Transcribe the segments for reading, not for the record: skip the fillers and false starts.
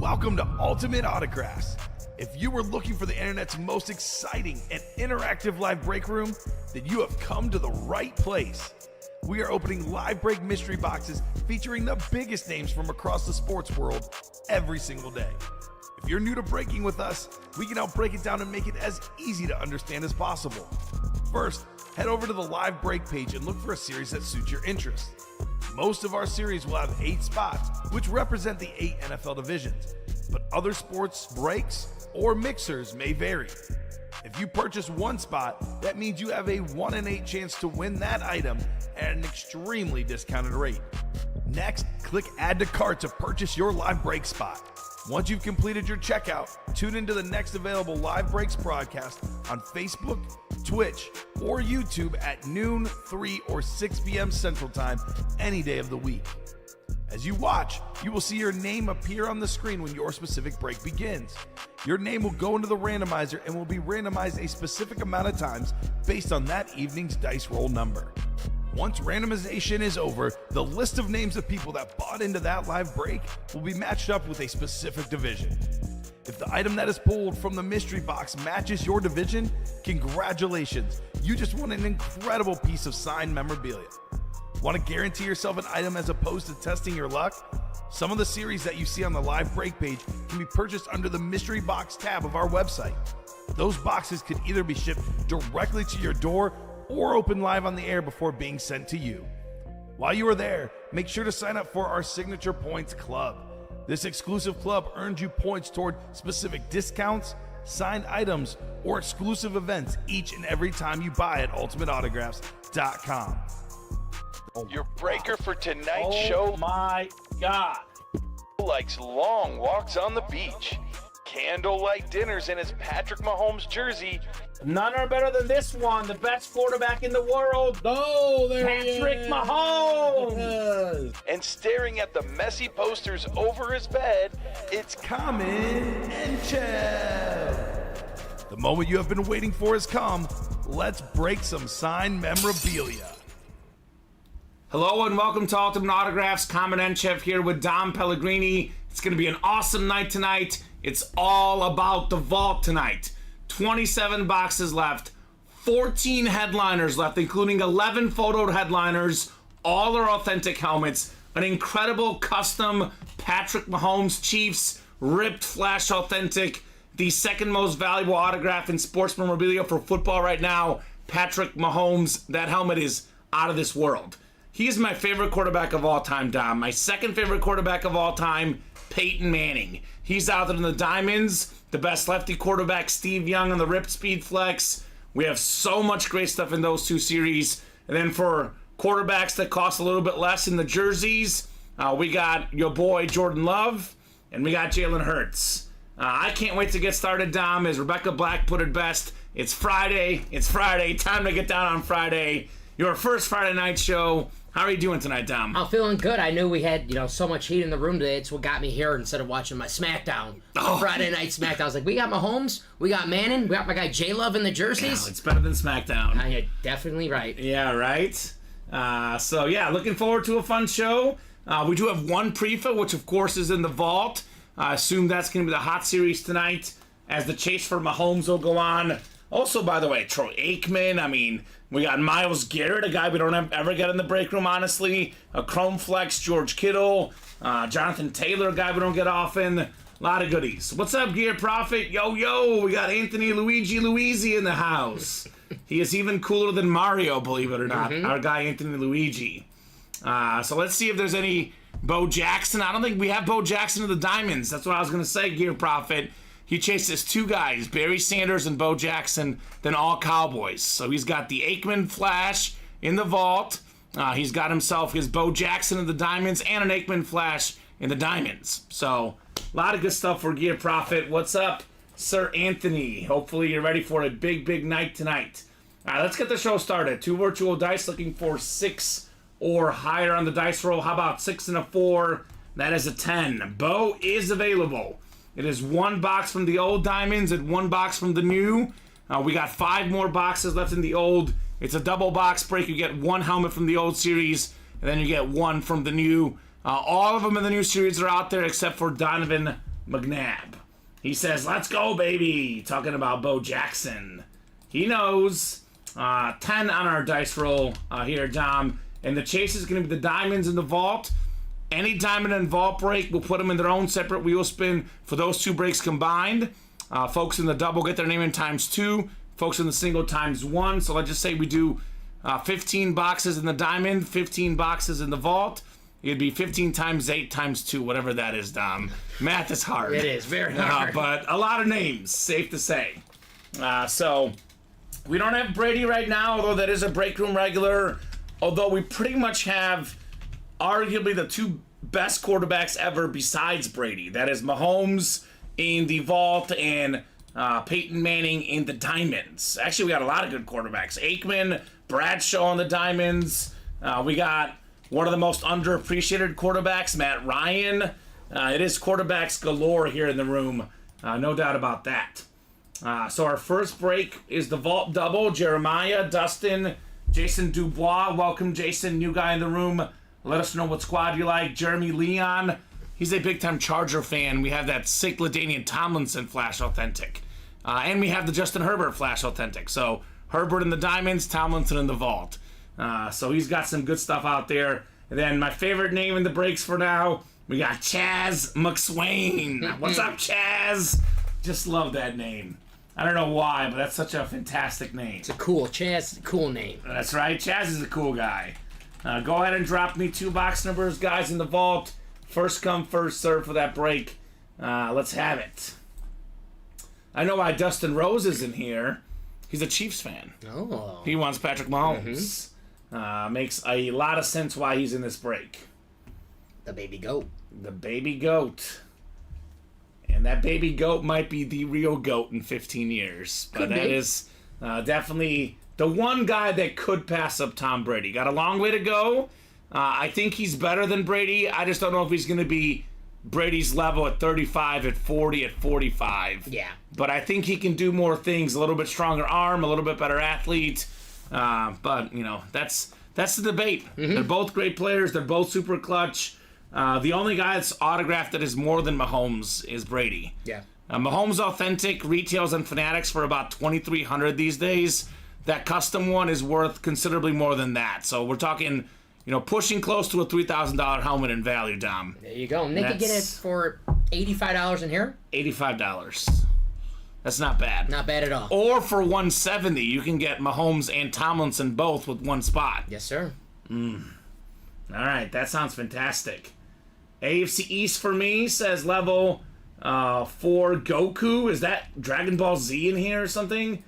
Welcome to Ultimate Autographs. If you were looking for the internet's most exciting and interactive live break room, then you have come to the right place. We are opening live break mystery boxes featuring the biggest names from across the sports world every single day. If you're new to breaking with us, we can help break it down and make it as easy to understand as possible. First, head over to the live break page and look for a series that suits your interest. Most of our series will have 8 spots, which represent the 8 NFL divisions, but other sports breaks or mixers may vary. If you purchase one spot, that means you have a 1 in 8 chance to win that item at an extremely discounted rate. Next, click Add to Cart to purchase your live break spot. Once you've completed your checkout, tune into the next available live breaks broadcast on Facebook, Twitch, or YouTube at noon, 3, or 6 p.m. Central Time any day of the week. As you watch, you will see your name appear on the screen when your specific break begins. Your name will go into the randomizer and will be randomized a specific amount of times based on that evening's dice roll number. Once randomization is over, the list of names of people that bought into that live break will be matched up with a specific division. If the item that is pulled from the mystery box matches your division, congratulations, you just won an incredible piece of signed memorabilia. Want to guarantee yourself an item as opposed to testing your luck? Some of the series that you see on the live break page can be purchased under the mystery box tab of our website. Those boxes could either be shipped directly to your door or open live on the air before being sent to you. While you are there, make sure to sign up for our Signature Points Club. This exclusive club earns you points toward specific discounts, signed items, or exclusive events each and every time you buy at ultimateautographs.com. Your breaker for tonight's show. Oh my God. Likes long walks on the beach, candlelight dinners in his Patrick Mahomes jersey. None are better than this one, the best quarterback in the world. Oh, there Patrick he is. Mahomes. And staring at the messy posters over his bed, it's Kamen Entchev. The moment you have been waiting for has come. Let's break some signed memorabilia. Hello and welcome to Ultimate Autographs. Kamen Entchev here with Dom Pellegrini. It's going to be an awesome night tonight. It's all about the vault tonight. 27 boxes left, 14 headliners left, including 11 photoed headliners. All are authentic helmets. An incredible custom Patrick Mahomes Chiefs ripped flash authentic. The second most valuable autograph in sports memorabilia for football right now. Patrick Mahomes, that helmet is out of this world. He's my favorite quarterback of all time, Dom. My second favorite quarterback of all time, Peyton Manning. He's out there in the diamonds. The best lefty quarterback, Steve Young, on the ripped speed flex. We have so much great stuff in those two series. And then for quarterbacks that cost a little bit less in the jerseys, we got your boy Jordan Love, and we got Jalen Hurts. I can't wait to get started, Dom. As Rebecca Black put it best, it's Friday. It's Friday. Time to get down on Friday. Your first Friday night show. How are you doing tonight, Dom? I'm feeling good. I knew we had, so much heat in the room today. It's what got me here instead of watching my SmackDown. Friday night SmackDown. I was like, we got Mahomes, we got Manning, we got my guy J-Love in the jerseys. Yeah, it's better than SmackDown. You're definitely right. Yeah, right? Looking forward to a fun show. We do have one prefa, which of course is in the vault. I assume that's going to be the hot series tonight as the chase for Mahomes will go on. Also, by the way, Troy Aikman. We got Myles Garrett, a guy we don't ever get in the break room, honestly. A Chrome Flex, George Kittle. Jonathan Taylor, a guy we don't get often. A lot of goodies. What's up, Gear Prophet? Yo, we got Anthony Luigi in the house. He is even cooler than Mario, believe it or not. Our guy, Anthony Luigi. So let's see if there's any Bo Jackson. I don't think we have Bo Jackson of the Diamonds. That's what I was going to say, Gear Prophet. He chases 2 guys, Barry Sanders and Bo Jackson, then all Cowboys. So he's got the Aikman Flash in the vault. He's got himself his Bo Jackson in the Diamonds and an Aikman Flash in the Diamonds. So a lot of good stuff for Gear Prophet. What's up, Sir Anthony? Hopefully you're ready for a big, big night tonight. All right, let's get the show started. 2 virtual dice looking for 6 or higher on the dice roll. How about 6 and a 4? That is a 10. Bo is available. It is 1 box from the old diamonds and 1 box from the new. We got 5 more boxes left in the old. It's a double box break. You get 1 helmet from the old series, and then you get 1 from the new. All of them in the new series are out there except for Donovan McNabb. He says, let's go, baby. Talking about Bo Jackson. He knows. 10 on our dice roll here, Dom. And the chase is going to be the diamonds in the vault. Any diamond and vault break, we'll put them in their own separate wheel spin for those 2 breaks combined. Folks in the double get their name in times 2. Folks in the single times 1. So let's just say we do 15 boxes in the diamond, 15 boxes in the vault. It'd be 15 times 8 times 2, whatever that is, Dom. Math is hard. It is very hard. But a lot of names, safe to say. So we don't have Brady right now, although that is a break room regular. Although we pretty much have arguably the 2 best quarterbacks ever besides Brady. That is Mahomes in the vault and Peyton Manning in the diamonds. Actually, we got a lot of good quarterbacks. Aikman, Bradshaw in the diamonds. We got one of the most underappreciated quarterbacks, Matt Ryan. It is quarterbacks galore here in the room. No doubt about that. So our first break is the vault double. Jeremiah, Dustin, Jason Dubois. Welcome, Jason, new guy in the room. Let us know what squad you like. Jeremy Leon. He's a big-time Charger fan. We have that sick LaDainian Tomlinson Flash Authentic. And we have the Justin Herbert Flash Authentic. So Herbert in the diamonds, Tomlinson in the vault. So he's got some good stuff out there. And then my favorite name in the breaks for now, we got Chaz McSwain. What's up, Chaz? Just love that name. I don't know why, but that's such a fantastic name. It's a cool Chaz, cool name. That's right. Chaz is a cool guy. Go ahead and drop me 2 box numbers, guys, in the vault. First come, first serve for that break. Let's have it. I know why Dustin Rose is in here. He's a Chiefs fan. Oh. He wants Patrick Mahomes. Makes a lot of sense why he's in this break. The baby goat. The baby goat. And that baby goat might be the real goat in 15 years. But that is definitely the one guy that could pass up Tom Brady. Got a long way to go. I think he's better than Brady. I just don't know if he's going to be Brady's level at 35, at 40, at 45. Yeah. But I think he can do more things. A little bit stronger arm, a little bit better athlete. But, you know, that's the debate. They're both great players. They're both super clutch. The only guy that's autographed that is more than Mahomes is Brady. Yeah. Mahomes Authentic retails and Fanatics for about $2,300 these days. That custom one is worth considerably more than that. So we're talking, you know, pushing close to a $3,000 helmet in value, Dom. There you go. And they could get it for $85 in here. $85. That's not bad. Not bad at all. Or for $170, you can get Mahomes and Tomlinson both with one spot. Yes, sir. All right, that sounds fantastic. AFC East for me says level 4 Goku. Is that Dragon Ball Z in here or something?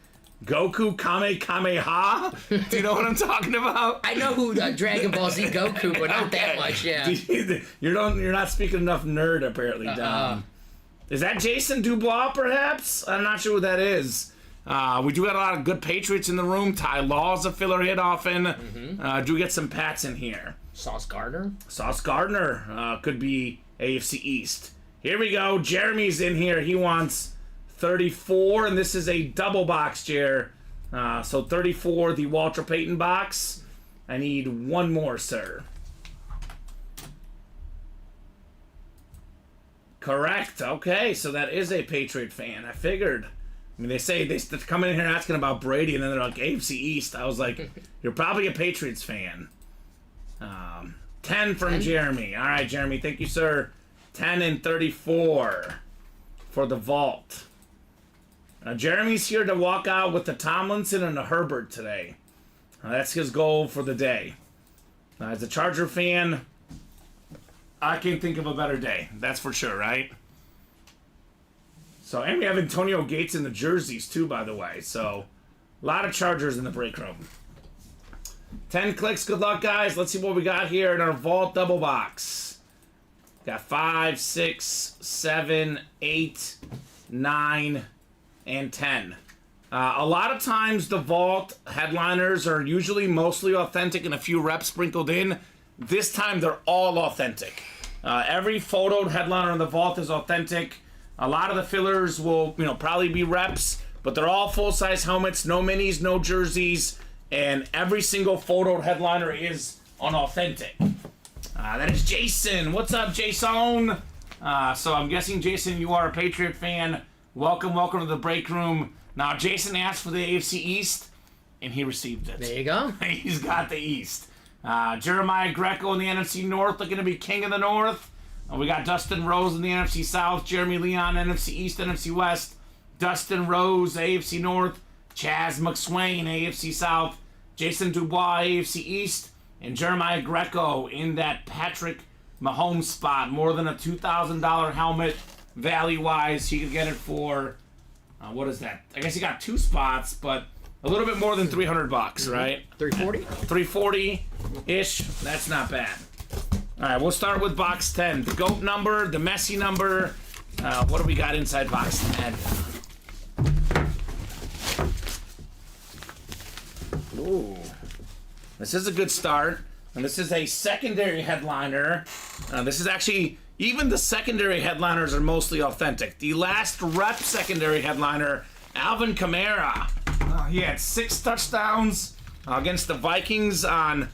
Goku Kamehameha? Do you know what I'm talking about? I know who Dragon Ball Z Goku, but not that much, yeah. You're not speaking enough nerd, apparently, Dom. Is that Jason Dubois, perhaps? I'm not sure who that is. We do got a lot of good Patriots in the room. Ty Law's a filler hit often. Do get some Pats in here. Sauce Gardner? Sauce Gardner could be AFC East. Here we go. Jeremy's in here. He wants 34, and this is a double box, Jer. So 34, the Walter Payton box. I need one more, sir. Correct. Okay, so that is a Patriot fan. I figured. I mean, they come in here asking about Brady, and then they're like, AFC East. I was like, you're probably a Patriots fan. 10 from 10? Jeremy. All right, Jeremy. Thank you, sir. 10 and 34 for the vault. Jeremy's here to walk out with the Tomlinson and the Herbert today. That's his goal for the day. As a Charger fan, I can't think of a better day. That's for sure, right? So, and we have Antonio Gates in the jerseys, too, by the way. So, a lot of Chargers in the break room. 10 clicks. Good luck, guys. Let's see what we got here in our vault double box. Got 5, 6, 7, 8, 9, and 10. A lot of times the vault headliners are usually mostly authentic and a few reps sprinkled in. This time they're all authentic. Every photoed headliner in the vault is authentic. A lot of the fillers will, probably be reps, but they're all full-size helmets, no minis, no jerseys, and every single photoed headliner is unauthentic. That is Jason. What's up, Jason? So I'm guessing, Jason, you are a Patriot fan. Welcome to the break room. Now, Jason asked for the AFC East, and he received it. There you go. He's got the East. Jeremiah Greco in the NFC North, looking to be king of the North. We got Dustin Rose in the NFC South, Jeremy Leon, NFC East, NFC West, Dustin Rose, AFC North, Chaz McSwain, AFC South, Jason Dubois, AFC East, and Jeremiah Greco in that Patrick Mahomes spot. More than a $2,000 helmet. Value-wise, he could get it for, what is that? I guess he got 2 spots, but a little bit more than $300, right? 340? 340-ish. That's not bad. All right, we'll start with box 10. The GOAT number, the Messi number. What do we got inside box 10? Ooh. This is a good start. And this is a secondary headliner. This is actually, even the secondary headliners are mostly authentic. The last rep secondary headliner, Alvin Kamara. He had 6 touchdowns against the Vikings on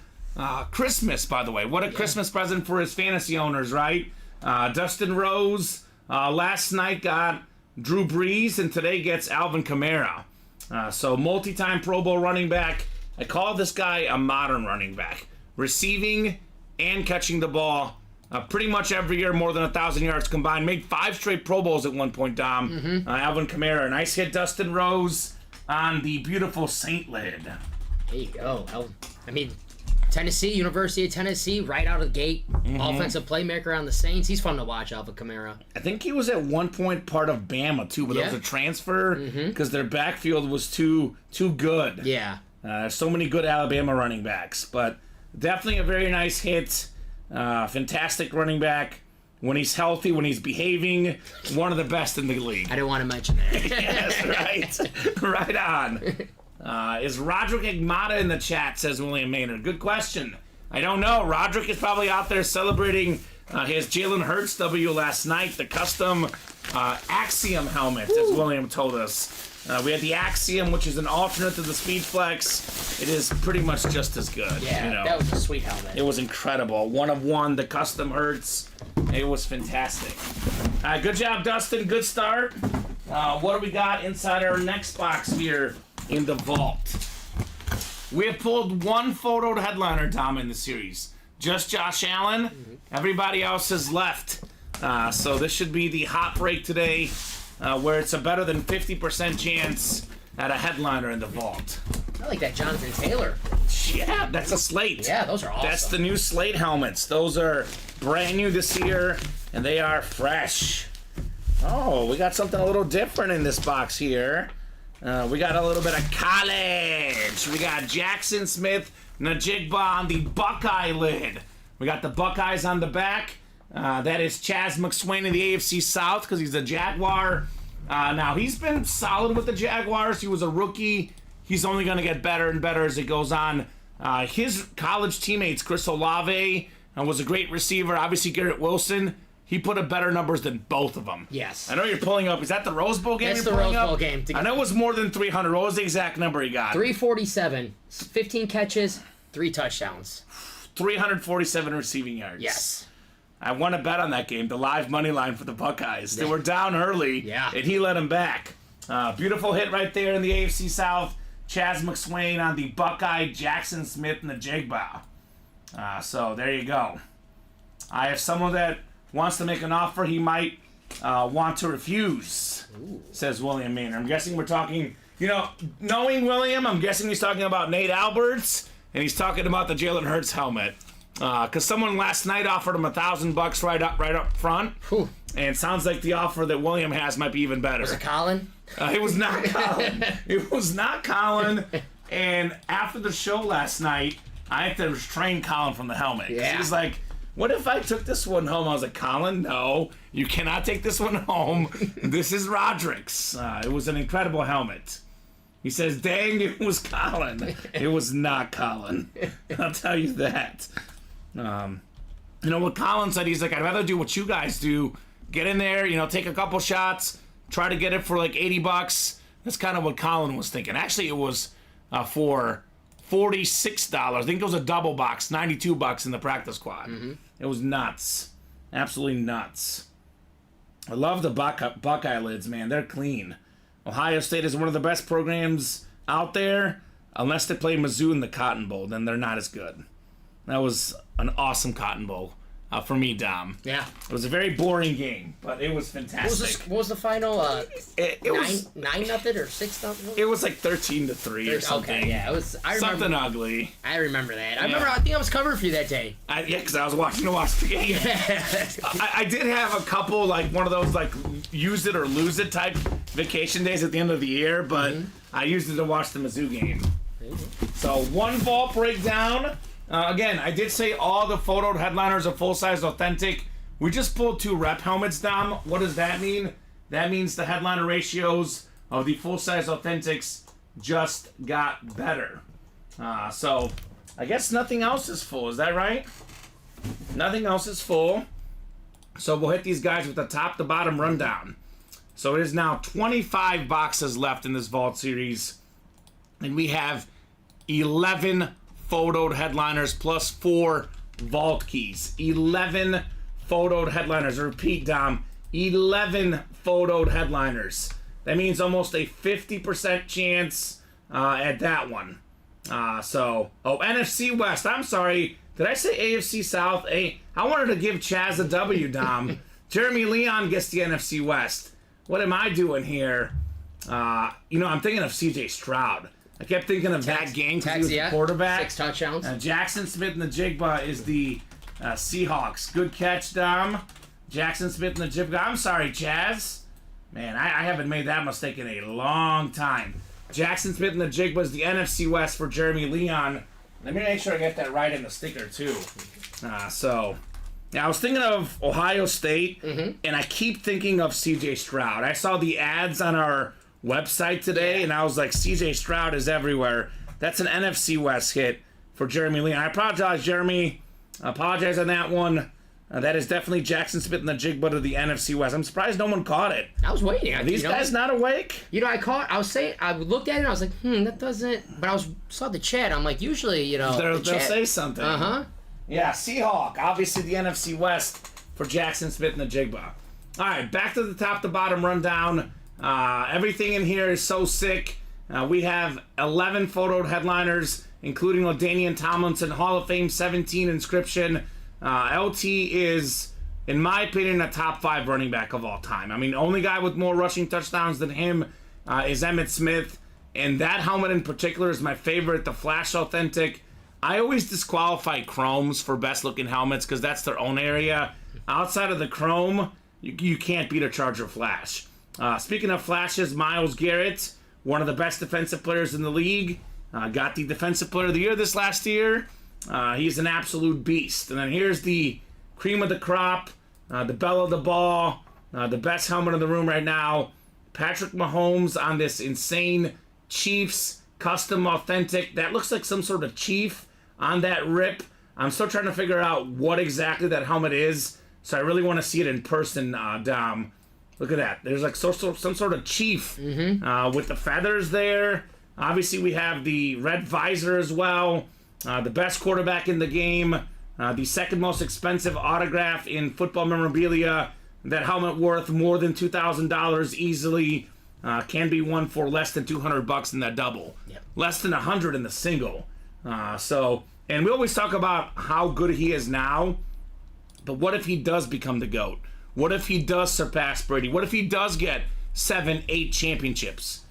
Christmas, by the way. What a Christmas present for his fantasy owners, right? Dustin Rose last night got Drew Brees, and today gets Alvin Kamara. So multi-time Pro Bowl running back. I call this guy a modern running back. Receiving and catching the ball pretty much every year, more than 1,000 yards combined. Made 5 straight Pro Bowls at one point, Dom. Alvin Kamara. Nice hit, Dustin Rose, on the beautiful Saint lid. There you go. I mean, Tennessee, University of Tennessee, right out of the gate. Offensive playmaker on the Saints. He's fun to watch, Alvin Kamara. I think he was at one point part of Bama, too, but it was a transfer because their backfield was too good. Yeah. So many good Alabama running backs, but definitely a very nice hit. Fantastic running back. When he's healthy, when he's behaving, one of the best in the league. I didn't want to mention that. Yes, right. Right on. Is Roderick Agmata in the chat, says William Maynard. Good question. I don't know. Roderick is probably out there celebrating his Jalen Hurts W last night, the custom Axiom helmet, as William told us. We had the Axiom, which is an alternate to the Speedflex. It is pretty much just as good. Yeah, that was a sweet helmet. It was incredible. 1 of 1, the custom Hurts. It was fantastic. Good job, Dustin. Good start. What do we got inside our next box here in the vault? We have pulled 1 photo headliner, Tom, in the series. Just Josh Allen. Everybody else has left. So this should be the hot break today, where it's a better than 50% chance at a headliner in the vault. I like that Jonathan Taylor. Yeah, that's a slate. Yeah, those are awesome. That's the new slate helmets. Those are brand new this year, and they are fresh. Oh, we got something a little different in this box here. We got a little bit of college. We got Jackson Smith Najigba on the Buckeye lid. We got the Buckeyes on the back. That is Chaz McSwain in the AFC South because he's a Jaguar. Now, he's been solid with the Jaguars. He was a rookie. He's only going to get better and better as it goes on. His college teammates, Chris Olave, was a great receiver. Obviously, Garrett Wilson, he put up better numbers than both of them. Yes. I know you're pulling up. Is that the Rose Bowl game That's you're the pulling Rose up? Bowl game. I know it was more than 300. What was the exact number he got? 347. 15 catches, 3 touchdowns. 347 receiving yards. Yes. I won a bet on that game, the live money line for the Buckeyes. They were down early, and he let them back. Beautiful hit right there in the AFC South. Chaz McSwain on the Buckeye, Jackson Smith Najigba. So there you go. I have someone that wants to make an offer he might want to refuse, says William Maynard. I'm guessing we're talking, knowing William, I'm guessing he's talking about Nate Alberts, and he's talking about the Jalen Hurts helmet. Because someone last night offered him $1,000 right up front. Whew. And it sounds like the offer that William has might be even better. Was it Colin? It was not Colin. It was not Colin. And after the show last night, I had to restrain Colin from the helmet. Yeah. He's like, what if I took this one home? I was like, Colin, no, you cannot take this one home. This is Roderick's. It was an incredible helmet. He says, dang, it was Colin. It was not Colin. I'll tell you that. What Colin said, he's like, I'd rather do what you guys do. Get in there, take a couple shots, try to get it for like $80. That's kind of what Colin was thinking. Actually, it was for $46. I think it was a double box, $92 in the practice squad. It was nuts. Absolutely nuts. I love the Buckeye lids, man. They're clean. Ohio State is one of the best programs out there, unless they play Mizzou in the Cotton Bowl. Then they're not as good. That was an awesome Cotton Bowl for me, Dom. Yeah. It was a very boring game, but it was fantastic. What was the final? It was 9-0 or 6-0? It was like 13-3 or something. Okay, yeah, it was. I remember, something ugly. I remember that. I remember. I think I was covering for you that day. Yeah, because I was watching the game. I did have a couple, like, one of those, like, use it or lose it type vacation days at the end of the year, but I used it to watch the Mizzou game. So, one vault breakdown. Again, I did say all the photoed headliners are full-size authentic. We just pulled 2 rep helmets, Dom. What does that mean? That means the headliner ratios of the full-size authentics just got better. So, I guess nothing else is full. Is that right? Nothing else is full. So we'll hit these guys with the top to bottom rundown. So it is now 25 boxes left in this Vault series. And we have 11 photoed headliners plus 4 Vault keys. 11 photoed headliners. Repeat, Dom. 11 photoed headliners. That means almost a 50% chance at that one. NFC West. I'm sorry. Did I say AFC South? I wanted to give Chaz a W, Dom. Jeremy Leon gets the NFC West. What am I doing here? I'm thinking of C.J. Stroud. I kept thinking of that game because he was the quarterback. 6 touchdowns. Jackson Smith and the Jigba is the Seahawks. Good catch, Dom. Jackson Smith and the Jigba. I'm sorry, Chaz. Man, I haven't made that mistake in a long time. Jackson Smith and the Jigba is the NFC West for Jeremy Leon. Let me make sure I get that right in the sticker, too. I was thinking of Ohio State, and I keep thinking of C.J. Stroud. I saw the ads on our website today, and I was like, C.J. Stroud is everywhere. That's an NFC West hit for Jeremy Leon. I apologize, Jeremy. I apologize on that one. That is definitely Jackson Smith and the Jigba to the NFC West. I'm surprised no one caught it. I was waiting. Are these guys not awake? I caught. I looked at it and I was like, that doesn't. But saw the chat. I'm like, usually, they'll say something. Yeah, Seahawk. Obviously the NFC West for Jackson Smith and the Jigba. All right, back to the top to bottom rundown. Everything in here is so sick. We have 11 photoed headliners, including LaDainian Tomlinson, Hall of Fame 17 inscription. LT is, in my opinion, a top 5 running back of all time. I mean, the only guy with more rushing touchdowns than him is Emmitt Smith. And that helmet in particular is my favorite, the Flash Authentic. I always disqualify Chromes for best looking helmets because that's their own area. Outside of the Chrome, you can't beat a Charger Flash. Speaking of Flashes, Myles Garrett, one of the best defensive players in the league, got the Defensive Player of the Year this last year. He's an absolute beast. And then here's the cream of the crop, the belle of the ball, the best helmet in the room right now. Patrick Mahomes on this insane Chiefs custom authentic. That looks like some sort of chief on that rip. I'm still trying to figure out what exactly that helmet is. So I really want to see it in person, Dom. Look at that. There's like some sort of chief with the feathers there. Obviously, we have the red visor as well. The best quarterback in the game, the second most expensive autograph in football memorabilia. That helmet worth more than $2,000 easily. Can be won for less than $200 in that double. Yep. Less than $100 in the single. And we always talk about how good he is now. But what if he does become the GOAT? What if he does surpass Brady? What if he does get 7, 8 championships?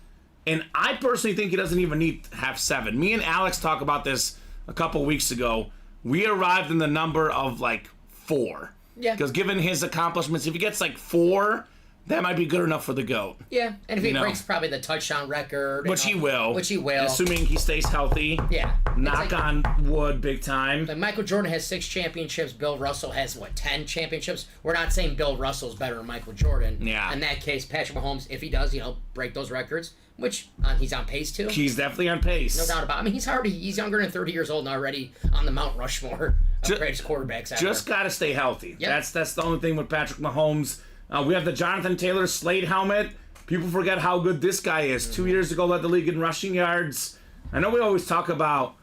And I personally think he doesn't even need to have 7. Me and Alex talked about this a couple weeks ago. We arrived in the number of like 4. Yeah. Because given his accomplishments, if he gets like 4, that might be good enough for the GOAT. Yeah, and if he breaks probably the touchdown record. Which he will. Which he will. Assuming he stays healthy. Yeah. Knock on wood big time. Like Michael Jordan has 6 championships. Bill Russell has, 10 championships? We're not saying Bill Russell's better than Michael Jordan. Yeah. In that case, Patrick Mahomes, if he does, break those records, which he's on pace to. He's definitely on pace. No doubt about it. I mean, he's younger than 30 years old and already on the Mount Rushmore of greatest quarterbacks ever. Just got to stay healthy. Yep. That's the only thing with Patrick Mahomes. We have the Jonathan Taylor Slade helmet. People forget how good this guy is. 2 years ago, led the league in rushing yards. I know we always talk about,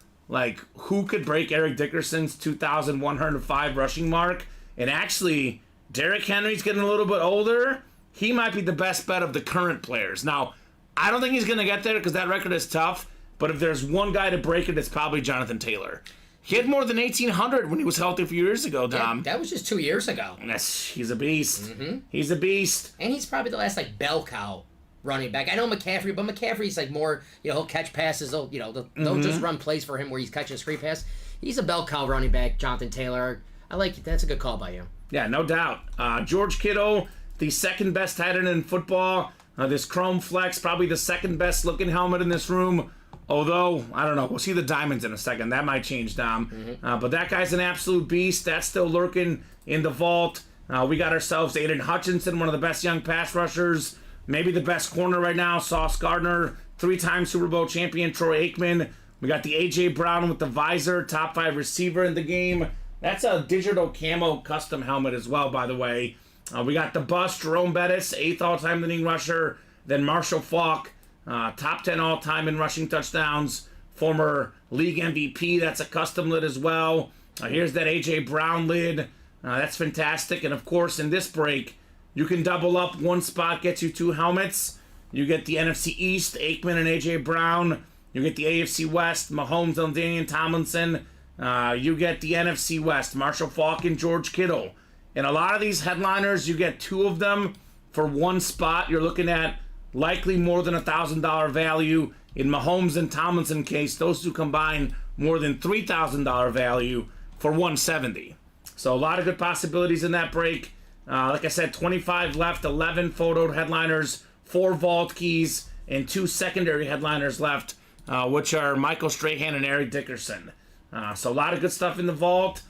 who could break Eric Dickerson's 2,105 rushing mark. And actually, Derrick Henry's getting a little bit older. He might be the best bet of the current players. Now, I don't think he's going to get there because that record is tough, but if there's one guy to break it, it's probably Jonathan Taylor. He had more than 1,800 when he was healthy a few years ago, Dom. Yeah, that was just 2 years ago. He's a beast. He's a beast. And he's probably the last, like, bell cow running back. I know McCaffrey, but McCaffrey's, like, more, he'll catch passes. They'll just run plays for him where he's catching a screen pass. He's a bell cow running back, Jonathan Taylor. I like it. That's a good call by you. Yeah, no doubt. George Kittle, the second best tight end in football. This Chrome Flex, probably the second best looking helmet in this room. Although, I don't know. We'll see the diamonds in a second. That might change, Dom. But that guy's an absolute beast. That's still lurking in the vault. We got ourselves Aiden Hutchinson, one of the best young pass rushers. Maybe the best corner right now. Sauce Gardner, 3-time Super Bowl champion Troy Aikman. We got the A.J. Brown with the visor, top 5 receiver in the game. That's a digital camo custom helmet as well, by the way. We got the bust, Jerome Bettis, 8th all-time leading rusher. Then Marshall Faulk, top 10 all-time in rushing touchdowns. Former league MVP, that's a custom lid as well. Here's that A.J. Brown lid. That's fantastic. And, of course, in this break, you can double up. One spot gets you 2 helmets. You get the NFC East, Aikman and A.J. Brown. You get the AFC West, Mahomes and Daniel Tomlinson. You get the NFC West, Marshall Faulk and George Kittle. In a lot of these headliners, you get 2 of them for 1 spot. You're looking at likely more than $1,000 value. In Mahomes and Tomlinson case, those 2 combine more than $3,000 value for $170. So a lot of good possibilities in that break. Like I said, 25 left, 11 photoed headliners, 4 vault keys, and 2 secondary headliners left, which are Michael Strahan and Eric Dickerson. So a lot of good stuff in the vault.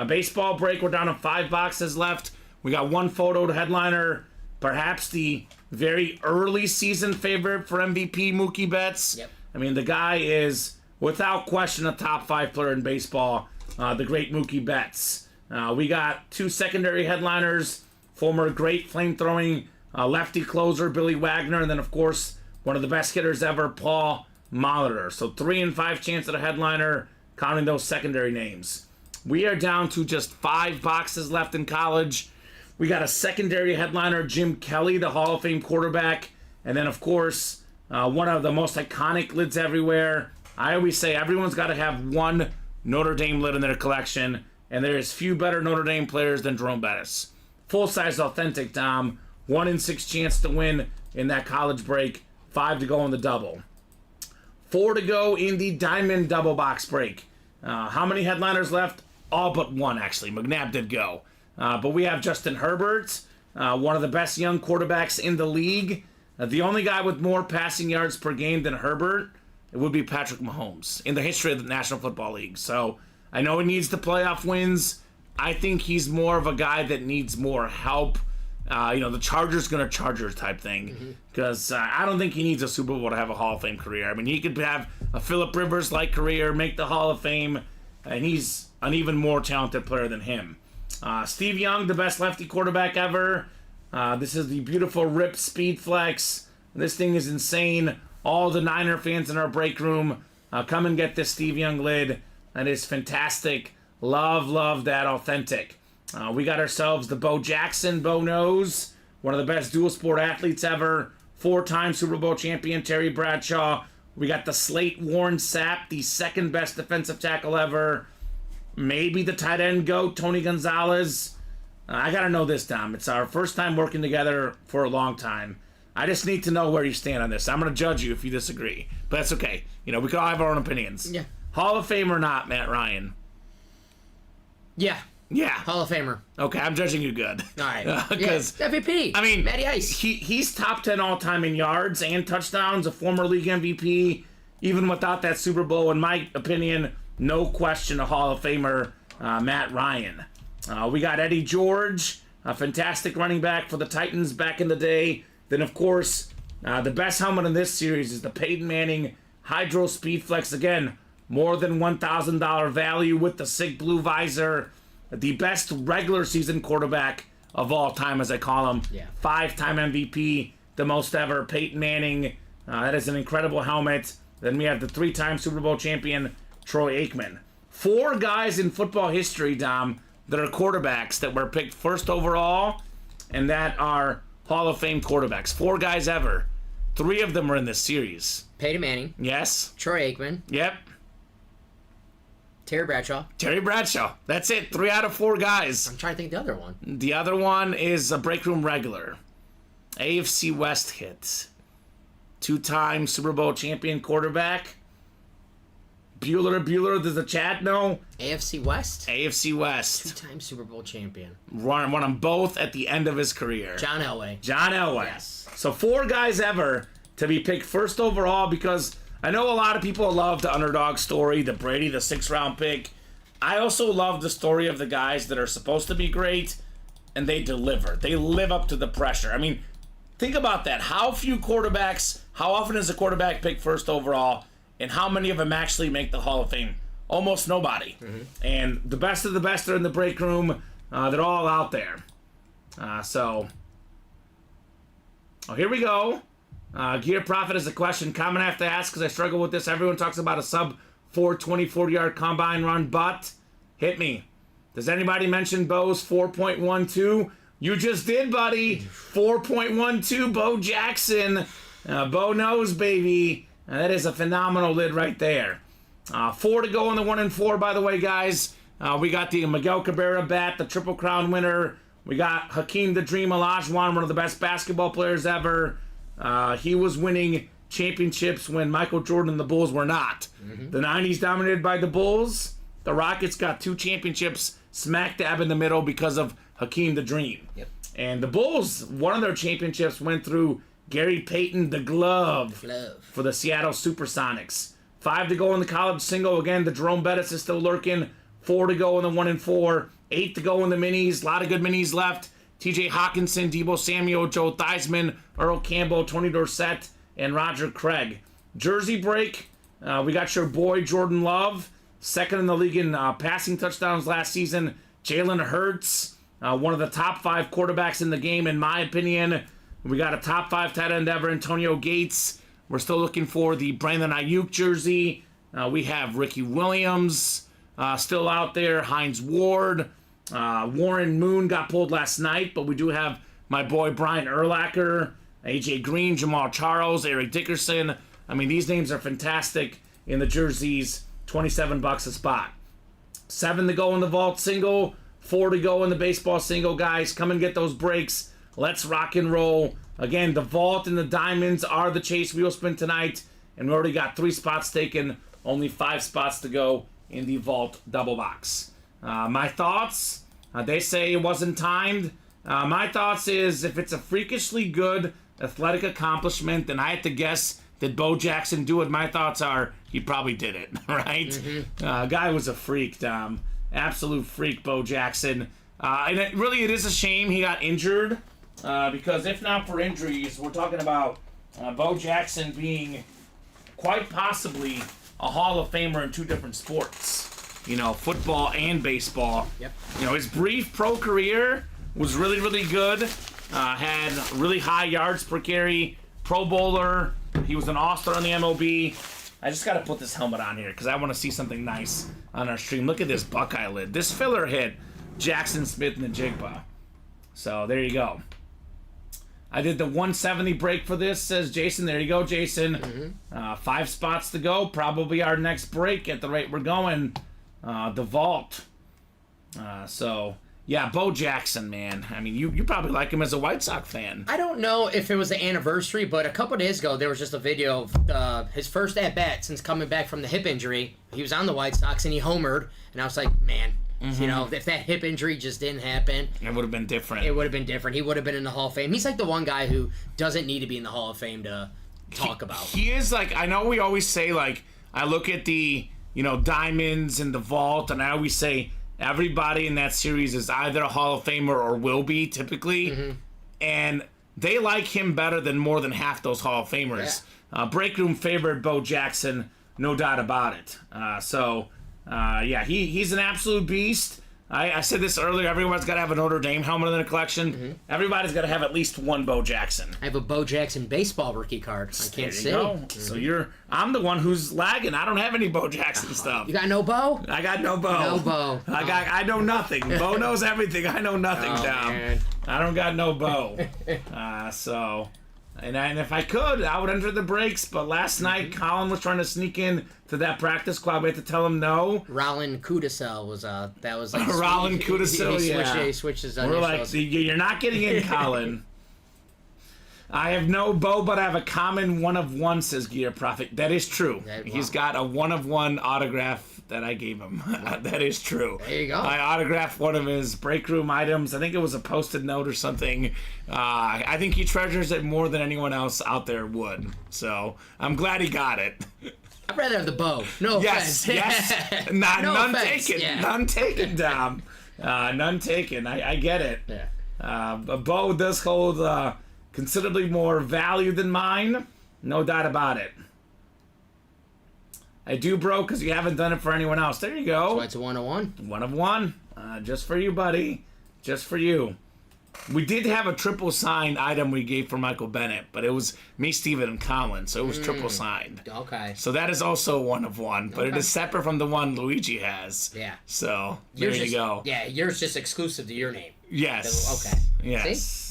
Baseball break, we're down to 5 boxes left. We got 1 photoed headliner, perhaps the very early season favorite for MVP, Mookie Betts. Yep. I mean, the guy is, without question, a top 5 player in baseball, the great Mookie Betts. We got 2 secondary headliners, former great flamethrowing lefty closer Billy Wagner, and then, of course, one of the best hitters ever, Paul Molitor. So 3 and 5 chance at a headliner, counting those secondary names. We are down to just 5 boxes left in college. We got a secondary headliner, Jim Kelly, the Hall of Fame quarterback. And then, of course, one of the most iconic lids everywhere. I always say everyone's got to have 1 Notre Dame lid in their collection. And there is few better Notre Dame players than Jerome Bettis. Full-size authentic, Dom. 1 in 6 chance to win in that college break. 5 to go in the double. 4 to go in the diamond double box break. How many headliners left? All but 1, actually. McNabb did go. But we have Justin Herbert, one of the best young quarterbacks in the league. The only guy with more passing yards per game than Herbert, it would be Patrick Mahomes in the history of the National Football League. So I know he needs the playoff wins. I think he's more of a guy that needs more help. The Chargers gonna Chargers type thing. Because I don't think he needs a Super Bowl to have a Hall of Fame career. I mean, he could have a Phillip Rivers-like career, make the Hall of Fame, and he's an even more talented player than him. Steve Young, the best lefty quarterback ever. This is the beautiful Rip Speed Flex. This thing is insane. All the Niner fans in our break room, come and get this Steve Young lid. That is fantastic. Love that authentic. We got ourselves the Bo Jackson, Bo Knows, one of the best dual sport athletes ever. 4-time Super Bowl champion Terry Bradshaw. We got the Slate Warren Sapp, the second best defensive tackle ever. Maybe the tight end GOAT, Tony Gonzalez. I gotta know this, Dom. It's our first time working together for a long time. I just need to know where you stand on this. I'm gonna judge you if you disagree, but that's okay. We can all have our own opinions. Yeah. Hall of Fame or not, Matt Ryan? Yeah. Yeah. Hall of Famer. Okay, I'm judging you good. All right. Because MVP. I mean, Matty Ice. He's top 10 all time in yards and touchdowns, a former league MVP, even without that Super Bowl. In my opinion, no question a Hall of Famer, Matt Ryan. We got Eddie George, a fantastic running back for the Titans back in the day. Then, of course, the best helmet in this series is the Peyton Manning Hydro Speed Flex. Again, more than $1,000 value with the SIG Blue visor. The best regular season quarterback of all time, as I call him. Yeah. 5-time MVP, the most ever. Peyton Manning. That is an incredible helmet. Then we have the 3-time Super Bowl champion, Troy Aikman. 4 guys in football history, Dom, that are quarterbacks that were picked first overall and that are Hall of Fame quarterbacks. 4 guys ever. 3 of them are in this series. Peyton Manning. Yes. Troy Aikman. Yep. Terry Bradshaw. Terry Bradshaw. That's it. 3 out of 4 guys. I'm trying to think the other one. The other one is a break room regular. AFC West hit. 2-time Super Bowl champion quarterback. Bueller, does the chat know? AFC West? AFC West. 2-time Super Bowl champion. Won them both at the end of his career. John Elway. John Elway. Yes. So 4 guys ever to be picked first overall, because I know a lot of people love the underdog story, the Brady, the 6th-round pick. I also love the story of the guys that are supposed to be great, and they deliver. They live up to the pressure. I mean, think about that. How often is a quarterback picked first overall, and how many of them actually make the Hall of Fame? Almost nobody. Mm-hmm. And the best of the best are in the break room. They're all out there. Here we go. Gear Profit is a question. Common I have to ask because I struggle with this. Everyone talks about a sub 420 40-yard combine run, but hit me. Does anybody mention Bo's 4.12? You just did, buddy. 4.12, Bo Jackson. Bo knows, baby. That is a phenomenal lid right there. 4 to go on the 1 and 4, by the way, guys. We got the Miguel Cabrera bat, the Triple Crown winner. We got Hakeem the Dream Olajuwon, one of the best basketball players ever. He was winning championships when Michael Jordan and the Bulls were not. Mm-hmm. The 90s dominated by the Bulls. The Rockets got 2 championships smack dab in the middle because of Hakeem the Dream. Yep. And the Bulls, one of their championships went through Gary Payton, the glove. For the Seattle Supersonics. 5 to go in the college single. Again, the Jerome Bettis is still lurking. 4 to go in the 1 and 4. 8 to go in the minis. A lot of good minis left. TJ Hawkinson, Debo Samuel, Joe Theismann, Earl Campbell, Tony Dorsett, and Roger Craig. Jersey break. We got your boy Jordan Love. 2nd in the league in passing touchdowns last season. Jalen Hurts, one of the top 5 quarterbacks in the game, in my opinion. We got a top 5 tight end ever, Antonio Gates. We're still looking for the Brandon Ayuk jersey. We have Ricky Williams still out there. Hines Ward. Warren Moon got pulled last night, but we do have my boy Brian Urlacher, AJ Green, Jamal Charles, Eric Dickerson. I mean, these names are fantastic in the jerseys. $27 a spot. 7 to go in the vault single. 4 to go in the baseball single, guys. Come and get those breaks. Let's rock and roll. Again, the vault and the diamonds are the chase wheel spin tonight. And we already got 3 spots taken. Only 5 spots to go in the vault double box. My thoughts, they say it wasn't timed. My thoughts is if it's a freakishly good athletic accomplishment, then I have to guess did Bo Jackson do it? My thoughts are he probably did it, right? Mm-hmm. Guy was a freak, Dom. Absolute freak, Bo Jackson. And it is a shame he got injured because if not for injuries, we're talking about Bo Jackson being quite possibly a Hall of Famer in 2 different sports. You know, football and baseball. Yep. You know, his brief pro career was really, really good. Had really high yards per carry. Pro Bowler. He was an All-Star in the MLB. I just got to put this helmet on here because I want to see something nice on our stream. Look at this Buckeye lid. This filler hit Jackson Smith and the Jigba. So, there you go. I did the 170 break for this, says Jason. There you go, Jason. Mm-hmm. 5 spots to go. Probably our next break at the rate we're going. The vault. Yeah, Bo Jackson, man. I mean, you probably like him as a White Sox fan. I don't know if it was the anniversary, but a couple days ago, there was just a video of his first at-bat since coming back from the hip injury. He was on the White Sox, and he homered, and I was like, man, you know, if that hip injury just didn't happen... It would have been different. It would have been different. He would have been in the Hall of Fame. He's like the one guy who doesn't need to be in the Hall of Fame to talk about. He is like, I know we always say, like, I look at the, you know, diamonds and the vault, and I always say... Everybody in that series is either a Hall of Famer or will be, typically. Mm-hmm. And they like him better than more than half those Hall of Famers. Yeah. Break Room favored Bo Jackson, no doubt about it. Yeah, he's an absolute beast. I said this earlier. Everyone's got to have a Notre Dame helmet in their collection. Mm-hmm. Everybody's got to have at least one Bo Jackson. I have a Bo Jackson baseball rookie card. I can't see. Mm-hmm. So I'm the one who's lagging. I don't have any Bo Jackson stuff. You got no Bo? I got no Bo. No Bo. I know nothing. Bo knows everything. I know nothing, Tom. Man. I don't got no Bo. And if I could, I would enter the breaks. But last night, Colin was trying to sneak in to that practice squad. We had to tell him no. Rollin Kudasel was that was like Rollin Kudasel, he switched his We're like, you're not getting in, Colin. I have no Bo, but I have a common one of one, says Gear Prophet. That is true. He's got a one of one autograph that I gave him. That is true. There you go. I autographed one of his break room items. I think it was a post-it note or something. I think he treasures it more than anyone else out there would. So I'm glad he got it. I'd rather have the Bo. No Yes, offense. yes. None offense. taken. Yeah. None taken, Dom. None taken. I get it. Yeah. A Bo does hold considerably more value than mine. No doubt about it. I do, bro, because you haven't done it for anyone else. There you go. So it's a 101. One of one. Just for you, buddy. Just for you. We did have a triple signed item we gave for Michael Bennett, but it was me, Steven, and Colin, so it was triple signed. Okay. So that is also one of one, but it is separate from the one Luigi has. Yeah. So there you go. Yeah, yours just exclusive to your name. Yes. Okay. Yes. See?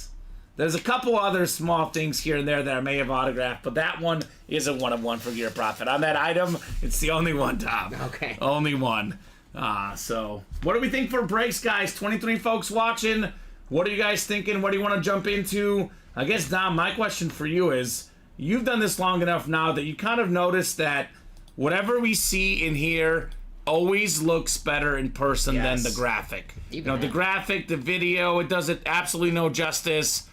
There's a couple other small things here and there that I may have autographed, but that one is a one of one for Gear Profit. On that item, it's the only one, Tom. Okay. Only one. So what do we think for breaks, guys? 23 folks watching. What are you guys thinking? What do you want to jump into? I guess, Dom, my question for you is, you've done this long enough now that you kind of notice that whatever we see in here always looks better in person than the graphic. The graphic, the video, it does it absolutely no justice.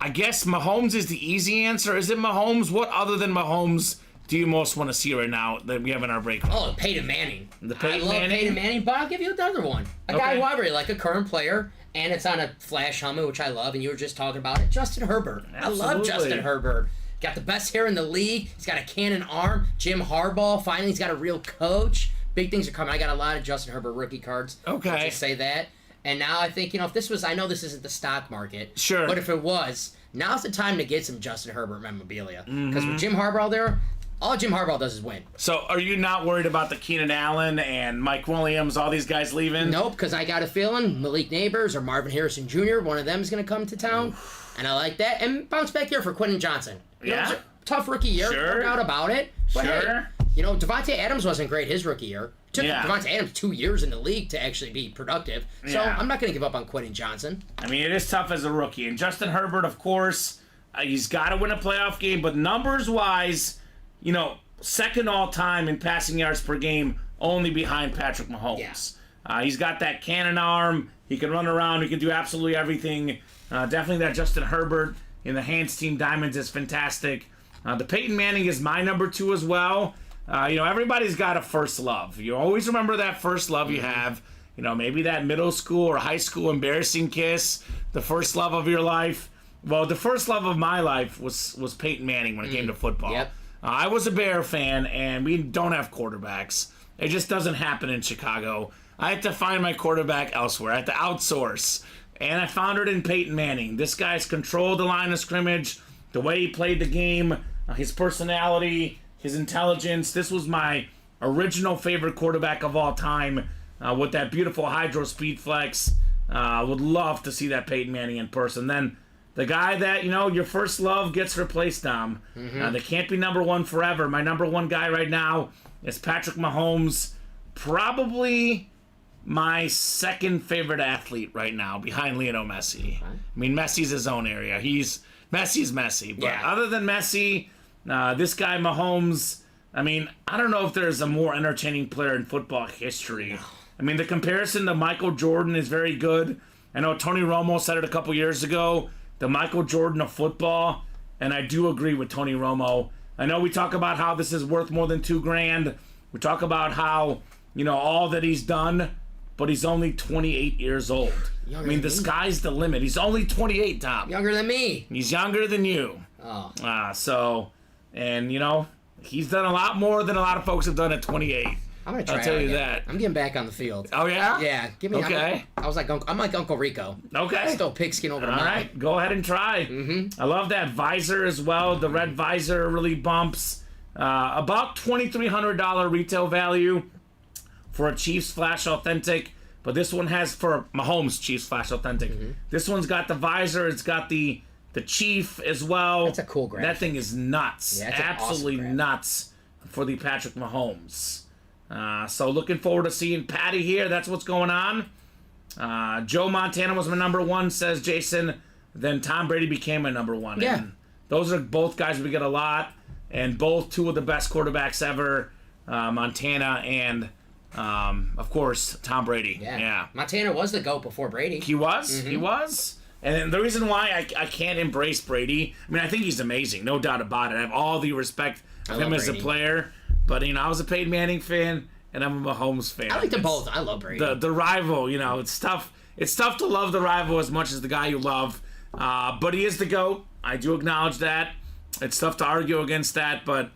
I guess Mahomes is the easy answer. Is it Mahomes? What other than Mahomes do you most want to see right now that we have in our break room? Oh, Peyton Manning. I love Manning? Peyton Manning, but I'll give you another one. A guy who I really like, a current player, and it's on a flash helmet, which I love, and you were just talking about it. Justin Herbert. Absolutely. I love Justin Herbert. Got the best hair in the league. He's got a cannon arm. Jim Harbaugh, finally, he's got a real coach. Big things are coming. I got a lot of Justin Herbert rookie cards. Okay. Let's just say that. And now I think, if this was, I know this isn't the stock market. Sure. But if it was, now's the time to get some Justin Herbert memorabilia. Because with Jim Harbaugh there, all Jim Harbaugh does is win. So are you not worried about the Keenan Allen and Mike Williams, all these guys leaving? Nope, because I got a feeling Malik Neighbors or Marvin Harrison Jr., one of them is going to come to town. And I like that. And bounce back here for Quentin Johnson. You know, it was a tough rookie year. Sure. No doubt about it. But Sure. hey, Devontae Adams wasn't great his rookie year. It took Yeah. Devontae Adams 2 years in the league to actually be productive. So Yeah. I'm not going to give up on Quentin Johnson. I mean, it is tough as a rookie. And Justin Herbert, of course, he's got to win a playoff game. But numbers-wise, second all-time in passing yards per game, only behind Patrick Mahomes. Yeah. He's got that cannon arm. He can run around. He can do absolutely everything. Definitely that Justin Herbert in the Hands Team Diamonds is fantastic. The Peyton Manning is my number 2 as well. Everybody's got a first love. You always remember that first love you have. Maybe that middle school or high school embarrassing kiss, the first love of your life. Well, the first love of my life was Peyton Manning when it came to football. Yep. I was a Bear fan, and we don't have quarterbacks. It just doesn't happen in Chicago. I had to find my quarterback elsewhere. I had to outsource. And I found it in Peyton Manning. This guy's controlled the line of scrimmage, the way he played the game, his personality, his intelligence. This was my original favorite quarterback of all time with that beautiful hydro speed flex. Would love to see that Peyton Manning in person. Then the guy that, your first love gets replaced, Dom. They can't be number one forever. My number one guy right now is Patrick Mahomes. Probably my second favorite athlete right now, behind Lionel Messi. I mean, Messi's his own area. Messi's Messi. But other than Messi, this guy Mahomes, I mean, I don't know if there's a more entertaining player in football history. I mean, the comparison to Michael Jordan is very good. I know Tony Romo said it a couple years ago, the Michael Jordan of football, and I do agree with Tony Romo. I know we talk about how this is worth more than $2,000. We talk about how, all that he's done, but he's only 28 years old. The sky's the limit. He's only 28, Tom. Younger than me. He's younger than you. Oh. And he's done a lot more than a lot of folks have done at 28. I'm gonna try. I'll tell it you again. that. I'm getting back on the field. Oh yeah. Yeah, give me. Okay. I'm like Uncle Rico. Okay. Still pigskin over the All mouth. right, go ahead and try. I love that visor as well. The red visor really bumps. About $2,300 retail value for a Chiefs Flash Authentic, but this one has for Mahomes Chiefs Flash Authentic. This one's got the visor. It's got the Chief as well. That's a cool graph. That thing is nuts. Yeah, that's an absolutely awesome graph. nuts for the Patrick Mahomes. So looking forward to seeing Patty here. That's what's going on. Joe Montana was my number one, says Jason. Then Tom Brady became my number one. Yeah. And those are both guys we get a lot, and both two of the best quarterbacks ever, Montana and, of course, Tom Brady. Yeah. Montana was the GOAT before Brady. He was. He was. And the reason why I can't embrace Brady, I mean, I think he's amazing, no doubt about it. I have all the respect of him as a player. But, I was a Peyton Manning fan, and I'm a Mahomes fan. I like them both. I love Brady. The rival, it's tough. It's tough to love the rival as much as the guy you love. But he is the GOAT. I do acknowledge that. It's tough to argue against that, but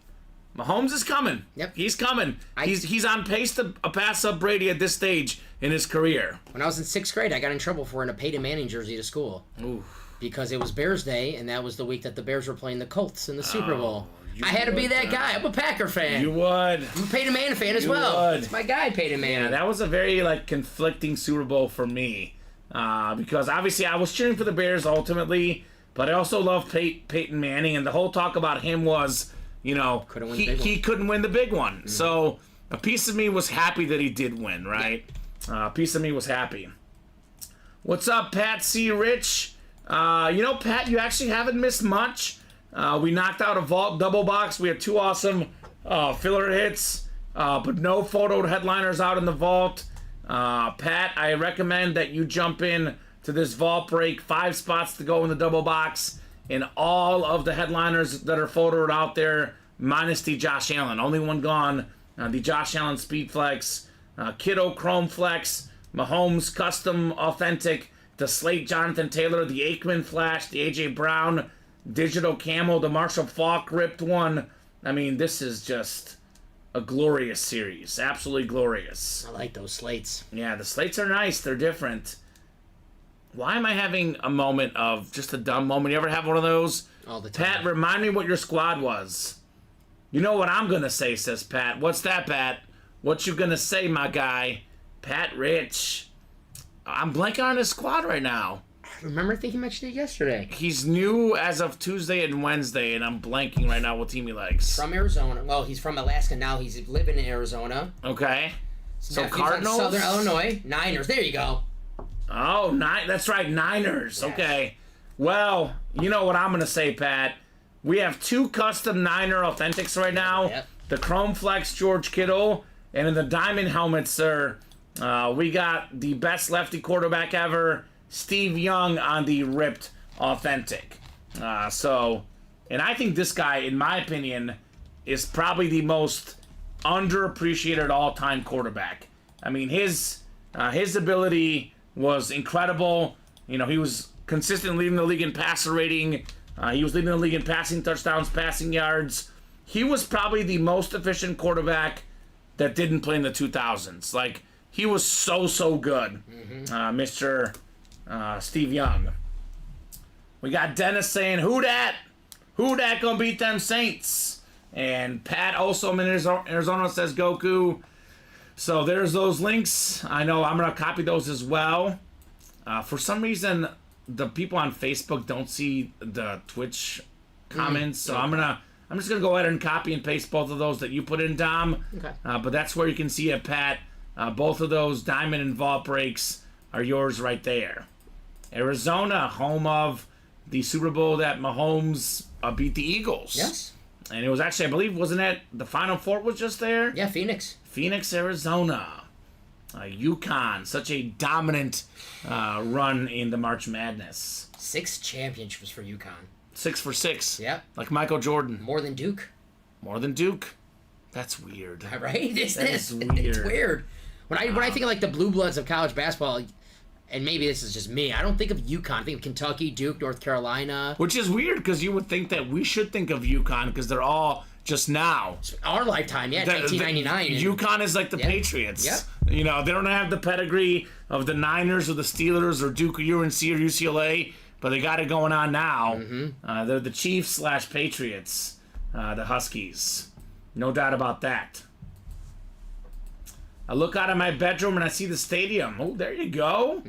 Mahomes is coming. Yep. He's coming. He's on pace to pass up Brady at this stage in his career. When I was in 6th grade, I got in trouble for wearing a Peyton Manning jersey to school. Ooh. Because it was Bears Day, and that was the week that the Bears were playing the Colts in the Super Bowl. I had to be that guy. I'm a Packer fan. You would. I'm a Peyton Manning fan as well. Would. It's my guy, Peyton Manning. Yeah, that was a very conflicting Super Bowl for me. Because obviously I was cheering for the Bears ultimately, but I also love Peyton Manning, and the whole talk about him was, he couldn't win the big one. So a piece of me was happy that he did win, right? A piece of me was happy. What's up, Pat C. Rich? Pat, you actually haven't missed much. We knocked out a vault double box. We had 2 awesome filler hits, but no photoed headliners out in the vault. Pat, I recommend that you jump in to this vault break. 5 spots to go in the double box, and all of the headliners that are photoed out there, minus the Josh Allen. Only one gone. The Josh Allen Speed Flex, Kiddo Chrome Flex, Mahomes Custom Authentic, the Slate Jonathan Taylor, the Aikman Flash, the AJ Brown Digital Camo, the Marshall Faulk ripped one. I mean, this is just a glorious series. Absolutely glorious. I like those slates. Yeah, the slates are nice. They're different. Why am I having a moment of just a dumb moment? You ever have one of those? All the time. Pat, remind me what your squad was. You know what I'm going to say, says Pat. What's that, Pat? What you going to say, my guy? Pat Rich. I'm blanking on his squad right now. I remember thinking he mentioned it yesterday. He's new as of Tuesday and Wednesday, and I'm blanking right now what team he likes. From Arizona. Well, he's from Alaska now. He's living in Arizona. Okay. So He's Cardinals? on Southern Illinois. Niners. There you go. Oh, that's right, Niners. Yes. Okay. Well, you know what I'm going to say, Pat. We have 2 custom Niner Authentics right now. Yep. The Chrome Flex George Kittle, and in the Diamond helmet, sir, we got the best lefty quarterback ever, Steve Young, on the ripped Authentic. And I think this guy, in my opinion, is probably the most underappreciated all-time quarterback. I mean, his ability was incredible. He was consistently leading the league in passer rating. He was leading the league in passing touchdowns, passing yards. He was probably the most efficient quarterback that didn't play in the 2000s. He was so good, Mr. Steve Young. We got Dennis saying, who dat? Who dat gonna beat them Saints? And Pat also in Arizona says Goku. So there's those links. I know I'm gonna copy those as well. For some reason, the people on Facebook don't see the Twitch comments, so I'm just gonna go ahead and copy and paste both of those that you put in, Dom. Okay. But that's where you can see it, Pat. Both of those diamond and vault breaks are yours right there. Arizona, home of the Super Bowl that Mahomes beat the Eagles. Yes. And it was actually, I believe, wasn't it the Final Four was just there? Yeah, Phoenix. Phoenix, Arizona. UConn, such a dominant run in the March Madness. 6 championships for UConn. 6 for 6. Yep. Like Michael Jordan. More than Duke. More than Duke. That's weird. Right? That is weird. It's weird. When I think of the blue bloods of college basketball, and maybe this is just me, I don't think of UConn. I think of Kentucky, Duke, North Carolina. Which is weird because you would think that we should think of UConn because they're all just now. Our lifetime, yeah, 1999. UConn is like the Patriots. Yep. You know, they don't have the pedigree of the Niners or the Steelers or Duke or UNC or UCLA, but they got it going on now. Mm-hmm. They're the Chiefs / Patriots, the Huskies. No doubt about that. I look out of my bedroom and I see the stadium. Oh, there you go.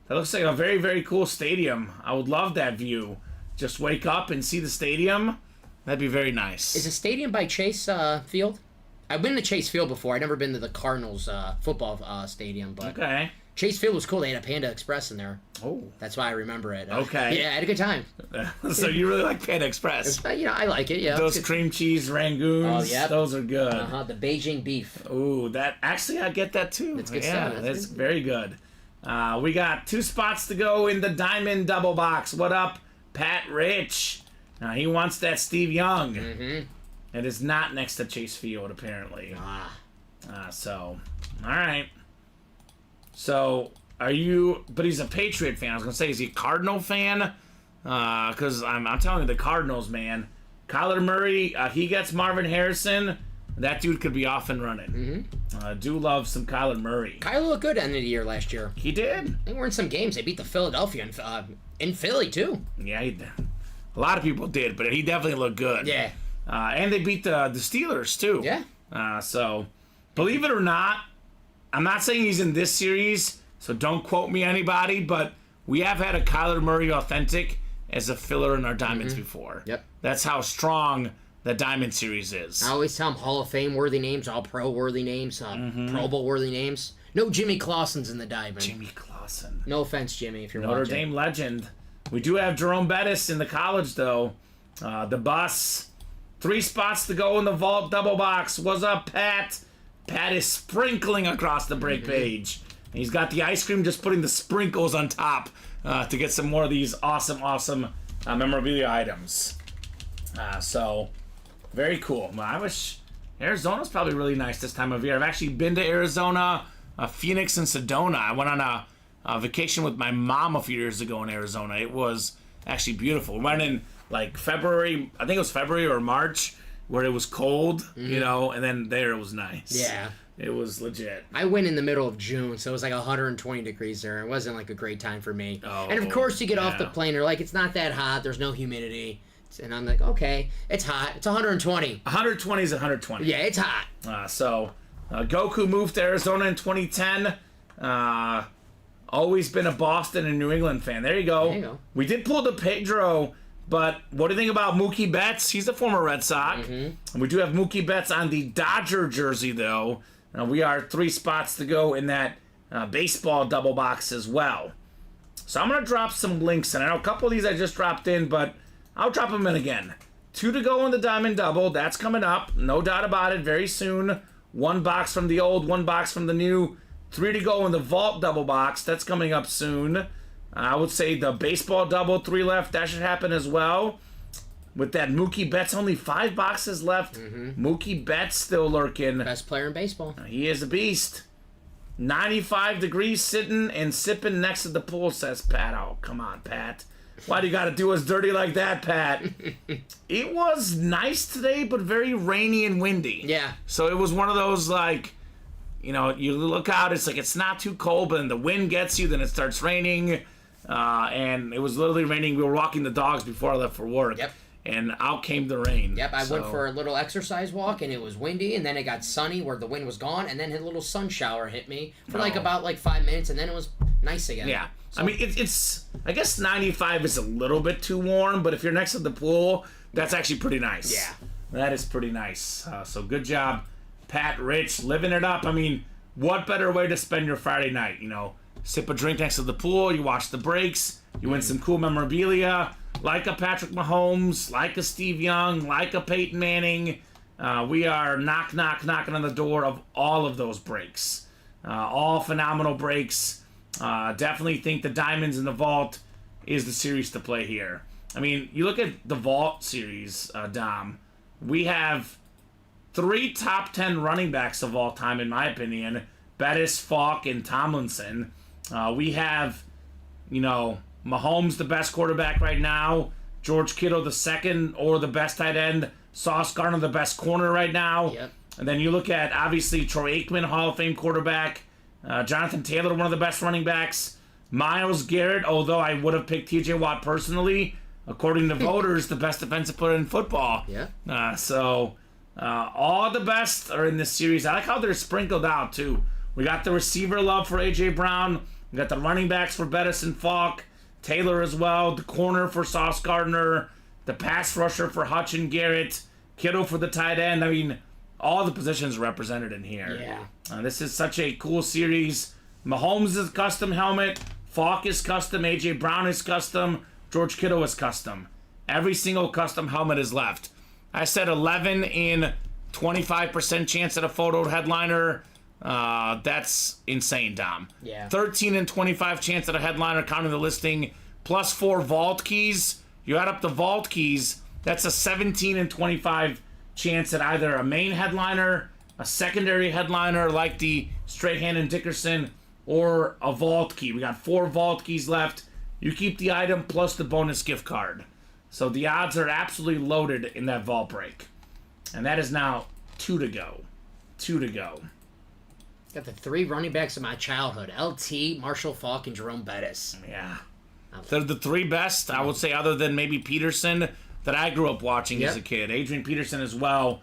That looks like a very, very cool stadium. I would love that view. Just wake up and see the stadium. That'd be very nice. Is the stadium by Chase Field? I've been to Chase Field before. I've never been to the Cardinals football stadium, but okay. Chase Field was cool. They had a Panda Express in there. Oh. That's why I remember it. Okay. Yeah, I had a good time. So you really like Panda Express? You know, I like it, yeah. Those cream cheese rangoons, oh, yeah, those are good. The Beijing beef. Ooh, that actually I get that too. It's good yeah, stuff. That's very good. We got 2 spots to go in the Diamond Double Box. What up, Pat Rich? He wants that Steve Young. Mm-hmm. It is not next to Chase Field, apparently. So, all right. So, are you... But he's a Patriot fan. I was going to say, is he a Cardinal fan? Because I'm telling you, the Cardinals, man. Kyler Murray, he gets Marvin Harrison. That dude could be off and running. Mm-hmm. Do love some Kyler Murray. Kyler looked good at the end of the year last year. He did. They were in some games. They beat the Philadelphia in Philly, too. Yeah, a lot of people did, but he definitely looked good. Yeah. And they beat the Steelers, too. Yeah. So, believe it or not, I'm not saying he's in this series, so don't quote me, anybody, but we have had a Kyler Murray authentic as a filler in our Diamonds before. Yep. That's how strong the Diamond series is. I always tell them Hall of Fame worthy names, All Pro worthy names, Pro Bowl worthy names. No Jimmy Clausen's in the Diamond. Jimmy Clausen. No offense, Jimmy, if you're Notre watching. Dame legend. We do have Jerome Bettis in the college, though. The bus. 3 spots to go in the vault double box. What's up, Pat? Pat is sprinkling across the break page. He's got the ice cream, just putting the sprinkles on top to get some more of these awesome memorabilia items. So, very cool. I wish Arizona's probably really nice this time of year. I've actually been to Arizona, Phoenix, and Sedona. I went on a vacation with my mom a few years ago in Arizona. It was actually beautiful. We went in like February, I think it was February or March, where it was cold, you know, and then there it was nice. Yeah. It was legit. I went in the middle of June, so it was like 120 degrees there. It wasn't like a great time for me. And of course, you get off the plane, they're like, it's not that hot, there's no humidity. And I'm like, okay, it's hot. It's 120. 120 is 120. Yeah, it's hot. Goku moved to Arizona in 2010. Always been a Boston and New England fan. There you go. There you go. We did pull the Pedro, but what do you think about Mookie Betts? He's a former Red Sox. And we do have Mookie Betts on the Dodger jersey, though. We are 3 spots to go in that baseball double box as well. So I'm going to drop some links in. I know a couple of these I just dropped in, but I'll drop them in again. 2 to go in the Diamond Double. That's coming up. No doubt about it. Very soon. 1 box from the old, 1 box from the new. 3 to go in the Vault Double Box. That's coming up soon. I would say the Baseball Double, 3 left. That should happen as well. With that Mookie Betts, only 5 boxes left. Mookie Betts still lurking. Best player in baseball. He is a beast. 95 degrees sitting and sipping next to the pool, says Pat. Oh, come on, Pat. Why do you got to do us dirty like that, Pat? It was nice today, but very rainy and windy. Yeah. So it was one of those, like, you know, you look out, it's like it's not too cold, but then the wind gets you, then it starts raining. And it was literally raining. We were walking the dogs before I left for work. Yep. And out came the rain. Yep, I went for a little exercise walk, and it was windy, and then it got sunny where the wind was gone, and then a little sun shower hit me for about 5 minutes, and then it was nice again. Yeah. So, I mean, it's I guess 95 is a little bit too warm, but if you're next to the pool, that's actually pretty nice. Yeah. That is pretty nice. So good job, Pat Rich, living it up. I mean, what better way to spend your Friday night? You know, sip a drink next to the pool, you watch the breaks, you win some cool memorabilia, like a Patrick Mahomes, like a Steve Young, like a Peyton Manning. We are knocking on the door of all of those breaks. All phenomenal breaks. Definitely think the Diamonds in the Vault is the series to play here. I mean, you look at the Vault series, Dom. We have 3 top 10 running backs of all time, in my opinion. Bettis, Falk, and Tomlinson. We have, you know, Mahomes, the best quarterback right now. George Kittle the second or the best tight end. Sauce Gardner the best corner right now. Yep. And then you look at, obviously, Troy Aikman, Hall of Fame quarterback. Jonathan Taylor, one of the best running backs. Myles Garrett, although I would have picked T.J. Watt personally, according to voters, the best defensive player in football. Yeah. All the best are in this series. I like how they're sprinkled out, too. We got the receiver love for A.J. Brown. We got the running backs for Bettis and Falk. Taylor as well. The corner for Sauce Gardner. The pass rusher for Hutch and Garrett. Kittle for the tight end. I mean, all the positions represented in here. Yeah. This is such a cool series. Mahomes is custom helmet. Falk is custom. A.J. Brown is custom. George Kittle is custom. Every single custom helmet is left. I said 11 in 25% chance at a photo headliner. That's insane, Dom. Yeah. 13 and 25 chance at a headliner counting the listing, plus 4 vault keys. You add up the vault keys, that's a 17 and 25 chance at either a main headliner, a secondary headliner like the Strahan and Dickerson, or a vault key. We got 4 vault keys left. You keep the item plus the bonus gift card. So the odds are absolutely loaded in that vault break. And that is now 2 to go. 2 to go. Got the 3 running backs of my childhood: LT, Marshall Faulk, and Jerome Bettis. Yeah. They're the 3 best, I would say, other than maybe Peterson, that I grew up watching as a kid. Adrian Peterson as well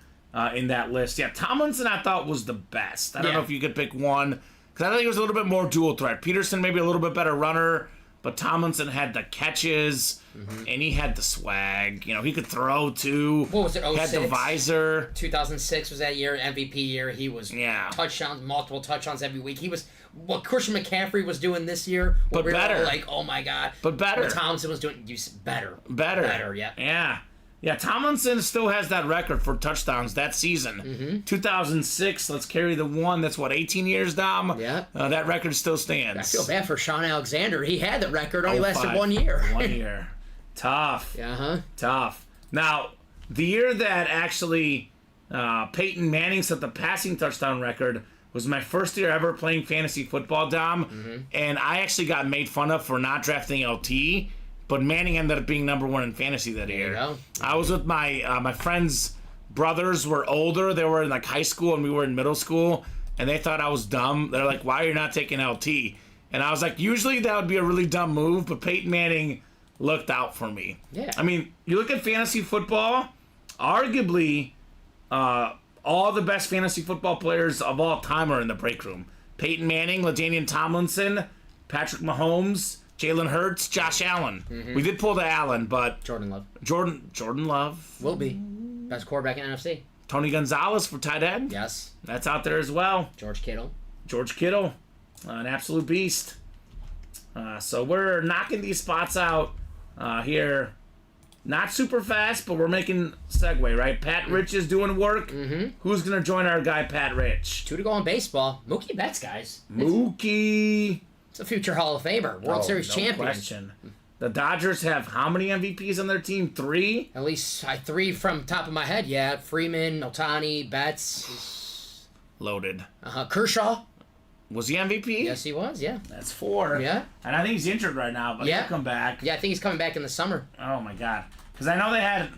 in that list. Yeah, Tomlinson I thought was the best. I don't know if you could pick one, because I think he was a little bit more dual threat. Peterson maybe a little bit better runner, but Tomlinson had the catches, and he had the swag. You know, he could throw, too. What was it, 06? Had the visor. 2006 was that year, MVP year. He was touchdowns, multiple touchdowns every week. He was what Christian McCaffrey was doing this year. But we better. Were all like, oh, my God. But better. What Tomlinson was doing, better. Better, yeah. Yeah. Yeah, Tomlinson still has that record for touchdowns that season. 2006, let's carry the one. That's, 18 years, Dom? Yeah. That record still stands. I feel bad for Sean Alexander. He had the record, only lasted 1 year. 1 year. Tough. Uh-huh. Tough. Now, the year that actually Peyton Manning set the passing touchdown record was my first year ever playing fantasy football, Dom. And I actually got made fun of for not drafting LT. But Manning ended up being number 1 in fantasy that year. There you go. I was with my friends' brothers were older. They were in like high school and we were in middle school. And they thought I was dumb. They're like, why are you not taking LT? And I was like, usually that would be a really dumb move. But Peyton Manning looked out for me. Yeah. I mean, you look at fantasy football, arguably all the best fantasy football players of all time are in the break room. Peyton Manning, LaDainian Tomlinson, Patrick Mahomes, Jalen Hurts, Josh Allen. We did pull the Allen, but Jordan Love. Jordan Love. Will be. Best quarterback in NFC. Tony Gonzalez for tight end. Yes. That's out there as well. George Kittle. An absolute beast. So we're knocking these spots out here. Not super fast, but we're making segue, right? Pat Rich is doing work. Who's going to join our guy, Pat Rich? 2 to go in baseball. Mookie Betts, guys. Mookie. It's a future Hall of Famer. World Series champion. Question. The Dodgers have how many MVPs on their team? 3? At least 3 from top of my head, yeah. Freeman, Ohtani, Betts. Loaded. Kershaw. Was he MVP? Yes, he was, yeah. That's 4. Yeah. And I think he's injured right now, but he'll come back. Yeah, I think he's coming back in the summer. Oh, my God. Because I know they had,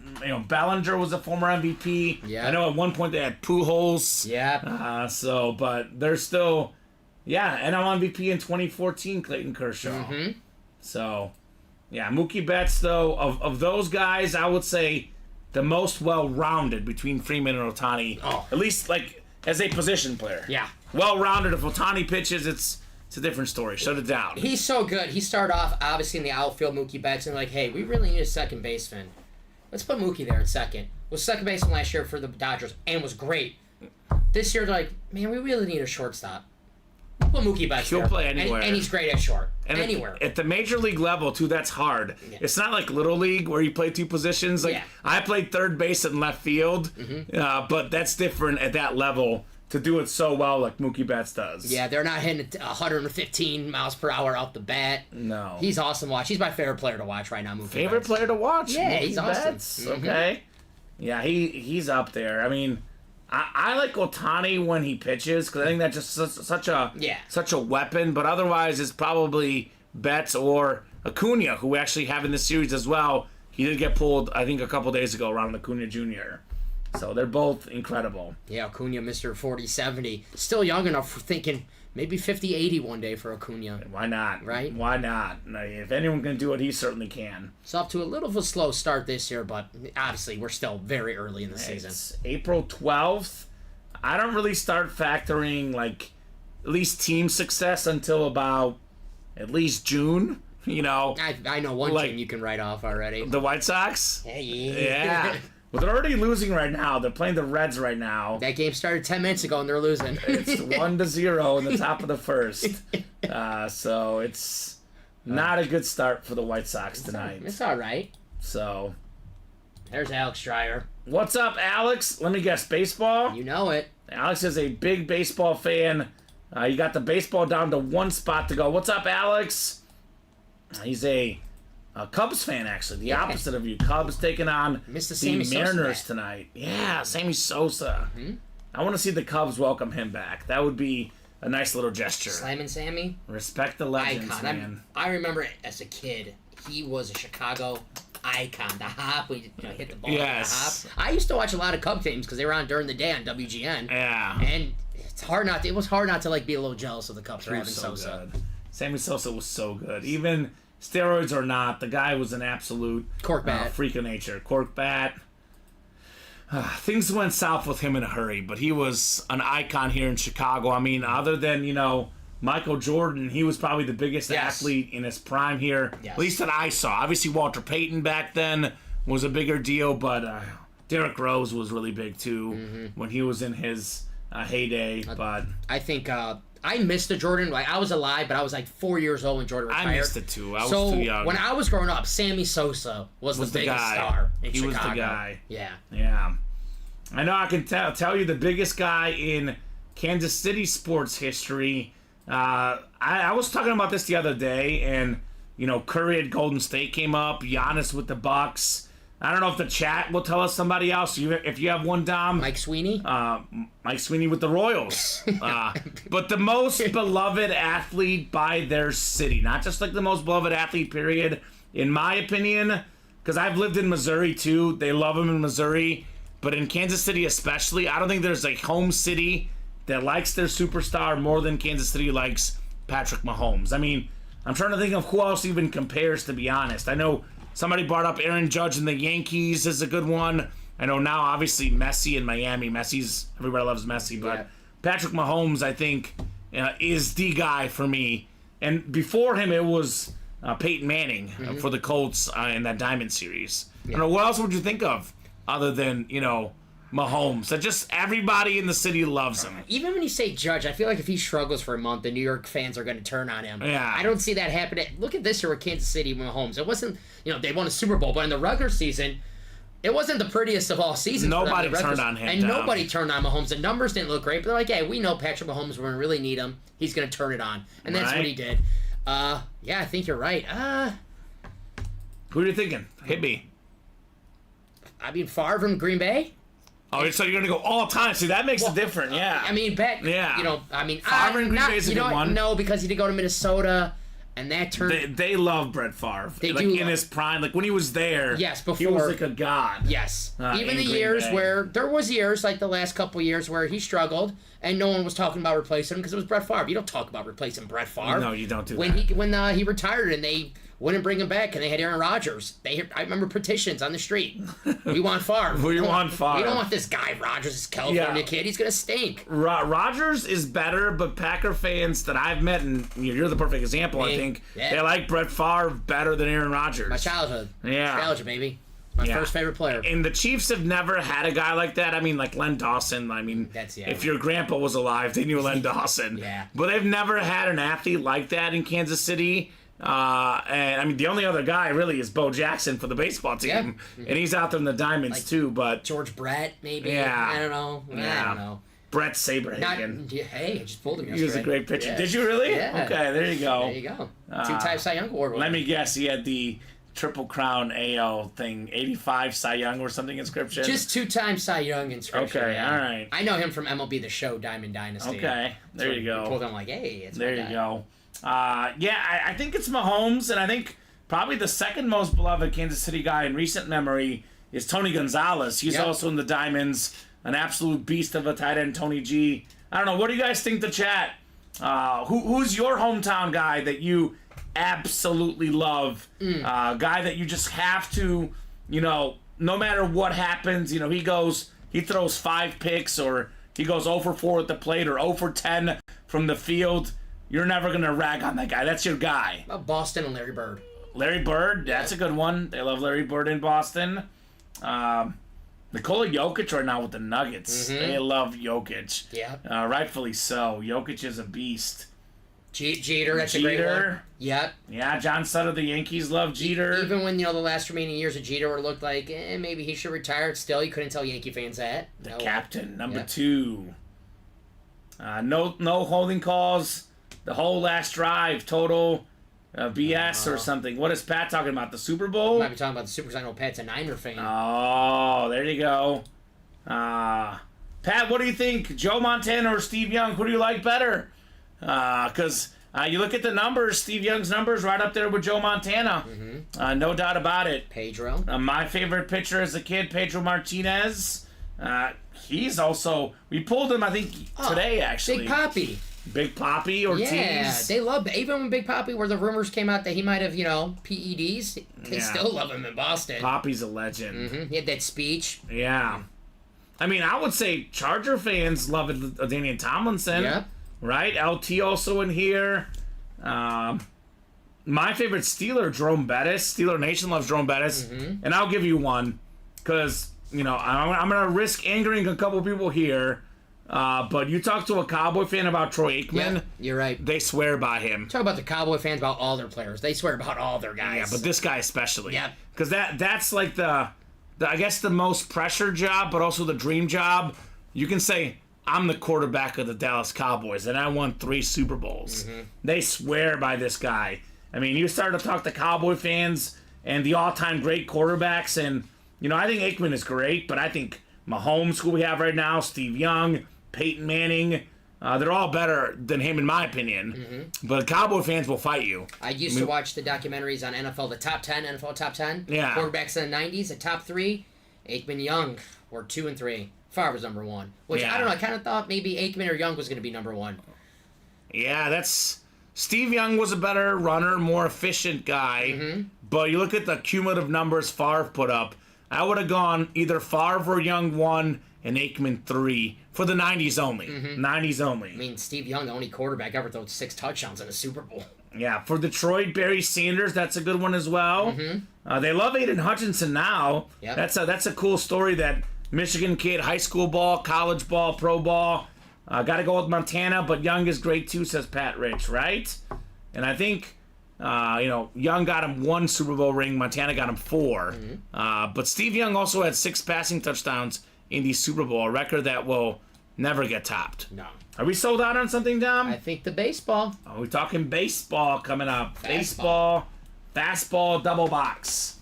Bellinger was a former MVP. Yeah. I know at one point they had Pujols. Yeah. But they're still, NL MVP in 2014, Clayton Kershaw. So, yeah, Mookie Betts, though, of those guys, I would say the most well-rounded between Freeman and Ohtani. Oh. At least, as a position player. Yeah. Well-rounded. If Ohtani pitches, it's a different story. Shut it down. He's so good. He started off, obviously, in the outfield, Mookie Betts, and hey, we really need a second baseman. Let's put Mookie there at second. Was second baseman last year for the Dodgers and was great. This year, they're like, man, we really need a shortstop. We'll put Mookie Betts He'll there. play anywhere. And he's great at short. And anywhere. At the major league level, too, that's hard. Yeah. It's not like Little League where you play 2 positions. I played third base and left field, but that's different at that level to do it so well like Mookie Betts does. Yeah, they're not hitting 115 miles per hour off the bat. No. He's awesome to watch. He's my favorite player to watch right now, Mookie Favorite Betts. player to watch? Yeah, Mookie he's awesome. Betts. Okay. Yeah, he's up there. I mean, I like Ohtani when he pitches because I think that's just such a weapon. But otherwise, it's probably Betts or Acuna, who we actually have in this series as well. he did get pulled, I think, a couple days ago around Acuna Jr. So they're both incredible. Yeah, Acuna, Mr. 40-70. Still young enough for thinking maybe 50-80 one day for Acuna. Why not? Right? Why not? If anyone can do it, he certainly can. It's off to a little of a slow start this year, but obviously we're still very early in the season. It's April 12th. I don't really start factoring, like, at least team success until about at least June. You know, I know one like, team you can write off already. the White Sox? Yeah. Yeah. Well, they're already losing right now. They're playing the Reds right now. That game started 10 minutes ago and they're losing. It's 1-0 in the top of the first. So it's not a good start for the White Sox tonight. It's all right. So There's Alex Dreyer. what's up, Alex? Let me guess, baseball? You know it. Alex is a big baseball fan. You got the baseball down to one spot to go. What's up, Alex? He's a Cubs fan, actually. The opposite of you. Cubs taking on Missed the the Sammy Sosa Mariners bat. tonight. Yeah, Sammy Sosa. I want to see the Cubs welcome him back. That would be a nice little gesture. Slamming Sammy. Respect the legends, Icon. man. I remember as a kid, he was a Chicago icon. The hop, we hit the ball Yes. with the hop. I used to watch a lot of Cub games because they were on during the day on WGN. Yeah. And it's hard not to, it was hard not to be a little jealous of the Cubs for He having was so Sosa. good. Sammy Sosa was so good. Even steroids or not, the guy was an absolute Cork bat. freak of nature. Cork bat. Things went south with him in a hurry, but he was an icon here in Chicago. I mean, other than, Michael Jordan, he was probably the biggest athlete in his prime here, Yes. at least that I saw. Obviously, Walter Payton back then was a bigger deal, but Derrick Rose was really big too when he was in his heyday. But I think I missed the Jordan. I was alive, but I was 4 years old when Jordan retired. I missed it too. I was so too young. when I was growing up, Sammy Sosa was the biggest guy. star in He Chicago. was the guy. Yeah. Yeah. I know I can tell you the biggest guy in Kansas City sports history. I was talking about this the other day, and, Curry at Golden State came up, Giannis with the Bucks. I don't know if the chat will tell us somebody else. If you have one, Dom. Mike Sweeney? Mike Sweeney with the Royals. But the most beloved athlete by their city. Not just the most beloved athlete, period. In my opinion, because I've lived in Missouri too. They love him in Missouri. But in Kansas City especially, I don't think there's a home city that likes their superstar more than Kansas City likes Patrick Mahomes. I mean, I'm trying to think of who else even compares, to be honest. I know somebody brought up Aaron Judge and the Yankees is a good one. I know now, obviously, Messi in Miami. Everybody loves Messi, but Patrick Mahomes, I think, is the guy for me. And before him, it was Peyton Manning for the Colts in that Diamond Series. I don't know, what else would you think of other than, Mahomes? That just everybody in the city loves him. Even when you say Judge, I feel like if he struggles for a month, the New York fans are going to turn on him. Yeah. I don't see that happening. Look at this year with Kansas City with Mahomes. It wasn't, they won a Super Bowl, but in the regular season, it wasn't the prettiest of all seasons. Nobody turned on him. And Dom. nobody turned on Mahomes. The numbers didn't look great, but they're like, hey, we know Patrick Mahomes, when we really need him, he's going to turn it on. And that's what he did. Yeah, I think you're right. Who are you thinking? Hit me. I mean, Favre from Green Bay? Oh, so you're going to go all time. See, that makes it different, yeah. I mean, back, Yeah. Favre in Green Bay is a good one. No, because he did go to Minnesota, and that turned... They love Brett Favre. They like do in his prime, like when he was there. Yes, he before- was like a god. Yes. Even in the Green years Bay. where... There was years, like the last couple years, where he struggled, and no one was talking about replacing him because it was Brett Favre. You don't talk about replacing Brett Favre. No, you don't do when that. When he retired and they wouldn't bring him back, and they had Aaron Rodgers. I remember petitions on the street. We want Favre. We want Favre. We don't want this guy Rodgers, this California kid. He's going to stink. Rodgers is better, but Packer fans that I've met, and you're the perfect example, I think, they like Brett Favre better than Aaron Rodgers. My childhood. Yeah. Nostalgia, baby. My first favorite player. And the Chiefs have never had a guy like that. I mean, like Len Dawson. I mean, if your grandpa was alive, they knew Len Dawson. Yeah. But they've never had an athlete like that in Kansas City. And I mean, the only other guy really is Bo Jackson for the baseball team, and he's out there in the Diamonds too. But George Brett, maybe. Yeah. I don't know. I don't know. Brett Saberhagen. Hey, I just pulled him yesterday. He was a great pitcher. Yeah. Did you really? Yeah. Okay, there you go. There you go. Two-time Cy Young Award winner. Let me guess. He had the Triple Crown AL thing, 85 Cy Young or something inscription. Just two-time Cy Young inscription. Okay, all right. I know him from MLB The Show, Diamond Dynasty. Okay, there So you go. Pulled him like, hey, it's There you go. I think it's Mahomes, and I think probably the second most beloved Kansas City guy in recent memory is Tony Gonzalez. He's also in the Diamonds, an absolute beast of a tight end, Tony G. I don't know. What do you guys think, the chat? Who's your hometown guy that you absolutely love? Guy that you just have to, no matter what happens, he throws 5 picks, or he goes 0 for 4 at the plate, or 0 for 10 from the field. You're never going to rag on that guy. That's your guy. Boston and Larry Bird. Larry Bird, that's a good one. They love Larry Bird in Boston. Nikola Jokic right now with the Nuggets. They love Jokic. Yeah. Rightfully so. Jokic is a beast. Jeter, that's a great one. Yep. Yeah, John Sutter, the Yankees love Jeter. Even when, the last remaining years of Jeter looked like, maybe he should retire, still you couldn't tell Yankee fans that. The captain, number 2. No holding calls. The whole last drive, total BS or something. What is Pat talking about? The Super Bowl? Might be talking about the Super Bowl. I know Pat's a Niner fan. Oh, there you go. Pat, what do you think? Joe Montana or Steve Young? Who do you like better? Because you look at the numbers, Steve Young's numbers right up there with Joe Montana. No doubt about it. Pedro. My favorite pitcher as a kid, Pedro Martinez. He's also, we pulled him, I think, today, actually. Big Papi. Big Papi Ortiz. Yeah, they love, even when Big Papi, where the rumors came out that he might have, PEDs, they still love him in Boston. Papi's a legend. He had that speech. Yeah. I mean, I would say Charger fans love it, Daniel Tomlinson. Yep. Right? LT also in here. My favorite Steeler, Jerome Bettis. Steeler Nation loves Jerome Bettis. And I'll give you one, because, I'm going to risk angering a couple people here. But you talk to a Cowboy fan about Troy Aikman. Yeah, you're right. They swear by him. Talk about the Cowboy fans about all their players. They swear about all their guys. Yeah, but this guy especially. Yeah. Because that's like the I guess the most pressure job, but also the dream job. You can say, I'm the quarterback of the Dallas Cowboys, and I won 3 Super Bowls. They swear by this guy. I mean, you start to talk to Cowboy fans and the all-time great quarterbacks, and, I think Aikman is great, but I think Mahomes, who we have right now, Steve Young, Peyton Manning, they're all better than him in my opinion. But Cowboy fans will fight you. I used to watch the documentaries on NFL Top 10. Yeah. Quarterbacks in the 90s, the top 3. Aikman, Young were 2 and 3. Favre was number 1. Which, I don't know, I kind of thought maybe Aikman or Young was going to be number 1. Yeah, Steve Young was a better runner, more efficient guy. But you look at the cumulative numbers Favre put up, I would have gone either Favre or Young 1 and Aikman 3 for the 90s only. 90s only. I mean, Steve Young, the only quarterback ever thrown 6 touchdowns in a Super Bowl. Yeah, for Detroit, Barry Sanders, that's a good one as well. They love Aiden Hutchinson now. Yep. That's a cool story, that Michigan kid, high school ball, college ball, pro ball. Got to go with Montana, but Young is great too, says Pat Rich, right? And I think, Young got him 1 Super Bowl ring, Montana got him 4. But Steve Young also had 6 passing touchdowns in the Super Bowl, a record that will never get topped. No. Are we sold out on something, Dom? I think the baseball. We're talking baseball coming up. Baseball, fastball, double box.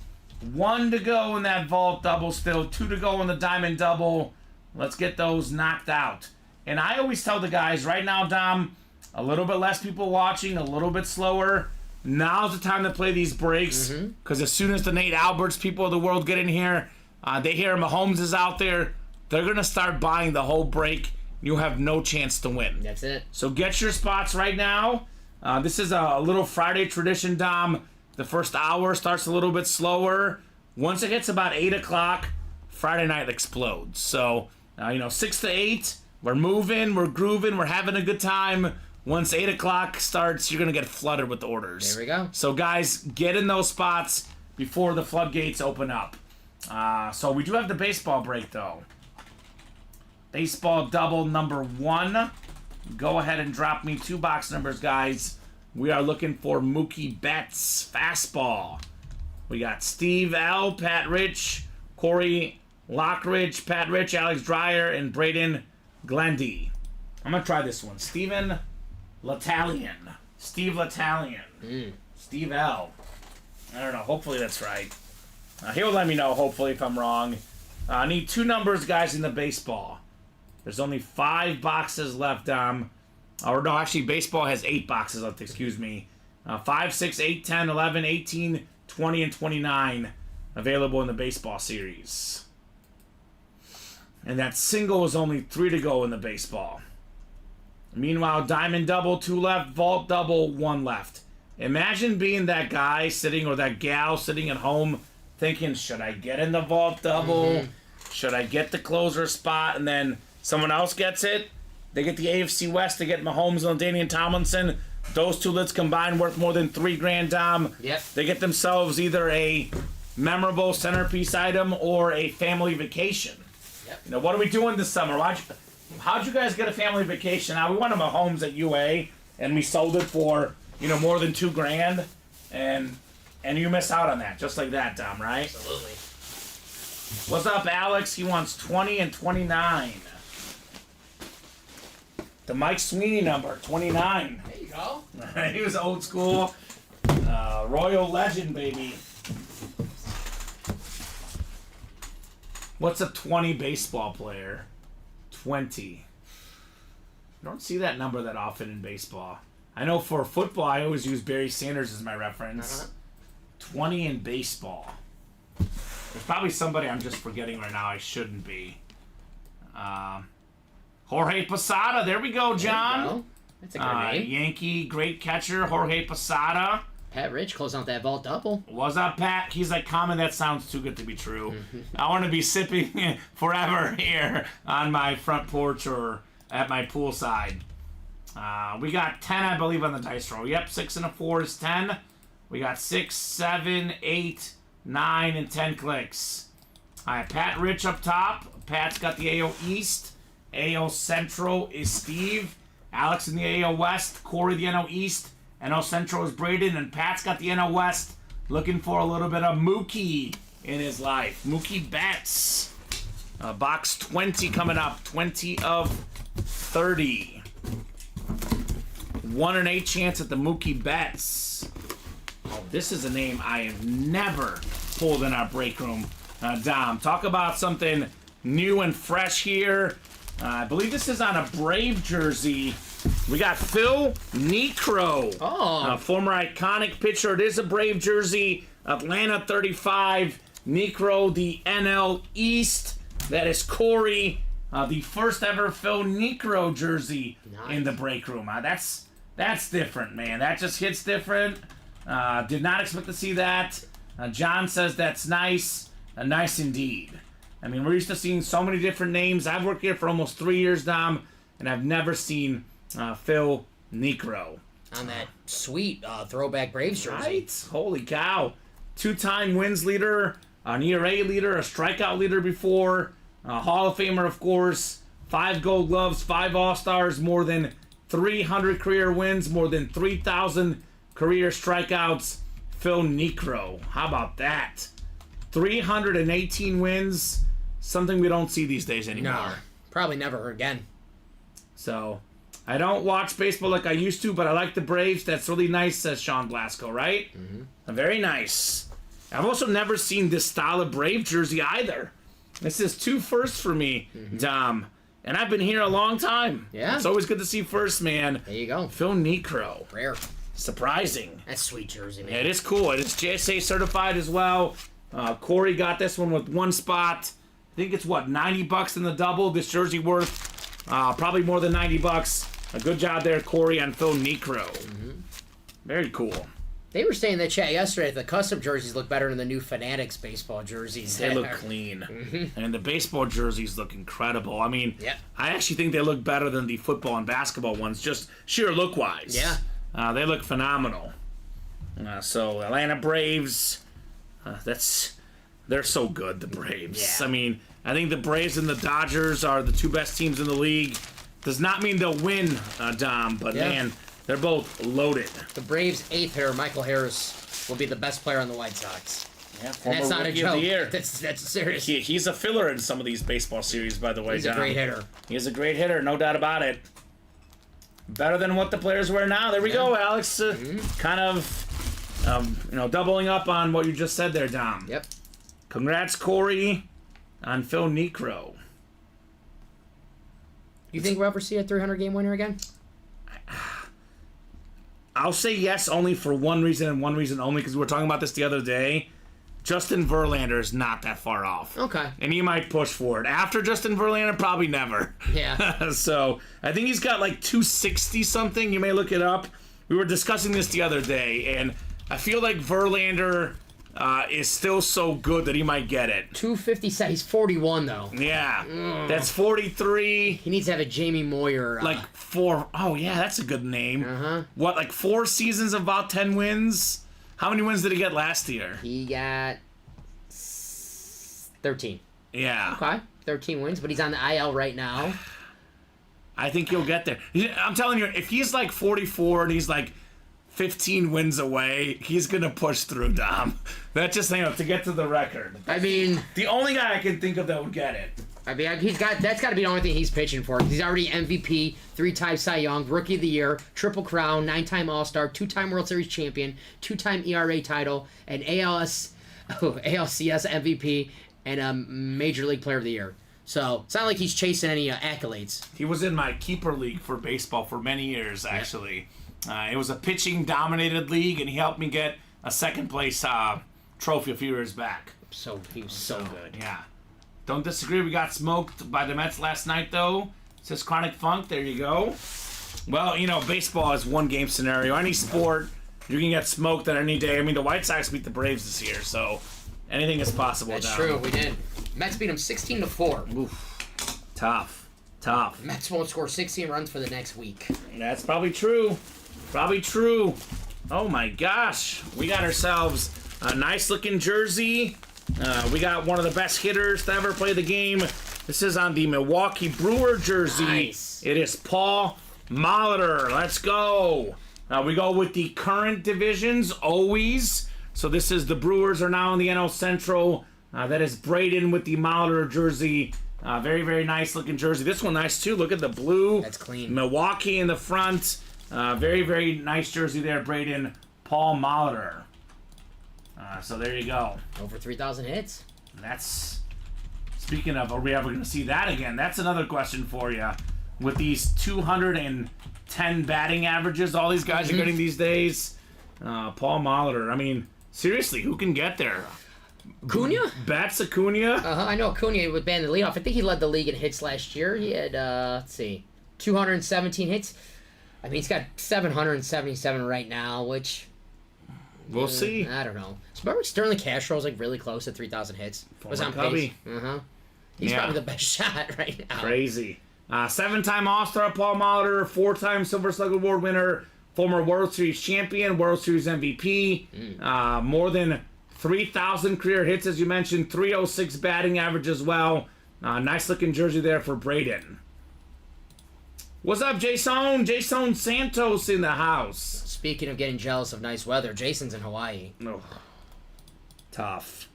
1 to go in that vault double still, 2 to go in the diamond double. Let's get those knocked out. And I always tell the guys, right now, Dom, a little bit less people watching, a little bit slower. Now's the time to play these breaks, because as soon as the Nate Alberts people of the world get in here, they hear Mahomes is out there, they're going to start buying the whole break. You have no chance to win. That's it. So get your spots right now. This is a little Friday tradition, Dom. The first hour starts a little bit slower. Once it hits about 8 o'clock, Friday night explodes. So, 6 to 8, we're moving, we're grooving, we're having a good time. Once 8 o'clock starts, you're going to get flooded with orders. There we go. So, guys, get in those spots before the floodgates open up. So we do have the baseball break, though. Baseball double number 1. Go ahead and drop me 2 box numbers, guys. We are looking for Mookie Betts fastball. We got Steve L, Pat Rich, Corey Lockridge, Pat Rich, Alex Dreyer, and Braden Glendy. I'm going to try this one. Steven Latalian. Steve Latalian. Steve L. I don't know. Hopefully that's right. He'll let me know, hopefully, if I'm wrong. I need 2 numbers, guys, in the baseball. There's only 5 boxes left. Or no, actually, baseball has 8 boxes left, excuse me. 5, 6, 8, 10, 11, 18, 20 and 29 available in the baseball series. And that single is only 3 to go in the baseball. Meanwhile, diamond double, 2 left, vault double, 1 left. Imagine being that guy sitting or that gal sitting at home thinking, should I get in the vault double? Should I get the closer spot? And then someone else gets it. They get the AFC West. They get Mahomes and LaDainian Tomlinson. Those two lists combined worth more than $3,000, Dom. Yep. They get themselves either a memorable centerpiece item or a family vacation. Yep. You know, what are we doing this summer? How'd you guys get a family vacation? Now, we went to Mahomes at UA, and we sold it for, more than $2,000, and you miss out on that, just like that, Dom, right? Absolutely. What's up, Alex? He wants 20 and 29. The Mike Sweeney number, 29. There you go. He was old school. Royal legend, baby. What's a 20 baseball player? 20. I don't see that number that often in baseball. I know for football, I always use Barry Sanders as my reference. 20 in baseball. There's probably somebody I'm just forgetting right now I shouldn't be. Jorge Posada. There we go, John. There you go. That's a good name. Yankee, great catcher, Jorge Posada. Pat Rich closing out that vault double. What's up, Pat? He's like, Kamen, that sounds too good to be true. I want to be sipping forever here on my front porch or at my poolside. We got 10, I believe, on the dice roll. Yep, 6 and a 4 is 10. We got 6, 7, 8, 9, and 10 clicks. All right, Pat Rich up top. Pat's got the AO East. AO Central is Steve. Alex in the AO West. Corey the NO East. NO Central is Braden. And Pat's got the NO West. Looking for a little bit of Mookie in his life. Mookie Betts. Box 20 coming up. 20 of 30. 1 in 8 chance at the Mookie Betts. Oh, this is a name I have never pulled in our break room. Dom, talk about something new and fresh here. I believe this is on a Brave jersey. We got Phil Niekro. Former iconic pitcher. It is a Brave jersey. Atlanta 35. Niekro, the NL East. That is Corey. The first ever Phil Niekro jersey in the break room. That's different, man. That just hits different. Did not expect to see that. John says that's nice. Nice indeed. I mean, we're used to seeing so many different names. I've worked here for almost 3 years, Dom, and I've never seen Phil Niekro. On that sweet throwback Braves jersey. Right? Holy cow. 2-time wins leader, an ERA leader, a strikeout leader before, a Hall of Famer, of course, 5 Gold Gloves, 5 All-Stars, more than 300 career wins, more than 3,000 career strikeouts. Phil Niekro. How about that? 318 wins. Something we don't see these days anymore. No, probably never again. So, I don't watch baseball like I used to, but I like the Braves. That's really nice, says Sean Blasco, right? Very nice. I've also never seen this style of Brave jersey either. This is 2 firsts for me, Dom. And I've been here a long time. Yeah. It's always good to see first, man. There you go. Phil Niekro. Rare. Surprising. That's sweet jersey, man. It is cool. It is JSA certified as well. Corey got this one with 1 spot. I think it's, $90 in the double. This jersey worth probably more than $90. A good job there, Corey, on Phil Niekro. Very cool. They were saying in the chat yesterday that the custom jerseys look better than the new Fanatics baseball jerseys. They look clean. And the baseball jerseys look incredible. I mean, Yeah. I actually think they look better than the football and basketball ones, just sheer look-wise. Yeah. They look phenomenal. So, Atlanta Braves, they're so good, the Braves. Yeah. I mean, I think the Braves and the Dodgers are the 2 best teams in the league. Does not mean they'll win, Dom, but man, they're both loaded. The Braves' 8th hitter, Michael Harris, will be the best player on the White Sox. Yeah, And that's not a Rookie of joke. the Year. That's serious. He's a filler in some of these baseball series, by the way. He's a great hitter. He's a great hitter, no doubt about it. Better than what the players wear now. There we go, Alex. Kind of, doubling up on what you just said there, Dom. Yep. Congrats, Corey, on Phil Niekro. You think we'll ever see a 300-game winner again? I'll say yes only for one reason and one reason only, because we were talking about this the other day. Justin Verlander is not that far off. Okay. And he might push for it. After Justin Verlander, probably never. Yeah. So, I think he's got like 260 something. You may look it up. We were discussing this the other day, and I feel like Verlander is still so good that he might get it. 257. He's 41 though. Yeah. That's 43. He needs to have a Jamie Moyer. Like 4. Oh, yeah, that's a good name. What, like 4 seasons of about 10 wins? How many wins did he get last year? He got 13. Yeah. Okay. 13 wins, but he's on the IL right now. I think he'll get there. I'm telling you, if he's like 44 and he's like 15 wins away, he's going to push through, Dom. That's just, to get to the record. I mean... The only guy I can think of that would get it. I mean, that's got to be the only thing he's pitching for. He's already MVP, 3-time Cy Young, Rookie of the Year, Triple Crown, 9-time All-Star, 2-time World Series champion, 2-time ERA title, an ALCS MVP, and a Major League Player of the Year. So it's not like he's chasing any accolades. He was in my keeper league for baseball for many years, actually. It was a pitching-dominated league, and he helped me get a second-place trophy a few years back. So he was so good. Yeah. Don't disagree. We got smoked by the Mets last night, though. Says Chronic Funk. There you go. Well, baseball is one-game scenario. Any sport, you can get smoked on any day. I mean, the White Sox beat the Braves this year, so anything is possible. That's now. true. We did. Mets beat them 16-4. Oof. Tough. Mets won't score 16 runs for the next week. That's probably true. Oh, my gosh. We got ourselves a nice-looking jersey. We got one of the best hitters to ever play the game. This is on the Milwaukee Brewer jersey. Nice. It is Paul Molitor. Let's go. We go with the current divisions, always. So this is the Brewers are now in the NL Central. That is Braden with the Molitor jersey. Very, very nice looking jersey. This one nice too. Look at the blue. That's clean. Milwaukee in the front. Very, very nice jersey there, Braden. Paul Molitor. So there you go. Over 3,000 hits. That's, speaking of, are we ever going to see that again? That's another question for you. With these 210 batting averages all these guys are getting these days. Paul Molitor. I mean, seriously, who can get there? Cunha? Bats Acuna? I know Cunha would ban the leadoff. I think he led the league in hits last year. He had, 217 hits. I mean, he's got 777 right now, which... We'll see. I don't know. Remember Sterling Castro was like really close at 3,000 hits. Was on pace. He's probably the best shot right now. Crazy. 7-time All-Star Paul Molitor, 4-time Silver Slugger Award winner, former World Series champion, World Series MVP, more than 3,000 career hits, as you mentioned, 306 batting average as well. Nice looking jersey there for Braden. What's up, Jason? Jason Santos in the house. Speaking of getting jealous of nice weather, Jason's in Hawaii. Oh. Tough.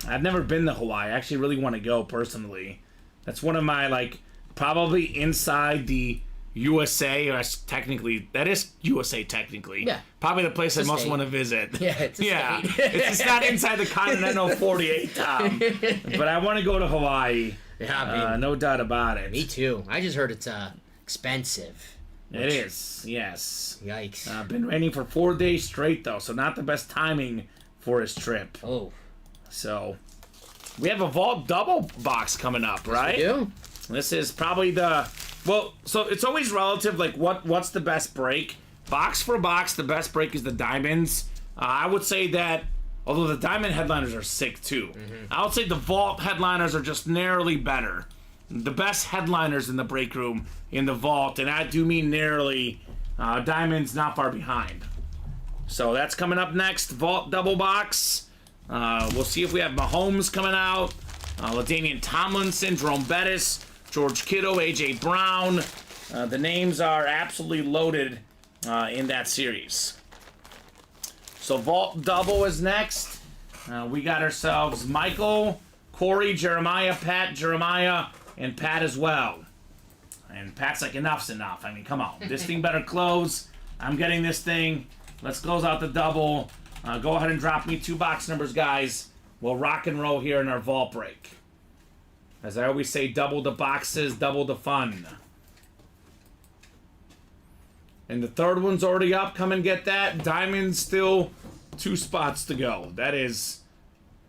I've never been to Hawaii. I actually really want to go personally. That's one of my, probably inside the USA, or technically, that is USA technically. Yeah. Probably the place I most state. want to visit. Yeah, it's a state. It's not inside the continental 48, Tom. But I want to go to Hawaii. Yeah, no doubt about it. me too. I just heard it's expensive. It is, yes. Yikes. Been raining for 4 days straight, though, so not the best timing for his trip. Oh. So, we have a Vault Double box coming up, right? We do? This is probably the... Well, so it's always relative, what's the best break? Box for box, the best break is the Diamonds. I would say that, although the Diamond headliners are sick, too. I would say the Vault headliners are just narrowly better. The best headliners in the break room in the Vault, and I do mean narrowly, Diamond's not far behind. So that's coming up next, Vault Double Box. We'll see if we have Mahomes coming out, LaDainian Tomlinson, Jerome Bettis, George Kittle, A.J. Brown. The names are absolutely loaded in that series. So Vault Double is next. We got ourselves Michael, Corey, Jeremiah, Pat, Jeremiah, and Pat as well. And Pat's like, enough's enough. I mean, come on. This thing better close. I'm getting this thing. Let's close out the double. Go ahead and drop me 2 box numbers, guys. We'll rock and roll here in our vault break. As I always say, double the boxes, double the fun. And the third one's already up. Come and get that. Diamond's still 2 spots to go. That is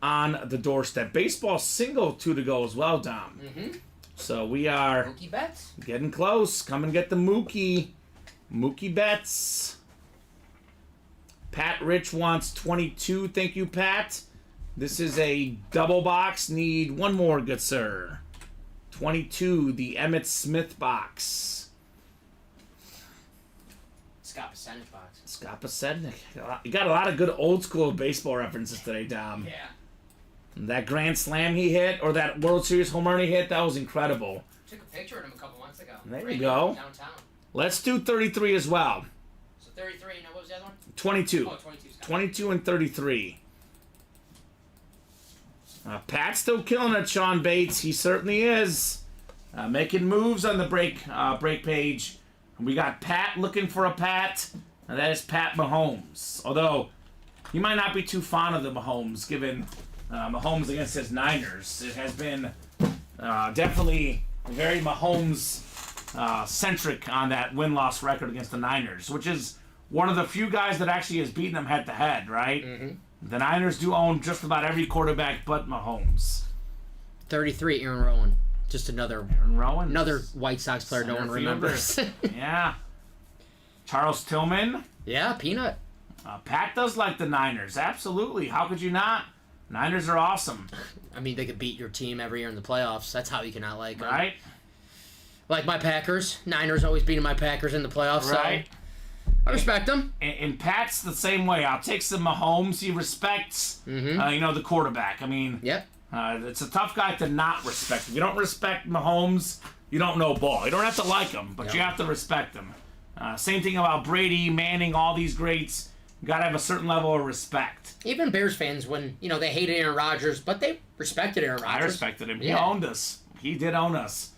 on the doorstep. Baseball single 2 to go as well, Dom. So we are Mookie Betts. getting close. Come and get the Mookie. Mookie Betts. Pat Rich wants 22. Thank you, Pat. This is a double box. Need one more, good sir. 22, the Emmitt Smith box. Scott percentage box. Scott Pasednik. You got a lot of good old school baseball references today, Dom. Yeah. That Grand Slam he hit, or that World Series home run he hit, that was incredible. Took a picture of him a couple months ago. There you go. Downtown. Let's do 33 as well. So 33, and what was the other one? 22. Oh, 22. Scott. 22 and 33. Pat's still killing it, Sean Bates. He certainly is. Making moves on the break page. We got Pat looking for a Pat, and that is Pat Mahomes. Although, he might not be too fond of the Mahomes, given Mahomes against his Niners. It has been definitely very Mahomes-centric on that win-loss record against the Niners, which is one of the few guys that actually has beaten them head-to-head, right? Mm-hmm. The Niners do own just about every quarterback but Mahomes. 33, Aaron Rowan. Just another White Sox player no one remembers. Yeah. Charles Tillman. Yeah, Peanut. Pat does like the Niners. Absolutely. How could you not? Niners are awesome. I mean, they could beat your team every year in the playoffs. That's how you cannot like them. Right? Like my Packers. Niners always beating my Packers in the playoffs. Right. So I respect them. And Pat's the same way. I'll take some Mahomes. He respects, the quarterback. I mean, Yep. It's a tough guy to not respect. If you don't respect Mahomes, you don't know ball. You don't have to like him, but you have to respect him. Same thing about Brady, Manning, all these greats. You got to have a certain level of respect. Even Bears fans, when, they hated Aaron Rodgers, but they respected Aaron Rodgers. I respected him. He Yeah. owned us. He did own us.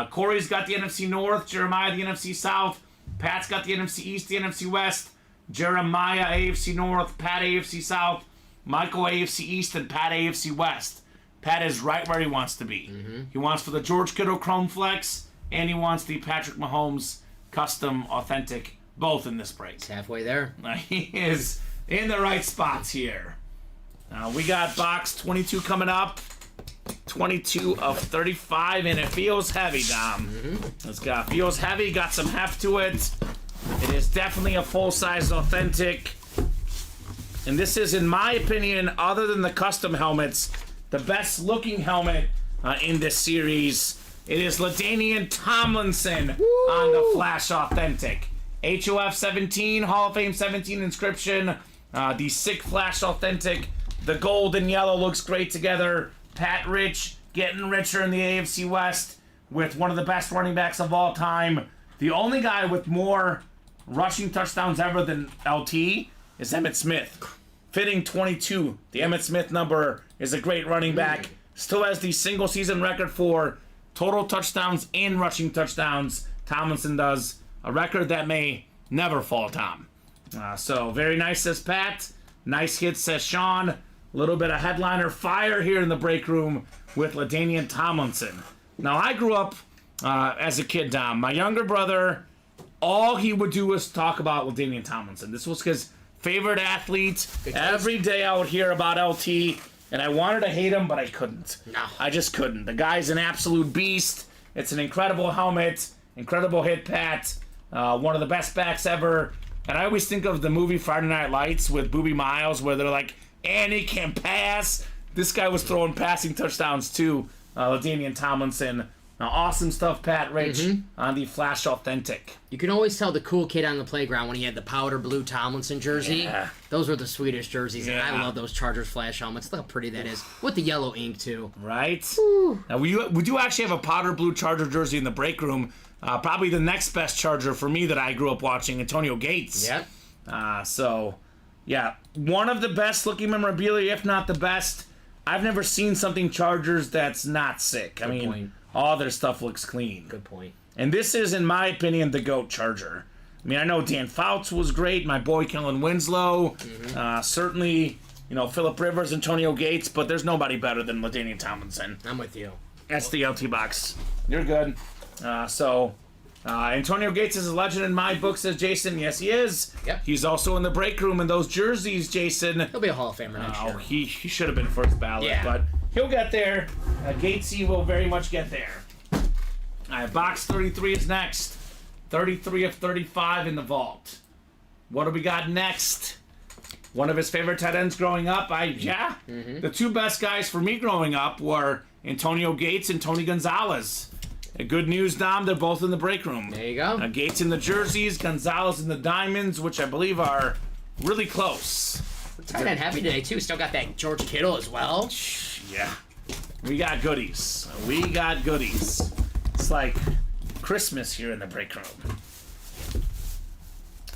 Corey's got the NFC North, Jeremiah the NFC South, Pat's got the NFC East, the NFC West, Jeremiah AFC North, Pat AFC South, Michael AFC East, and Pat AFC West. Pat is right where he wants to be. Mm-hmm. He wants for the George Kittle Chrome Flex, and he wants the Patrick Mahomes Custom Authentic, both in this break. It's halfway there. He is in the right spots here. We got box 22 coming up. 22 of 35, and it feels heavy, Dom. Mm-hmm. Feels heavy, got some heft to it. It is definitely a full-size authentic. And this is, in my opinion, other than the custom helmets, the best-looking helmet in this series. It is LaDainian Tomlinson on the Flash Authentic. HOF 17, Hall of Fame 17 inscription. The sick Flash Authentic. The gold and yellow looks great together. Pat Rich getting richer in the AFC West with one of the best running backs of all time. The only guy with more rushing touchdowns ever than LT is Emmitt Smith. Fitting 22. The Emmitt Smith number is a great running back. Still has the single season record for total touchdowns and rushing touchdowns. Tomlinson does. A record that may never fall, Tom. So very nice, says Pat. Nice hit, says Sean. A little bit of headliner fire here in the break room with LaDainian Tomlinson. Now, I grew up as a kid, Dom. My younger brother, all he would do was talk about LaDainian Tomlinson. This was his favorite athlete. Every day I would hear about LT, and I wanted to hate him, but I couldn't. No. I just couldn't. The guy's an absolute beast. It's an incredible helmet, incredible hit, Pat. One of the best backs ever. And I always think of the movie Friday Night Lights with Boobie Miles, where they're like, and he can pass. This guy was throwing passing touchdowns too. LaDainian Tomlinson. Awesome stuff, Pat Rich, on the Flash Authentic. You can always tell the cool kid on the playground when he had the powder blue Tomlinson jersey. Yeah. Those were the sweetest jerseys, and Yeah. I love those Chargers Flash helmets. Look how pretty that is. With the yellow ink, too. Right? Now, we do actually have a powder blue Charger jersey in the break room. Probably the next best Charger for me that I grew up watching, Antonio Gates. Yep. Yeah, one of the best looking memorabilia, if not the best. I've never seen something Chargers that's not sick. I mean, point. all their stuff looks clean. Good point. And this is, in my opinion, the GOAT Charger. I mean, I know Dan Fouts was great, my boy Kellen Winslow, certainly, Phillip Rivers, Antonio Gates, but there's nobody better than LaDainian Tomlinson. I'm with you. That's the LT box. You're good. So, Antonio Gates is a legend in my book, says Jason. Yes, he is. Yep. He's also in the break room in those jerseys, Jason. He'll be a Hall of Famer next year. He should have been first ballot, Yeah. but he'll get there. Gatesy will very much get there. All right, box 33 is next. 33 of 35 in the vault. What do we got next? One of his favorite tight ends growing up. The two best guys for me growing up were Antonio Gates and Tony Gonzalez. Good news, Dom, they're both in the break room. There you go. Gates in the jerseys, Gonzalez in the diamonds, which I believe are really close. Tight end happy today, too. Still got that George Kittle as well. Yeah. We got goodies. We got goodies. It's like Christmas here in the break room.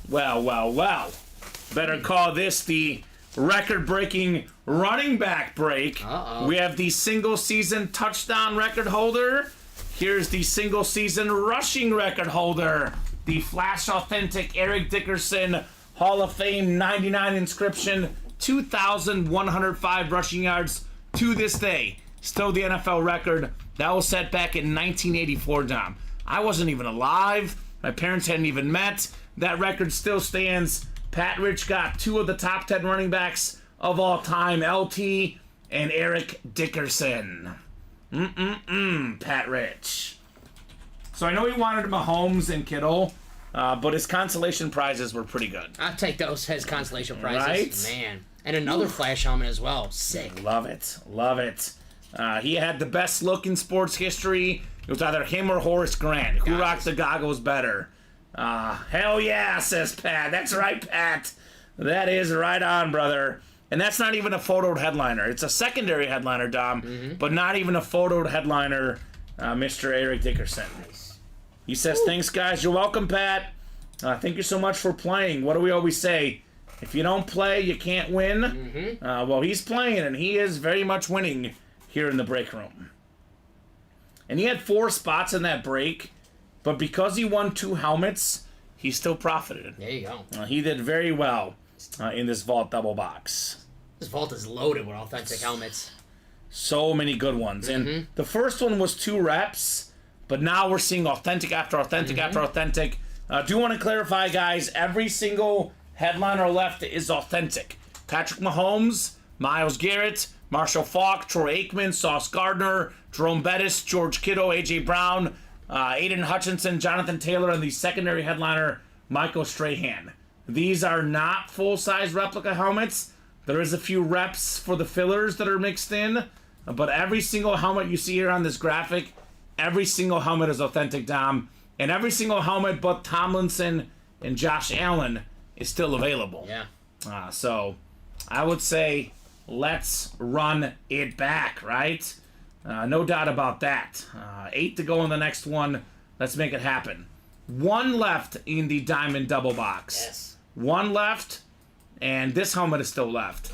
Well. Better call this the record-breaking running back break. Uh-oh. We have the single-season touchdown record holder. Here's the single-season rushing record holder. The Flash Authentic Eric Dickerson Hall of Fame 99 inscription. 2,105 rushing yards to this day. Still the NFL record. That was set back in 1984, Dom. I wasn't even alive. My parents hadn't even met. That record still stands. Pat Rich got 2 of the top 10 running backs of all time, LT and Eric Dickerson. Pat Rich. So I know he wanted Mahomes and Kittle, but his consolation prizes were pretty good. I'll take those as consolation prizes. Right? Man. And another Flash helmet as well. Sick. Love it. He had the best look in sports history. It was either him or Horace Grant. Who rocked the goggles better? Hell yeah, says Pat. That's right, Pat. That is right on, brother. And that's not even a photoed headliner. It's a secondary headliner, Dom, but not even a photoed headliner, Mr. Eric Dickerson. Nice. He says, thanks, guys. You're welcome, Pat. Thank you so much for playing. What do we always say? If you don't play, you can't win. Well, he's playing, and he is very much winning here in the break room. And he had 4 spots in that break, but because he won 2 helmets, he still profited. There you go. He did very well in this vault double box. This vault is loaded with authentic helmets. So many good ones. And the first one was 2 reps, but now we're seeing authentic after authentic after authentic. Do want to clarify, guys, every single headliner left is authentic. Patrick Mahomes, Myles Garrett, Marshall Faulk, Troy Aikman, Sauce Gardner, Jerome Bettis, George Kittle, A.J. Brown, Aiden Hutchinson, Jonathan Taylor, and the secondary headliner, Michael Strahan. These are not full-size replica helmets. There is a few reps for the fillers that are mixed in, but every single helmet you see here on this graphic, every single helmet is authentic, Dom, and every single helmet but Tomlinson and Josh Allen is still available. Yeah. So I would say let's run it back, right? No doubt about that. 8 to go in the next one. Let's make it happen. 1 left in the diamond double box. Yes. 1 left, and this helmet is still left.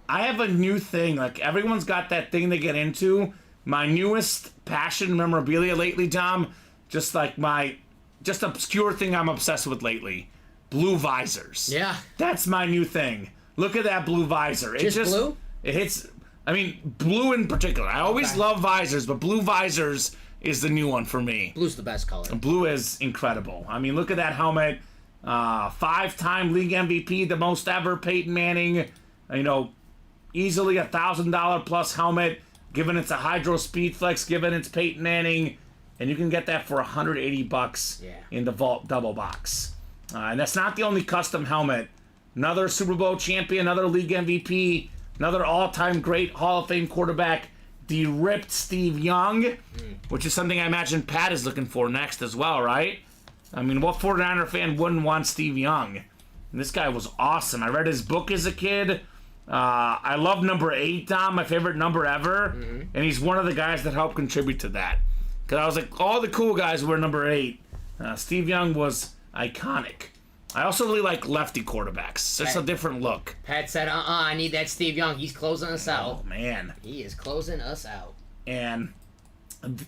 I have a new thing. Like, everyone's got that thing they get into. My newest passion memorabilia lately, Dom, just obscure thing I'm obsessed with lately. Blue visors. Yeah. That's my new thing. Look at that blue visor. Just blue? It hits... I mean, blue in particular. I always love visors, but blue visors is the new one for me. Blue's the best color. Blue is incredible. I mean, look at that helmet. 5-time league MVP, the most ever. Peyton Manning, easily $1,000 plus helmet, given it's a Hydro Speed Flex, given it's Peyton Manning, and you can get that for $180 in the vault double box. And that's not the only custom helmet. Another Super Bowl champion, another league MVP, another all-time great Hall of Fame quarterback, the ripped Steve Young, which is something I imagine Pat is looking for next as well, right? I mean, what 49er fan wouldn't want Steve Young? And this guy was awesome. I read his book as a kid. I love number 8, Dom, my favorite number ever. And he's one of the guys that helped contribute to that. Because I was like, all the cool guys were number 8. Steve Young was iconic. I also really like lefty quarterbacks. It's a different look. Pat said, I need that Steve Young. He's closing us out. Oh, man. He is closing us out. And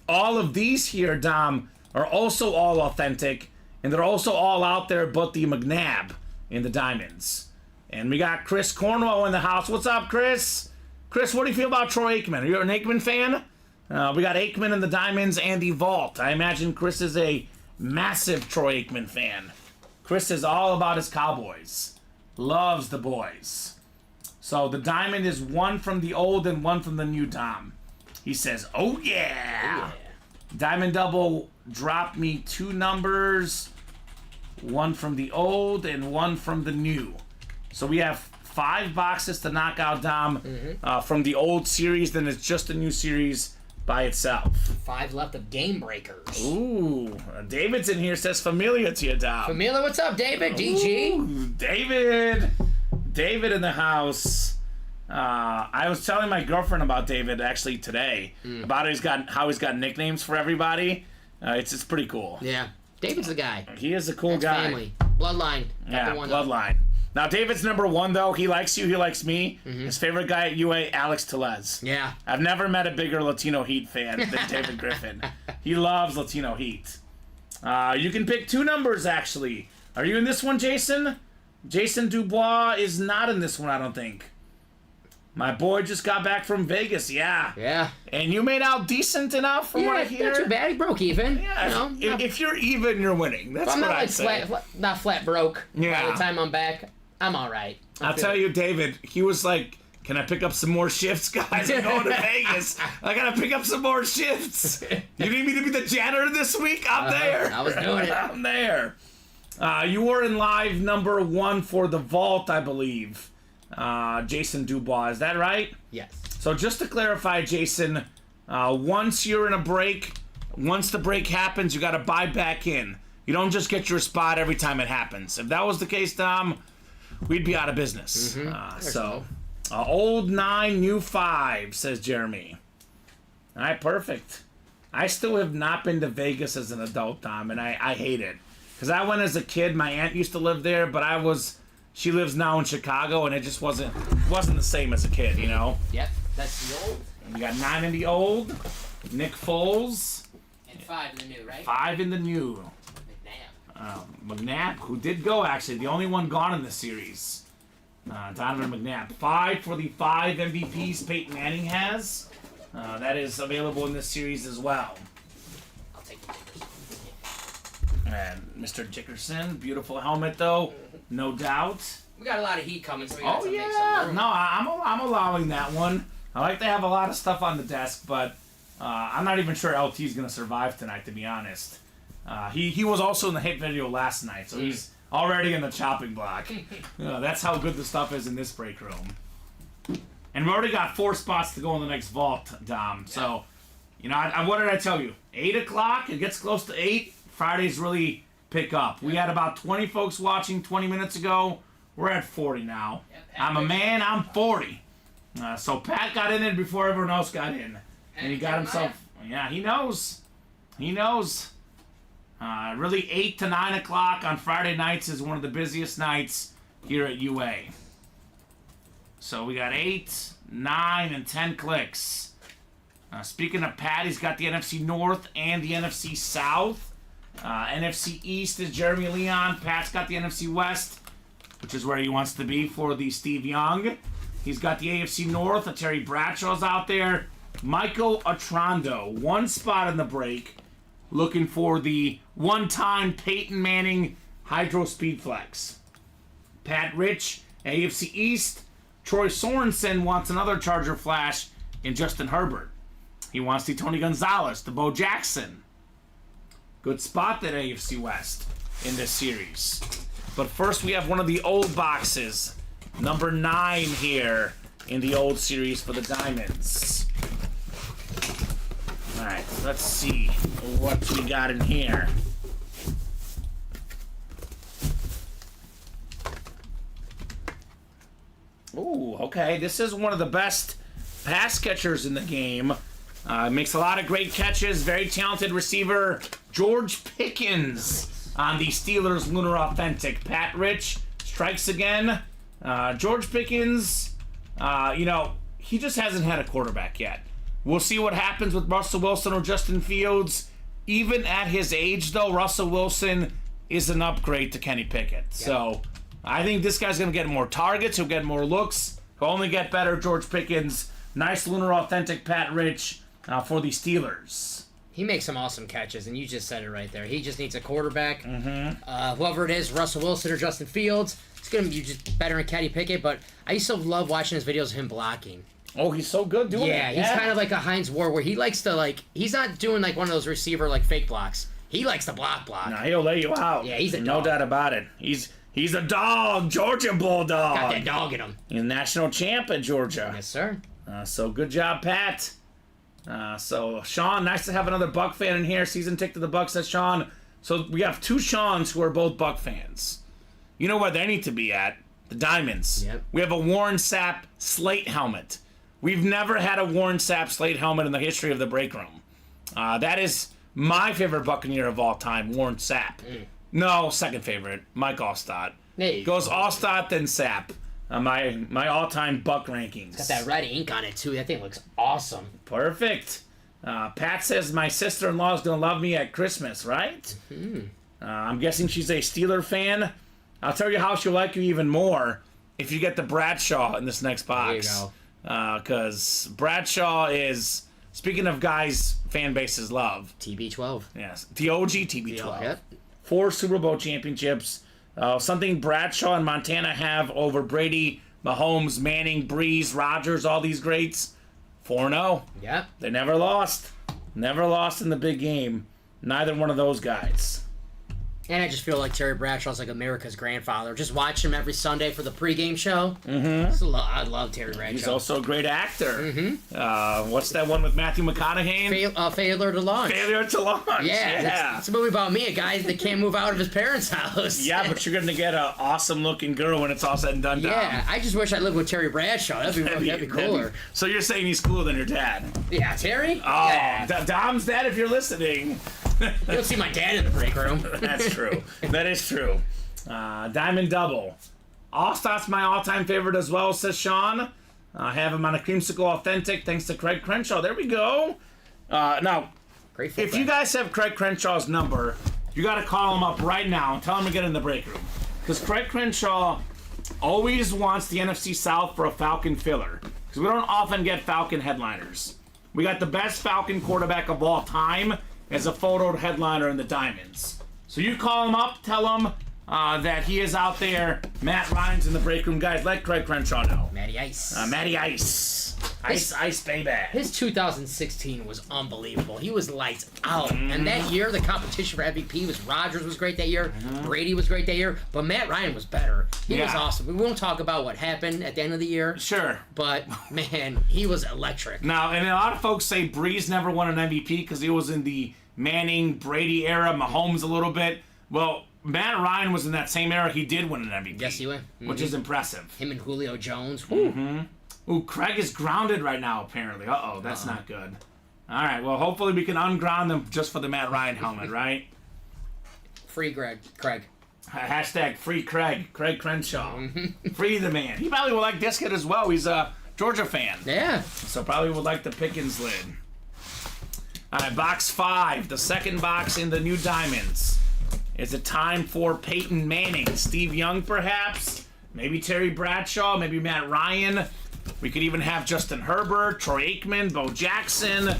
all of these here, Dom, are also all authentic. And they're also all out there but the McNabb in the diamonds. And we got Chris Cornwell in the house. What's up, Chris? Chris, what do you feel about Troy Aikman? Are you an Aikman fan? We got Aikman in the diamonds and the vault. I imagine Chris is a massive Troy Aikman fan. Chris is all about his Cowboys. Loves the boys. So the diamond is one from the old and one from the new, Dom. He says, oh yeah. Diamond double dropped me 2 numbers. One from the old and one from the new. So we have 5 boxes to knock out, Dom, from the old series. Then it's just a new series by itself. 5 left of Game Breakers. Ooh, David's in here, says familiar to you, Dom. Familiar, what's up, David? DG? Ooh, David in the house. I was telling my girlfriend about David actually today, about how he's got nicknames for everybody. It's pretty cool. Yeah. David's the guy. He is a cool That's guy. Family. Bloodline. Yeah, bloodline. Now, David's number 1, though. He likes you. He likes me. His favorite guy at UA, Alex Tellez. Yeah. I've never met a bigger Latino Heat fan than David Griffin. He loves Latino Heat. You can pick 2 numbers, actually. Are you in this one, Jason? Jason Dubois is not in this one, I don't think. My boy just got back from Vegas, yeah. Yeah. And you made out decent enough from what I hear. Not too bad. He broke even. Yeah, You know, if you're even, you're winning. That's what I say. Not flat broke. Yeah. By the time I'm back, I'm all right. I'll tell you, David, he was like, can I pick up some more shifts, guys? I'm going to Vegas. I got to pick up some more shifts. You need me to be the janitor this week? I'm there. I was doing it. I'm there. You were in live number 1 for the vault, I believe. Jason Dubois, is that right? Yes. So just to clarify, Jason, once you're in a break, once the break happens, you got to buy back in. You don't just get your spot every time it happens. If that was the case, Dom, we'd be out of business. Old 9, new 5, says Jeremy. All right, perfect. I still have not been to Vegas as an adult, Dom, and I hate it. Because I went as a kid. My aunt used to live there, but she lives now in Chicago, and it just wasn't the same as a kid, you know? Yep, that's the old. And you got 9 in the old, Nick Foles. And 5 in the new, right? 5 in the new. McNabb, who did go, actually. The only one gone in the series. Donovan McNabb. 5 for the 5 MVPs Peyton Manning has. That is available in this series as well. I'll take the Dickerson. And Mr. Dickerson, beautiful helmet, though. No doubt. We got a lot of heat coming, so we got to yeah. make some room. No, I'm allowing that one. I like to have a lot of stuff on the desk, but I'm not even sure LT's going to survive tonight, to be honest. He was also in the hit video last night, so he's already in the chopping block. That's how good the stuff is in this break room. And we already got 4 spots to go in the next vault, Dom. Yeah. So, what did I tell you? 8 o'clock, it gets close to 8. Fridays really pick up. We had about 20 folks watching 20 minutes ago. We're at 40 now. I'm a man, I'm 40. So Pat got in it before everyone else got in. And he got himself... Yeah, he knows. He knows. Really, 8 to 9 o'clock on Friday nights is one of the busiest nights here at UA. So we got 8, 9, and 10 clicks. Speaking of Pat, he's got the NFC North and the NFC South. NFC East is Jeremy Leon. Pat's got the NFC West, which is where he wants to be for the Steve Young. He's got the AFC North. Terry Bradshaw's out there. Michael Atrando, 1 spot in the break, looking for the one-time Peyton Manning Hydro Speed Flex. Pat Rich, AFC East. Troy Sorensen wants another Charger Flash in Justin Herbert. He wants the Tony Gonzalez, the Bo Jackson. Good spot at AFC West in this series. But first we have one of the old boxes. Number 9 here in the old series for the Diamonds. Alright, let's see what we got in here. Ooh, okay. This is one of the best pass catchers in the game. Makes a lot of great catches. Very talented receiver. George Pickens on the Steelers Lunar Authentic. Pat Rich strikes again. George Pickens, he just hasn't had a quarterback yet. We'll see what happens with Russell Wilson or Justin Fields. Even at his age, though, Russell Wilson is an upgrade to Kenny Pickett. Yep. So I think this guy's going to get more targets. He'll get more looks. He'll only get better. George Pickens. Nice Lunar Authentic Pat Rich for the Steelers. He makes some awesome catches, and you just said it right there. He just needs a quarterback. Whoever it is, Russell Wilson or Justin Fields, it's going to be just better than Kenny Pickett, but I used to love watching his videos of him blocking. Oh, he's so good doing it. Yeah, he's kind of like a Heinz Ward where he likes to, he's not doing like one of those receiver, fake blocks. He likes to block. No, he'll lay you out. Yeah, he's a dog. No doubt about it. He's a dog, Georgia Bulldog. Got that dog in him. He's a national champ at Georgia. Yes, sir. So good job, Pat. So Sean, nice to have another Buck fan in here. Season tick to the Bucks, says Sean. So we have two Seans who are both Buck fans. You know where they need to be at? The Diamonds. Yep. We have a Warren Sapp slate helmet. We've never had a Warren Sapp slate helmet in the history of the break room. That is my favorite Buccaneer of all time, Warren Sapp. No, second favorite, Mike Allstott. Goes Allstott, then Sapp. My all-time Buck rankings. Got that red ink on it, too. That thing looks awesome. Perfect. Pat says my sister-in-law's gonna love me at Christmas, right? I'm guessing she's a Steeler fan. I'll tell you how she'll like you even more if you get the Bradshaw in this next box. There you go. Because Bradshaw is, speaking of guys fan bases love. TB12. Yes, the OG TB12. Yep. 4 Super Bowl championships. Something Bradshaw and Montana have over Brady, Mahomes, Manning, Breeze, Rodgers, all these greats. 4-0. Yep. They never lost. Never lost in the big game. Neither one of those guys. And I just feel like Terry Bradshaw's like America's grandfather. Just watch him every Sunday for the pregame show. I love Terry Bradshaw. He's also a great actor. What's that one with Matthew McConaughey? Failure to Launch. Failure to Launch. Yeah. That's a movie about me, a guy that can't move out of his parents' house. Yeah, but you're going to get an awesome-looking girl when it's all said and done. Yeah, I just wish I lived with Terry Bradshaw. That'd be cooler. So you're saying he's cooler than your dad? Yeah, Terry? Oh, yeah. Dom's dad, if you're listening. You don't see my dad in the break room. That's true. That is true. Diamond Double. Allstott's my all-time favorite as well, says Sean. I have him on a Creamsicle Authentic thanks to Craig Crenshaw. There we go. Now, Great if you guys have Craig Crenshaw's number, you got to call him up right now and tell him to get in the break room. Because Craig Crenshaw always wants the NFC South for a Falcon filler. Because we don't often get Falcon headliners. We got the best Falcon quarterback of all time as a photoed headliner in the Diamonds. So you call him up, tell him that he is out there. Matt Ryan's in the break room. Guys, let Craig Crenshaw know. Matty Ice. Matty Ice. Ice, baby. His 2016 was unbelievable. He was lights out. And that year, the competition for MVP was Rodgers was great that year. Brady was great that year. But Matt Ryan was better. He was awesome. We won't talk about what happened at the end of the year. Sure. But, man, he was electric. Now, and a lot of folks say Breeze never won an MVP because he was in the Manning, Brady era, Mahomes a little bit. Well, Matt Ryan was in that same era. He did win an MVP. Yes, he went. Which is impressive. Him and Julio Jones. Ooh, Craig is grounded right now, apparently. Uh-oh, that's not good. All right, well, hopefully we can unground them just for the Matt Ryan helmet, right? Free Craig. Hashtag free Craig. Craig Crenshaw. Free the man. He probably would like this kid as well. He's a Georgia fan. Yeah. So probably would like the Pickens lid. All right, box 5. The second box in the new Diamonds. Is it time for Peyton Manning? Steve Young, perhaps? Maybe Terry Bradshaw? Maybe Matt Ryan? We could even have Justin Herbert, Troy Aikman, Bo Jackson.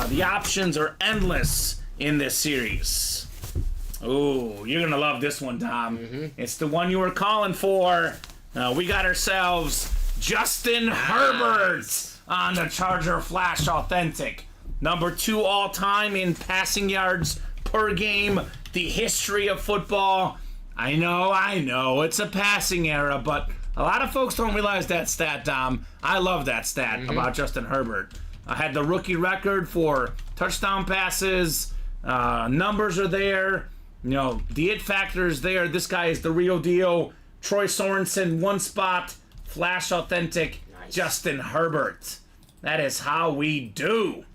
The options are endless in this series. Ooh, you're going to love this one, Dom. It's the one you were calling for. We got ourselves Justin Herbert on the Charger Flash Authentic. Number 2 all-time in passing yards per game. The history of football. I know, it's a passing era, but a lot of folks don't realize that stat, Dom. I love that stat about Justin Herbert. I had the rookie record for touchdown passes. Numbers are there. You know, the it factor is there. This guy is the real deal. Troy Sorensen, one spot. Flash Authentic. Nice. Justin Herbert. That is how we do.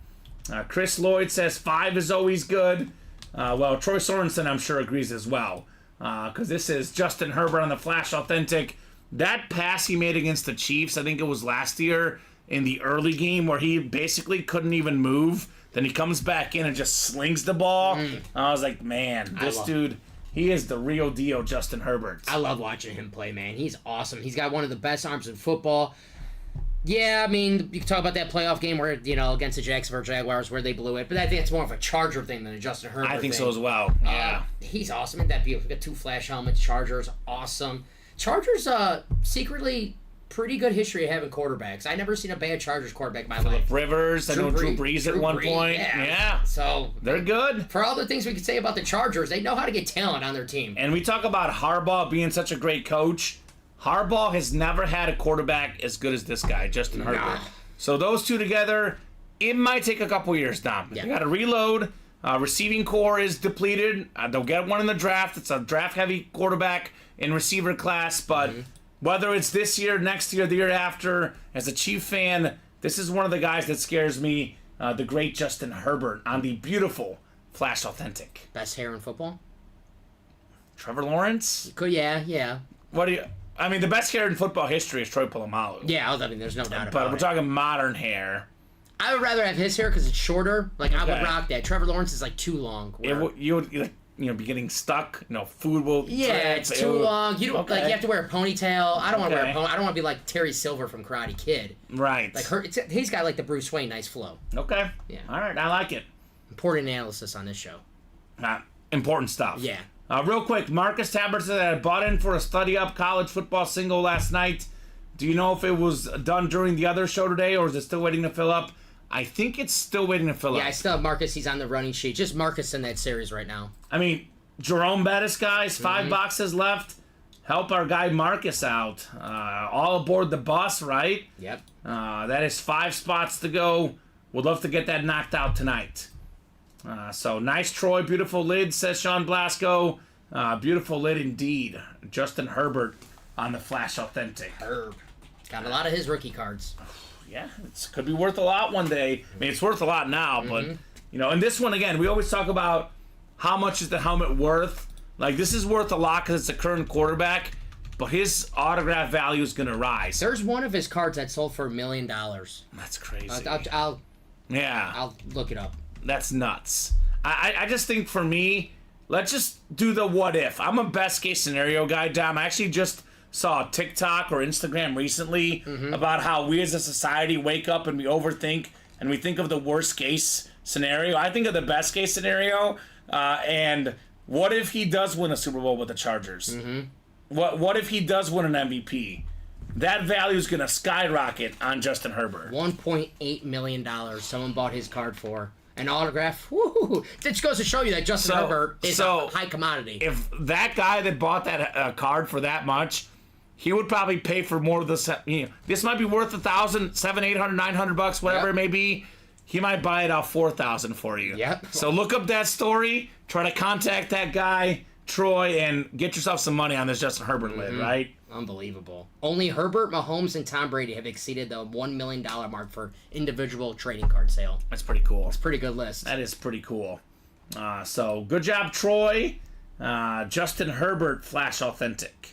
Chris Lloyd says 5 is always good. Well, Troy Sorensen, I'm sure, agrees as well. Because this is Justin Herbert on the Flash Authentic. That pass he made against the Chiefs, I think it was last year in the early game where he basically couldn't even move. Then he comes back in and just slings the ball. I was like, man, this dude, he is the real deal, Justin Herbert. I love watching him play, man. He's awesome. He's got one of the best arms in football. Yeah, I mean, you can talk about that playoff game where, against the Jacksonville Jaguars where they blew it, but I think it's more of a Charger thing than a Justin Herbert I think thing. so as well. Yeah. He's awesome. Isn't that beautiful? We got 2 flash helmets. Chargers, awesome. Chargers, secretly pretty good history of having quarterbacks. I never seen a bad Chargers quarterback in my life. Rivers, I know Drew Brees at one point. Yeah. So they're good. For all the things we could say about the Chargers, they know how to get talent on their team. And we talk about Harbaugh being such a great coach. Harbaugh has never had a quarterback as good as this guy, Justin Herbert. So those two together, it might take a couple years, Dom. Yeah. They got to reload. Receiving core is depleted. They'll get one in the draft. It's a draft-heavy quarterback in receiver class. But whether it's this year, next year, the year after, as a Chief fan, this is one of the guys that scares me, the great Justin Herbert on the beautiful Flash Authentic. Best hair in football? Trevor Lawrence? Yeah. What do you... I mean, the best hair in football history is Troy Polamalu. Yeah, I mean, there's no doubt about it. But we're talking modern hair. I would rather have his hair because it's shorter. Like, I would rock that. Trevor Lawrence is, like, too long. You would be getting stuck. Food will... Yeah, it's too long. You don't like. You have to wear a ponytail. I don't want to wear a ponytail. I don't want to be like Terry Silver from Karate Kid. Right. Like he's got, like, the Bruce Wayne nice flow. Okay. Yeah. All right, I like it. Important analysis on this show. Important stuff. Yeah. Real quick, Marcus Tabbert said that I bought in for a study up college football single last night. Do you know if it was done during the other show today, or is it still waiting to fill up? I think it's still waiting to fill up. Yeah, I still have Marcus. He's on the running sheet. Just Marcus in that series right now. I mean, Jerome Bettis, guys, 5 boxes left. Help our guy Marcus out. All aboard the bus, right? Yep. That is 5 spots to go. Would love to get that knocked out tonight. So nice, Troy. Beautiful lid, says Sean Blasco. Beautiful lid indeed. Justin Herbert on the Flash Authentic. Herb. Got a lot of his rookie cards. Yeah, it could be worth a lot one day. I mean, it's worth a lot now, but, and this one, again, we always talk about how much is the helmet worth. Like, this is worth a lot because it's a current quarterback, but his autograph value is going to rise. There's one of his cards that sold for $1 million. That's crazy. I'll look it up. That's nuts. I just think for me, let's just do the what if. I'm a best case scenario guy, Dom. I actually just saw a TikTok or Instagram recently about how we as a society wake up and we overthink and we think of the worst case scenario. I think of the best case scenario, and what if he does win a Super Bowl with the Chargers? What if he does win an MVP? That value is going to skyrocket on Justin Herbert. $1.8 million someone bought his card for. An autograph. Woo! It just goes to show you that Justin Herbert is a high commodity. If that guy that bought that card for that much, he would probably pay for more of the. This might be worth $1,000, $700, $800, $900, whatever it may be. He might buy it off $4,000 for you. Yep. So look up that story. Try to contact that guy, Troy, and get yourself some money on this Justin Herbert lid, right? Unbelievable. Only Herbert, Mahomes, and Tom Brady have exceeded the $1 million mark for individual trading card sale. That's pretty cool. It's a pretty good list. That is pretty cool. So good job, Troy. Justin Herbert, Flash Authentic.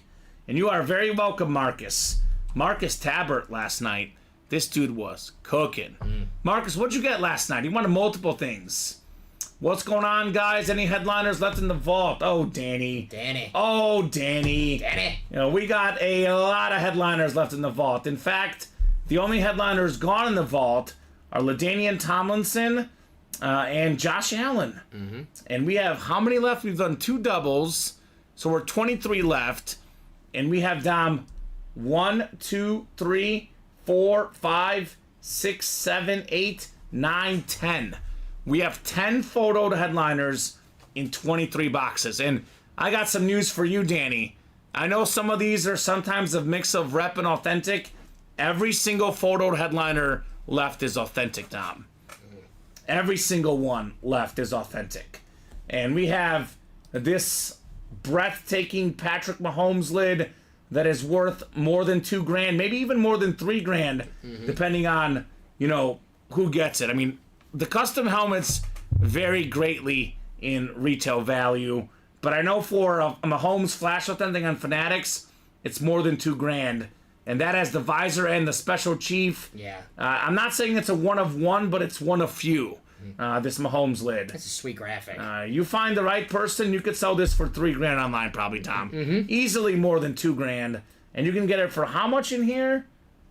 And you are very welcome, Marcus. Marcus Tabbert last night. This dude was cooking. Marcus, what'd you get last night? He wanted multiple things. What's going on, guys? Any headliners left in the vault? Oh, Danny. Oh, Danny. We got a lot of headliners left in the vault. In fact, the only headliners gone in the vault are LaDainian Tomlinson and Josh Allen. And we have how many left? We've done 2 doubles, so we're 23 left. And we have, Dom, 1, 2, 3, 4, 5, 6, 7, 8, 9, 10. We have 10 photoed headliners in 23 boxes. And I got some news for you, Danny. I know some of these are sometimes a mix of rep and authentic. Every single photoed headliner left is authentic, Dom. Every single one left is authentic. And we have this breathtaking Patrick Mahomes lid that is worth more than $2,000, maybe even more than $3,000, depending on, who gets it. I mean, the custom helmets vary greatly in retail value, but I know for a Mahomes Flash Authentic on Fanatics, it's more than $2,000, and that has the visor and the special chief. Yeah. I'm not saying it's a one of one, but it's one of few. This Mahomes lid. That's a sweet graphic. You find the right person, you could sell this for $3,000 online, probably, Tom. Easily more than $2,000, and you can get it for how much in here?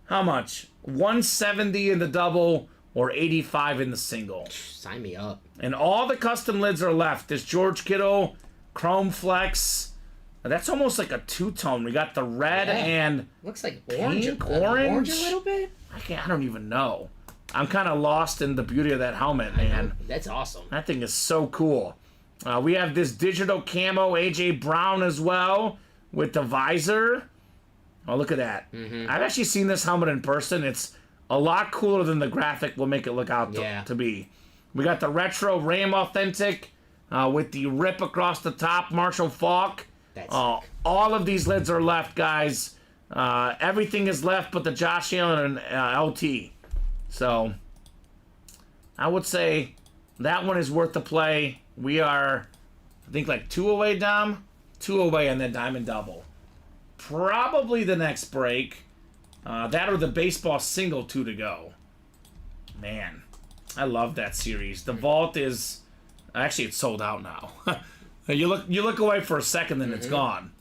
how much? 170 in the double or 85 in the single. Sign me up. And all the custom lids are left. This George Kittle, Chrome Flex. That's almost like a two-tone. We got the red and looks like orange, pink, orange a little bit. I don't even know. I'm kind of lost in the beauty of that helmet, man. That's awesome. That thing is so cool. We have this digital camo AJ Brown as well with the visor. Oh, look at that. I've actually seen this helmet in person. It's a lot cooler than the graphic will make it look out to be. We got the retro Ram Authentic with the rip across the top, Marshall Falk. That's all of these lids are left, guys. Everything is left but the Josh Allen and LT. So, I would say that one is worth the play. We are, I think, like 2 away, Dom. 2 away on that Diamond Double. Probably the next break. That or the baseball single 2 to go. Man, I love that series. The vault is, actually, it's sold out now. You look away for a second, then it's gone.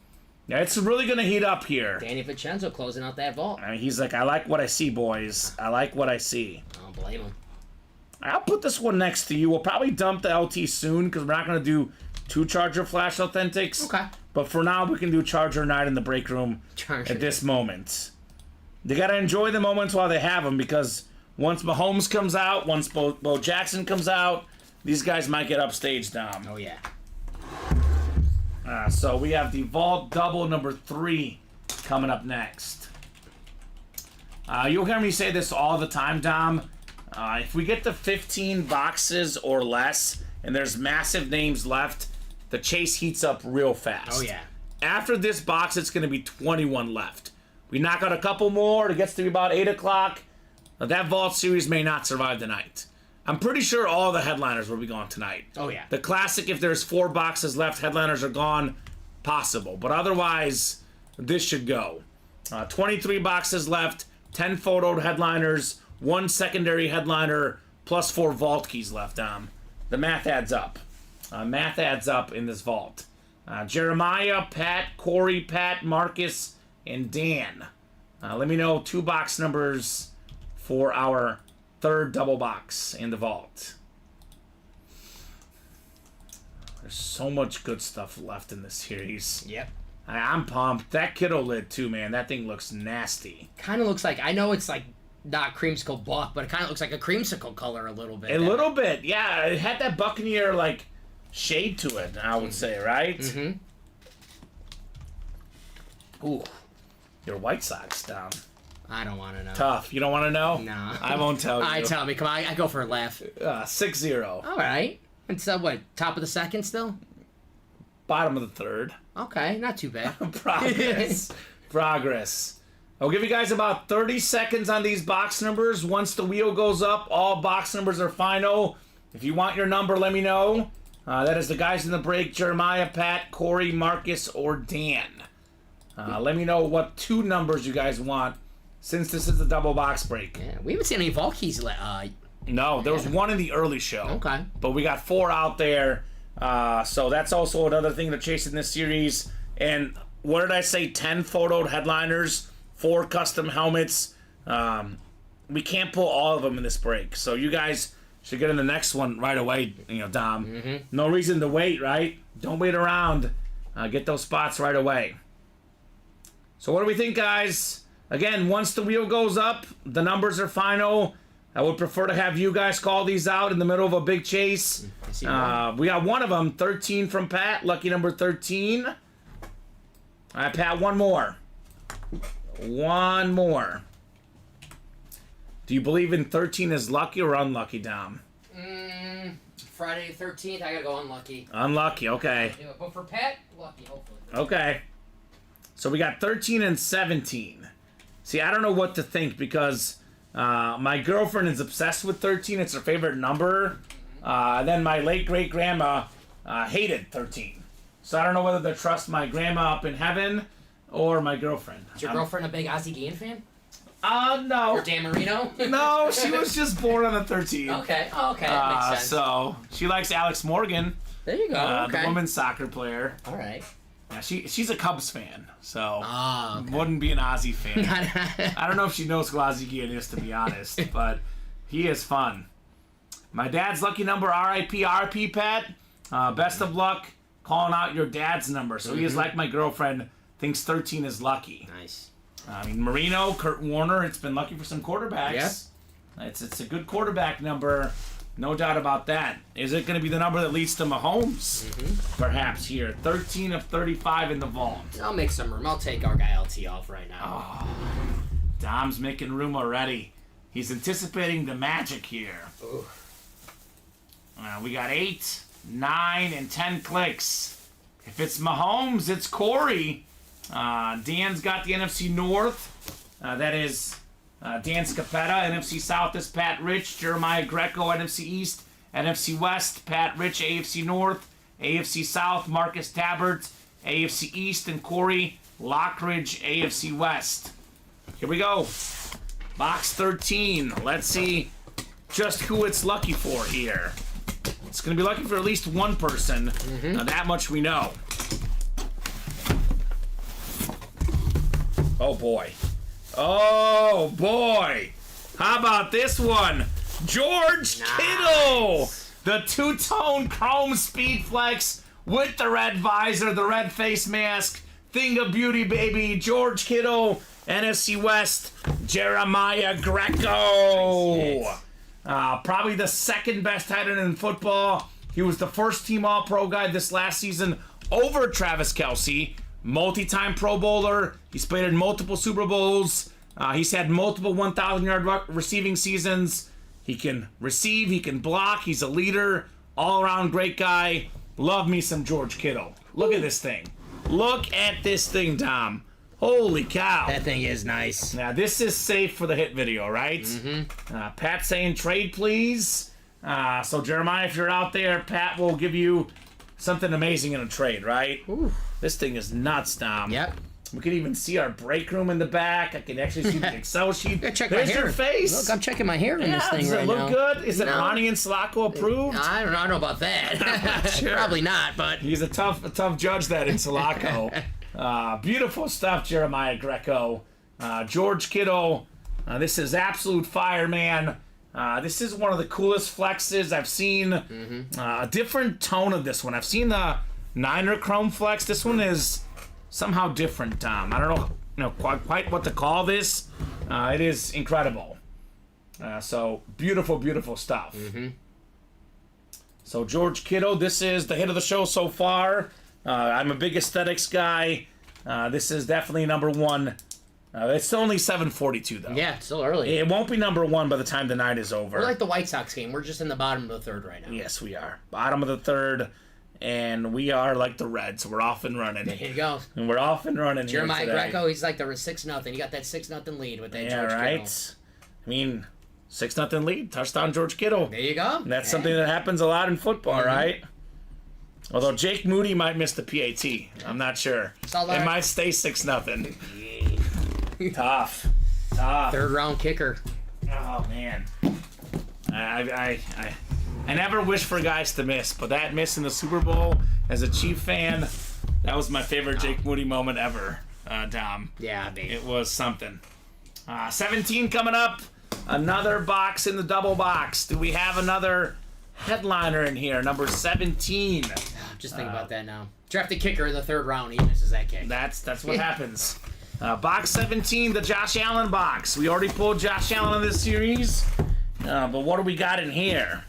Yeah, it's really going to heat up here. Danny Vincenzo closing out that vault. I mean, he's like, I like what I see, boys. I like what I see. I don't blame him. I'll put this one next to you. We'll probably dump the LT soon because we're not going to do 2 Charger Flash Authentics. Okay. But for now, we can do Charger Night in the break room at this moment. They got to enjoy the moments while they have them because once Mahomes comes out, once Bo Jackson comes out, these guys might get upstaged, Dom. Oh, yeah. So we have the Vault Double number 3 coming up next. You'll hear me say this all the time, Dom. If we get to 15 boxes or less, and there's massive names left, the chase heats up real fast. Oh, yeah. After this box, it's going to be 21 left. We knock out a couple more, it gets to be about 8 o'clock. That Vault series may not survive the night. I'm pretty sure all the headliners will be gone tonight. Oh, yeah. The Classic, if there's 4 boxes left, headliners are gone, possible. But otherwise, this should go. 23 boxes left, 10 photoed headliners, 1 secondary headliner, plus 4 vault keys left. The math adds up. Math adds up in this vault. Jeremiah, Pat, Corey, Pat, Marcus, and Dan. Let me know 2 box numbers for our 3rd double box in the vault. There's so much good stuff left in this series. Yep. I'm pumped. That Kiddo lid too, man. That thing looks nasty. Kind of looks like, I know it's like not creamsicle buck, but it kind of looks like a creamsicle color a little bit. A little bit, yeah. It had that Buccaneer like shade to it, I would say, right? Ooh, your White Sox down. I don't want to know. Tough. You don't want to know? No. I won't tell you. All right, tell me. Come on. I go for a laugh. 6-0. All right. And so what? Top of the second still? Bottom of the 3rd. Okay, not too bad. Progress. Progress. I'll give you guys about 30 seconds on these box numbers. Once the wheel goes up, all box numbers are final. If you want your number, let me know. That is the guys in the break, Jeremiah, Pat, Corey, Marcus, or Dan. Let me know what 2 numbers you guys want. Since this is the double box break. Yeah, we haven't seen any vault keys. No, there was 1 in the early show. Okay. But we got 4 out there. So that's also another thing to chase in this series. And what did I say? 10 photoed headliners, 4 custom helmets. We can't pull all of them in this break. So you guys should get in the next one right away, Dom. No reason to wait, right? Don't wait around. Get those spots right away. So what do we think, guys? Again, once the wheel goes up, the numbers are final. I would prefer to have you guys call these out in the middle of a big chase. We got one of them, 13 from Pat, lucky number 13. All right, Pat, one more. One more. Do you believe in 13 is lucky or unlucky, Dom? Friday the 13th, I gotta go unlucky. Unlucky, okay. But for Pat, lucky, hopefully. Okay. So we got 13 and 17. See, I don't know what to think because my girlfriend is obsessed with 13. It's her favorite number. Then my late great-grandma hated 13. So I don't know whether to trust my grandma up in heaven or my girlfriend. Is your girlfriend a big Ozzie Guillen fan? No. Or Dan Marino? No, she was just born on the 13th. Okay, that makes sense. So she likes Alex Morgan. There you go, the women's soccer player. All right. Yeah, she's a Cubs fan, so Okay. wouldn't be an Ozzy fan. I don't know if she knows who Ozzy Guillen is, to be honest, but he is fun. My dad's lucky number, RIP, Pat. Best of luck calling out your dad's number. So he is like my girlfriend, thinks 13 is lucky. Nice. I mean, Marino, Kurt Warner, it's been lucky for some quarterbacks. Yeah. It's a good quarterback number, no doubt about that. Is it going to be the number that leads to Mahomes? Perhaps here. 13 of 35 in the vault. I'll make some room. I'll take our guy LT off right now. Dom's making room already. He's anticipating the magic here. Ooh. We got 8, 9, and 10 clicks. If it's Mahomes, it's Corey. Dan's got the NFC North. That is Dan Scapetta. NFC South is Pat Rich. Jeremiah Greco, NFC East. NFC West, Pat Rich, AFC North. AFC South, Marcus Tabbert. AFC East, and Corey Lockridge, AFC West. Here we go. Box 13. Let's see just who it's lucky for here. It's going to be lucky for at least one person. Now, that much we know. Oh, boy. Oh, boy. How about this one? George Kittle. The two-tone chrome speed flex with the red visor, the red face mask. Thing of beauty, baby. George Kittle, NFC West, Jeremiah Greco. Probably the second best tight end in football. He was the first team All-Pro guy this last season over Travis Kelce. Multi-time Pro Bowler. He's played in multiple Super Bowls. He's had multiple 1,000-yard receiving seasons. He can receive. He can block. He's a leader. All-around great guy. Love me some George Kittle. Look at this thing. Look at this thing, Tom. Holy cow. That thing is nice. Now, this is safe for the hit video, right? Pat saying trade, please. So, Jeremiah, if you're out there, Pat will give you something amazing in a trade, right? Ooh. This thing is nuts, Tom. Yep. We can even see our break room in the back. I can actually see the Excel sheet. Check There's my hair. your face. Look, I'm checking my hair in this thing does right it look now. good? Is it No. Ronnie and Sulaco approved? I don't know about that. Sure. Probably not, but He's a tough judge, that in Sulaco. Beautiful stuff, Jeremiah Greco. George Kittle. This is absolute fire, man. This is one of the coolest flexes I've seen. A different tone of this one. I've seen the Niner Chrome flex. This one is somehow different, Tom. I don't know quite what to call this. It is incredible. So beautiful, beautiful stuff. So George Kittle, this is the hit of the show so far. I'm a big aesthetics guy. This is definitely number one. It's only 7:42 though. yeah, it's still early. It won't be number one by the time the night is over. We're like the White Sox game. We're just in the bottom of the third right now. Yes, we are. Bottom of the third, and we are like the Reds. We're off and running. Here you go. And we're off and running. Jeremiah here today. Greco, he's like the 6-0. You got that 6-0 lead with that Yeah, George right. Kittle. I mean, 6-0 lead, touchdown George Kittle. There you go. And that's something that happens a lot in football, right? Although Jake Moody might miss the PAT. I'm not sure. It might stay 6-0. Tough. Third round kicker. Oh, man. I never wish for guys to miss, but that miss in the Super Bowl, as a Chief fan, that was my favorite Jake Moody moment ever, Dom. Yeah, baby. It was something. 17 coming up. Another box in the double box. Do we have another headliner in here? Number 17. Just think about that now. Draft a kicker in the third round. He misses that kick. That's what happens. Box 17, the Josh Allen box. We already pulled Josh Allen in this series. But what do we got in here?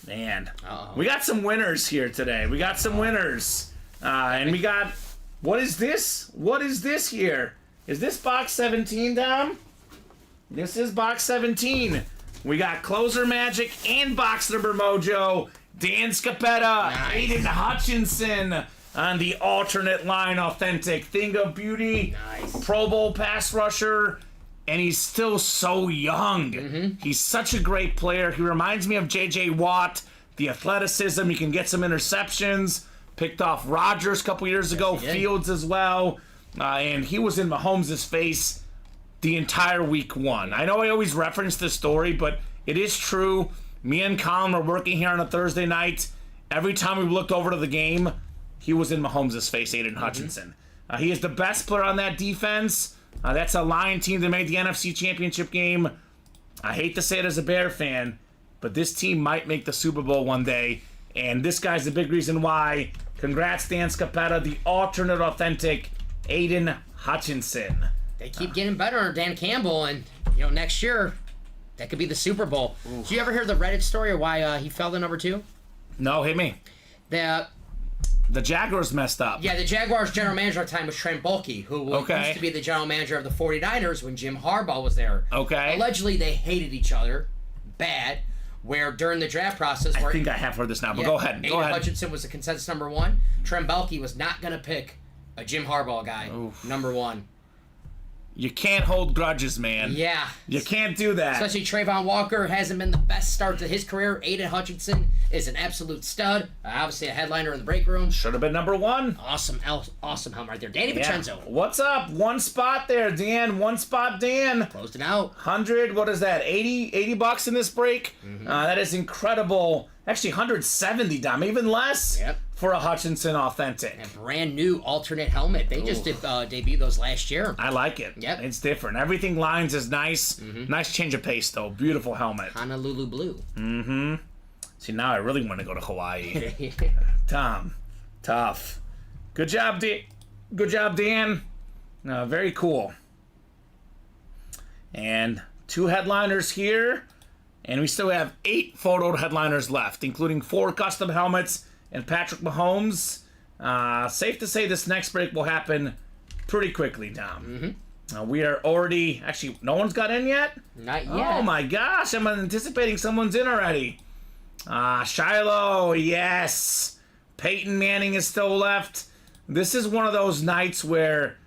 Man. Uh-oh. We got some winners here today. We got some winners. And we got... What is this? What is this here? Is this box 17, Dom? This is box 17. We got Closer Magic and Box Number Mojo. Dan Scapetta, Aiden Hutchinson on the alternate line authentic. Thing of beauty. Nice. Pro Bowl pass rusher. And he's still so young. He's such a great player. He reminds me of J.J. Watt. The athleticism. He can get some interceptions. Picked off Rodgers a couple years ago. Fields as well. And he was in Mahomes' face the entire week one. I know I always reference this story, but it is true. Me and Colin were working here on a Thursday night, every time we looked over to the game, he was in Mahomes' face, Aiden Hutchinson. He is the best player on that defense. That's a Lion team that made the NFC Championship game. I hate to say it as a Bear fan, but this team might make the Super Bowl one day, and this guy's the big reason why. Congrats, Dan Scappetta, the alternate authentic Aiden Hutchinson. They keep getting better under Dan Campbell, and next year that could be the Super Bowl. Did you ever hear the Reddit story of why he fell to number 2? No, hit me. The Jaguars messed up. Yeah, the Jaguars general manager at the time was Trent Baalke, who used to be the general manager of the 49ers when Jim Harbaugh was there. Okay. Allegedly, they hated each other bad, where during the draft process... I think I have heard this now, but go ahead. Aiden Hutchinson was the consensus number 1. Trent Baalke was not going to pick a Jim Harbaugh guy, number 1. You can't hold grudges, man. Yeah. You can't do that. Especially Trayvon Walker hasn't been the best start to his career. Aiden Hutchinson is an absolute stud. Obviously a headliner in the break room. Should have been number 1. Awesome helmet right there. Danny Vincenzo. What's up? One spot there, Dan. One spot, Dan. Closed it out. 100, what is that? 80 bucks in this break? That is incredible. Actually, 170, Dom. Even less for a Hutchinson authentic. A brand new alternate helmet. They just debuted those last year. I like it. Yep. It's different. Everything lines is nice. Nice change of pace, though. Beautiful helmet. Honolulu blue. See, now I really want to go to Hawaii. Tom, tough. Good job, Dan. Very cool. And 2 headliners here. And we still have 8 photoed headliners left, including 4 custom helmets and Patrick Mahomes. Safe to say this next break will happen pretty quickly, Tom. We are already... Actually, no one's got in yet? Not yet. Oh, my gosh. I'm anticipating someone's in already. Shiloh, yes. Peyton Manning is still left. This is one of those nights where...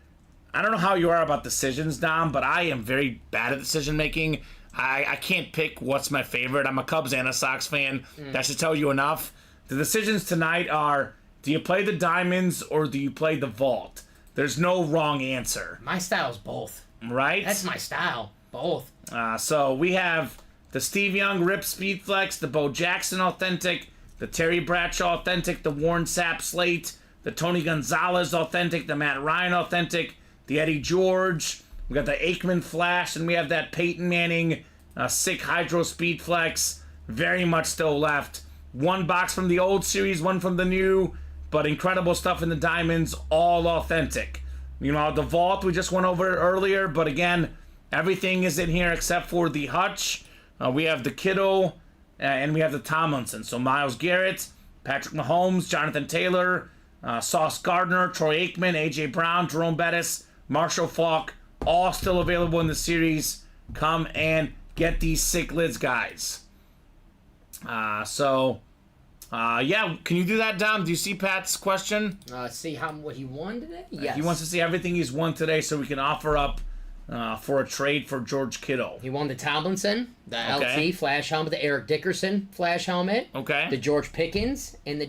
I don't know how you are about decisions, Dom, but I am very bad at decision making. I can't pick what's my favorite. I'm a Cubs and a Sox fan. That should tell you enough. The decisions tonight are, do you play the Diamonds or do you play the Vault? There's no wrong answer. My style's both. Right? That's my style. Both. So we have the Steve Young Rip Speed Flex, the Bo Jackson Authentic, the Terry Bradshaw Authentic, the Warren Sapp Slate, the Tony Gonzalez Authentic, the Matt Ryan Authentic, the Eddie George. We got the Aikman Flash, and we have that Peyton Manning Sick Hydro Speed Flex. Very much still left. 1 box from the old series, 1 from the new, but incredible stuff in the Diamonds, all authentic. The Vault, we just went over it earlier, but again, everything is in here except for the Hutch. We have the Kittle, and we have the Tomlinson. So Myles Garrett, Patrick Mahomes, Jonathan Taylor, Sauce Gardner, Troy Aikman, A.J. Brown, Jerome Bettis, Marshall Faulk, all still available in the series. Come and get these sick lids, guys. Yeah, can you do that, Dom? Do you see Pat's question? See what he won today? Yes. He wants to see everything he's won today so we can offer up for a trade for George Kittle. He won the Tomlinson, the LT Flash helmet, the Eric Dickerson Flash helmet, the George Pickens in the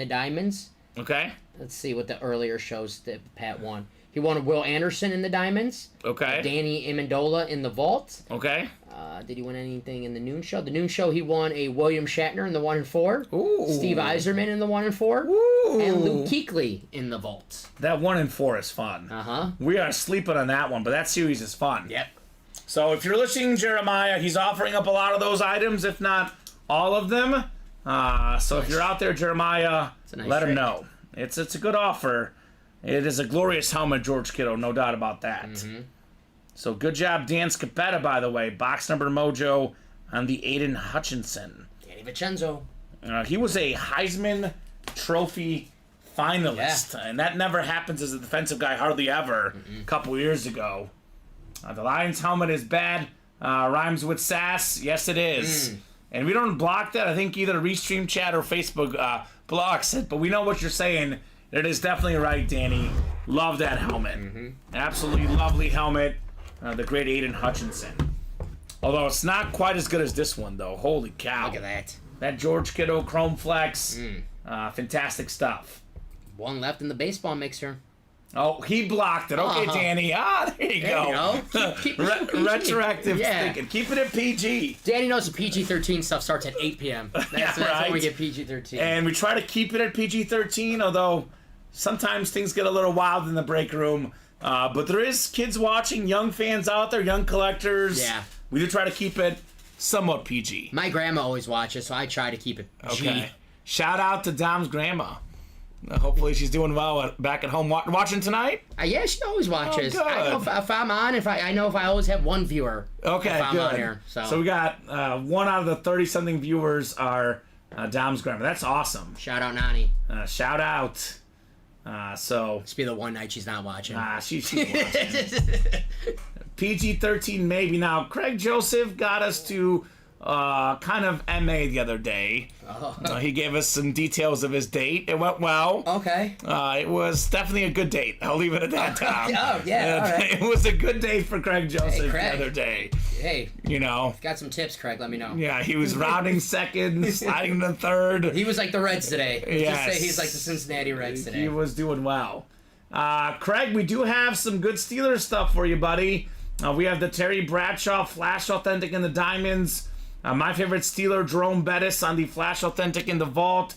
Diamonds. Okay. Let's see what the earlier shows that Pat won. He won a Will Anderson in the Diamonds. Okay. Danny Amendola in the Vault. Okay. Did he win anything in the Noon Show? The Noon Show, he won a William Shatner in the 1 and 4. Ooh. Steve Eiserman in the 1 and 4. Ooh. And Luke Kuechly in the Vault. That 1 and 4 is fun. We are sleeping on that one, but that series is fun. Yep. So if you're listening, Jeremiah, he's offering up a lot of those items, if not all of them. So if you're out there, Jeremiah, let him know. It's a good offer. It is a glorious helmet, George Kittle, no doubt about that. So good job, Dan Scappetta, by the way. Box number mojo on the Aiden Hutchinson. Danny Vincenzo. He was a Heisman Trophy finalist, and that never happens as a defensive guy, hardly ever, a couple years ago. The Lions helmet is bad. Rhymes with sass. Yes, it is. And we don't block that. I think either Restream Chat or Facebook blocks it, but we know what you're saying. It is definitely right, Danny. Love that helmet. Absolutely lovely helmet. The great Aiden Hutchinson. Although it's not quite as good as this one, though. Holy cow. Look at that. That George Kittle Chrome Flex. Fantastic stuff. 1 left in the baseball mixer. Oh, he blocked it. Okay, Danny. There you go. Keep it PG. Retroactive thinking. Keep it at PG. Danny knows the PG-13 stuff starts at 8 p.m. That's when we get PG-13. And we try to keep it at PG-13, although sometimes things get a little wild in the break room. But there is kids watching, young fans out there, young collectors. Yeah. We do try to keep it somewhat PG. My grandma always watches, so I try to keep it G. Okay. Shout out to Dom's grandma. Hopefully she's doing well back at home watching tonight. Yeah, she always watches. Oh, good. I know if I'm on, I know if I always have one viewer. Okay, if I'm good. on here. So we got 1 out of the 30-something viewers are Dom's grandma. That's awesome. shout out Nani. Shout out. So This be the one night she's not watching. she's watching. PG-13 maybe. Now, Craig Joseph got us to kind of MA the other day. He gave us some details of his date. It went well. Okay. It was definitely a good date. I'll leave it at that, Tom. Oh, yeah, all right. It was a good date for Craig Joseph Craig. the other day. Hey, You know? got some tips, Craig. Let me know. Yeah, he was rounding second, sliding to third. He was like the Reds today. Yes. Just say he's like the Cincinnati Reds today. He was doing well. Craig, we do have some good Steelers stuff for you, buddy. We have the Terry Bradshaw Flash Authentic in the Diamonds. My favorite Steeler, Jerome Bettis, on the Flash Authentic in the Vault.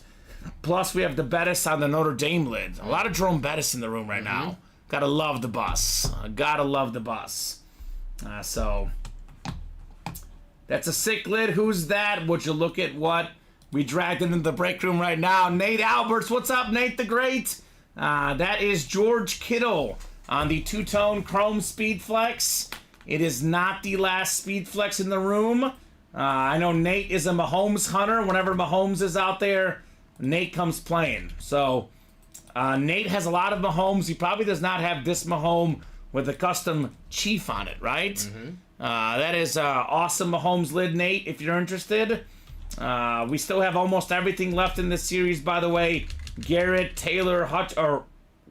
Plus, we have the Bettis on the Notre Dame lid. A lot of Jerome Bettis in the room right now. Gotta love the bus. Gotta love the bus. So, that's a sick lid. Who's that? Would you look at what we dragged into the break room right now? Nate Alberts. What's up, Nate the Great? That is George Kittle on the two-tone Chrome Speed Flex. It is not the last Speed Flex in the room. I know Nate is a Mahomes hunter. Whenever Mahomes is out there, Nate comes playing. So, Nate has a lot of Mahomes. He probably does not have this Mahomes with a custom Chief on it, right? That is awesome Mahomes lid, Nate, if you're interested. We still have almost everything left in this series, by the way. Garrett, Taylor,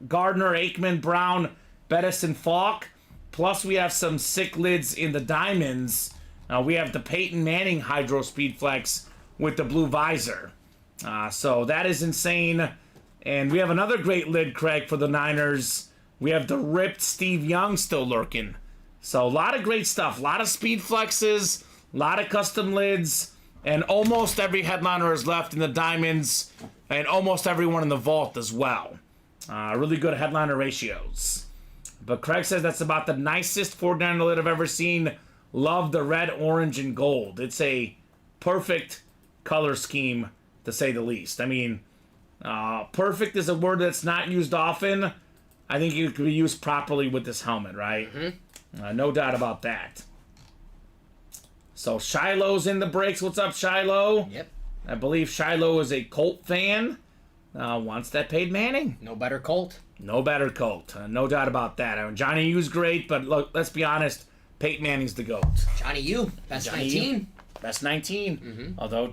Gardner, Aikman, Brown, Bettis, and Falk. Plus, we have some sick lids in the Diamonds. We have the Peyton Manning Hydro Speed Flex with the blue visor. So that is insane. And we have another great lid, Craig, for the Niners. We have the ripped Steve Young still lurking. So a lot of great stuff. A lot of speed flexes, a lot of custom lids, and almost every headliner is left in the Diamonds, and almost everyone in the Vault as well. Really good headliner ratios. But Craig says that's about the nicest 49er lid I've ever seen. Love the red, orange, and gold. It's a perfect color scheme, to say the least. I mean, perfect is a word that's not used often. I think it could be used properly with this helmet, right? No doubt about that. So Shiloh's in the breaks. What's up, Shiloh? Yep. I believe Shiloh is a Colt fan. Wants that Peyton Manning. No better Colt. No better Colt. No doubt about that. I mean, Johnny U's great, but look, let's be honest. Peyton Manning's the GOAT. Johnny U. Best Johnny 19. U, best 19. Although,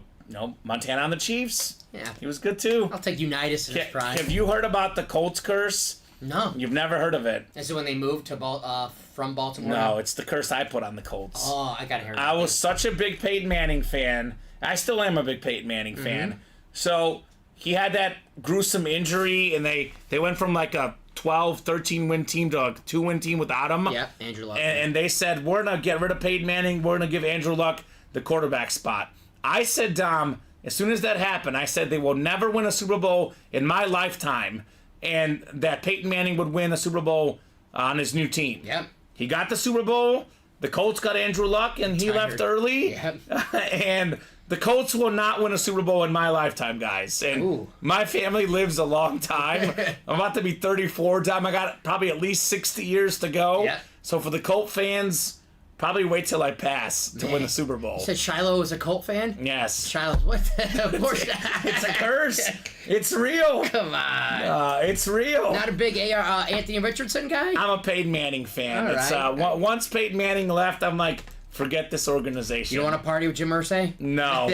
Montana on the Chiefs. Yeah. He was good too. I'll take Unitas in his prime. Have you heard about the Colts curse? No. You've never heard of it? Is it when they moved to from Baltimore? No, it's the curse I put on the Colts. Oh, I gotta hear I was such a big Peyton Manning fan. I still am a big Peyton Manning fan. So he had that gruesome injury, and they went from like a 12, 13-win team to a 2-win team without him. Yep, Andrew Luck. And they said, we're going to get rid of Peyton Manning. We're going to give Andrew Luck the quarterback spot. I said, Dom, as soon as that happened, I said they will never win a Super Bowl in my lifetime, and that Peyton Manning would win a Super Bowl on his new team. Yep. He got the Super Bowl. The Colts got Andrew Luck, and he left early. Yep. And the Colts will not win a Super Bowl in my lifetime, guys. And my family lives a long time. I'm about to be 34. Dom, I got probably at least 60 years to go. Yep. So for the Colt fans, probably wait till I pass to win the Super Bowl. You said Shiloh was a Colt fan? Yes. Shiloh's what? Of course. It's a curse. It's real. Come on. It's real. Not a big Anthony Richardson guy? I'm a Peyton Manning fan. All It's right. Once Peyton Manning left, I'm like, forget this organization. You don't want to party with Jim Irsay? No.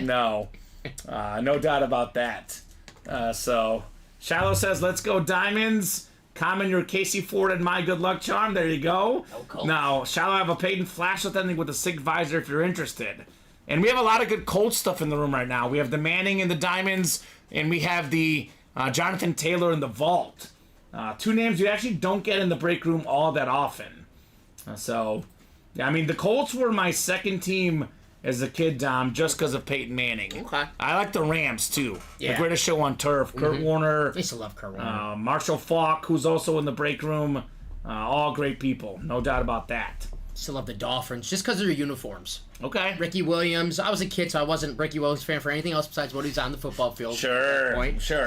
No. No doubt about that. So, Shiloh says, let's go Diamonds. Common your Casey Ford and my good luck charm. There you go. Oh, cool. Now, Shiloh, I have a Peyton Flash Authentic with a SIG visor if you're interested. And we have a lot of good Colt stuff in the room right now. We have the Manning in the Diamonds, and we have the Jonathan Taylor in the Vault. Two names you actually don't get in the break room all that often. Yeah, I mean, the Colts were my second team as a kid, Dom, just because of Peyton Manning. Okay. I like the Rams, too. Yeah. The greatest show on turf. Kurt Warner. I used to love Kurt Warner. Marshall Faulk, who's also in the break room. All great people. No doubt about that. Still love the Dolphins just because of their uniforms. Okay. Ricky Williams. I was a kid, so I wasn't Ricky Williams fan for anything else besides what he was on the football field. Sure,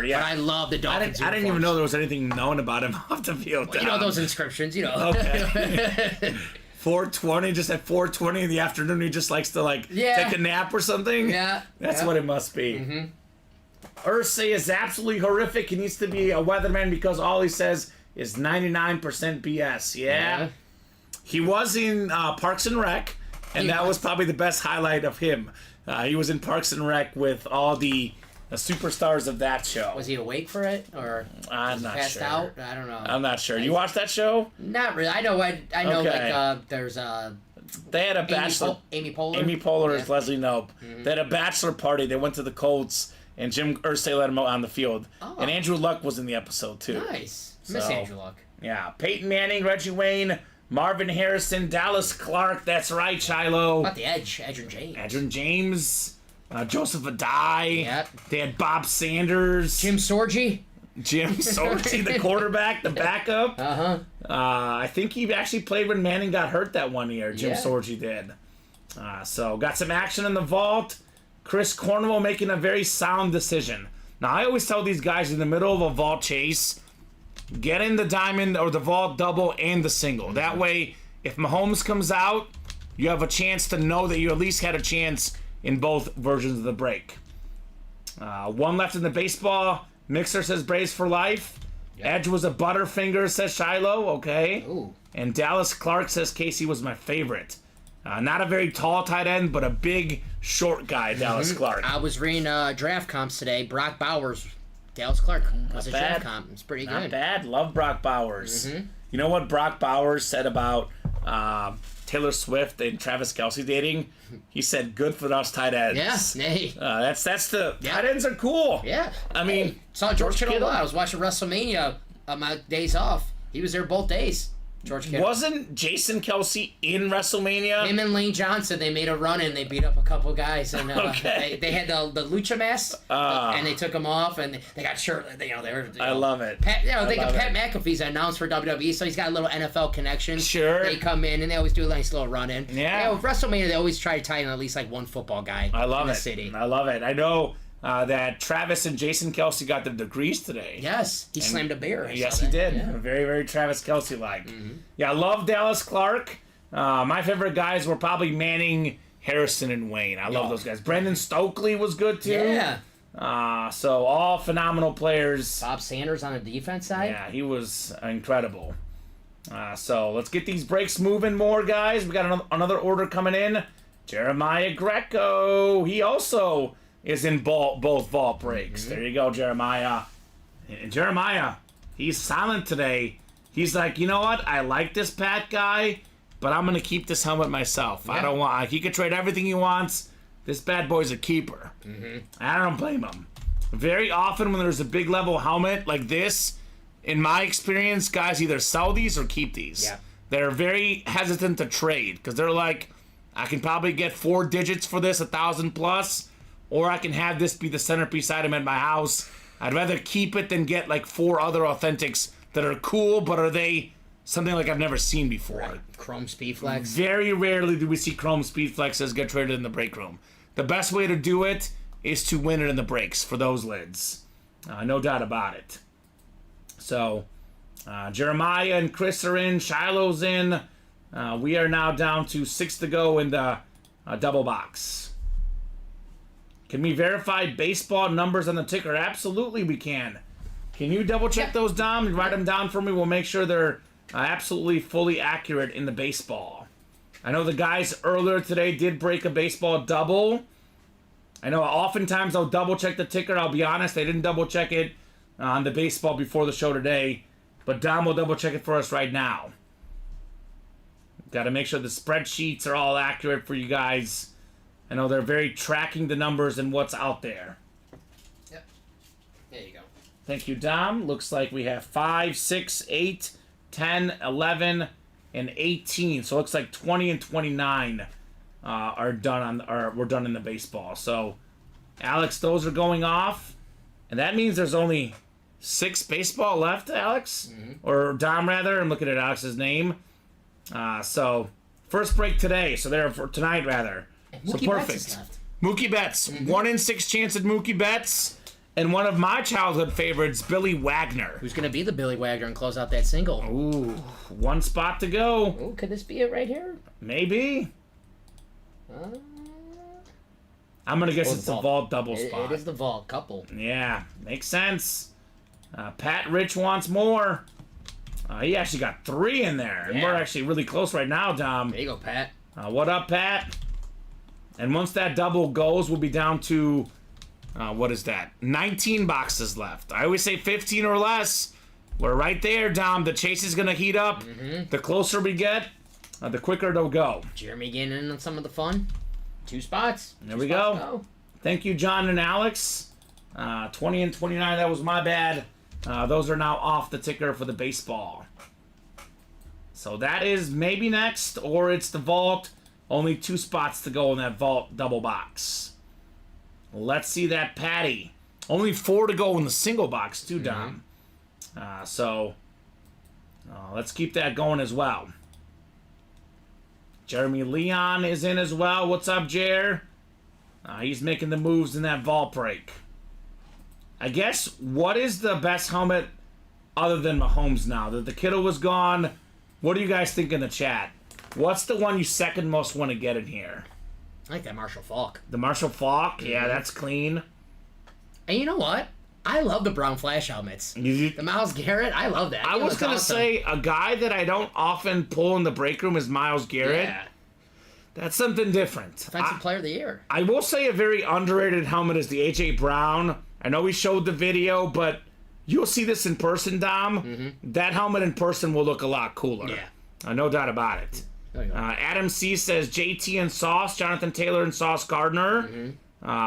yeah. But I love the Dolphins. I didn't even know there was anything known about him off the field. Well, you know those inscriptions, Okay. 4:20, just at 4:20 in the afternoon, he just likes to take a nap or something. Yeah. That's what it must be. Irsay is absolutely horrific. He needs to be a weatherman because all he says is 99% BS. Yeah. He was in Parks and Rec, and that was probably the best highlight of him. He was in Parks and Rec with all the superstars of that show. Was he awake for it, or I'm not passed sure. out? I don't know. I'm not sure. You watched that show? Not really. I know. I know. Okay. Like there's They had a bachelor. Amy Poehler. Amy Poehler is Leslie Knope. They had a bachelor party. They went to the Colts, and Jim Irsay let him out on the field. Oh. And Andrew Luck was in the episode too. Nice. Miss So, Andrew Luck. Yeah, Peyton Manning, Reggie Wayne, Marvin Harrison, Dallas Clark. That's right, Shiloh. About the Edge, Edgerrin James. Edgerrin James, Joseph Adai. Yep. They had Bob Sanders. Jim Sorgi. Jim Sorgi, the quarterback, the backup. I think he actually played when Manning got hurt that one year. Jim Sorgi did. So got some action in the vault. Chris Cornwell making a very sound decision. Now, I always tell these guys in the middle of a vault chase, get in the diamond or the vault double and the single. That way, if Mahomes comes out, you have a chance to know that you at least had a chance in both versions of the break. One left in the baseball. Mixer says Braves for life. Edge was a butterfinger, says Shiloh. Okay. Ooh. And Dallas Clark says Casey was my favorite. Not a very tall tight end, but a big, short guy, Dallas Clark. I was reading draft comps today. Brock Bowers, Dallas Clark was a draft comp. It's pretty Not good. bad. Love Brock Bowers. You know what Brock Bowers said about Taylor Swift and Travis Kelce dating? He said, "Good for us tight ends." Yeah. Hey. That's the tight ends are cool. Yeah. I mean, saw George Kittle a lot. I was watching WrestleMania on my days off. He was there both days. George Kittle. Wasn't Jason Kelce in WrestleMania? Him and Lane Johnson, they made a run and they beat up a couple guys. And Okay. they had the lucha masks and they took them off and they got shirtless. They were. I love it. Pat, they got love Pat McAfee's announced for WWE, so he's got a little NFL connection. Sure. They come in and they always do a nice little run in. Yeah. With WrestleMania, they always try to tie in at least like one football guy. I love in it. the city. I love it. I know that Travis and Jason Kelce got their degrees today. Yes, he slammed a bear. Yes, he did. Yeah. Very, very Travis Kelce-like. Yeah, I love Dallas Clark. My favorite guys were probably Manning, Harrison, and Wayne. I love those guys. Brendan Stokely was good, too. Yeah. So all phenomenal players. Bob Sanders on the defense side. Yeah, he was incredible. So let's get these breaks moving more, guys. We got another order coming in. Jeremiah Greco. He also is in both vault breaks. There you go, Jeremiah. And Jeremiah, he's silent today. He's like, you know what? I like this Pat guy, but I'm going to keep this helmet myself. Yeah. I don't want... He can trade everything he wants. This bad boy's a keeper. I don't blame him. Very often when there's a big level helmet like this, in my experience, guys either sell these or keep these. Yeah. They're very hesitant to trade because they're like, I can probably get 4 digits for this, 1,000 plus, or I can have this be the centerpiece item at my house. I'd rather keep it than get like 4 other authentics that are cool, but are they something like I've never seen before? Right. Chrome Speedflex. Very rarely do we see Chrome Speedflexes get traded in the break room. The best way to do it is to win it in the breaks for those lids. No doubt about it. So, Jeremiah and Chris are in. Shiloh's in. We are now down to 6 to go in the double box. Can we verify baseball numbers on the ticker? Absolutely we can. Can you double check those, Dom, and write them down for me? We'll make sure they're absolutely fully accurate in the baseball. I know the guys earlier today did break a baseball double. I know oftentimes I'll double check the ticker. I'll be honest, I didn't double check it on the baseball before the show today, but Dom will double check it for us right now. Got to make sure the spreadsheets are all accurate for you guys. I know they're very tracking the numbers and what's out there. Yep. There you go. Thank you, Dom. Looks like we have 5, 6, 8, 10, 11, and 18. So it looks like 20 and 29 we're done in the baseball. So, Alex, those are going off. And that means there's only 6 baseball left, Alex? Or Dom, rather. I'm looking at Alex's name. So, first break today. So, there for tonight, rather. So, Mookie perfect. Betts is left. Mookie Betts. 1 in 6 chance at Mookie Betts. And one of my childhood favorites, Billy Wagner. Who's going to be the Billy Wagner and close out that single? Ooh, 1 spot to go. Ooh, could this be it right here? Maybe. I'm going to guess it's the vault double spot. It is the vault couple. Yeah, makes sense. Pat Rich wants more. He actually got 3 in there. And Yeah. we're actually really close right now, Dom. There you go, Pat. What up, Pat? And once that double goes, we'll be down to... what is that? 19 boxes left. I always say 15 or less. We're right there, Dom. The chase is going to heat up. The closer we get, the quicker it'll go. Jeremy getting in on some of the fun. 2 spots. There we go. Thank you, John and Alex. 20 and 29, that was my bad. Those are now off the ticker for the baseball. So that is maybe next, or it's the vault. Only 2 spots to go in that vault double box. Let's see that Patty. Only 4 to go in the single box, too, Dom. So, let's keep that going as well. Jeremy Leon is in as well. What's up, Jer? He's making the moves in that vault break. I guess, what is the best helmet other than Mahomes now? That the Kittle was gone. What do you guys think in the chat? What's the one you second most want to get in here? I like that Marshall Faulk. The Marshall Faulk? Yeah, that's clean. And you know what? I love the Brown Flash helmets. The Myles Garrett, I love that. I was going to say, a guy that I don't often pull in the break room is Myles Garrett. Yeah. That's something different. Defensive Player of the Year. I will say a very underrated helmet is the A.J. Brown. I know we showed the video, but you'll see this in person, Dom. That helmet in person will look a lot cooler. Yeah. No doubt about it. Adam C. says JT and Sauce, Jonathan Taylor and Sauce Gardner.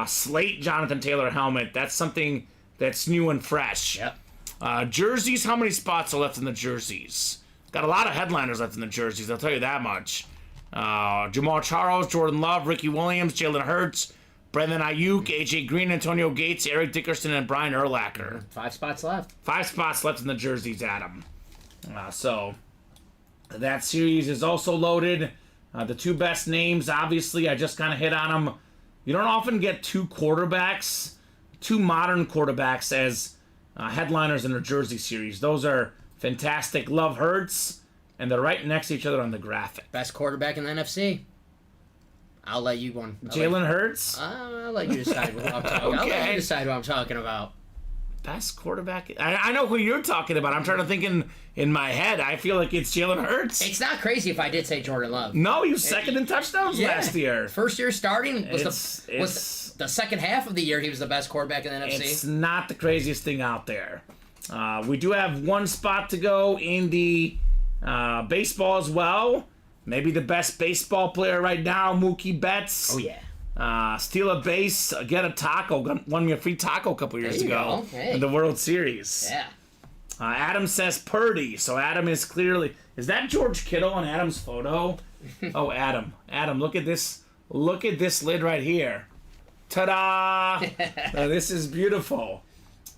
Slate Jonathan Taylor helmet. That's something that's new and fresh. Yep. Jerseys, how many spots are left in the jerseys? Got a lot of headliners left in the jerseys, I'll tell you that much. Jamal Charles, Jordan Love, Ricky Williams, Jalen Hurts, Brendan Ayuk, AJ Green, Antonio Gates, Eric Dickerson, and Brian Urlacher. 5 spots left. 5 spots left in the jerseys, Adam. So that series is also loaded. The 2 best names, obviously, I just kind of hit on them. You don't often get 2 quarterbacks, 2 modern quarterbacks as headliners in a jersey series. Those are fantastic. Love Hurts, and they're right next to each other on the graphic. Best quarterback in the NFC. I'll let you one. Jalen Hurts? I'll let you decide what I'm talking about. I'll let you decide what I'm talking about. Best quarterback? I know who you're talking about. I'm trying to think in my head. I feel like it's Jalen Hurts. It's not crazy if I did say Jordan Love. No, he was second in touchdowns last year. First year starting was It's the second half of the year he was the best quarterback in the NFC. It's not the craziest thing out there. We do have 1 spot to go in the baseball as well. Maybe the best baseball player right now, Mookie Betts. Oh, yeah. Steal a base, get a taco. Won me a free taco a couple years ago in the World Series. Yeah. Adam says Purdy. So Adam is clearly... Is that George Kittle on Adam's photo? Oh, Adam. Adam, look at this. Look at this lid right here. Ta-da! This is beautiful.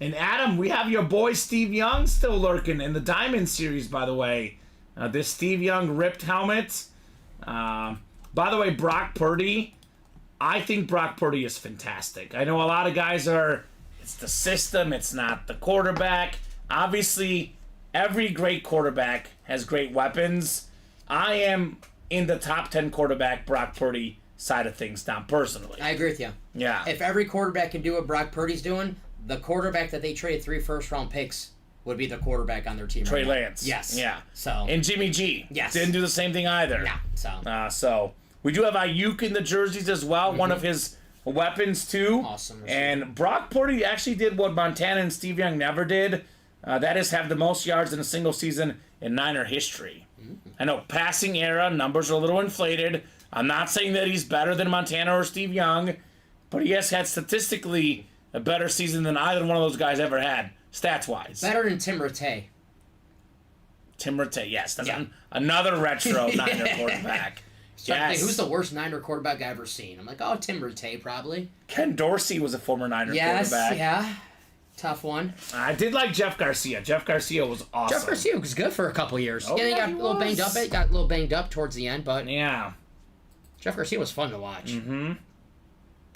And Adam, we have your boy Steve Young still lurking in the Diamond Series, by the way. This Steve Young ripped helmet. By the way, Brock Purdy... I think Brock Purdy is fantastic. I know a lot of guys are, it's the system, it's not the quarterback. Obviously, every great quarterback has great weapons. I am in the top 10 quarterback Brock Purdy side of things now, personally. I agree with you. Yeah. If every quarterback can do what Brock Purdy's doing, the quarterback that they traded 3 first-round picks would be the quarterback on their team. Trey right Lance. Now. Yes. Yeah. So. And Jimmy G. Yes. Didn't do the same thing either. Yeah. So we do have Ayuk in the jerseys as well, one of his weapons too. Awesome. And Brock Purdy actually did what Montana and Steve Young never did. That is have the most yards in a single season in Niner history. I know passing era numbers are a little inflated. I'm not saying that he's better than Montana or Steve Young, but he has had statistically a better season than either one of those guys ever had stats-wise. Better than Tim Rattay. Tim Rattay, yes. That's another retro Niner quarterback. Yes. Who's the worst Niner quarterback I've ever seen? I'm like, oh, Tim Rattay, probably. Ken Dorsey was a former Niner quarterback. Yeah. Tough one. I did like Jeff Garcia. Jeff Garcia was awesome. Jeff Garcia was good for a couple years. Oh, he got a little banged up. He got a little banged up towards the end, but yeah. Jeff Garcia was fun to watch. Mm-hmm.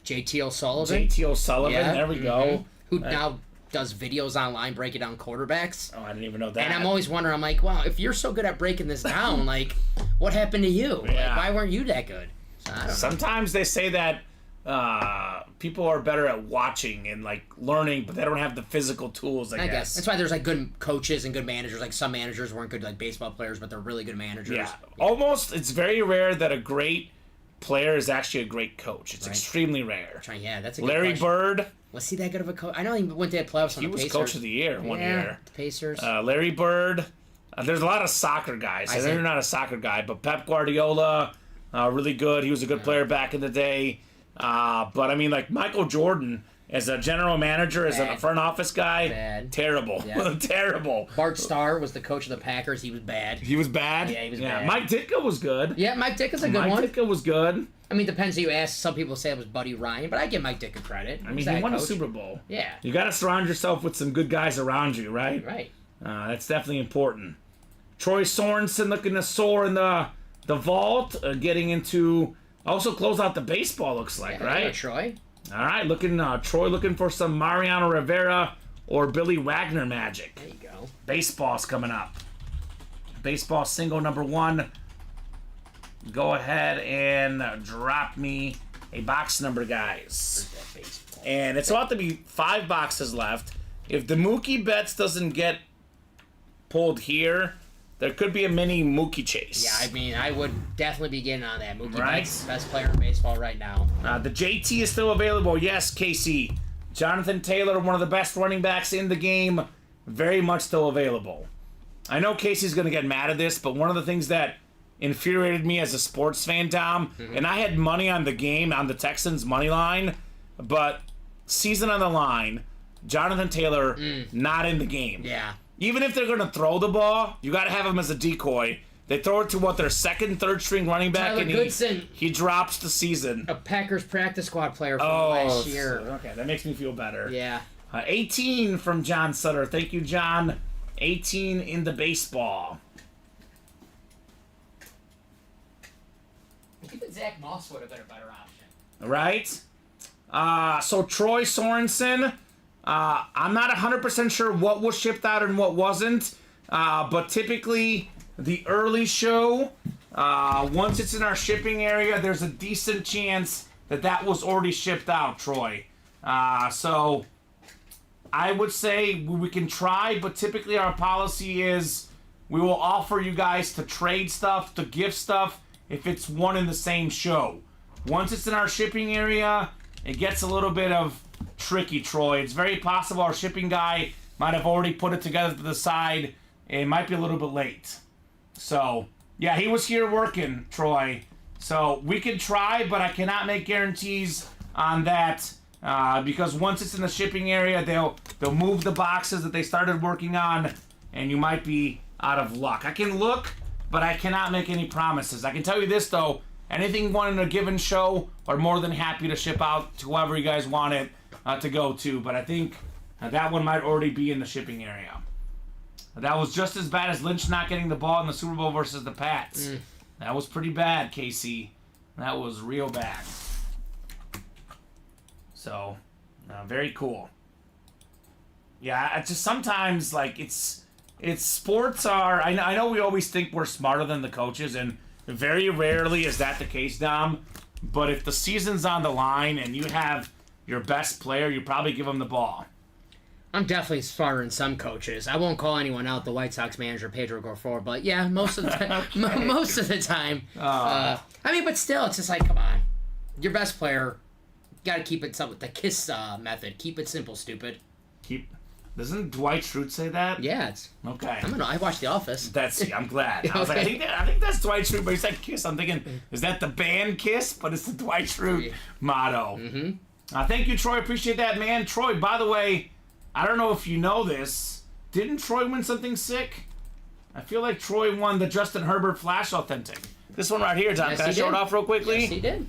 JT O'Sullivan. JT O'Sullivan, Yeah. there we go. Who now does videos online breaking down quarterbacks. Oh, I didn't even know that. And I'm always wondering, I'm like, wow, if you're so good at breaking this down, like, what happened to you? Yeah. Like, why weren't you that good? So, I don't know. Sometimes they say that people are better at watching and like learning, but they don't have the physical tools. I guess that's why there's like good coaches and good managers. Like some managers weren't good like baseball players, but they're really good managers. Yeah, almost. It's very rare that a great player is actually a great coach. It's extremely rare. Yeah, that's a good Larry question. Bird. Was he that good of a coach? I know he went to the playoffs on He the was Pacers. coach of the year one year. The Pacers. Larry Bird. There's a lot of soccer guys. I know you're not a soccer guy, but Pep Guardiola, really good. He was a good player back in the day. But I mean, like Michael Jordan as a general manager, as a front office guy, terrible, terrible. Bart Starr was the coach of the Packers. He was bad. He was bad. Yeah, he was bad. Mike Ditka was good. Yeah, Mike Ditka's a good one. Mike Ditka was good. I mean, depends who you ask. Some people say it was Buddy Ryan, but I give Mike Ditka credit. I mean, he won a Super Bowl. Yeah. You got to surround yourself with some good guys around you, right? Right. That's definitely important. Troy Sorensen looking to soar in the vault, getting into also close out the baseball. Looks like right. Troy. All right, Troy looking for some Mariano Rivera or Billy Wagner magic. There you go. Baseball's coming up. Baseball single number 1. Go ahead and drop me a box number, guys. And it's about to be 5 boxes left. If the Mookie Betts doesn't get pulled here, there could be a mini Mookie chase. Yeah, I mean, I would definitely be getting on that. Mookie Right. Betts, best player in baseball right now. The JT is still available. Yes, Casey. Jonathan Taylor, one of the best running backs in the game, very much still available. I know Casey's going to get mad at this, but one of the things that infuriated me as a sports fan, Dom, and I had money on the game, on the Texans money line, but season on the line, Jonathan Taylor not in the game. Yeah. Even if they're going to throw the ball, you got to have him as a decoy. They throw it to their second, third string running back, Tyler and Goodson. he drops the season. A Packers practice squad player from last year. Okay, that makes me feel better. Yeah. 18 from John Sutter. Thank you, John. 18 in the baseball. I think that Zach Moss would have been a better option. Right? So Troy Sorensen. I'm not 100% sure what was shipped out and what wasn't. But typically, the early show, once it's in our shipping area, there's a decent chance that was already shipped out, Troy. So I would say we can try, but typically our policy is we will offer you guys to trade stuff, to gift stuff, if it's one in the same show. Once it's in our shipping area, it gets a little bit of tricky, Troy. It's very possible our shipping guy might have already put it together to the side. It might be a little bit late. So, yeah, he was here working, Troy. So we can try, but I cannot make guarantees on that because once it's in the shipping area, they'll move the boxes that they started working on, and you might be out of luck. I can look, but I cannot make any promises. I can tell you this, though. Anything one in a given show are more than happy to ship out to whoever you guys want it to go to. But I think that one might already be in the shipping area. That was just as bad as Lynch not getting the ball in the Super Bowl versus the Pats. That was pretty bad, Casey. That was real bad. So, very cool. Yeah, it's just sometimes, like, it's sports are... I know we always think we're smarter than the coaches, and very rarely is that the case, Dom. But if the season's on the line and you have your best player, you probably give him the ball. I'm definitely smarter than some coaches. I won't call anyone out, the White Sox manager Pedro Grifol, but yeah, most of the time. Most of the time. I mean, but still, it's just like, come on, your best player. Got to keep it with the KISS method. Keep it simple, stupid. Doesn't Dwight Schrute say that? Yeah, it's okay. I watched The Office. I'm glad. I was like, I think that's Dwight Schrute, but he said KISS. I'm thinking, is that the band KISS? But it's the Dwight Schrute motto. Thank you, Troy. Appreciate that, man. Troy, by the way, I don't know if you know this. Didn't Troy win something sick? I feel like Troy won the Justin Herbert Flash Authentic. This one right here, Tom. Yes, Can I show it off real quickly? Yes, he did.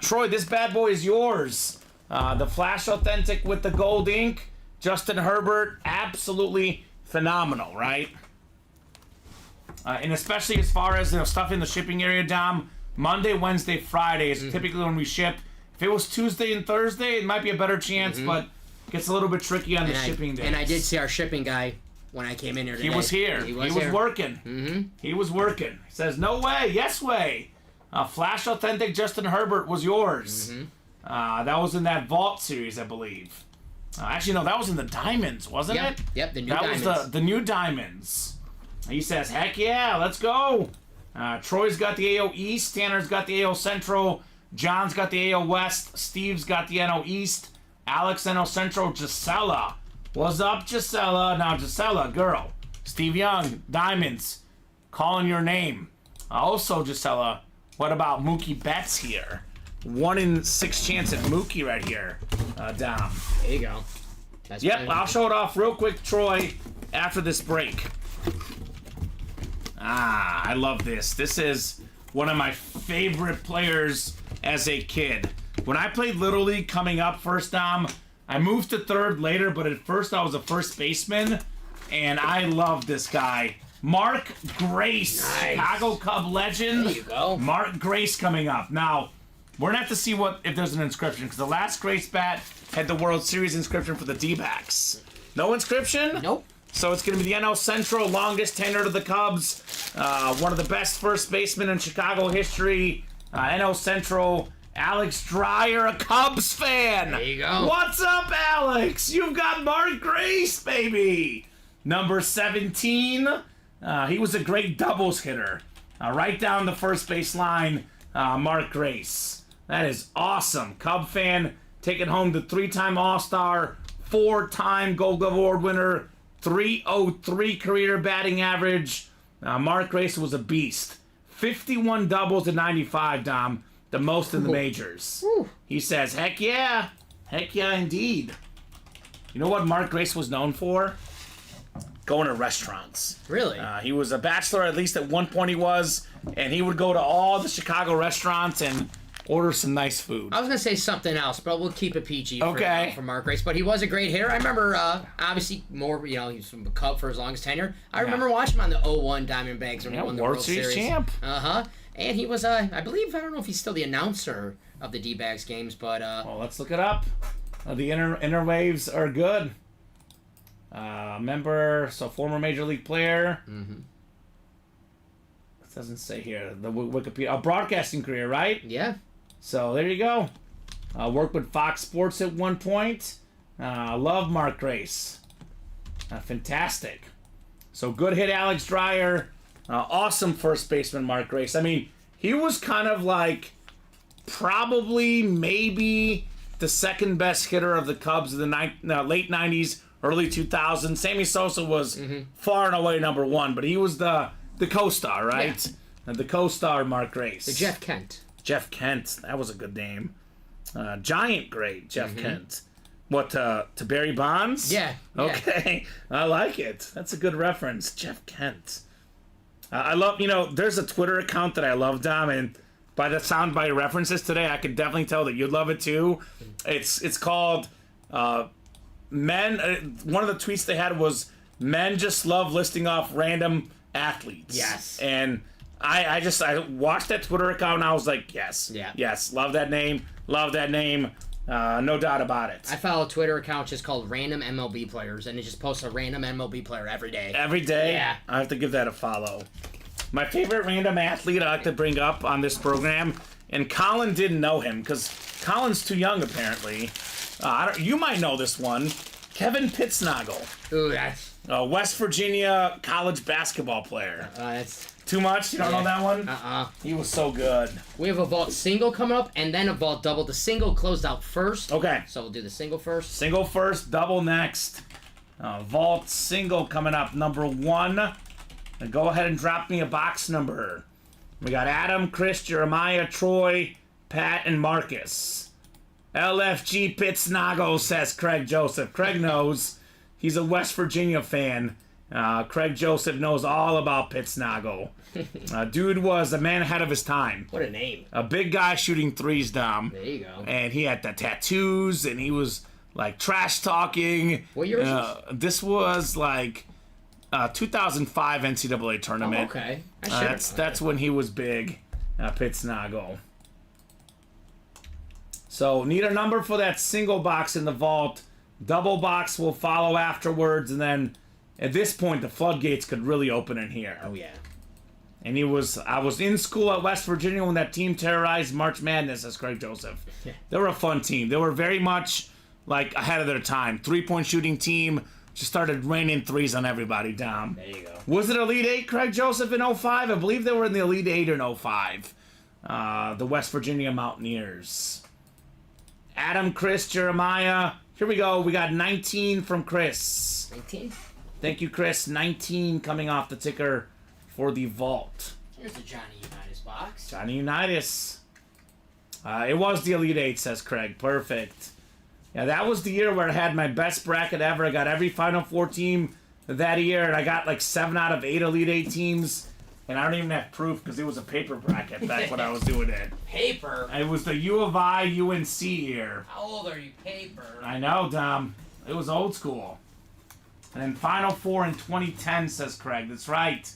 Troy, this bad boy is yours. The Flash Authentic with the gold ink. Justin Herbert, absolutely phenomenal, right? And especially as far as stuff in the shipping area, Dom. Monday, Wednesday, Friday is typically when we ship. If it was Tuesday and Thursday, it might be a better chance, but it gets a little bit tricky on the shipping days. And I did see our shipping guy when I came in here today. He was here. He was working. Mm-hmm. He was working. He says, no way, yes way. Flash Authentic Justin Herbert was yours. That was in that Vault series, I believe. Actually, no, that was in the Diamonds, wasn't it? Yep, the new Diamonds. That was the new Diamonds. He says, heck yeah, let's go. Troy's got the AO East. Tanner's got the AO Central. John's got the AO West. Steve's got the NO East. Alex NO Central. Gisela. What's up, Gisela? Now, Gisela, girl. Steve Young, Diamonds. Calling your name. Also, Gisela, what about Mookie Betts here? 1 in 6 chance at Mookie right here, Dom. There you go. That's yep, I'll show it off real quick, Troy, after this break. I love this. This is one of my favorite players as a kid. When I played Little League coming up first, Dom, I moved to third later, but at first I was a first baseman, and I love this guy. Mark Grace, nice. Chicago Cub legend. There you go. Mark Grace coming up. Now, we're going to have to see if there's an inscription, because the last Grace bat had the World Series inscription for the D-backs. No inscription? Nope. So it's going to be the NL Central, longest tenure to the Cubs. One of the best first basemen in Chicago history. NL Central, Alex Dreyer, a Cubs fan. There you go. What's up, Alex? You've got Mark Grace, baby. Number 17. He was a great doubles hitter. Right down the first base line, Mark Grace. That is awesome. Cub fan taking home the 3-time All-Star, 4-time Gold Glove Award winner, 303 career batting average. Mark Grace was a beast. 51 doubles in 95, Dom. The most in the majors. Ooh. He says, heck yeah. Heck yeah, indeed. You know what Mark Grace was known for? Going to restaurants. Really? He was a bachelor, at least at one point he was, and he would go to all the Chicago restaurants and order some nice food. I was going to say something else, but we'll keep it PG for Mark Grace. But he was a great hitter. I remember, obviously, he was from a Cub for his longest tenure. I remember watching him on the 01 Diamondbacks when he won the World Series. Champ. And he was, I believe, I don't know if he's still the announcer of the D-backs games, but... Well, let's look it up. The interwaves are good. Former Major League player. Mm-hmm. It doesn't say here. The Wikipedia. A broadcasting career, right? Yeah. So there you go. Worked with Fox Sports at one point. Love Mark Grace. Fantastic. So good hit, Alex Dreyer. Awesome first baseman, Mark Grace. I mean, he was kind of like probably maybe the second best hitter of the Cubs in the late 90s, early 2000s. Sammy Sosa was far and away number 1, but he was the co-star, right? Yeah. The co-star, Mark Grace. The Jeff Kent. Jeff Kent, that was a good name. Giant great, Jeff Kent. What, to Barry Bonds? Yeah. Okay, I like it. That's a good reference, Jeff Kent. I love, there's a Twitter account that I love, Dom, and by the soundbite references today, I could definitely tell that you'd love it too. It's called Men. One of the tweets they had was, men just love listing off random athletes. Yes. And I watched that Twitter account and I was like, yes. Yeah. Yes. Love that name. No doubt about it. I follow a Twitter account just called Random MLB Players, and it just posts a random MLB player every day. Every day? Yeah. I have to give that a follow. My favorite random athlete I like to bring up on this program, and Colin didn't know him because Colin's too young apparently. You might know this one. Kevin Pittsnoggle. Ooh, that's... West Virginia college basketball player. That's... Too much? You don't know that one? He was so good. We have a vault single coming up, and then a vault double. The single closed out first. Okay. So we'll do the single first. Single first, double next. Vault single coming up, number 1. And go ahead and drop me a box number. We got Adam, Chris, Jeremiah, Troy, Pat, and Marcus. LFG Pittsnoggle, says Craig Joseph. Craig knows. He's a West Virginia fan. Craig Joseph knows all about Pittsnagle. Dude was a man ahead of his time. What a name. A big guy shooting threes, Dom. There you go. And he had the tattoos, and he was like trash talking. What year was this? This was like 2005 NCAA tournament. Oh, okay. That's when he was big. Pittsnagle. So need a number for that single box in the vault. Double box will follow afterwards, and then at this point the floodgates could really open in here. Oh yeah. And I was in school at West Virginia when that team terrorized March Madness, as Craig Joseph. Yeah. They were a fun team. They were very much like ahead of their time. 3-point shooting team. Just started raining threes on everybody, Dom. There you go. Was it Elite 8, Craig Joseph, in 05? I believe they were in the Elite 8 in 05. The West Virginia Mountaineers. Adam, Chris, Jeremiah. Here we go. We got 19 from Chris. 19? Thank you, Chris. 19 coming off the ticker for the vault. Here's the Johnny Unitas box. Johnny Unitas. It was the Elite 8, says Craig. Perfect. Yeah, that was the year where I had my best bracket ever. I got every Final Four team that year, and I got like 7 out of 8 Elite 8 teams. And I don't even have proof because it was a paper bracket back when I was doing it. Paper? It was the U of I UNC year. How old are you, paper? I know, Dom. It was old school. And then Final Four in 2010, says Craig. That's right.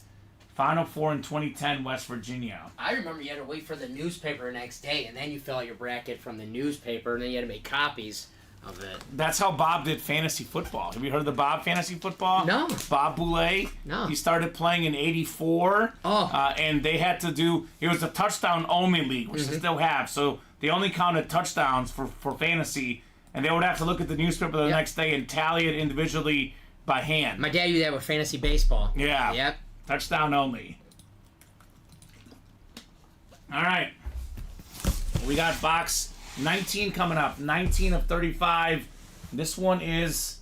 Final Four in 2010, West Virginia. I remember you had to wait for the newspaper the next day, and then you fill out your bracket from the newspaper, and then you had to make copies of it. That's how Bob did fantasy football. Have you heard of the Bob fantasy football? No. Bob Boulay? No. He started playing in 84. Oh. And they had to do, it was a touchdown-only league, which they still have. So they only counted touchdowns for fantasy, and they would have to look at the newspaper the next day and tally it individually by hand. My dad used that with fantasy baseball. Yeah. Yep. Touchdown only. All right. We got box 19 coming up. 19 of 35. This one is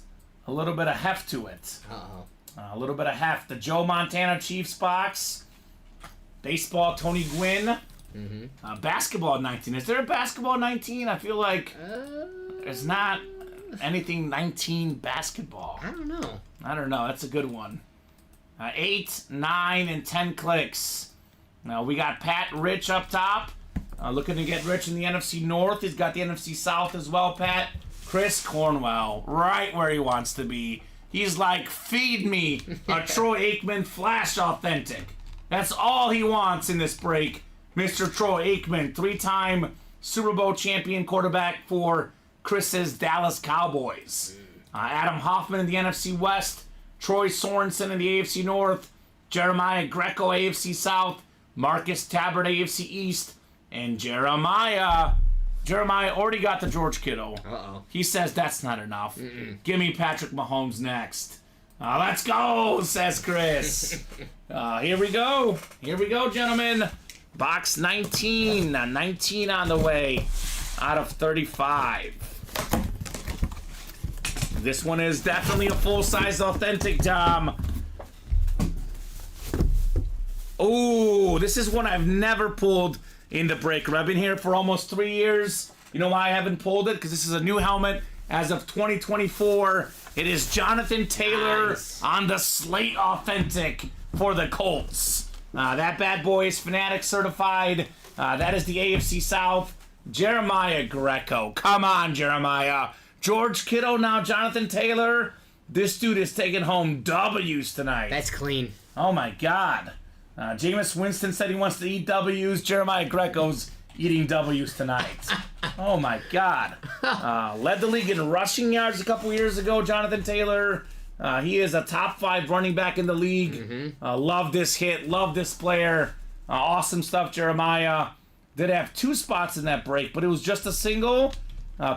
a little bit of heft to it. Uh-oh. A little bit of heft. The Joe Montana Chiefs box. Baseball, Tony Gwynn. Basketball 19. Is there a basketball 19? I feel like there's not anything 19 basketball. I don't know. I don't know. That's a good one. 8, 9, and 10 clicks. Now we got Pat Rich up top. Looking to get rich in the NFC North. He's got the NFC South as well, Pat. Chris Cornwell, right where he wants to be. He's like, feed me a Troy Aikman Flash Authentic. That's all he wants in this break. Mr. Troy Aikman, 3-time Super Bowl champion quarterback for Chris's Dallas Cowboys. Adam Hoffman in the NFC West. Troy Sorensen in the AFC North. Jeremiah Greco, AFC South. Marcus Tabbert, AFC East. And Jeremiah already got the George Kittle. Uh-oh. He says that's not enough. Give me Patrick Mahomes next. Let's go, says Chris. Here we go. Here we go, gentlemen. Box 19. 19 on the way out of 35. This one is definitely a full-size authentic, Dom. Ooh, this is one I've never pulled in the breaker. I've been here for almost 3 years. You know why I haven't pulled it? Because this is a new helmet as of 2024. It is Jonathan Taylor on the Slate Authentic for the Colts. That bad boy is Fanatic certified. That is the AFC South. Jeremiah Greco. Come on, Jeremiah. George Kittle, now Jonathan Taylor. This dude is taking home W's tonight. That's clean. Oh, my God. Jameis Winston said he wants to eat W's. Jeremiah Greco's eating W's tonight. Oh, my God. Led the league in rushing yards a couple years ago, Jonathan Taylor. He is a top 5 running back in the league. Love this hit. Love this player. Awesome stuff, Jeremiah. Did have 2 spots in that break, but it was just a single.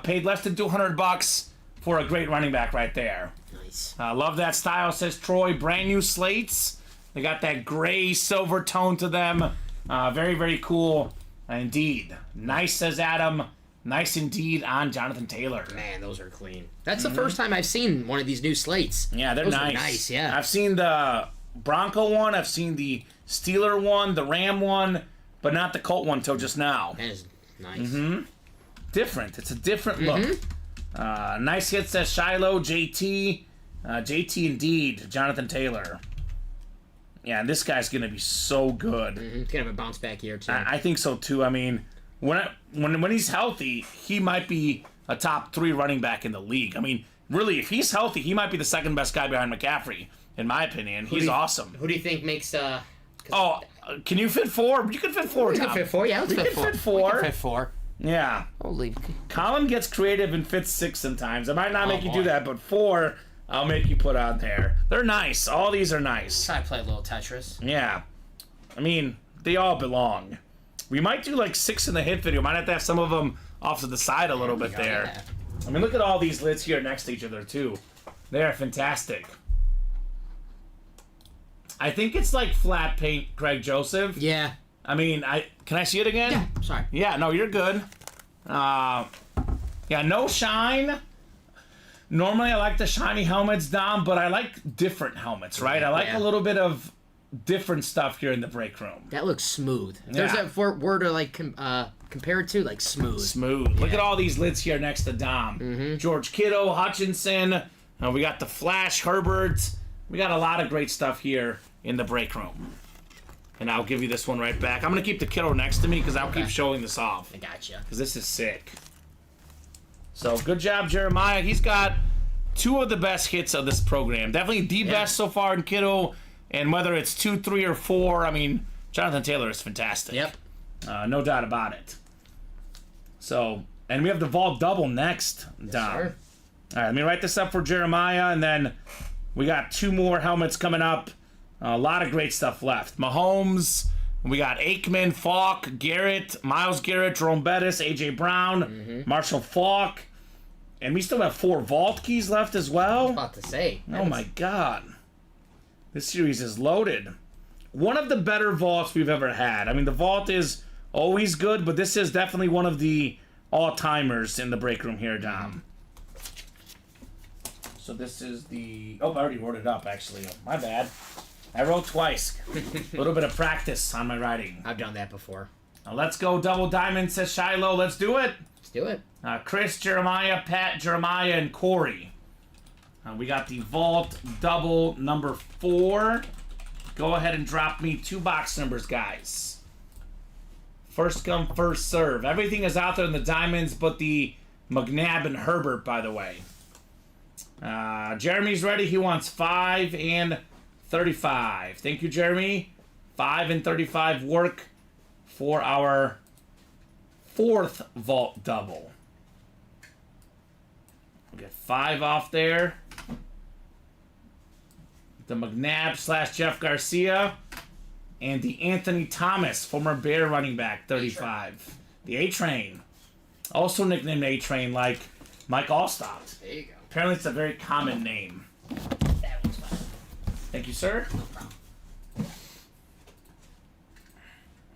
Paid less than $200 for a great running back right there. Nice. Love that style, says Troy. Brand new slates. They got that gray silver tone to them. Very, very cool indeed. Nice, says Adam. Nice indeed on Jonathan Taylor. Man, those are clean. That's the first time I've seen one of these new slates. Yeah, they're those nice. Are nice, yeah. I've seen the Bronco one. I've seen the Steeler one, the Ram one, but not the Colt one till just now. That is nice. Different. It's a different look. Nice hit, says Shiloh. JT. JT Indeed, Jonathan Taylor. Yeah, this guy's going to be so good. He's gonna have a bounce back year too. I think so too. I mean, when he's healthy, he might be a top 3 running back in the league. I mean, really, if he's healthy, he might be the second best guy behind McCaffrey, in my opinion. He's awesome. Who do you think makes? Can you fit 4? You can fit 4. We can fit 4. Yeah, let's fit 4. Fit 4. We can fit 4. Yeah. Holy. Colin gets creative and fits 6 sometimes. I might not make you do that, but 4, I'll make you put on there. They're nice. All these are nice. I play a little Tetris. Yeah. I mean, they all belong. We might do like 6 in the hit video. Might have to have some of them off to the side a little bit there. Yeah. I mean, look at all these lids here next to each other, too. They are fantastic. I think it's like flat paint, Craig Joseph. Yeah. I mean, can I see it again? Yeah. Sorry. Yeah, no, you're good. Yeah, no shine. Normally, I like the shiny helmets, Dom, but I like different helmets, right? I like a little bit of different stuff here in the break room. That looks smooth. Yeah. There's that word to like compare it to, like smooth. Smooth. Look at all these lids here next to Dom. George Kittle, Hutchinson. We got the Flash, Herbert. We got a lot of great stuff here in the break room. And I'll give you this one right back. I'm going to keep the Kittle next to me because I'll keep showing this off. I gotcha. Because this is sick. So, good job, Jeremiah. He's got 2 of the best hits of this program. Definitely the best so far in Kittle. And whether it's 2, 3, or 4, I mean, Jonathan Taylor is fantastic. Yep. No doubt about it. So, and we have the vault double next, Dom. Sir. All right, let me write this up for Jeremiah, and then we got 2 more helmets coming up. A lot of great stuff left. Mahomes, we got Aikman, Falk, Garrett, Myles Garrett, Jerome Bettis, A.J. Brown, Marshall Falk. And we still have 4 vault keys left as well. About to say. Oh my God. This series is loaded. One of the better vaults we've ever had. I mean, the vault is always good, but this is definitely one of the all-timers in the break room here, Dom. So this is the... Oh, I already wrote it up, actually. My bad. I wrote twice. A little bit of practice on my writing. I've done that before. Now let's go double diamond, says Shiloh. Let's do it. Let's do it. Chris, Jeremiah, Pat, Jeremiah, and Corey. We got the vault double number 4. Go ahead and drop me 2 box numbers, guys. First come, first serve. Everything is out there in the diamonds, but the McNabb and Herbert, by the way. Jeremy's ready. He wants 5 and 35. Thank you, Jeremy. 5 and 35 work for our 4th vault double. We'll get 5 off there. The McNabb / Jeff Garcia. And the Anthony Thomas, former Bear running back, 35. The A-Train. Also nicknamed A-Train like Mike Allstott. There you go. Apparently it's a very common name. That was fun. Thank you, sir. No problem.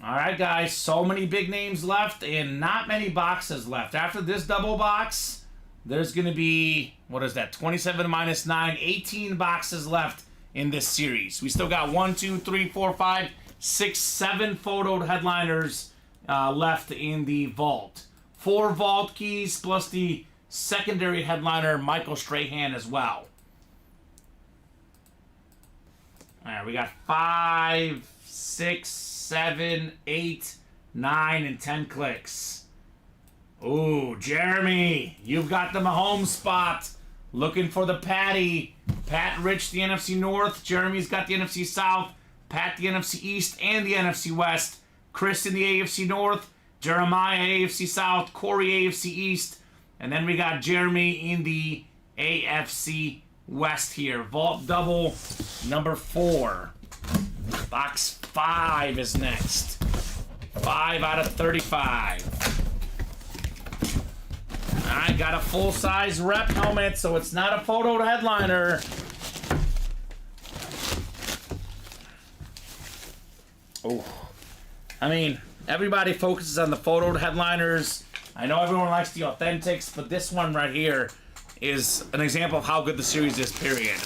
All right, guys. So many big names left and not many boxes left. After this double box, there's going to be, what is that, 27 minus 9, 18 boxes left in this series. We still got 1, 2, 3, 4, 5, 6, 7 photoed headliners left in the vault. 4 vault keys plus the secondary headliner, Michael Strahan, as well. All right, we got 5, 6, 7, 8, 9, and 10 clicks. Ooh, Jeremy, you've got the Mahomes spot. Looking for the Patty. Pat Rich, the NFC North. Jeremy's got the NFC South. Pat, the NFC East and the NFC West. Chris in the AFC North. Jeremiah, AFC South. Corey, AFC East. And then we got Jeremy in the AFC West here. Vault double number 4. Box 5 is next. 5 out of 35. I got a full-size rep helmet, so it's not a photoed headliner. Oh, I mean, everybody focuses on the photoed headliners. I know everyone likes the authentics, but this one right here is an example of how good the series is, period.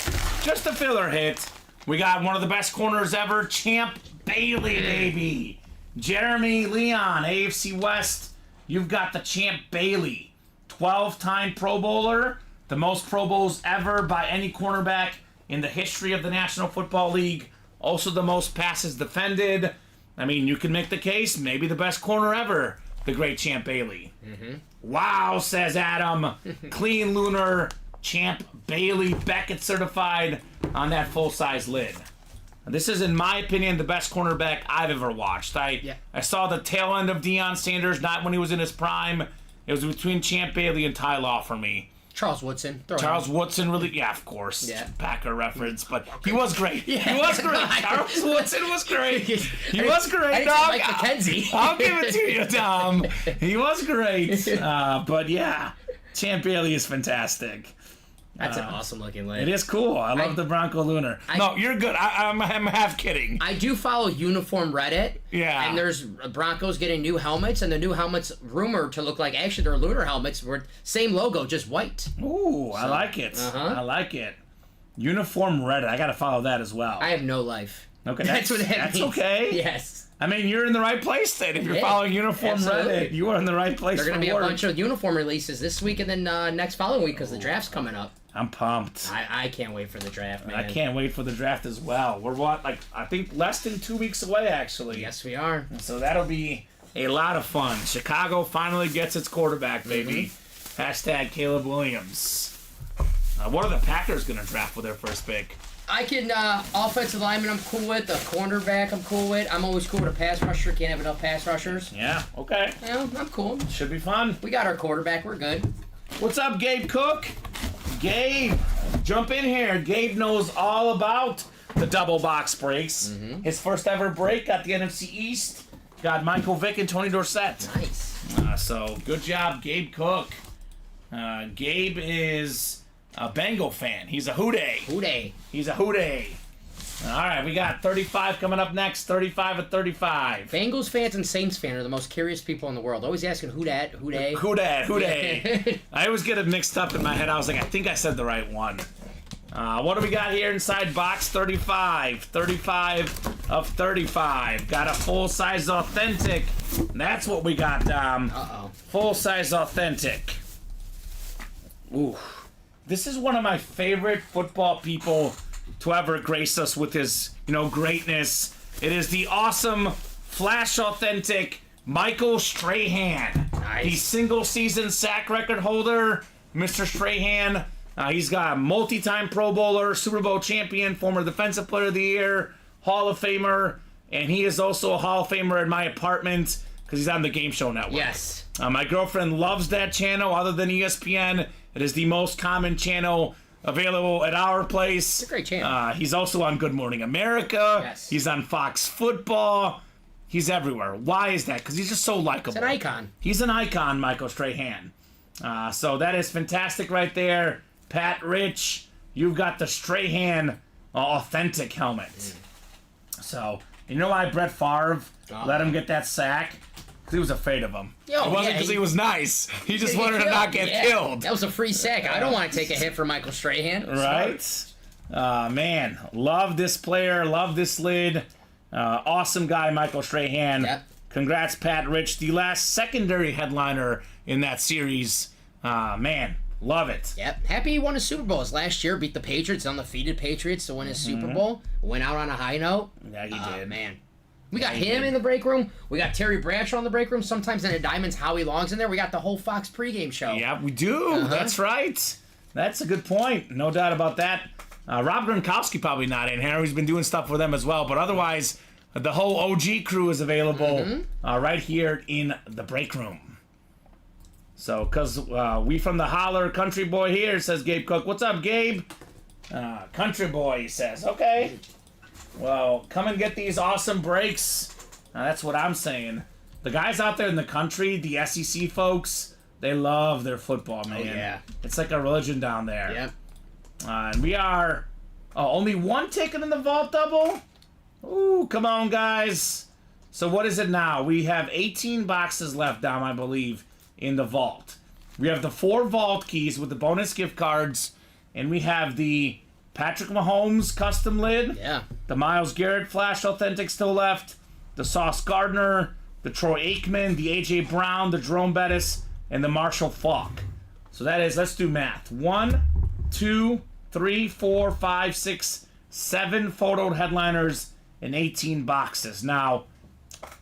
Just a filler hit. We got one of the best corners ever, Champ Bailey, baby. Jeremy Leon, AFC West. You've got the Champ Bailey. 12-time Pro Bowler, the most Pro Bowls ever by any cornerback in the history of the National Football League. Also the most passes defended. I mean, you can make the case, maybe the best corner ever, the great Champ Bailey. Wow, says Adam. Clean lunar, Champ Bailey, Beckett certified on that full-size lid. This is, in my opinion, the best cornerback I've ever watched. I saw the tail end of Deion Sanders, not when he was in his prime. It was between Champ Bailey and Ty Law for me. Charles Woodson. Woodson, really, yeah, of course. Yeah. Packer reference, but he was great. Yeah. He was great. Charles Woodson was great. He was great, dog. dog. Mike McKenzie. I'll give it to you, Tom. He was great. But yeah, Champ Bailey is fantastic. That's an awesome looking lid. It is cool. I love the Bronco Lunar. No, you're good. I'm half kidding. I do follow Uniform Reddit. Yeah. And there's Broncos getting new helmets, and the new helmets rumored to look like actually they're lunar helmets. Same logo, just white. Ooh, I like it. I like it. Uniform Reddit. I got to follow that as well. I have no life. Okay, That's what that that's means. okay. Yes. I mean, you're in the right place then. If you're following Uniform absolutely. Reddit, you are in the right place. There are going to be for a work. bunch of uniform releases this week and then next following week because the draft's coming up. I'm pumped. I can't wait for the draft, man. I can't wait for the draft as well. We're I think less than 2 weeks away, actually. Yes, we are. So that'll be a lot of fun. Chicago finally gets its quarterback, baby. Hashtag Caleb Williams. What are the Packers going to draft with their first pick? I can, offensive lineman I'm cool with, the cornerback I'm cool with. I'm always cool with a pass rusher. Can't have enough pass rushers. Yeah, okay. You know, I'm cool. Should be fun. We got our quarterback. We're good. What's up, Gabe Cook? Gabe, jump in here. Gabe knows all about the double box breaks. His first ever break got the NFC East. Got Michael Vick and Tony Dorsett. Nice. So good job, Gabe Cook. Gabe is a Bengal fan. He's a Houday. Houday. He's a Houday. All right, we got 35 coming up next. 35 at 35. Bengals fans and Saints fans are the most curious people in the world. Always asking who dat, who day. Houday. I always get it mixed up in my head. I was like, I think I said the right one. What do we got here inside box 35? 35 of 35. Got a full-size authentic. That's what we got, Dom. Full-size authentic. Ooh. This is one of my favorite football people to ever grace us with his, greatness. It is the awesome, flash authentic Michael Strahan. Nice. The single-season sack record holder, Mr. Strahan. He's got a multi-time Pro Bowler, Super Bowl champion, former Defensive Player of the Year, Hall of Famer, and he is also a Hall of Famer in my apartment because he's on the Game Show Network. Yes. My girlfriend loves that channel other than ESPN. It is the most common channel available at our place. It's a great channel. He's also on Good Morning America. Yes. He's on Fox Football. He's everywhere. Why is that? Because he's just so likable. It's an icon. He's an icon, Michael Strahan. So that is fantastic right there. Pat Rich, you've got the Strahan authentic helmet. So, you know why Brett Favre let him get that sack? Because he was afraid of him. It wasn't because he was nice. He just wanted to not get killed. That was a free sack. I don't want to take a hit for Michael Strahan. Right? Man, love this player. Love this lid. Awesome guy, Michael Strahan. Yep. Congrats, Pat Rich. The last secondary headliner in that series. Man, love it. Yep. Happy he won a Super Bowl. His last year beat the Patriots, undefeated Patriots to win his Super Bowl. Went out on a high note. Yeah, he did. Man. We got him in the break room. We got Terry Bradshaw in the break room. Sometimes in the Diamonds, Howie Long's in there. We got the whole Fox pregame show. Yeah, we do. That's right. That's a good point. No doubt about that. Rob Gronkowski probably not in here. He's been doing stuff for them as well. But otherwise, the whole OG crew is available right here in the break room. So, because we from the holler country boy here, says Gabe Cook. What's up, Gabe? Country boy, he says. Okay. Well, come and get these awesome breaks. That's what I'm saying. The guys out there in the country, the SEC folks, they love their football, man. Oh, yeah. It's like a religion down there. Yep. And we are only one ticket in the vault double. Ooh, come on, guys. So what is it now? We have 18 boxes left, Dom, I believe, in the vault. We have the 4 vault keys with the bonus gift cards, and we have the Patrick Mahomes custom lid. Yeah. The Myles Garrett Flash Authentic still left. The Sauce Gardner, the Troy Aikman, the A.J. Brown, the Jerome Bettis, and the Marshall Faulk. So that is, let's do math. 1, 2, 3, 4, 5, 6, 7 photoed headliners in 18 boxes. Now,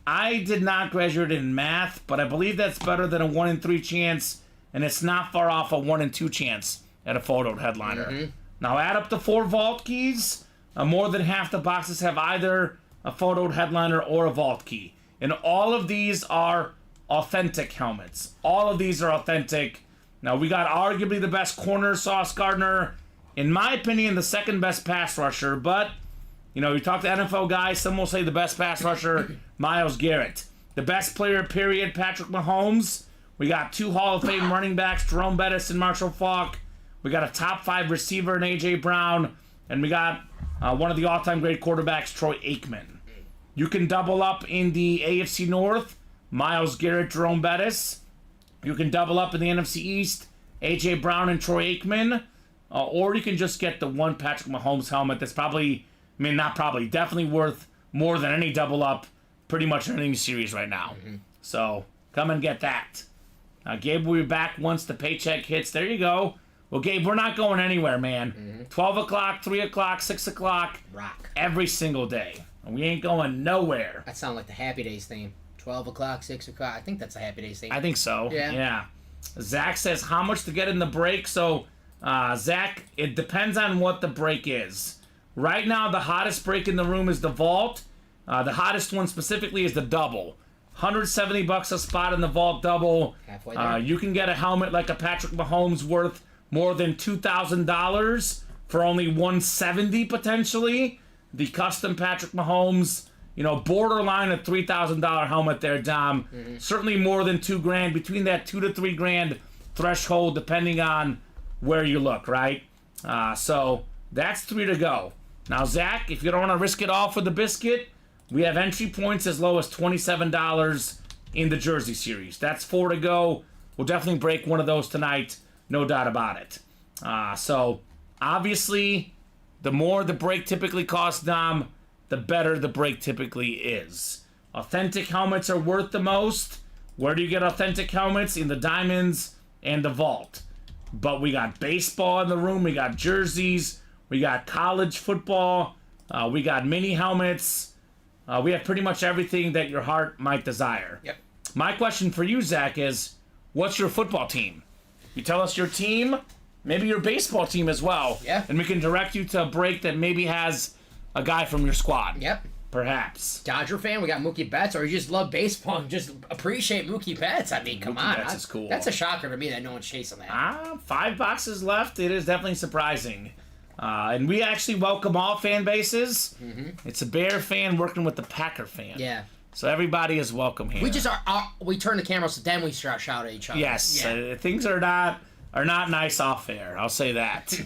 I did not graduate in math, but I believe that's better than a 1 in 3 chance, and it's not far off a 1 in 2 chance at a photoed headliner. Now, add up the 4 vault keys. More than half the boxes have either a photoed headliner or a vault key. And all of these are authentic helmets. All of these are authentic. Now, we got arguably the best corner, Sauce Gardner. In my opinion, the second best pass rusher. But, you know, you talk to NFL guys, some will say the best pass rusher, Myles Garrett. The best player, period, Patrick Mahomes. We got 2 Hall of Fame running backs, Jerome Bettis and Marshall Faulk. We got a top 5 receiver in A.J. Brown. And we got one of the all-time great quarterbacks, Troy Aikman. You can double up in the AFC North, Myles Garrett, Jerome Bettis. You can double up in the NFC East, A.J. Brown and Troy Aikman. Or you can just get the one Patrick Mahomes helmet that's definitely worth more than any double up pretty much in any series right now. So come and get that. Gabe will be back once the paycheck hits. There you go. Well, Gabe, we're not going anywhere, man. 12 o'clock, 3 o'clock, 6 o'clock. Rock. Every single day. We ain't going nowhere. That sounds like the Happy Days theme. 12 o'clock, 6 o'clock. I think that's the Happy Days theme. I think so. Yeah. Zach says how much to get in the break. So, Zach, it depends on what the break is. Right now, the hottest break in the room is the vault. The hottest one specifically is the double. $170 a spot in the vault double. Halfway there. You can get a helmet like a Patrick Mahomes worth more than $2,000 for only $170 potentially. The custom Patrick Mahomes, borderline a $3,000 helmet there, Dom. Certainly more than $2,000, between that $2,000 to $3,000 threshold, depending on where you look, right? So that's 3 to go. Now, Zach, if you don't want to risk it all for the biscuit, we have entry points as low as $27 in the Jersey Series. That's 4 to go. We'll definitely break one of those tonight, no doubt about it. So, obviously, the more the break typically costs, Dom, the better the break typically is. Authentic helmets are worth the most. Where do you get authentic helmets? In the diamonds and the vault. But we got baseball in the room. We got jerseys. We got college football. We got mini helmets. We have pretty much everything that your heart might desire. Yep. My question for you, Zach, is what's your football team? You tell us your team, maybe your baseball team as well. Yeah. And we can direct you to a break that maybe has a guy from your squad. Yep. Perhaps. Dodger fan, we got Mookie Betts, or you just love baseball and just appreciate Mookie Betts. I mean, come on. Betts is cool. That's a shocker to me that no one's chasing that. 5 boxes left. It is definitely surprising. And we actually welcome all fan bases. It's a Bear fan working with the Packer fan. Yeah. So everybody is welcome here. We just we turn the cameras, then we shout at each other. Yes. Yeah. Things are not nice off air. I'll say that.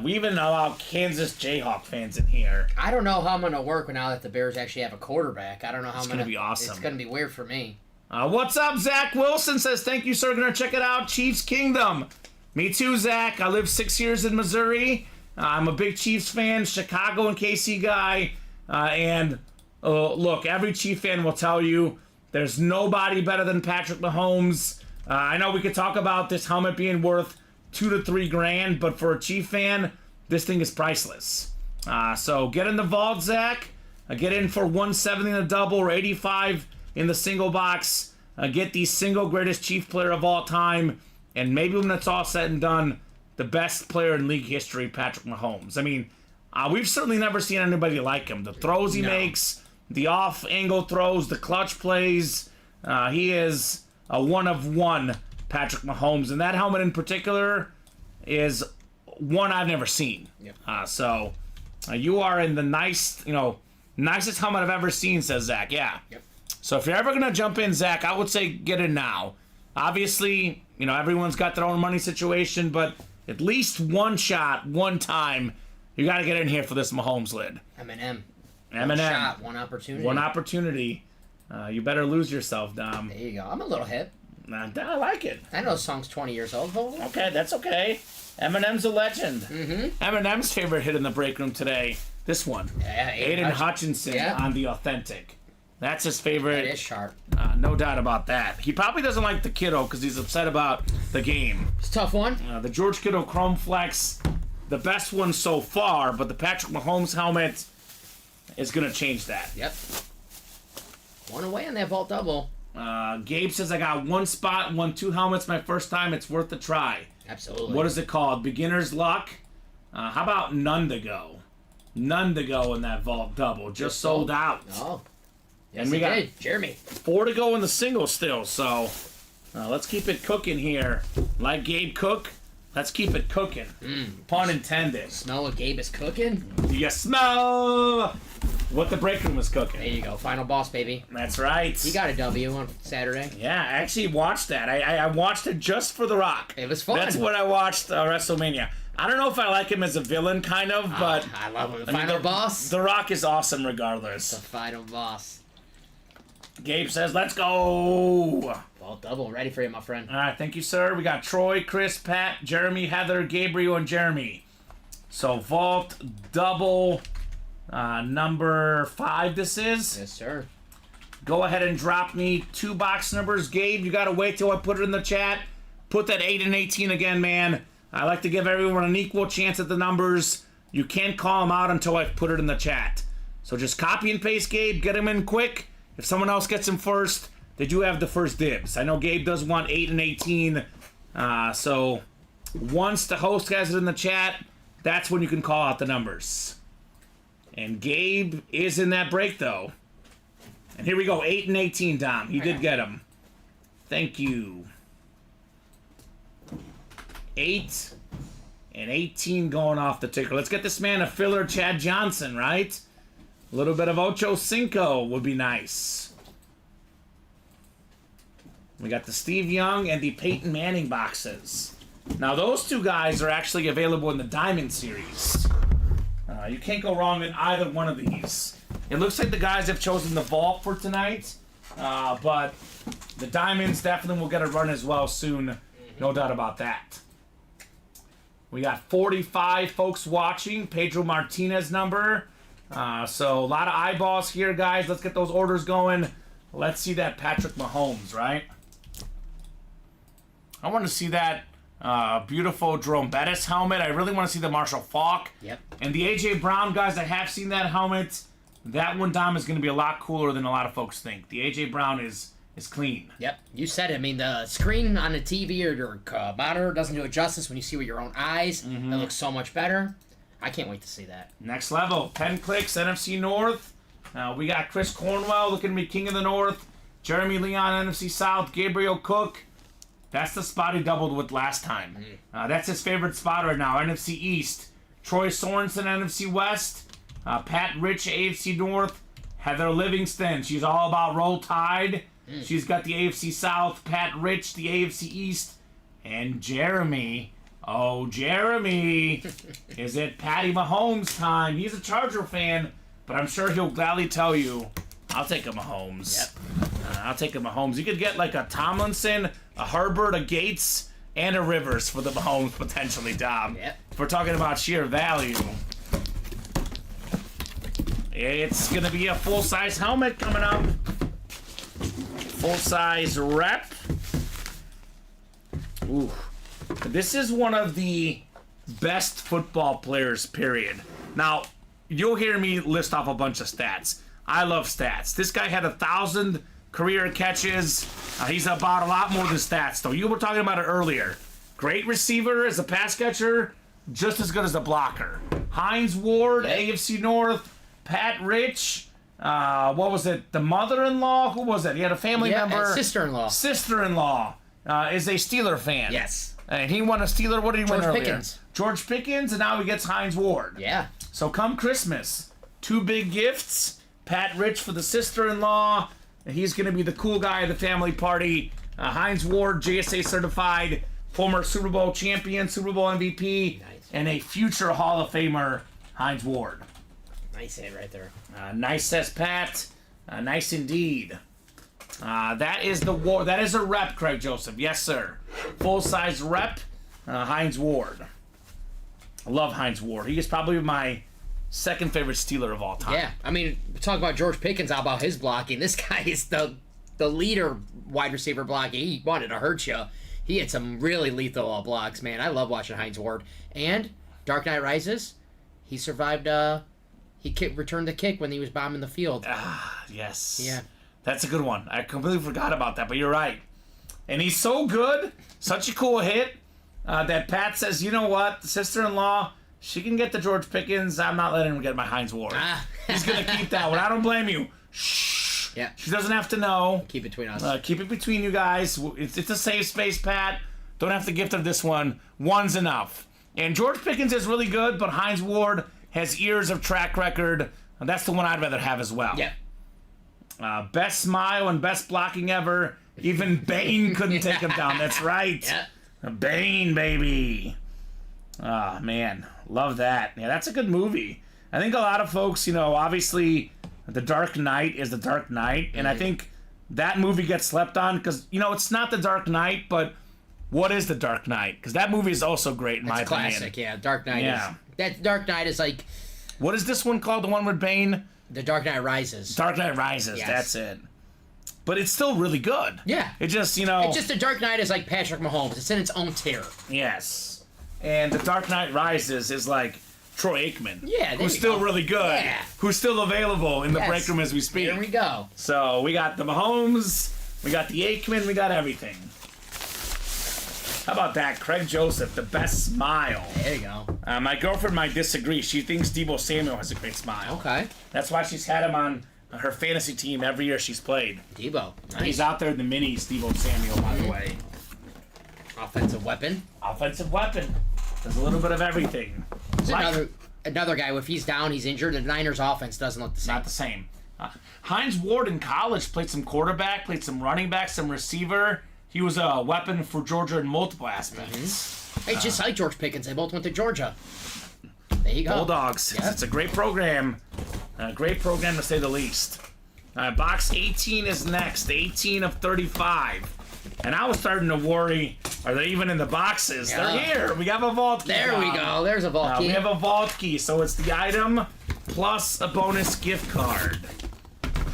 We even allow Kansas Jayhawk fans in here. I don't know how I'm going to work now that the Bears actually have a quarterback. I don't know how It's I'm going to be awesome. It's going to be weird for me. What's up, Zach Wilson says, thank you, sir. Gonna check it out. Chiefs Kingdom. Me too, Zach. I lived 6 years in Missouri. I'm a big Chiefs fan, Chicago and KC guy. And look, every Chief fan will tell you there's nobody better than Patrick Mahomes. I know we could talk about this helmet being worth $2,000 to $3,000, but for a Chief fan, this thing is priceless. So get in the vault, Zach. Get in for $170 in the double or $85 in the single box. Get the single greatest Chief player of all time. And maybe when it's all said and done, the best player in league history, Patrick Mahomes. I mean, we've certainly never seen anybody like him. The throws he makes, the off-angle throws, the clutch plays. He is a one-of-one Patrick Mahomes. And that helmet in particular is one I've never seen. Yep. So you are in the nicest helmet I've ever seen, says Zach. Yeah. Yep. So if you're ever going to jump in, Zach, I would say get in now. Obviously, everyone's got their own money situation, but at least one shot, one time, you got to get in here for this Mahomes lid. Eminem. Eminem. One shot, one opportunity. One opportunity. You better lose yourself, Dom. There you go. I'm a little hip. I like it. I know the song's 20 years old. Okay, that's okay. Eminem's a legend. Eminem's favorite hit in the break room today, this one. Yeah, Aiden Hutchinson Yeah. on the Authentic. That's his favorite. That is sharp. No doubt about that. He probably doesn't like the Kittle because he's upset about the game. It's a tough one. The George Kittle Chrome Flex, the best one so far, but the Patrick Mahomes helmet is going to change that. Yep. One away on that vault double. Gabe says, I got one spot, won 2 helmets my first time. It's worth a try. Absolutely. What is it called? Beginner's luck? How about none to go? None to go in that vault double. Just sold out. Oh. Yes, And we got Jeremy. 4 to go in the single still, so let's keep it cooking here. Like Gabe Cook, let's keep it cooking. Pun intended. Smell what Gabe is cooking? You smell what the break room is cooking. There you go. Final boss, baby. That's right. He got a W on Saturday. Yeah, I actually watched that. I watched it just for The Rock. It was fun. That's what I watched WrestleMania. I don't know if I like him as a villain, kind of, but I love him. The I mean, final boss? The Rock is awesome regardless. The final boss. Gabe says, let's go. Vault double. Ready for you, my friend. All right, thank you, sir. We got Troy, Chris, Pat, Jeremy, Heather, Gabriel, and Jeremy. So vault double number 5 this is. Yes, sir. Go ahead and drop me 2 box numbers. Gabe, you got to wait till I put it in the chat. Put that 8 and 18 again, man. I like to give everyone an equal chance at the numbers. You can't call them out until I've put it in the chat. So just copy and paste, Gabe. Get them in quick. If someone else gets them first, they do have the first dibs. I know Gabe does want 8 and 18. So once the host has it in the chat, that's when you can call out the numbers. And Gabe is in that break, though. And here we go, 8 and 18, Dom. He did get them. Thank you. 8 and 18 going off the ticker. Let's get this man a filler, Chad Johnson, right? A little bit of Ocho Cinco would be nice. We got the Steve Young and the Peyton Manning boxes. Now, those 2 guys are actually available in the Diamond Series. You can't go wrong in either one of these. It looks like the guys have chosen the vault for tonight, but the Diamonds definitely will get a run as well soon. No doubt about that. We got 45 folks watching. Pedro Martinez number. So a lot of eyeballs here, guys. Let's get those orders going. Let's see that Patrick Mahomes, right? I want to see that beautiful Jerome Bettis helmet. I really want to see the Marshall Faulk. Yep. And the A.J. Brown, guys, I have seen that helmet. That one, Dom, is going to be a lot cooler than a lot of folks think. The A.J. Brown is clean. Yep. You said it. I mean, the screen on the TV or your monitor doesn't do it justice when you see with your own eyes. It looks so much better. I can't wait to see that. Next level. 10 clicks, NFC North. We got Chris Cornwell looking to be King of the North. Jeremy Leon, NFC South. Gabriel Cook. That's the spot he doubled with last time. That's his favorite spot right now. NFC East. Troy Sorensen, NFC West. Pat Rich, AFC North. Heather Livingston. She's all about Roll Tide. She's got the AFC South. Pat Rich, the AFC East. And Jeremy. Oh, Jeremy. Is it Patty Mahomes time? He's a Charger fan, but I'm sure he'll gladly tell you, I'll take a Mahomes. Yep. I'll take a Mahomes. You could get like a Tomlinson, a Herbert, a Gates, and a Rivers for the Mahomes potentially, Dom. Yep. If we're talking about sheer value. It's going to be a full-size helmet coming up. Full-size rep. Ooh. This is one of the best football players, period. Now, you'll hear me list off a bunch of stats. I love stats. This guy had 1,000 career catches. He's about a lot more than stats, though. You were talking about it earlier. Great receiver as a pass catcher, just as good as a blocker. Hines Ward, AFC North. Pat Rich. What was it? The mother-in-law? Who was it? He had a family member. Sister-in-law. Sister-in-law is a Steeler fan. Yes. And he won a Steeler. What did he win earlier? Pickens. George Pickens, and now he gets Hines Ward. Yeah. So come Christmas, 2 big gifts. Pat Rich for the sister-in-law. He's going to be the cool guy of the family party. Hines Ward, JSA certified, former Super Bowl champion, Super Bowl MVP, Nice. and a future Hall of Famer, Hines Ward. Nice hit right there. Nice, says Pat. Nice indeed. That is the war. That is a rep, Craig Joseph. Yes, sir. Full-size rep, Hines Ward. I love Hines Ward. He is probably my second favorite Steeler of all time. Yeah, I mean, talk about George Pickens. How about his blocking? This guy is the leader wide receiver blocking. He wanted to hurt you. He had some really lethal blocks, man. I love watching Hines Ward. And Dark Knight Rises, he survived. Returned the kick when he was bombing the field. Ah, yes. Yeah. That's a good one. I completely forgot about that, but you're right. And he's so good, such a cool hit, that Pat says, you know what, sister-in-law, she can get the George Pickens. I'm not letting him get my Hines Ward. He's going to keep that one. I don't blame you. Shh. Yeah. She doesn't have to know. Keep it between us. Keep it between you guys. It's a safe space, Pat. Don't have to gift her this one. One's enough. And George Pickens is really good, but Hines Ward has years of track record. And that's the one I'd rather have as well. Yeah. Best smile and best blocking ever. Even Bane couldn't take him down. That's right. Yeah. Bane, baby. Ah, man. Love that. Yeah, that's a good movie. I think a lot of folks, obviously The Dark Knight is The Dark Knight. And I think that movie gets slept on because, it's not The Dark Knight, but what is The Dark Knight? Because that movie is also great in my opinion. It's classic, yeah. Dark Knight Yeah. That Dark Knight is like... What is this one called? The one with Bane? The Dark Knight Rises. Dark Knight Rises. Yes. That's it. But it's still really good. Yeah. It just, It's just The Dark Knight is like Patrick Mahomes. It's in its own tier. Yes. And The Dark Knight Rises is like Troy Aikman. Yeah, who's still really good. Yeah. Who's still available in the break room as we speak. Here we go. So we got the Mahomes, we got the Aikman, we got everything. How about that? Craig Joseph, the best smile. There you go. My girlfriend might disagree. She thinks Deebo Samuel has a great smile. Okay. That's why she's had him on her fantasy team every year she's played. Deebo. Nice. He's out there in the minis, Deebo Samuel, by the way. Offensive weapon. Offensive weapon. Does a little bit of everything. Another guy, if he's down, he's injured, the Niners offense doesn't look the same. Not the same. Hines Ward in college played some quarterback, played some running back, some receiver. He was a weapon for Georgia in multiple aspects. Hey, just like George Pickens, they both went to Georgia. There you go. Bulldogs. Yep. It's a great program. A great program to say the least. Box 18 is next. 18 of 35. And I was starting to worry, are they even in the boxes? Yeah. They're here. We have a vault key. There we go. There's a vault key. We have a vault key. So it's the item plus a bonus gift card.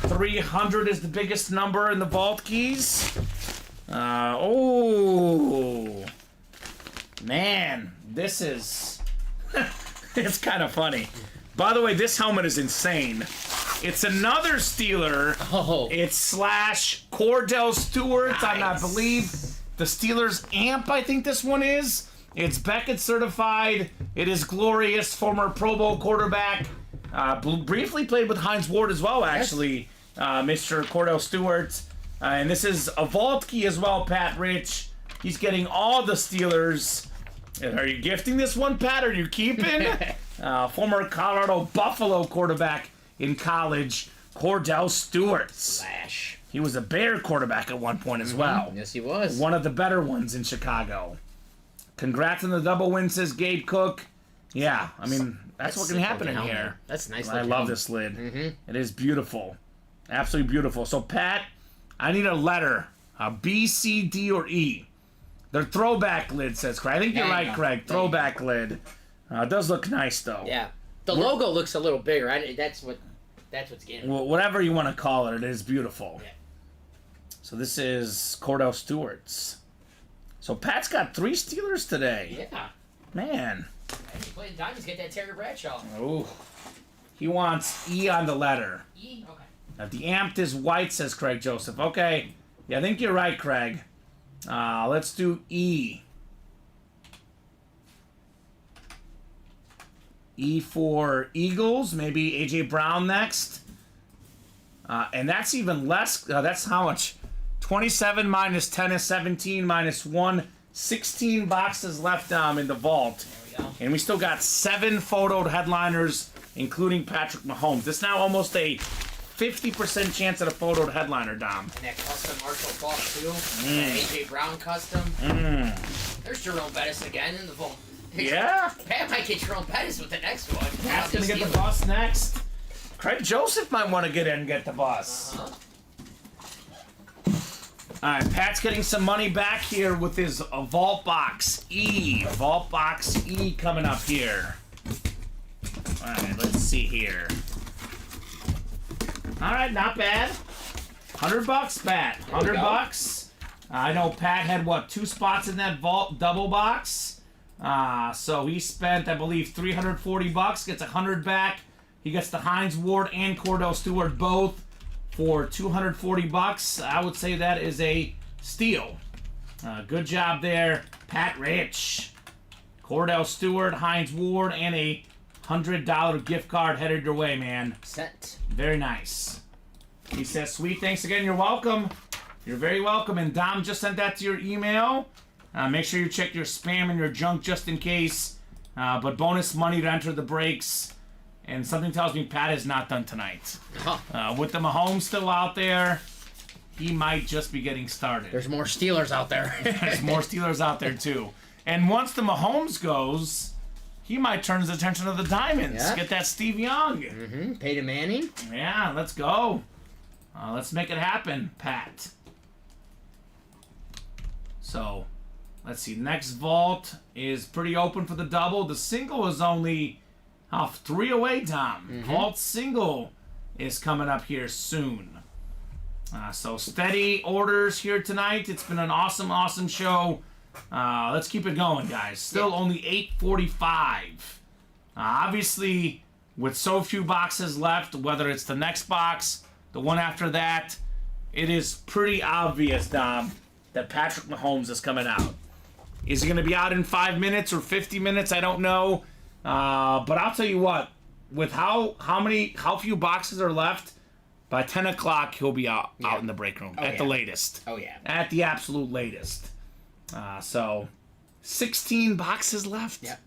300 is the biggest number in the vault keys. Man, this is... it's kind of funny. By the way, this helmet is insane. It's another Steeler. Oh. It's slash Cordell Stewart. Nice. I believe the Steelers amp, I think this one is. It's Beckett certified. It is glorious. Former Pro Bowl quarterback. Briefly played with Hines Ward as well, actually. Mr. Cordell Stewart. And this is a vault key as well, Pat Rich. He's getting all the Steelers. And are you gifting this one, Pat? Or are you keeping? Former Colorado Buffalo quarterback in college, Cordell Stewart. Flash. He was a Bear quarterback at one point as well. Yes, he was. One of the better ones in Chicago. Congrats on the double win, says Gabe Cook. Yeah, I mean, that's what can happen in helmet. here. That's nice. I love this lid. It is beautiful. Absolutely beautiful. So, Pat, I need a letter. B, C, D, or E. They're throwback lid, says Craig. I think you're right, Craig. Throwback lid. It does look nice, though. Yeah. The logo looks a little bigger. That's what's getting. Well, whatever you want to call it, it is beautiful. Yeah. So this is Cordell Stewart's. So Pat's got 3 Steelers today. Yeah. Man. Hey, you playing diamonds, get that Terry Bradshaw. Oh. He wants E on the letter. E? Okay. Now, the amped is white, says Craig Joseph. Okay. Yeah, I think you're right, Craig. Let's do E. E for Eagles. Maybe A.J. Brown next. And that's even less. That's how much? 27 minus 10 is 17 minus 1. 16 boxes left in the vault. There we go. And we still got 7 photoed headliners, including Patrick Mahomes. This now almost a 50% chance at a photoed headliner, Dom. And that custom Marshall Falk, too. That A.J. Brown custom. There's Jerome Bettis again in the vault. Yeah. Pat might get Jerome Bettis with the next one. Pat's going to get the bus next. Craig Joseph might want to get in and get the bus. All right, Pat's getting some money back here with his Vault Box E. Vault Box E coming up here. right, let's see here. All right, not bad. $100, Pat. $100. I know Pat had, 2 spots in that vault double box. So he spent, I believe, $340. Gets 100 back. He gets the Hines Ward and Cordell Stewart both for $240. I would say that is a steal. Good job there, Pat Rich. Cordell Stewart, Hines Ward, and a $100 gift card headed your way, man. Sent. Very nice. He says, sweet, thanks again. You're welcome. You're very welcome. And Dom just sent that to your email. Make sure you check your spam and your junk just in case. But bonus money to enter the breaks. And something tells me Pat is not done tonight. With the Mahomes still out there, he might just be getting started. There's more Steelers out there. There's more Steelers out there, too. And once the Mahomes goes, he might turn his attention to the Diamonds. Yeah. Get that Steve Young. Peyton Manning. Yeah, let's go. Let's make it happen, Pat. So, let's see. Next vault is pretty open for the double. The single is only 3 away, Tom. Vault single is coming up here soon. So, steady orders here tonight. It's been an awesome, awesome show. Let's keep it going, guys. Still only 8:45. Obviously, with so few boxes left, whether it's the next box, the one after that, it is pretty obvious, Dom, that Patrick Mahomes is coming out. Is he going to be out in 5 minutes or 50 minutes? I don't know. But I'll tell you what, with how few boxes are left, by 10 o'clock he'll be out in the break room the latest. Oh, yeah. At the absolute latest. So, 16 boxes left. Yep.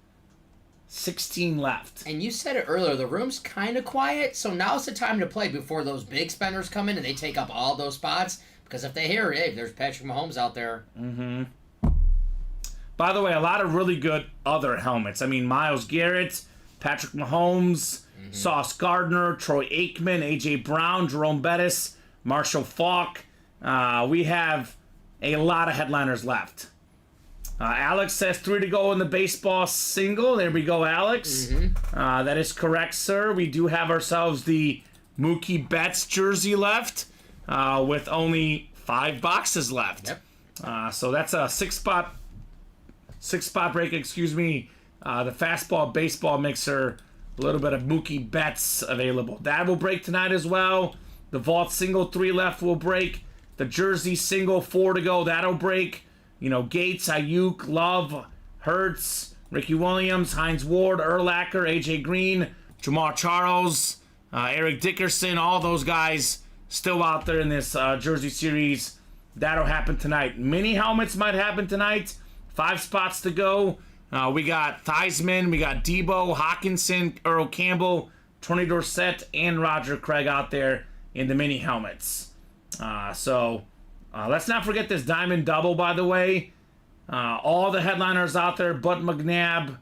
16 left. And you said it earlier, the room's kind of quiet, so now's the time to play before those big spenders come in and they take up all those spots. Because if they hear, hey, there's Patrick Mahomes out there. By the way, a lot of really good other helmets. I mean, Myles Garrett, Patrick Mahomes, Sauce Gardner, Troy Aikman, A.J. Brown, Jerome Bettis, Marshall Faulk. We have a lot of headliners left. Alex says 3 to go in the baseball single. There we go, Alex. That is correct, sir. We do have ourselves the Mookie Betts jersey left with only 5 boxes left. Yep. So that's a six spot break, excuse me. The fastball baseball mixer, a little bit of Mookie Betts available. That will break tonight as well. The vault single, 3 left, will break. The jersey single, 4 to go. That'll break. You know, Gates, Ayuk, Love, Hurts, Ricky Williams, Hines Ward, Urlacher, AJ Green, Jamar Charles, Eric Dickerson, all those guys still out there in this jersey series. That'll happen tonight. Mini helmets might happen tonight. 5 spots to go. We got Theismann, we got Debo, Hawkinson, Earl Campbell, Tony Dorsett, and Roger Craig out there in the mini helmets. So let's not forget this Diamond Double, by the way. All the headliners out there, but McNabb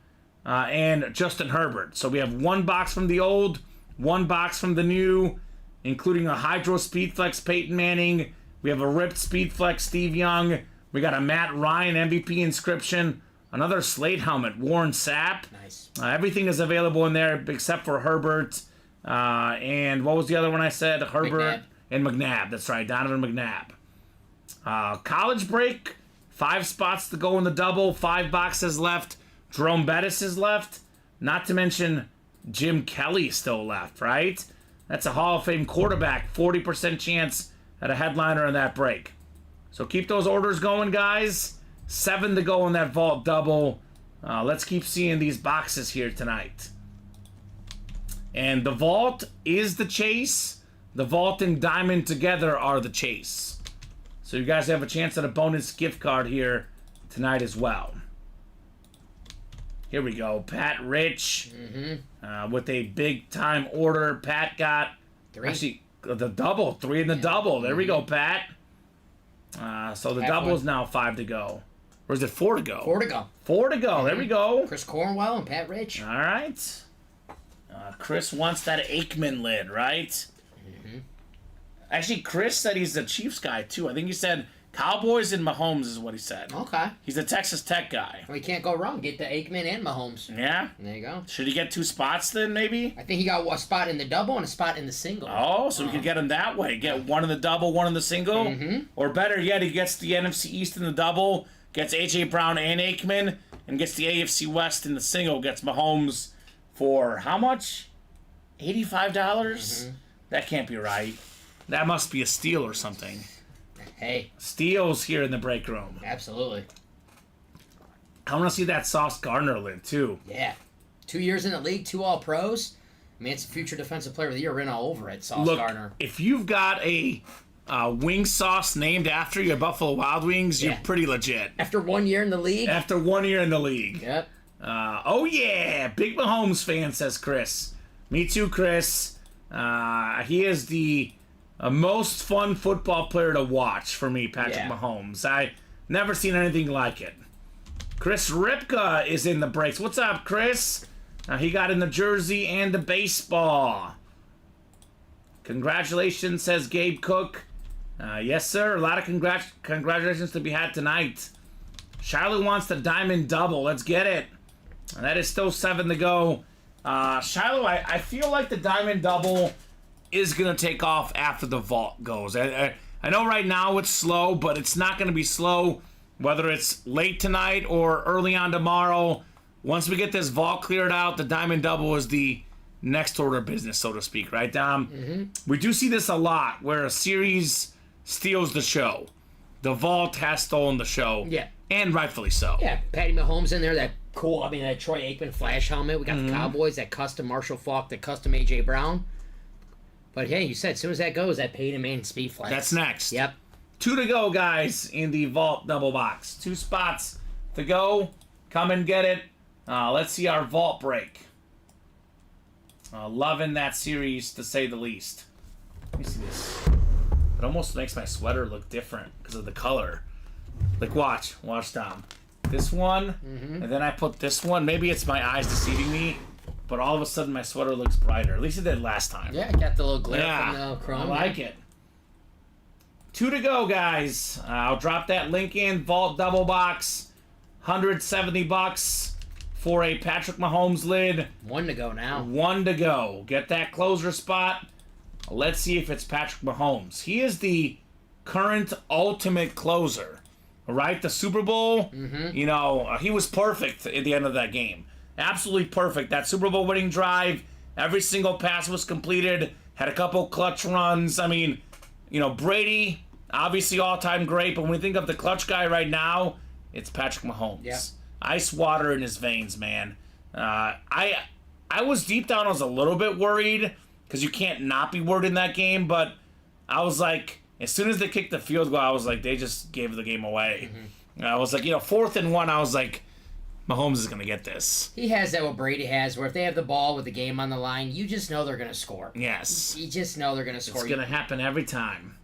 and Justin Herbert. So we have 1 box from the old, 1 box from the new, including a Hydro Speedflex Peyton Manning. We have a ripped Speedflex Steve Young. We got a Matt Ryan MVP inscription. Another Slate helmet, Warren Sapp. Nice. Everything is available in there except for Herbert. And what was the other one I said? Herbert McNabb. And McNabb. That's right, Donovan McNabb. College break. 5 spots to go in the double. 5 boxes left. Jerome Bettis is left. Not to mention Jim Kelly still left, right? That's a Hall of Fame quarterback. 40% chance at a headliner in that break. So keep those orders going, guys. 7 to go in that vault double. Let's keep seeing these boxes here tonight. And the vault is the chase. The vault and diamond together are the chase. So you guys have a chance at a bonus gift card here tonight as well. Here we go. Pat Rich with a big time order. Pat got 3. actually the double. 3 in the double. There we go, Pat. So the double is now 5 to go. Or is it 4 to go? 4 to go. 4 to go. There we go. Chris Cornwell and Pat Rich. All right. Chris wants that Aikman lid, right? Actually, Chris said he's a Chiefs guy, too. I think he said Cowboys and Mahomes is what he said. Okay. He's a Texas Tech guy. We can't go wrong. Get the Aikman and Mahomes. Yeah? There you go. Should he get 2 spots then, maybe? I think he got a spot in the double and a spot in the single. Oh, so we could get him that way. Get one in the double, one in the single. Mm-hmm. Or better yet, he gets the NFC East in the double, gets A.J. Brown and Aikman, and gets the AFC West in the single, gets Mahomes for how much? $85? Mm-hmm. That can't be right. That must be a steal or something. Hey. Steals here in the break room. Absolutely. I want to see that Sauce Gardner lid, too. Yeah. 2 years in the league, 2 All-Pros. I mean, it's future defensive player of the year written all over it, Sauce Gardner. If you've got a wing sauce named after your Buffalo Wild Wings, you're pretty legit. After 1 year in the league? After 1 year in the league. Yep. Oh, yeah. Big Mahomes fan, says Chris. Me too, Chris. He is the most fun football player to watch for me, Patrick Mahomes. I never seen anything like it. Chris Ripka is in the breaks. What's up, Chris? He got in the jersey and the baseball. Congratulations, says Gabe Cook. Yes, sir. A lot of congratulations to be had tonight. Charlotte wants the diamond double. Let's get it. That is still 7 to go. Shiloh, I feel like the diamond double is going to take off after the vault goes. I know right now it's slow, but it's not going to be slow whether it's late tonight or early on tomorrow. Once we get this vault cleared out, the diamond double is the next order of business, so to speak, right, Dom? Mm-hmm. We do see this a lot where a series steals the show. The vault has stolen the show. Yeah. And rightfully so. Yeah, Patty Mahomes in there, that Troy Aikman flash helmet. We got the Cowboys, that custom Marshall Faulk, that custom A.J. Brown. But hey, you said as soon as that goes, that Peyton Manning speed flash. That's next. Yep. 2 to go, guys, in the vault double box. 2 spots to go. Come and get it. Let's see our vault break. Loving that series, to say the least. Let me see this. It almost makes my sweater look different because of the color. Like, watch, Tom. This one, and then I put this one. Maybe it's my eyes deceiving me, but all of a sudden my sweater looks brighter. At least it did last time. Yeah, got the little glare from the chrome. I like it. 2 to go, guys. I'll drop that link in. Vault double box, $170 for a Patrick Mahomes lid. 1 to go now. 1 to go. Get that closer spot. Let's see if it's Patrick Mahomes. He is the current ultimate closer. Right? The Super Bowl, you know, he was perfect at the end of that game. Absolutely perfect. That Super Bowl winning drive, every single pass was completed, had a couple clutch runs. I mean, you know, Brady, obviously all-time great, but when we think of the clutch guy right now, it's Patrick Mahomes. Yeah. Ice water in his veins, man. I was deep down, I was a little bit worried, because you can't not be worried in that game, but I was like, as soon as they kicked the field goal, I was like, they just gave the game away. I was like, 4th and 1, I was like, Mahomes is going to get this. He has that what Brady has, where if they have the ball with the game on the line, you just know they're going to score. Yes. You just know they're going to score. It's going to happen every time.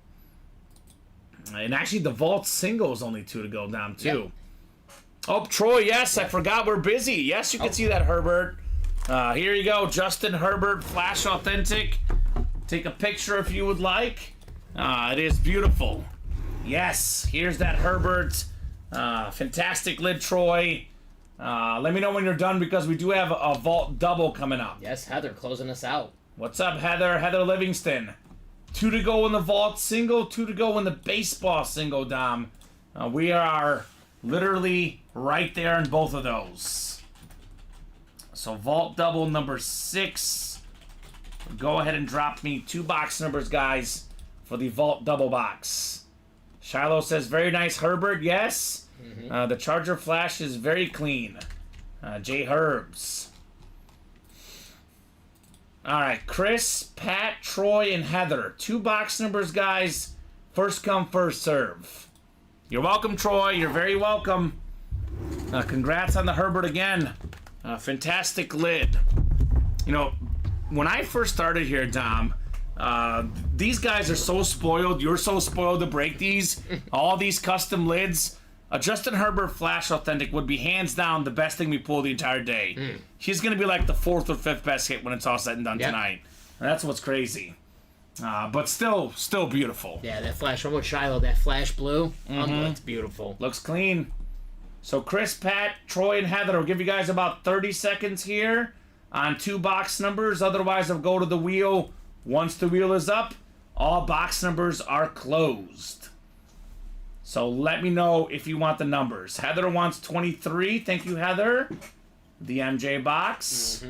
And actually, the vault single is only 2 to go down, too. Yep. Oh, Troy, yes, I forgot we're busy. Yes, you can see that, Herbert. Here you go, Justin Herbert, Flash Authentic. Take a picture if you would like. It is beautiful. Yes, here's that Herbert. Fantastic lid, Troy. Let me know when you're done because we do have a vault double coming up. Yes, Heather closing us out. What's up, Heather? Heather Livingston. 2 to go in the vault single, 2 to go in the baseball single, Dom. We are literally right there in both of those. So vault double number 6. Go ahead and drop me 2 box numbers, guys, for the vault double box. Shiloh says, very nice, Herbert. Yes. The Charger flash is very clean. J. Herbs. All right, Chris, Pat, Troy, and Heather. 2 box numbers, guys. First come, first serve. You're welcome, Troy. You're very welcome. Congrats on the Herbert again. Fantastic lid. You know, when I first started here, Dom, these guys are so spoiled. You're so spoiled to break these. All these custom lids. A Justin Herbert Flash Authentic would be hands down the best thing we pull the entire day. He's going to be like the 4th or 5th best hit when it's all said and done tonight. And that's what's crazy. But still beautiful. Yeah, that flash one with Shiloh, that flash blue, it's beautiful. Looks clean. So Chris, Pat, Troy, and Heather will give you guys about 30 seconds here on 2 box numbers. Otherwise, I'll go to the wheel. Once the wheel is up, all box numbers are closed. So let me know if you want the numbers. Heather wants 23. Thank you, Heather. The MJ box.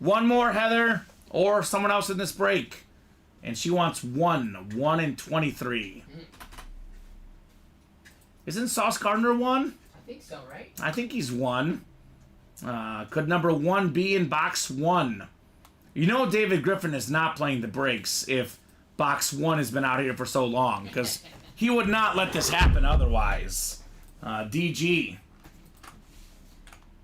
One more, Heather, or someone else in this break. And she wants 1 and 23. Isn't Sauce Gardner 1? I think so, right? I think he's 1. Could number 1 be in box 1? You know David Griffin is not playing the breaks if box 1 has been out here for so long, because he would not let this happen otherwise. DG.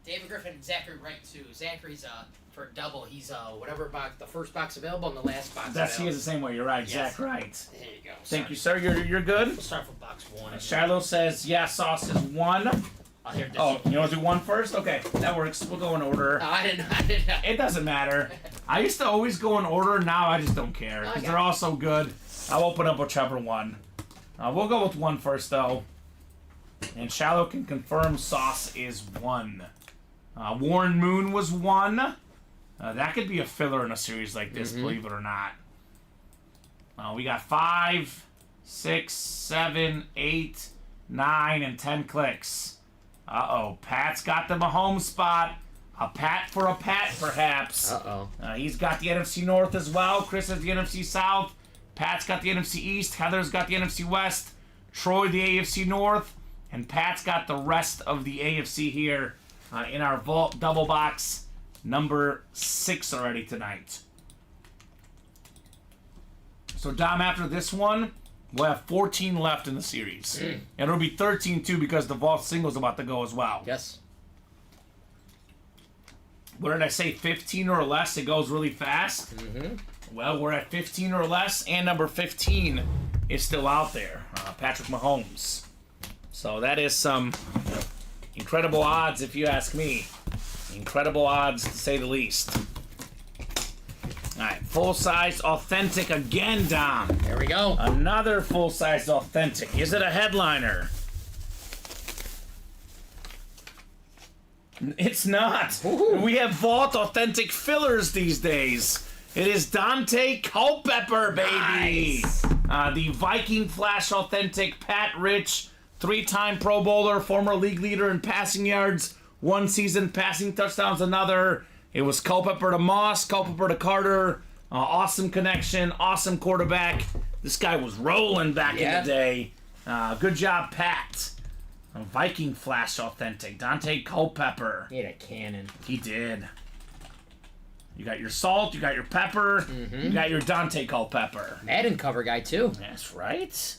David Griffin and Zachary Wright, too. Zachary's for double. He's whatever box, the first box available and the last box He available. is the same way. You're right, Yes. Zach Wright. There you go. Thank you, sir. You're good? We'll start from box 1. Shiloh says, yeah, Sauce is 1. Here, Oh, you want to do 1 first? Okay, that works. We'll go in order. I didn't know. It doesn't matter. I used to always go in order. Now I just don't care because Okay. they're all so good. I'll open up whichever one. We'll go with 1 first, though. And Shallow can confirm Sauce is 1. Warren Moon was 1. That could be a filler in a series like this, believe it or not. We got 5, 6, 7, 8, 9, and 10 clicks. Uh-oh, Pat's got the Mahomes spot. A Pat for a Pat, perhaps. He's got the NFC North as well. Chris has the NFC South. Pat's got the NFC East. Heather's got the NFC West. Troy the AFC North. And Pat's got the rest of the AFC here in our Vault double box number 6 already tonight. So, Dom, after this one, we'll have 14 left in the series. And it'll be 13, too, because the Vault single's about to go as well. Yes. What did I say? 15 or less? It goes really fast. Well, we're at 15 or less, and number 15 is still out there. Patrick Mahomes. So that is some incredible odds, if you ask me. Incredible odds, to say the least. All right, full-size authentic again, Dom. There we go. Another full-size authentic. Is it a headliner? It's not. Ooh. We have Vault authentic fillers these days. It is Dante Culpepper, baby. Nice. The Viking Flash authentic Pat Rich, 3-time Pro Bowler, former league leader in passing yards, 1 season passing touchdowns, another. It was Culpepper to Moss, Culpepper to Carter. Awesome connection, awesome quarterback. This guy was rolling back in the day. Good job, Pat. Viking Flash authentic. Dante Culpepper. He had a cannon. He did. You got your salt, you got your pepper, you got your Dante Culpepper. Madden cover guy, too. That's right.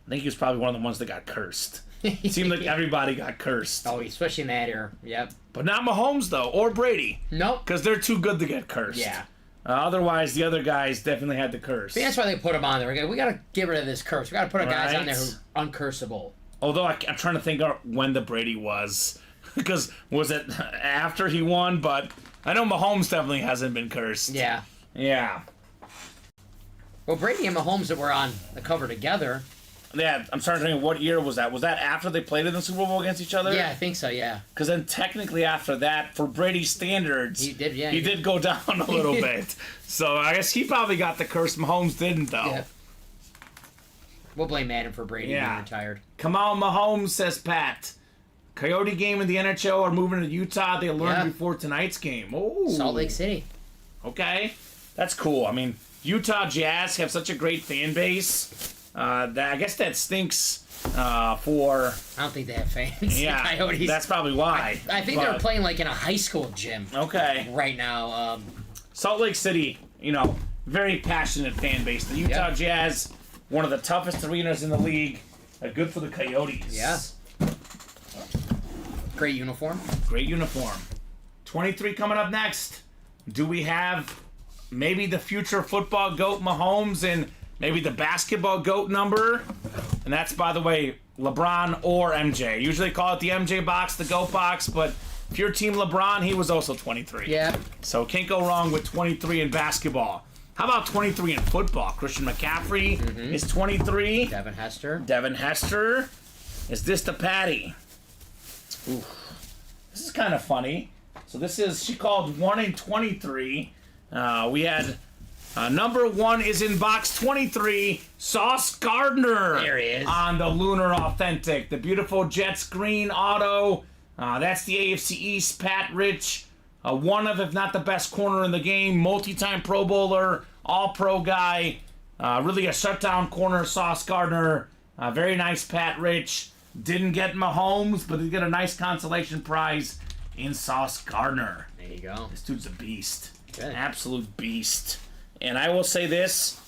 I think he was probably one of the ones that got cursed. It seemed like everybody got cursed. Oh, especially in that era. Yep. But not Mahomes, though, or Brady. Nope. Because they're too good to get cursed. Yeah. Otherwise, the other guys definitely had the curse. See, that's why they put him on there. We got to get rid of this curse. We got to put guys on there who are uncursable. Although I'm trying to think of when the Brady was. Because was it after he won? But I know Mahomes definitely hasn't been cursed. Yeah. Yeah. Well, Brady and Mahomes that were on the cover together. Yeah, I'm starting to think, what year was that? Was that after they played in the Super Bowl against each other? Yeah, I think so, yeah. Because then technically after that, for Brady's standards, He did, yeah. he did go down a little bit. So I guess he probably got the curse. Mahomes didn't, though. Yeah. We'll blame Madden for Brady being retired. Come on, Mahomes, says Pat. Coyote game in the NHL are moving to Utah. They learned before tonight's game. Oh, Salt Lake City. Okay. That's cool. I mean, Utah Jazz have such a great fan base. That I guess that stinks for... I don't think they have fans. Yeah, Coyotes. that's probably why. I think they're playing like in a high school gym. Okay. Right now. Salt Lake City, very passionate fan base. The Utah Jazz, one of the toughest arenas in the league. Good for the Coyotes. Yeah. Great uniform. Great uniform. 23 coming up next. Do we have maybe the future football GOAT Mahomes and maybe the basketball GOAT number? And that's, by the way, LeBron or MJ. Usually call it the MJ box, the GOAT box, but if you're Team LeBron, he was also 23. Yeah. So can't go wrong with 23 in basketball. How about 23 in football? Christian McCaffrey is 23. Devin Hester. Devin Hester. Is this the Patty? Ooh. This is kind of funny. So this is, she called 1 in 23. We had number 1 is in box 23, Sauce Gardner. There he is. On the Lunar Authentic. The beautiful Jets green auto. That's the AFC East, Pat Rich. One of, if not the best corner in the game. Multi-time Pro Bowler, all-pro guy. Really a shutdown corner, Sauce Gardner. Very nice Pat Rich. Didn't get Mahomes, but did get a nice consolation prize in Sauce Gardner. There you go. This dude's a beast. Good. Absolute beast. And I will say this.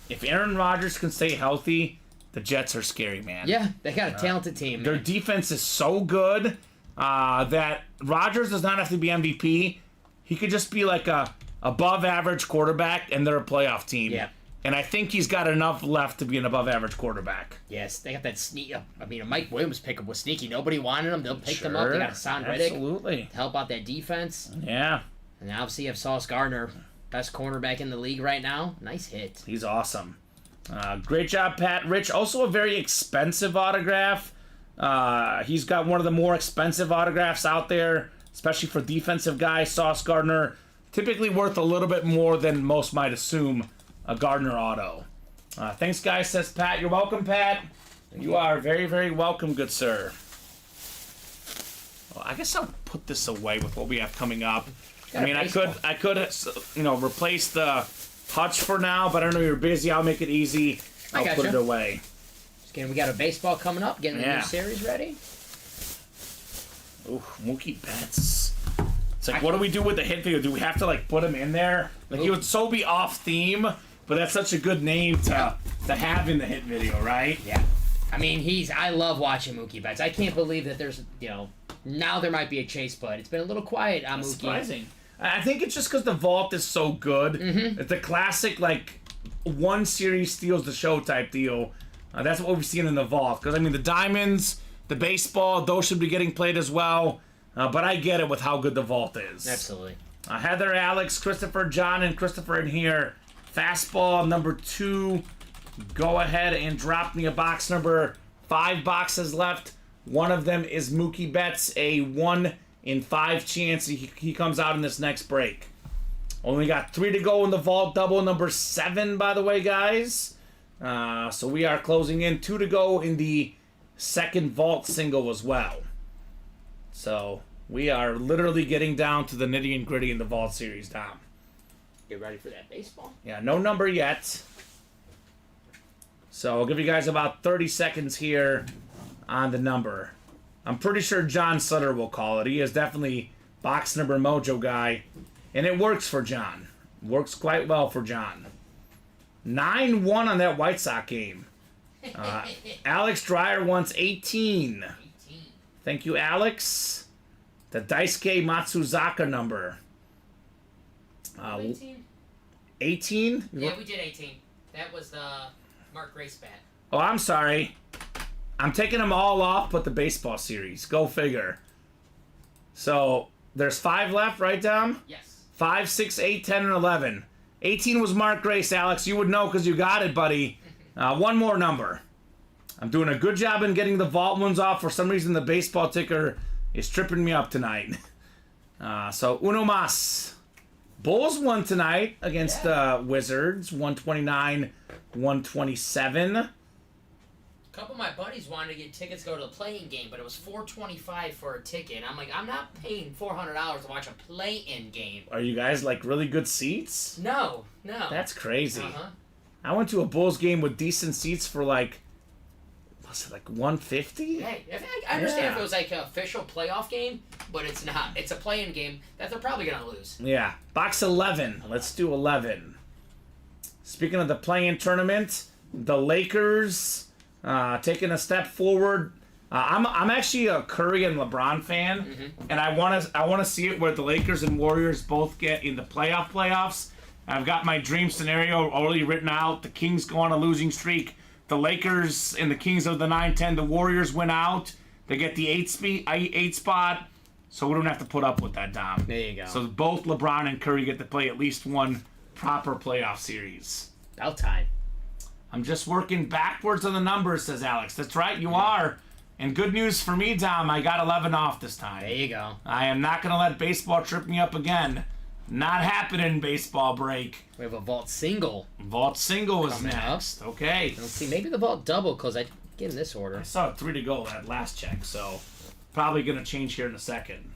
If Aaron Rodgers can stay healthy, the Jets are scary, man. Yeah, they got a talented team. Their defense is so good that Rodgers does not have to be MVP. He could just be like a above-average quarterback, and they're a playoff team. Yeah. And I think he's got enough left to be an above-average quarterback. Yes, they got that sneak. I mean, a Mike Williams pickup was sneaky. Nobody wanted him. They'll pick them up. They got a Son Reddick Absolutely. to help out that defense. Yeah. And obviously you have Sauce Gardner, best cornerback in the league right now. Nice hit. He's awesome. Great job, Pat Rich. Also a very expensive autograph. He's got one of the more expensive autographs out there, especially for defensive guys. Sauce Gardner, typically worth a little bit more than most might assume a Gardner auto. Thanks, guys, says Pat. You're welcome, Pat. You are very, very welcome, good sir. Well, I guess I'll put this away with what we have coming up. I mean, I could, replace the Hutch for now, but I know you're busy. I'll make it easy. I'll put it away. Just kidding, we got a baseball coming up, getting the new series ready. Ooh, Mookie Betts. It's like, what do we do with the hit video? Do we have to, like, put him in there? Like, he would so be off theme, but that's such a good name to have in the hit video, right? Yeah. I mean, I love watching Mookie Betts. I can't believe that there's, now there might be a chase, but it's been a little quiet on Mookie. Surprising. I think it's just because the vault is so good. It's the classic, like, one series steals the show type deal. That's what we've seen in the vault. Because, I mean, the diamonds, the baseball, those should be getting played as well. But I get it with how good the vault is. Absolutely. Heather, Alex, Christopher, John, and Christopher in here. Fastball number 2. Go ahead and drop me a box number. 5 boxes left. One of them is Mookie Betts, a 1 in 5 chance he comes out in this next break. Only got 3 to go in the vault double, number 7, by the way, guys. So we are closing in. 2 to go in the second vault single as well. So we are literally getting down to the nitty and gritty in the vault series, Dom. Get ready for that baseball. Yeah, no number yet. So I'll give you guys about 30 seconds here on the number. I'm pretty sure John Sutter will call it. He is definitely box number mojo guy. And it works for John. Works quite well for John. 9-1 on that White Sox game. Alex Dreyer wants 18. Thank you, Alex. The Daisuke Matsuzaka number. 18? 18? Yeah, we did 18. That was the Mark Grace bat. Oh, I'm sorry. I'm taking them all off but the baseball series. Go figure. So, there's 5 left, right, Dom? Yes. 5, 6, 8, 10, and 11. 18 was Mark Grace, Alex. You would know because you got it, buddy. One more number. I'm doing a good job in getting the vault ones off. For some reason, the baseball ticker is tripping me up tonight. So, uno mas. Bulls won tonight against the Wizards. 129, 127. A couple of my buddies wanted to get tickets to go to the playing game, but it was $425 for a ticket. And I'm like, I'm not paying $400 to watch a play-in game. Are you guys like really good seats? No. That's crazy. Uh-huh. I went to a Bulls game with decent seats for like, was it like 150? Hey, I understand if it was like an official playoff game, but it's not. It's a play-in game that they're probably going to lose. Yeah. Box 11. Let's do 11. Speaking of the play-in tournament, the Lakers taking a step forward. I'm actually a Curry and LeBron fan, and I want to see it where the Lakers and Warriors both get in the playoffs. I've got my dream scenario already written out. The Kings go on a losing streak. The Lakers and the Kings of the 9-10. The Warriors win out. They get the 8 spot, so we don't have to put up with that, Dom. There you go. So both LeBron and Curry get to play at least one proper playoff series. About time. I'm just working backwards on the numbers, says Alex. That's right, you are. And good news for me, Dom, I got 11 off this time. There you go. I am not going to let baseball trip me up again. Not happening, baseball break. We have a vault single. Vault single is Coming next. Okay. Let's see, maybe the vault double, because I get in this order. I saw 3 to go that last check, so probably going to change here in a second.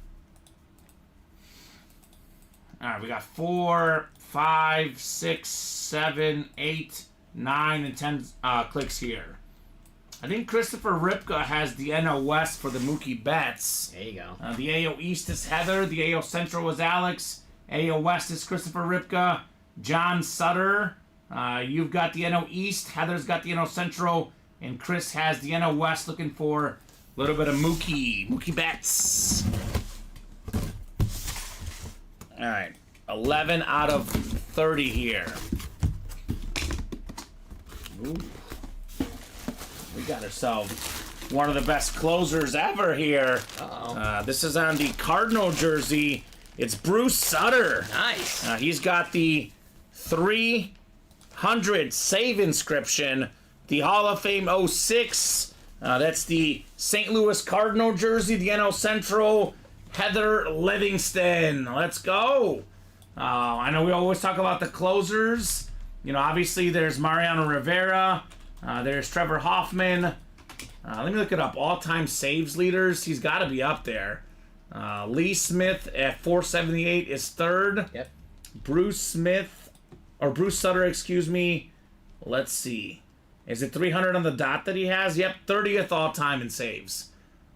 All right, we got 4, 5, 6, 7, 8, 9, and 10 clicks here. I think Christopher Ripka has the NL West for the Mookie Betts. There you go. The AO East is Heather. The AO Central is Alex. AO West is Christopher Ripka. John Sutter. You've got the NO East. Heather's got the NO Central. And Chris has the NO West, looking for a little bit of Mookie. Mookie Betts. All right. 11 out of 30 here. Ooh. We got ourselves one of the best closers ever here. Uh-oh. This is on the Cardinal jersey. It's Bruce Sutter. Nice. He's got the 300 save inscription. The Hall of Fame 06. That's the St. Louis Cardinal jersey. The NL Central. Heather Livingston. Let's go. I know we always talk about the closers. You know, obviously there's Mariano Rivera. There's Trevor Hoffman. Let me look it up. All-time saves leaders. He's got to be up there. Lee Smith at 478 is third. Yep. Bruce Sutter, excuse me. Let's see. Is it 300 on the dot that he has? Yep, 30th all-time in saves.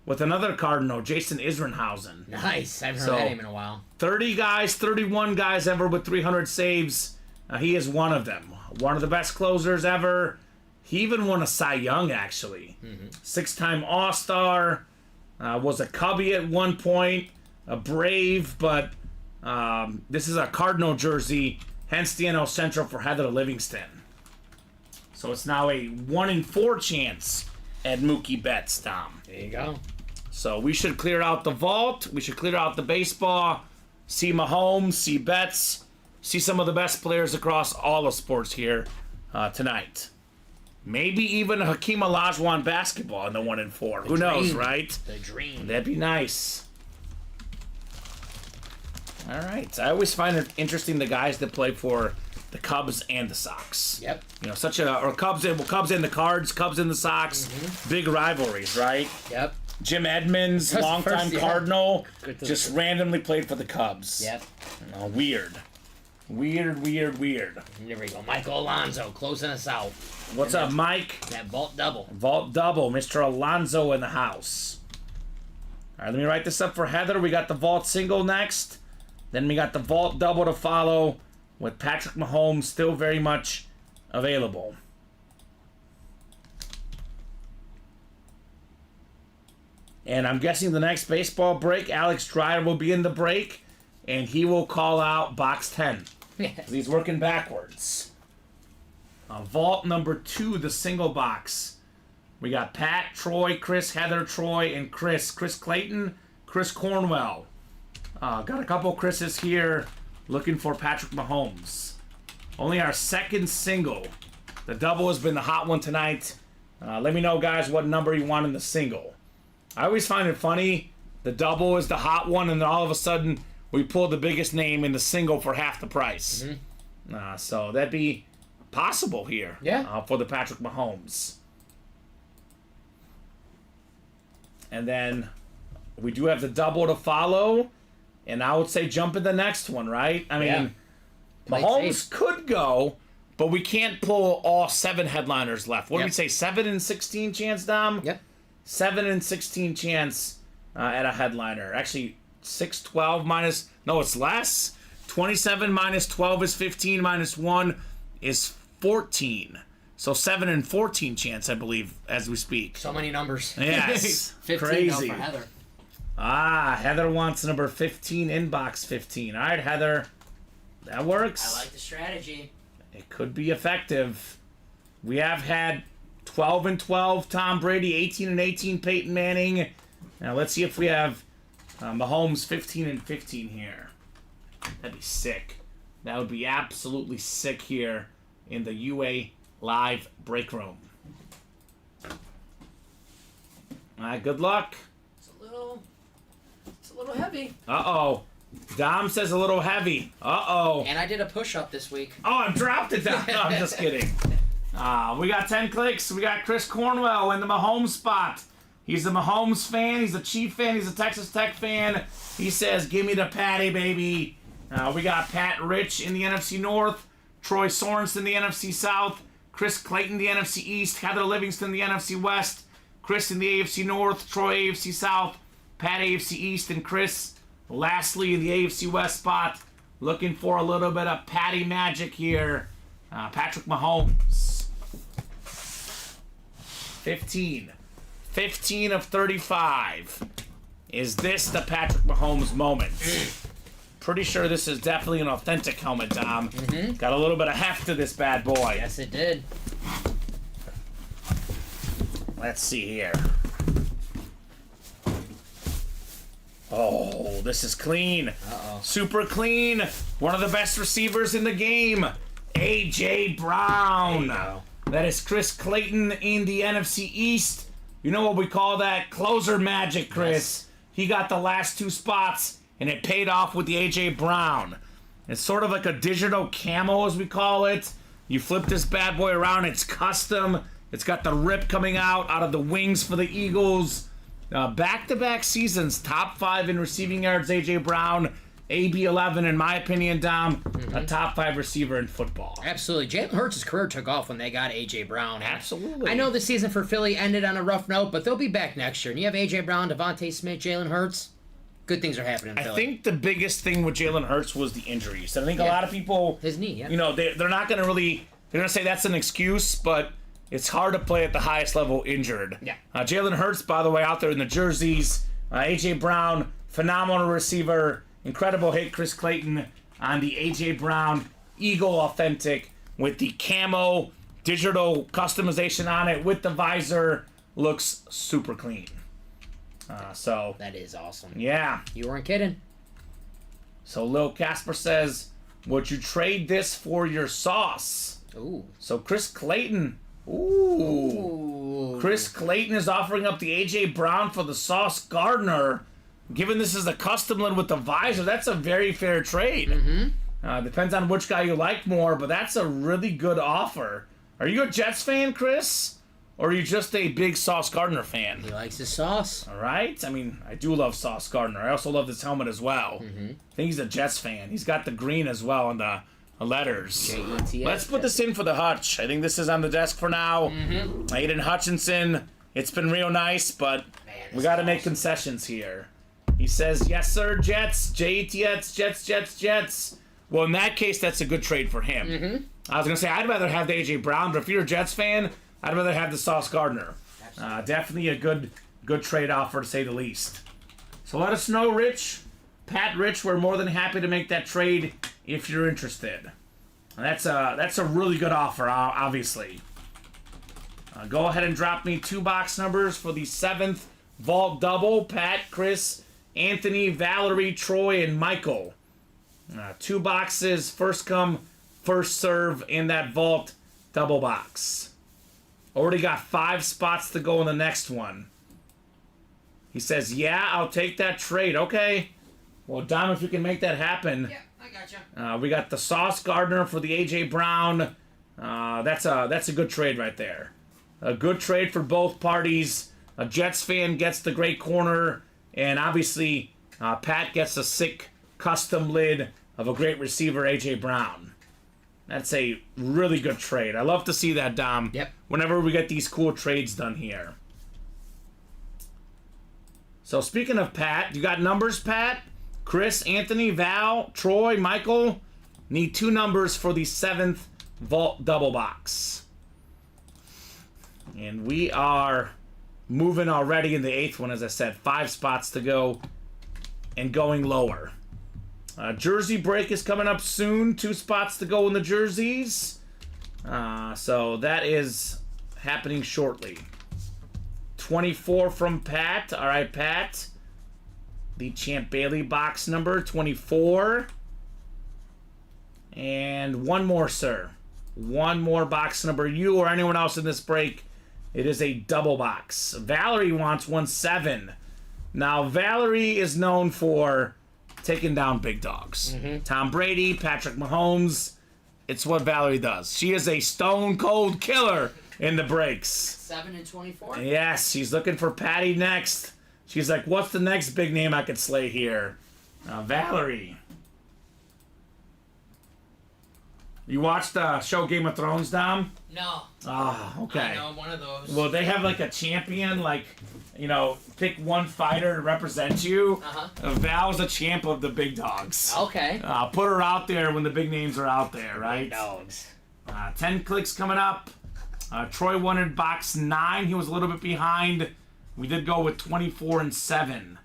With another Cardinal, Jason Isringhausen. Nice. I haven't heard that name in a while. 30 guys, 31 guys ever with 300 saves. He is one of them. One of the best closers ever. He even won a Cy Young, actually. Mm-hmm. 6-time All-Star. Was a Cubby at one point. A Brave, but this is a Cardinal jersey. Hence the NL Central for Heather Livingston. So it's now a 1 in 4 chance at Mookie Betts, Tom. There you go. So we should clear out the vault. We should clear out the baseball. See Mahomes, see Betts. See some of the best players across all of sports here tonight. Maybe even Hakeem Olajuwon basketball in the 1 in 4. Who knows, right? The dream. That'd be nice. All right. I always find it interesting the guys that play for the Cubs and the Sox. Yep. You know, Cubs and the Cards, Cubs and the Sox. Mm-hmm. Big rivalries, right? Yep. Jim Edmonds, longtime Cardinal, just randomly played for the Cubs. Yep. Weird. Weird. There we go. Michael Alonso closing us out. What's up, Mike? That vault double. Vault double. Mr. Alonso in the house. All right, let me write this up for Heather. We got the vault single next. Then we got the vault double to follow with Patrick Mahomes still very much available. And I'm guessing the next baseball break, Alex Dreyer will be in the break, and he will call out box 10. He's working backwards. Vault number 2, the single box. We got Pat, Troy, Chris, Heather, Troy, and Chris. Chris Clayton, Chris Cornwell. Got a couple Chris's here looking for Patrick Mahomes. Only our second single. The double has been the hot one tonight. Let me know, guys, what number you want in the single. I always find it funny. The double is the hot one, and then all of a sudden we pull the biggest name in the single for half the price. Mm-hmm. So that'd be possible here. Yeah. For the Patrick Mahomes. And then we do have the double to follow. And I would say jump in the next one, right? I mean, Mahomes could go, but we can't pull all 7 headliners left. What do we say, 7 and 16 chance, Dom? Yep. 7 and 16 chance at a headliner. Actually, 6, 12 minus... No, it's less. 27 minus 12 is 15, minus 1 is 14. So 7 and 14 chance, I believe, as we speak. So many numbers. Yes. 15 Crazy. for Heather. Heather wants number 15 in box 15. All right, Heather. That works. I like the strategy. It could be effective. We have had 12 and 12 Tom Brady, 18 and 18 Peyton Manning. Now let's see if we have Mahomes 15 and 15 here. That'd be sick. That would be absolutely sick here in the UA live break room. All right, good luck. It's a little heavy. Uh-oh. Dom says a little heavy. Uh-oh. And I did a push-up this week. Oh, I dropped it down. No, I'm just kidding. We got 10 clicks. We got Chris Cornwell in the Mahomes spot. He's a Mahomes fan. He's a Chief fan. He's a Texas Tech fan. He says, give me the Patty, baby. We got Pat Rich in the NFC North. Troy Sorensen in the NFC South. Chris Clayton, the NFC East. Heather Livingston, the NFC West. Chris in the AFC North. Troy, AFC South. Pat, AFC East. And Chris, lastly, in the AFC West spot. Looking for a little bit of Patty magic here. Patrick Mahomes. 15 of 35. Is this the Patrick Mahomes moment? Pretty sure this is definitely an authentic helmet, Dom. Mm-hmm. Got a little bit of heft to this bad boy. Yes, it did. Let's see here. Oh, this is clean. Uh-oh. Super clean. One of the best receivers in the game. A.J. Brown. There you go. That is Chris Clayton in the NFC East. You know what we call that? Closer magic, Chris. Yes. He got the last two spots, and it paid off with the A.J. Brown. It's sort of like a digital camo, as we call it. You flip this bad boy around. It's custom. It's got the rip coming out of the wings for the Eagles. Back-to-back seasons, top 5 in receiving yards, A.J. Brown. AB11, in my opinion, Dom, a top 5 receiver in football. Absolutely. Jalen Hurts' career took off when they got A.J. Brown. Absolutely. I know the season for Philly ended on a rough note, but they'll be back next year. And you have A.J. Brown, Devontae Smith, Jalen Hurts. Good things are happening in I Philly. think the biggest thing with Jalen Hurts was the injuries. I think a lot of people... His knee, yeah. You know, they're not going to really... They're going to say that's an excuse, but it's hard to play at the highest level injured. Yeah. Jalen Hurts, by the way, out there in the jerseys. A.J. Brown, phenomenal receiver. Incredible hit, Chris Clayton, on the A.J. Brown Eagle Authentic with the camo digital customization on it with the visor. Looks super clean. So That is awesome. yeah. You weren't kidding. So Lil Casper says, would you trade this for your sauce? Ooh. So Chris Clayton. Ooh. Chris Clayton is offering up the A.J. Brown for the Sauce Gardner. Given this is a custom lid with the visor, that's a very fair trade. Mm-hmm. Depends on which guy you like more, but that's a really good offer. Are you a Jets fan, Chris? Or are you just a big Sauce Gardner fan? He likes his sauce. All right. I mean, I do love Sauce Gardner. I also love this helmet as well. Mm-hmm. I think he's a Jets fan. He's got the green as well on the letters. J-E-T-S. Let's put this in for the Hutch. I think this is on the desk for now. Mm-hmm. Aiden Hutchinson. It's been real nice, but we got to make concessions here. He says, yes, sir, Jets. J-E-T-S, Jets, Jets, Jets. Well, in that case, that's a good trade for him. Mm-hmm. I was going to say, I'd rather have the A.J. Brown, but if you're a Jets fan, I'd rather have the Sauce Gardner. Definitely a good trade offer, to say the least. So let us know, Rich. Pat Rich, we're more than happy to make that trade if you're interested. That's a really good offer, obviously. Go ahead and drop me 2 box numbers for the 7th Vault Double. Pat, Chris, Anthony, Valerie, Troy, and Michael. 2 boxes, first come, first serve in that Vault Double box. Already got 5 spots to go in the next one. He says, yeah, I'll take that trade. Okay. Well, Dom, if you can make that happen. Yeah, I gotcha. We got the Sauce Gardner for the A.J. Brown. That's a good trade right there. A good trade for both parties. A Jets fan gets the great corner, and obviously Pat gets a sick custom lid of a great receiver, A.J. Brown. That's a really good trade. I love to see that, Dom. Yep. Whenever we get these cool trades done here. So speaking of Pat, you got numbers, Pat? Chris, Anthony, Val, Troy, Michael. Need 2 numbers for the 7th Vault Double Box. And we are moving already in the 8th one, as I said. 5 spots to go and going lower. Jersey break is coming up soon. 2 spots to go in the jerseys. So that is happening shortly. 24 from Pat. All right, Pat. The Champ Bailey box number 24. And one more, sir. One more box number. You or anyone else in this break. It is a double box. Valerie wants 1-7. Now, Valerie is known for taking down big dogs. Tom Brady, Patrick Mahomes. It's what Valerie does. She is a stone cold killer in the breaks. 7 and 24. Yes, she's looking for Patty next. She's like, what's the next big name I could slay here? Valerie. You watched the show Game of Thrones, Dom? No. Ah, okay. I know, I'm one of those. Well, they have like a champion, pick one fighter to represent you. Val's a champ of the big dogs. Okay. Put her out there when the big names are out there, right? Big dogs. 10 clicks coming up. Troy wanted box 9. He was a little bit behind. We did go with 24 and 7.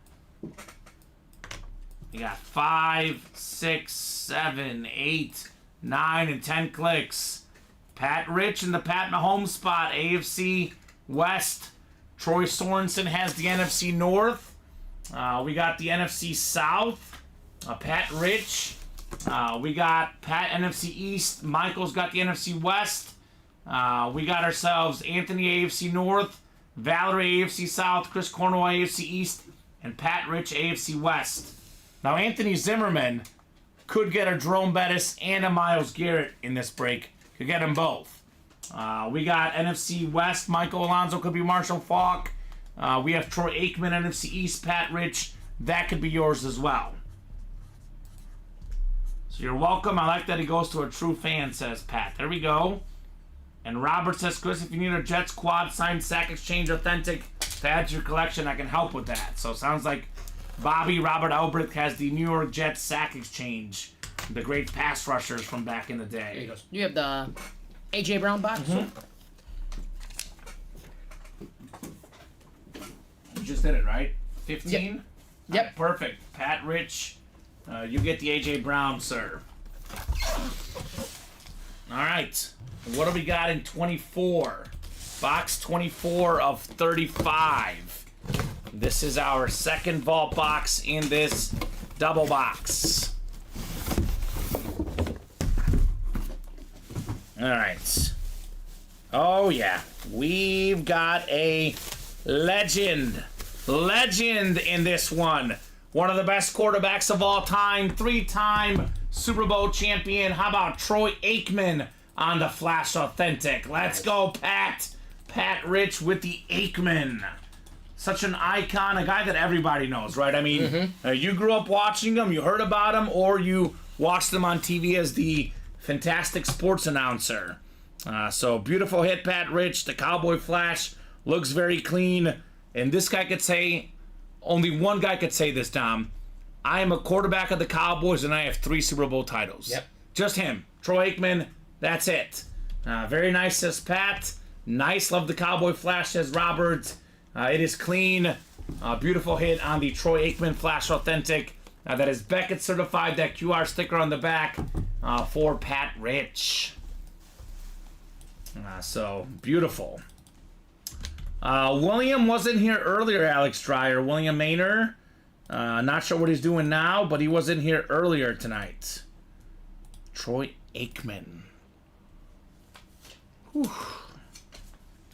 You got 5, 6, 7, 8, 9, and 10 clicks. Pat Rich in the Pat Mahomes spot, AFC West. Troy Sorensen has the NFC North. We got the NFC South. Pat Rich. We got Pat NFC East. Michael's got the NFC West. We got ourselves Anthony AFC North, Valerie AFC South, Chris Cornwell AFC East, and Pat Rich AFC West. Now Anthony Zimmerman could get a Jerome Bettis and a Myles Garrett in this break. Could get them both. We got NFC West. Michael Alonso could be Marshall Faulk. We have Troy Aikman, NFC East, Pat Rich. That could be yours as well. So you're welcome. I like that he goes to a true fan, says Pat. There we go. And Robert says, Chris, if you need a Jets quad signed Sack Exchange Authentic to add to your collection, I can help with that. So it sounds like Robert Albrecht has the New York Jets Sack Exchange. The great pass rushers from back in the day. There you go. You have the A.J. Brown box? You just did it, right? 15? Yep. Right, perfect. Pat Rich, you get the A.J. Brown, sir. All right. What do we got in 24? Box 24 of 35. This is our second vault box in this double box. All right. Oh, yeah. We've got a legend in this one. One of the best quarterbacks of all time. 3-time Super Bowl champion. How about Troy Aikman on the Flash Authentic? Let's go, Pat. Pat Rich with the Aikman. Such an icon, a guy that everybody knows, right? I mean, you grew up watching him, you heard about him, or you watched him on TV as the fantastic sports announcer. So beautiful hit, Pat Rich. The Cowboy Flash looks very clean. And this guy could say, only one guy could say this, Tom. I am a quarterback of the Cowboys and I have 3 Super Bowl titles. Yep. Just him. Troy Aikman, that's it. Very nice, says Pat. Nice, love the Cowboy Flash, says Robert. It is clean. Beautiful hit on the Troy Aikman Flash Authentic. That is Beckett certified, that QR sticker on the back for Pat Rich. So, beautiful. William wasn't here earlier, Alex Dreyer. William Maynor. Not sure what he's doing now, but he was in here earlier tonight. Troy Aikman. Whew.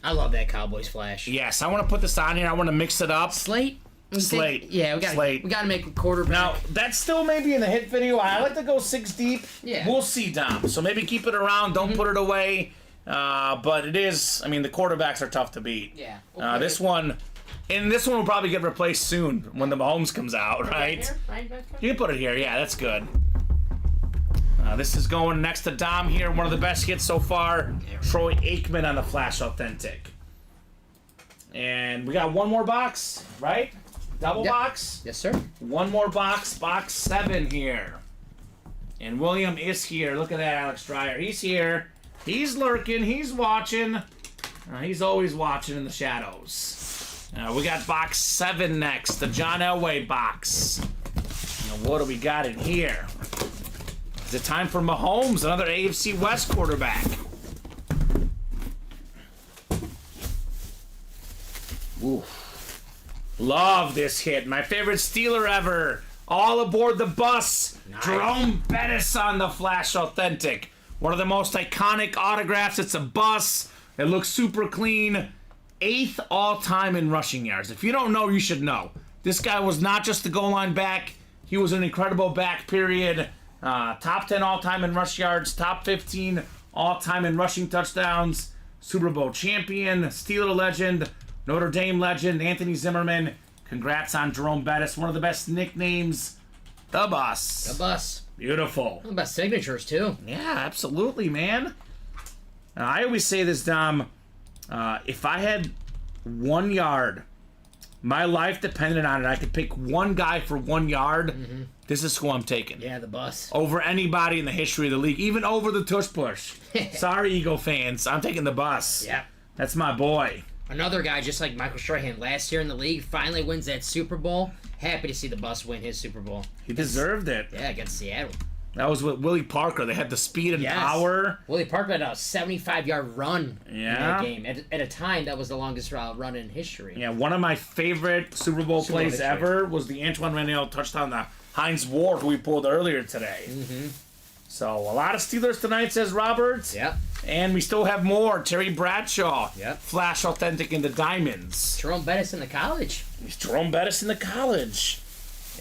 I love that Cowboys Flash. Yes, I want to put this on here. I want to mix it up. Slate? Slate. Yeah, we got to make a quarterback. Now, that's still maybe in the hit video. I like to go 6 deep. Yeah. We'll see, Dom. So maybe keep it around. Don't put it away. But it is, I mean, the quarterbacks are tough to beat. Yeah. This one will probably get replaced soon when the Mahomes comes out, right? Right back You can put it here. Yeah, that's good. This is going next to Dom here. One of the best hits so far. Troy Aikman on the Flash Authentic. And we got one more box, right? Double box? Yes, sir. One more box. Box 7 here. And William is here. Look at that, Alex Dreyer. He's here. He's lurking. He's watching. He's always watching in the shadows. We got box 7 next. The John Elway box. Now, what do we got in here? Is it time for Mahomes, another AFC West quarterback? Ooh. Love this hit. My favorite Steeler ever. all aboard the bus. Nice. Jerome Bettis on the Flash Authentic. One of the most iconic autographs. It's a bus. It looks super clean. 8th all-time in rushing yards. If you don't know, you should know. This guy was not just the goal line back. He was an incredible back, period. Top 10 all-time in rush yards. Top 15 all-time in rushing touchdowns. Super Bowl champion. Steeler legend. Notre Dame legend. Anthony Zimmerman. Congrats on Jerome Bettis. One of the best nicknames. The Bus. The Bus. Beautiful. What about signatures, too? Yeah, absolutely, man. I always say this, Dom. If I had 1 yard, my life depended on it, I could pick one guy for 1 yard. This is who I'm taking. Yeah, the Bus. Over anybody in the history of the league, even over the tush push. Sorry, Eagle fans. I'm taking the Bus. Yeah. That's my boy. Another guy, just like Michael Strahan, last year in the league, finally wins that Super Bowl. Happy to see the Bus win his Super Bowl. He deserved it. Yeah, against Seattle. That was with Willie Parker. They had the speed and Yes. power. Willie Parker had a 75-yard run in Yeah. that game. At a time, that was the longest run in history. Yeah, one of my favorite Super Bowl Super Bowl plays history. ever was the Antoine Randall touchdown to Heinz Ward, who we pulled earlier today. So, a lot of Steelers tonight, says Roberts. Yep. And we still have more. Terry Bradshaw. Yep. Flash Authentic in the Diamonds. Jerome Bettis in the college. Jerome Bettis in the college.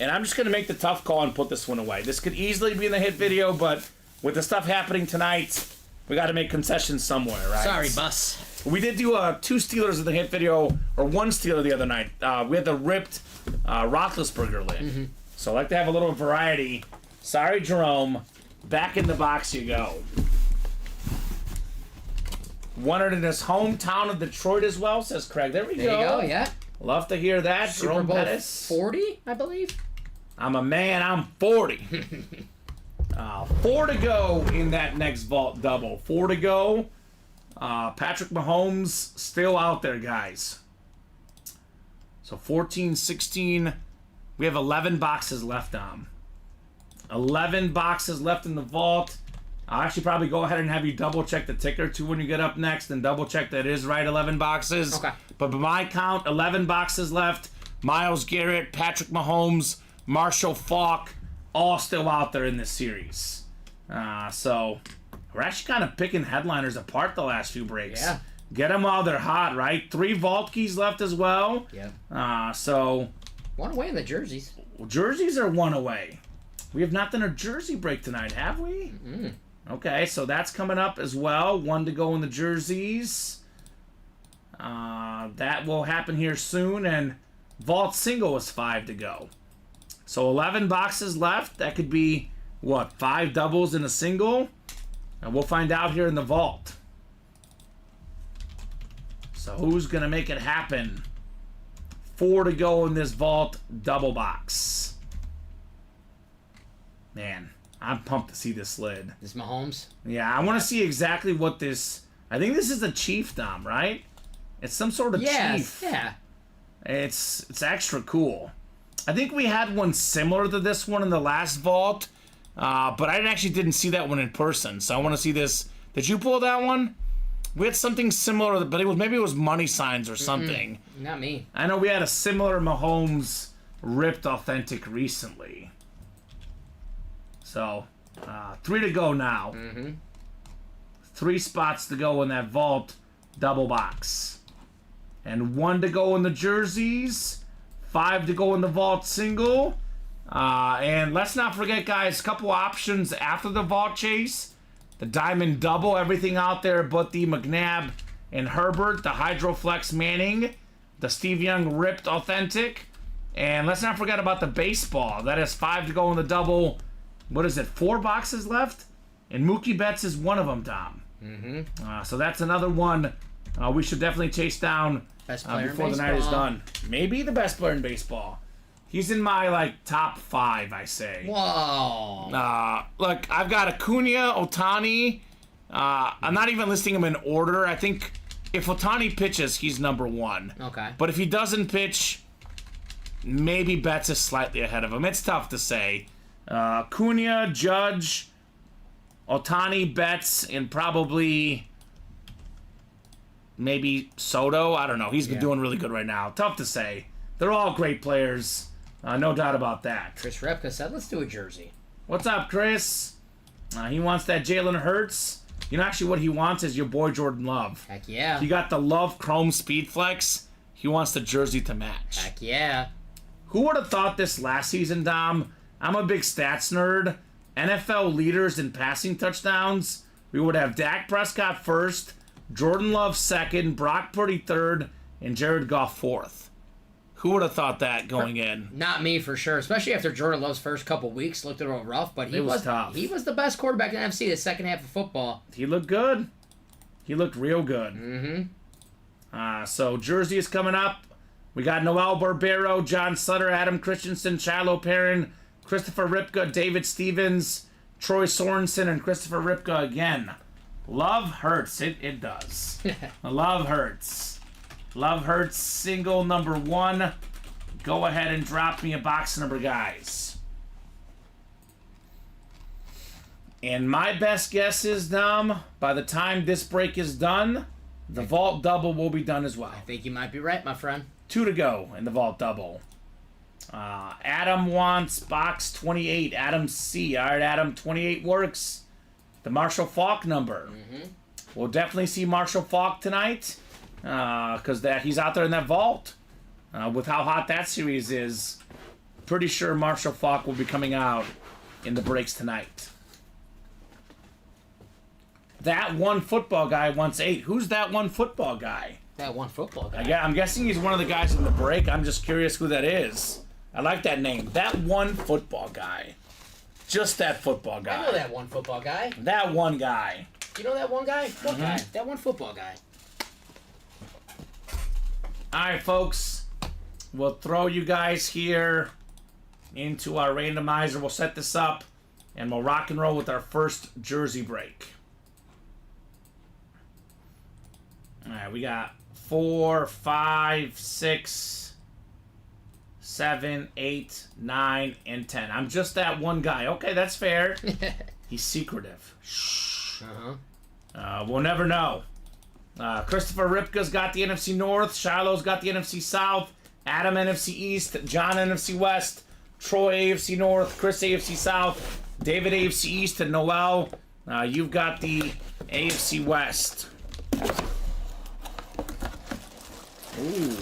And I'm just going to make the tough call and put this one away. This could easily be in the hit video, but with the stuff happening tonight, we got to make concessions somewhere, right? Sorry, Bus. We did do 2 Steelers in the hit video, or 1 Steeler the other night. We had the ripped Roethlisberger lid. So I like to have a little variety. Sorry, Jerome. Back in the box you go. Won it in his hometown of Detroit as well, says Craig. There we There you go, yeah. Love to hear that. Super Jerome Bowl Bettis. 40, I believe. I'm a man. I'm 40. 4 to go in that next vault double. 4 to go. Patrick Mahomes still out there, guys. So 14, 16. We have 11 boxes left, Dom. 11 boxes left in the vault. I'll actually probably go ahead and have you double check the ticker too when you get up next and double check that it is right, 11 boxes. Okay. But by my count, 11 boxes left. Myles Garrett, Patrick Mahomes, Marshall Faulk, all still out there in this series. So we're actually kind of picking headliners apart the last few breaks. Yeah. Get them while they're hot, right? 3 vault keys left as well. Yeah. So One away in the jerseys. jerseys are 1 away. We have not done a jersey break tonight, have we? Okay, so that's coming up as well. 1 to go in the jerseys. That will happen here soon. And vault single is 5 to go. So 11 boxes left. That could be, what, 5 doubles in a single? And we'll find out here in the vault. So who's going to make it happen? 4 to go in this vault double box. Man, I'm pumped to see this lid. This Mahomes. Yeah, I want to see exactly what this... I think this is a Chief, Dom, right? It's some sort of Chief. Yeah. It's extra cool. I think we had one similar to this one in the last vault, but I actually didn't see that one in person, so I want to see this. Did you pull that one? We had something similar, but maybe it was money signs or something. Not me. I know we had a similar Mahomes ripped authentic recently. So, 3 to go now. 3 spots to go in that vault double box. And 1 to go in the jerseys. 5 to go in the vault single. And let's not forget, guys, a couple options after the vault chase. The diamond double, everything out there but the McNabb and Herbert. The Hydroflex Manning. The Steve Young ripped authentic. And let's not forget about the baseball. That is 5 to go in the double. What is it, 4 boxes left? And Mookie Betts is one of them, Tom. So that's another one we should definitely chase down Best player before in the night is baseball. done. Maybe the best player in baseball. He's in my, top 5, I say. Whoa. Look, I've got Acuna, Ohtani. I'm not even listing them in order. I think if Ohtani pitches, he's number 1. Okay. But if he doesn't pitch, maybe Betts is slightly ahead of him. It's tough to say. Acuna, Judge, Ohtani, Betts, and probably maybe Soto. I don't know. He's been doing really good right now. Tough to say. They're all great players. No doubt about that. Chris Repka said, let's do a jersey. What's up, Chris? He wants that Jalen Hurts. You know, actually what he wants is your boy Jordan Love. Heck yeah. He got the Love Chrome Speed Flex. He wants the jersey to match. Heck yeah. Who would have thought this last season, Dom? I'm a big stats nerd. NFL leaders in passing touchdowns. We would have Dak Prescott first, Jordan Love second, Brock Purdy third, and Jared Goff fourth. Who would have thought that going in? Not me for sure, especially after Jordan Love's first couple weeks looked a little rough, but he was tough. He was the best quarterback in the NFC the second half of football. He looked good. He looked real good. Mm-hmm. So Jersey is coming up. We got Noel Barbero, John Sutter, Adam Christensen, Shiloh Perrin, Christopher Ripka, David Stevens, Troy Sorensen, and Christopher Ripka again. Love hurts. It does. Love hurts. Love hurts single number 1. Go ahead and drop me a box number, guys. And my best guess is, Dom, by the time this break is done, the Vault Double will be done as well. I think you might be right, my friend. 2 to go in the Vault Double. Adam wants box 28. Adam C. All right, Adam, 28 works. The Marshall Faulk number. We'll definitely see Marshall Faulk tonight because he's out there in that vault. With how hot that series is, pretty sure Marshall Faulk will be coming out in the breaks tonight. That one football guy wants 8. Who's that one football guy? That one football guy. I'm guessing he's one of the guys in the break. I'm just curious who that is. I like that name. That one football guy. Just that football guy. I know that one football guy. That one guy. You know that one guy? What guy? That one football guy. All right, folks. We'll throw you guys here into our randomizer. We'll set this up, and we'll rock and roll with our first jersey break. All right, we got 4, 5, 6, 7, 8, 9, and 10. I'm just that one guy. Okay, that's fair. He's secretive. Shh. We'll never know. Christopher Ripka's got the NFC North. Shiloh's got the NFC South. Adam NFC East. John NFC West. Troy AFC North. Chris AFC South. David AFC East. And Noel, you've got the AFC West. Ooh,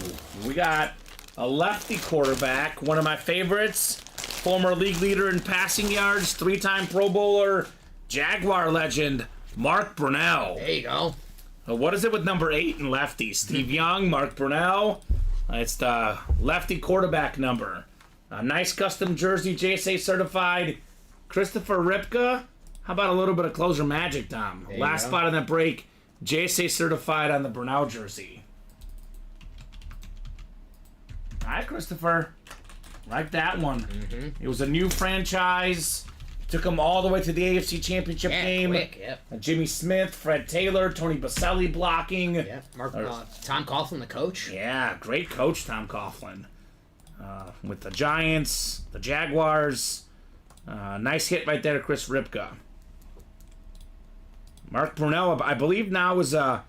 we got a lefty quarterback, one of my favorites, former league leader in passing yards, 3-time Pro Bowler, Jaguar legend, Mark Brunell. There you go. What is it with number 8 in lefty? Steve Young, Mark Brunell. It's the lefty quarterback number. A nice custom jersey, JSA certified. Christopher Ripka. How about a little bit of closer magic, Tom? Last spot on that break, JSA certified on the Brunell jersey. All right, Christopher. Like that one. It was a new franchise. Took them all the way to the AFC Championship game. Quick, yep. Jimmy Smith, Fred Taylor, Tony Baselli blocking. Yep. Tom Coughlin, the coach. Yeah, great coach, Tom Coughlin. With the Giants, the Jaguars. Nice hit right there to Chris Ripka. Mark Brunell, I believe now is a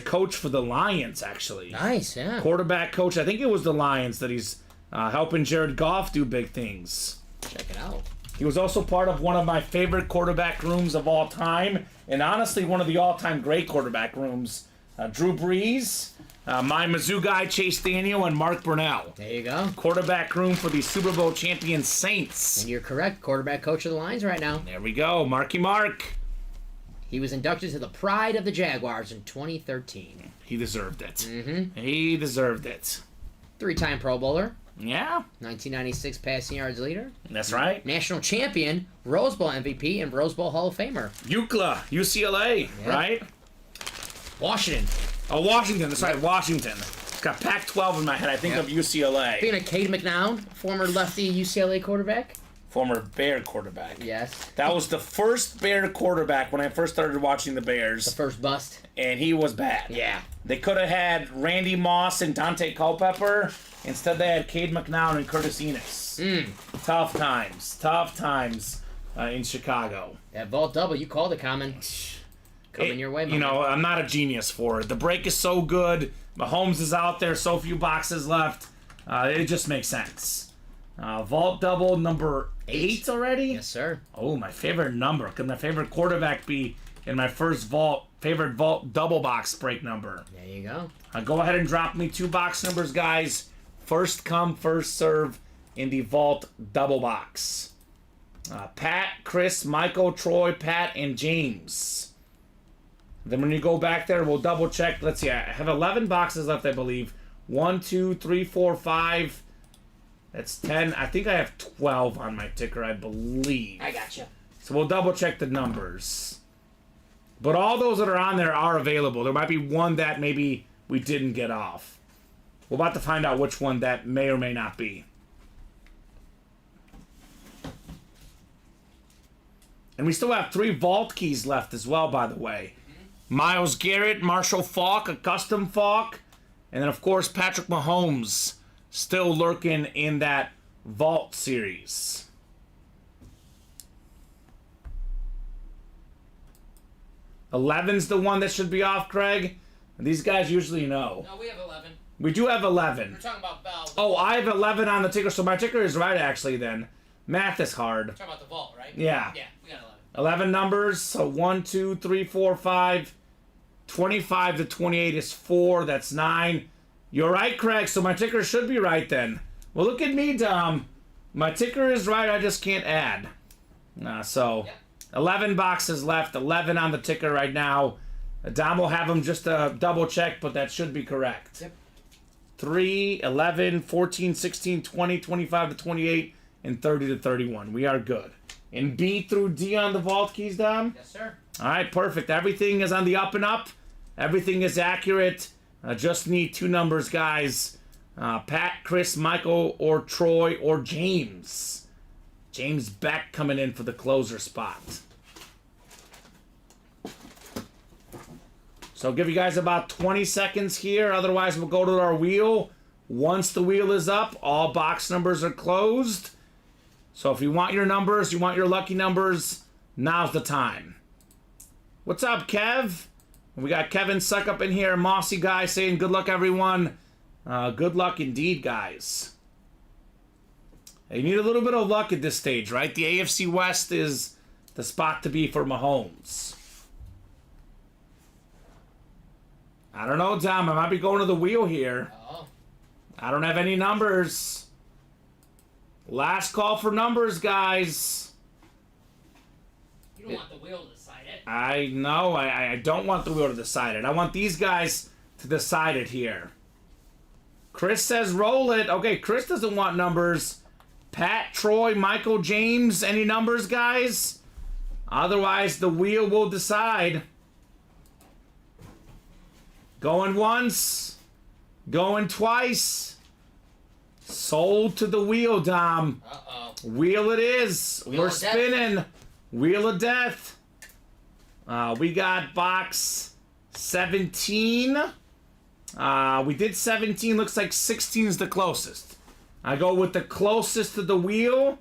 coach for the Lions, actually. Nice, yeah. Quarterback coach. I think it was the Lions that he's helping Jared Goff do big things. Check it out. He was also part of one of my favorite quarterback rooms of all time, and honestly, one of the all-time great quarterback rooms. Drew Brees, my Mizzou guy Chase Daniel, and Mark Brunell. There you go. Quarterback room for the Super Bowl champion Saints. And you're correct. Quarterback coach of the Lions right now. There we go. Marky Mark. He was inducted to the Pride of the Jaguars in 2013. He deserved it. He deserved it. 3-time Pro Bowler. Yeah. 1996 passing yards leader. That's right. National champion, Rose Bowl MVP, and Rose Bowl Hall of Famer. UCLA, right? Washington. Oh, Washington. That's right, Washington. It's got Pac-12 in my head. I think of UCLA. Being a Cade McNown, former lefty UCLA quarterback. Former Bear quarterback. Yes. That was the first Bear quarterback when I first started watching the Bears. The first bust. And he was bad. Yeah. They could have had Randy Moss and Dante Culpepper. Instead, they had Cade McNown and Curtis Enos. Tough times in Chicago. That Vault Double, you called it, Kamen. Coming your way, my man. I'm not a genius for it. The break is so good. Mahomes is out there, so few boxes left. It just makes sense. Vault double number 8 already? Yes, sir. Oh, my favorite number. Could my favorite quarterback be in my first favorite vault double box break number? There you go. Go ahead and drop me 2 box numbers, guys. First come, first serve in the vault double box. Pat, Chris, Michael, Troy, Pat, and James. Then when you go back there, we'll double check. Let's see, I have 11 boxes left, I believe. 1, 2, 3, 4, 5. That's 10. I think I have 12 on my ticker, I believe. I gotcha. So we'll double check the numbers. But all those that are on there are available. There might be one that maybe we didn't get off. We're about to find out which one that may or may not be. And we still have 3 vault keys left as well, by the way. Myles Garrett, Marshall Faulk, a custom Faulk, and then of course Patrick Mahomes still lurking in that vault series. Eleven's the one that should be off, Craig. And these guys usually know. No, we have 11. We do have 11. We're talking about Bell. Oh, I have 11 on the ticker, so my ticker is right actually then. Math is hard. We're talking about the vault, right? Yeah. Yeah, we got 11. 11 numbers, so 1, 2, 3, 4, 5. 25 to 28 is 4, that's 9. You're right, Craig, so my ticker should be right then. Well, look at me, Dom. My ticker is right, I just can't add. So, Yep. 11 boxes left, 11 on the ticker right now. Dom will have them just to double check, but that should be correct. Yep. 3, 11, 14, 16, 20, 25 to 28, and 30 to 31. We are good. And B through D on the vault keys, Dom? Yes, sir. All right, perfect. Everything is on the up and up. Everything is accurate. Just need 2 numbers, guys. Pat, Chris, Michael, or Troy, or James. James Beck coming in for the closer spot. So I'll give you guys about 20 seconds here. Otherwise, we'll go to our wheel. Once the wheel is up, all box numbers are closed. So if you want your numbers, you want your lucky numbers, now's the time. What's up, Kev? We got Kevin Suck up in here, Mossy Guy saying good luck, everyone. Good luck indeed, guys. You need a little bit of luck at this stage, right? The AFC West is the spot to be for Mahomes. I don't know, Tom. I might be going to the wheel here. Oh. I don't have any numbers. Last call for numbers, guys. You don't want the wheel to decide it. I know. I don't want the wheel to decide it. I want these guys to decide it here. Chris says roll it. Okay, Chris doesn't want numbers. Pat, Troy, Michael, James, any numbers, guys? Otherwise, the wheel will decide. Going once. Going twice. Sold to the wheel, Dom. Uh-oh. Wheel it is. Wheel We're of death. spinning. Wheel of death. We got box 17. We did 17. Looks like 16 is the closest. I go with the closest to the wheel.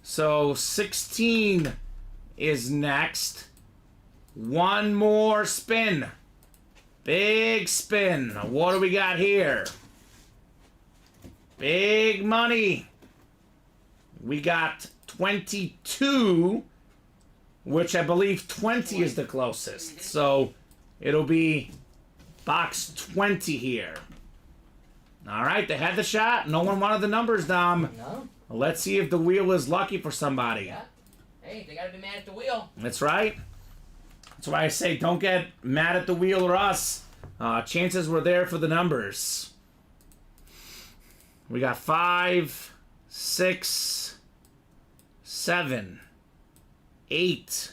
So 16 is next. One more spin. Big spin. What do we got here? Big money. We got 22, which I believe 20 is the closest. So it'll be box 20 here. All right, they had the shot. No one wanted the numbers, Dom. No? Let's see if the wheel is lucky for somebody. Yeah. Hey, they gotta be mad at the wheel. That's right. That's why I say don't get mad at the wheel or us. Chances were there for the numbers. We got 5, 6, 7, 8,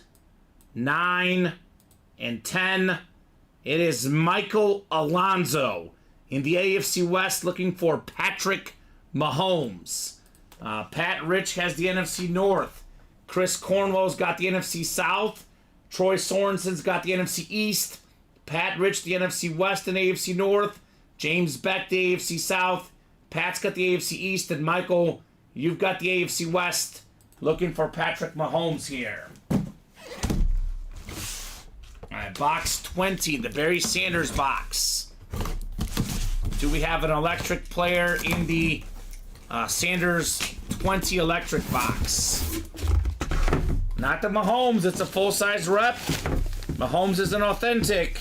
9, and 10. It is Michael Alonso in the AFC West looking for Patrick Mahomes. Pat Rich has the NFC North. Chris Cornwell's got the NFC South. Troy Sorensen's got the NFC East. Pat Rich, the NFC West and AFC North. James Beck, the AFC South. Pat's got the AFC East. And Michael, you've got the AFC West looking for Patrick Mahomes here. All right, box 20, the Barry Sanders box. Do we have an electric player in the Sanders 20 electric box. Not the Mahomes, it's a full-size rep. Mahomes isn't authentic.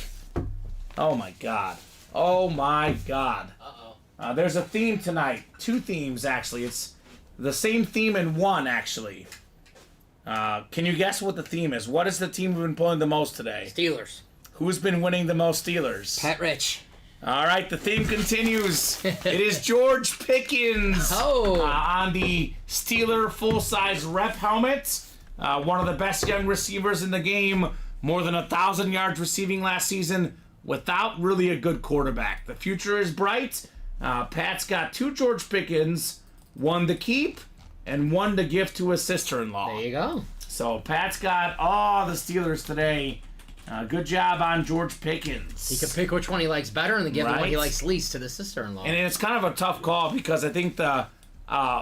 Oh my God. Oh my God. Uh-oh. There's a theme tonight. 2 themes, actually. It's the same theme in one, actually. Can you guess what the theme is? What is the team we've been pulling the most today? Steelers. Who's been winning the most Steelers? Pat Rich. All right, the theme continues. It is George Pickens on the Steeler full-size rep helmet. One of the best young receivers in the game. More than 1,000 yards receiving last season without really a good quarterback. The future is bright. Pat's got 2 George Pickens, 1 to keep and 1 to give to his sister-in-law. There you go. So Pat's got all the Steelers today. Good job on George Pickens. He can pick which one he likes better and then give the one Right. he likes least to the sister-in-law. And it's kind of a tough call because I think the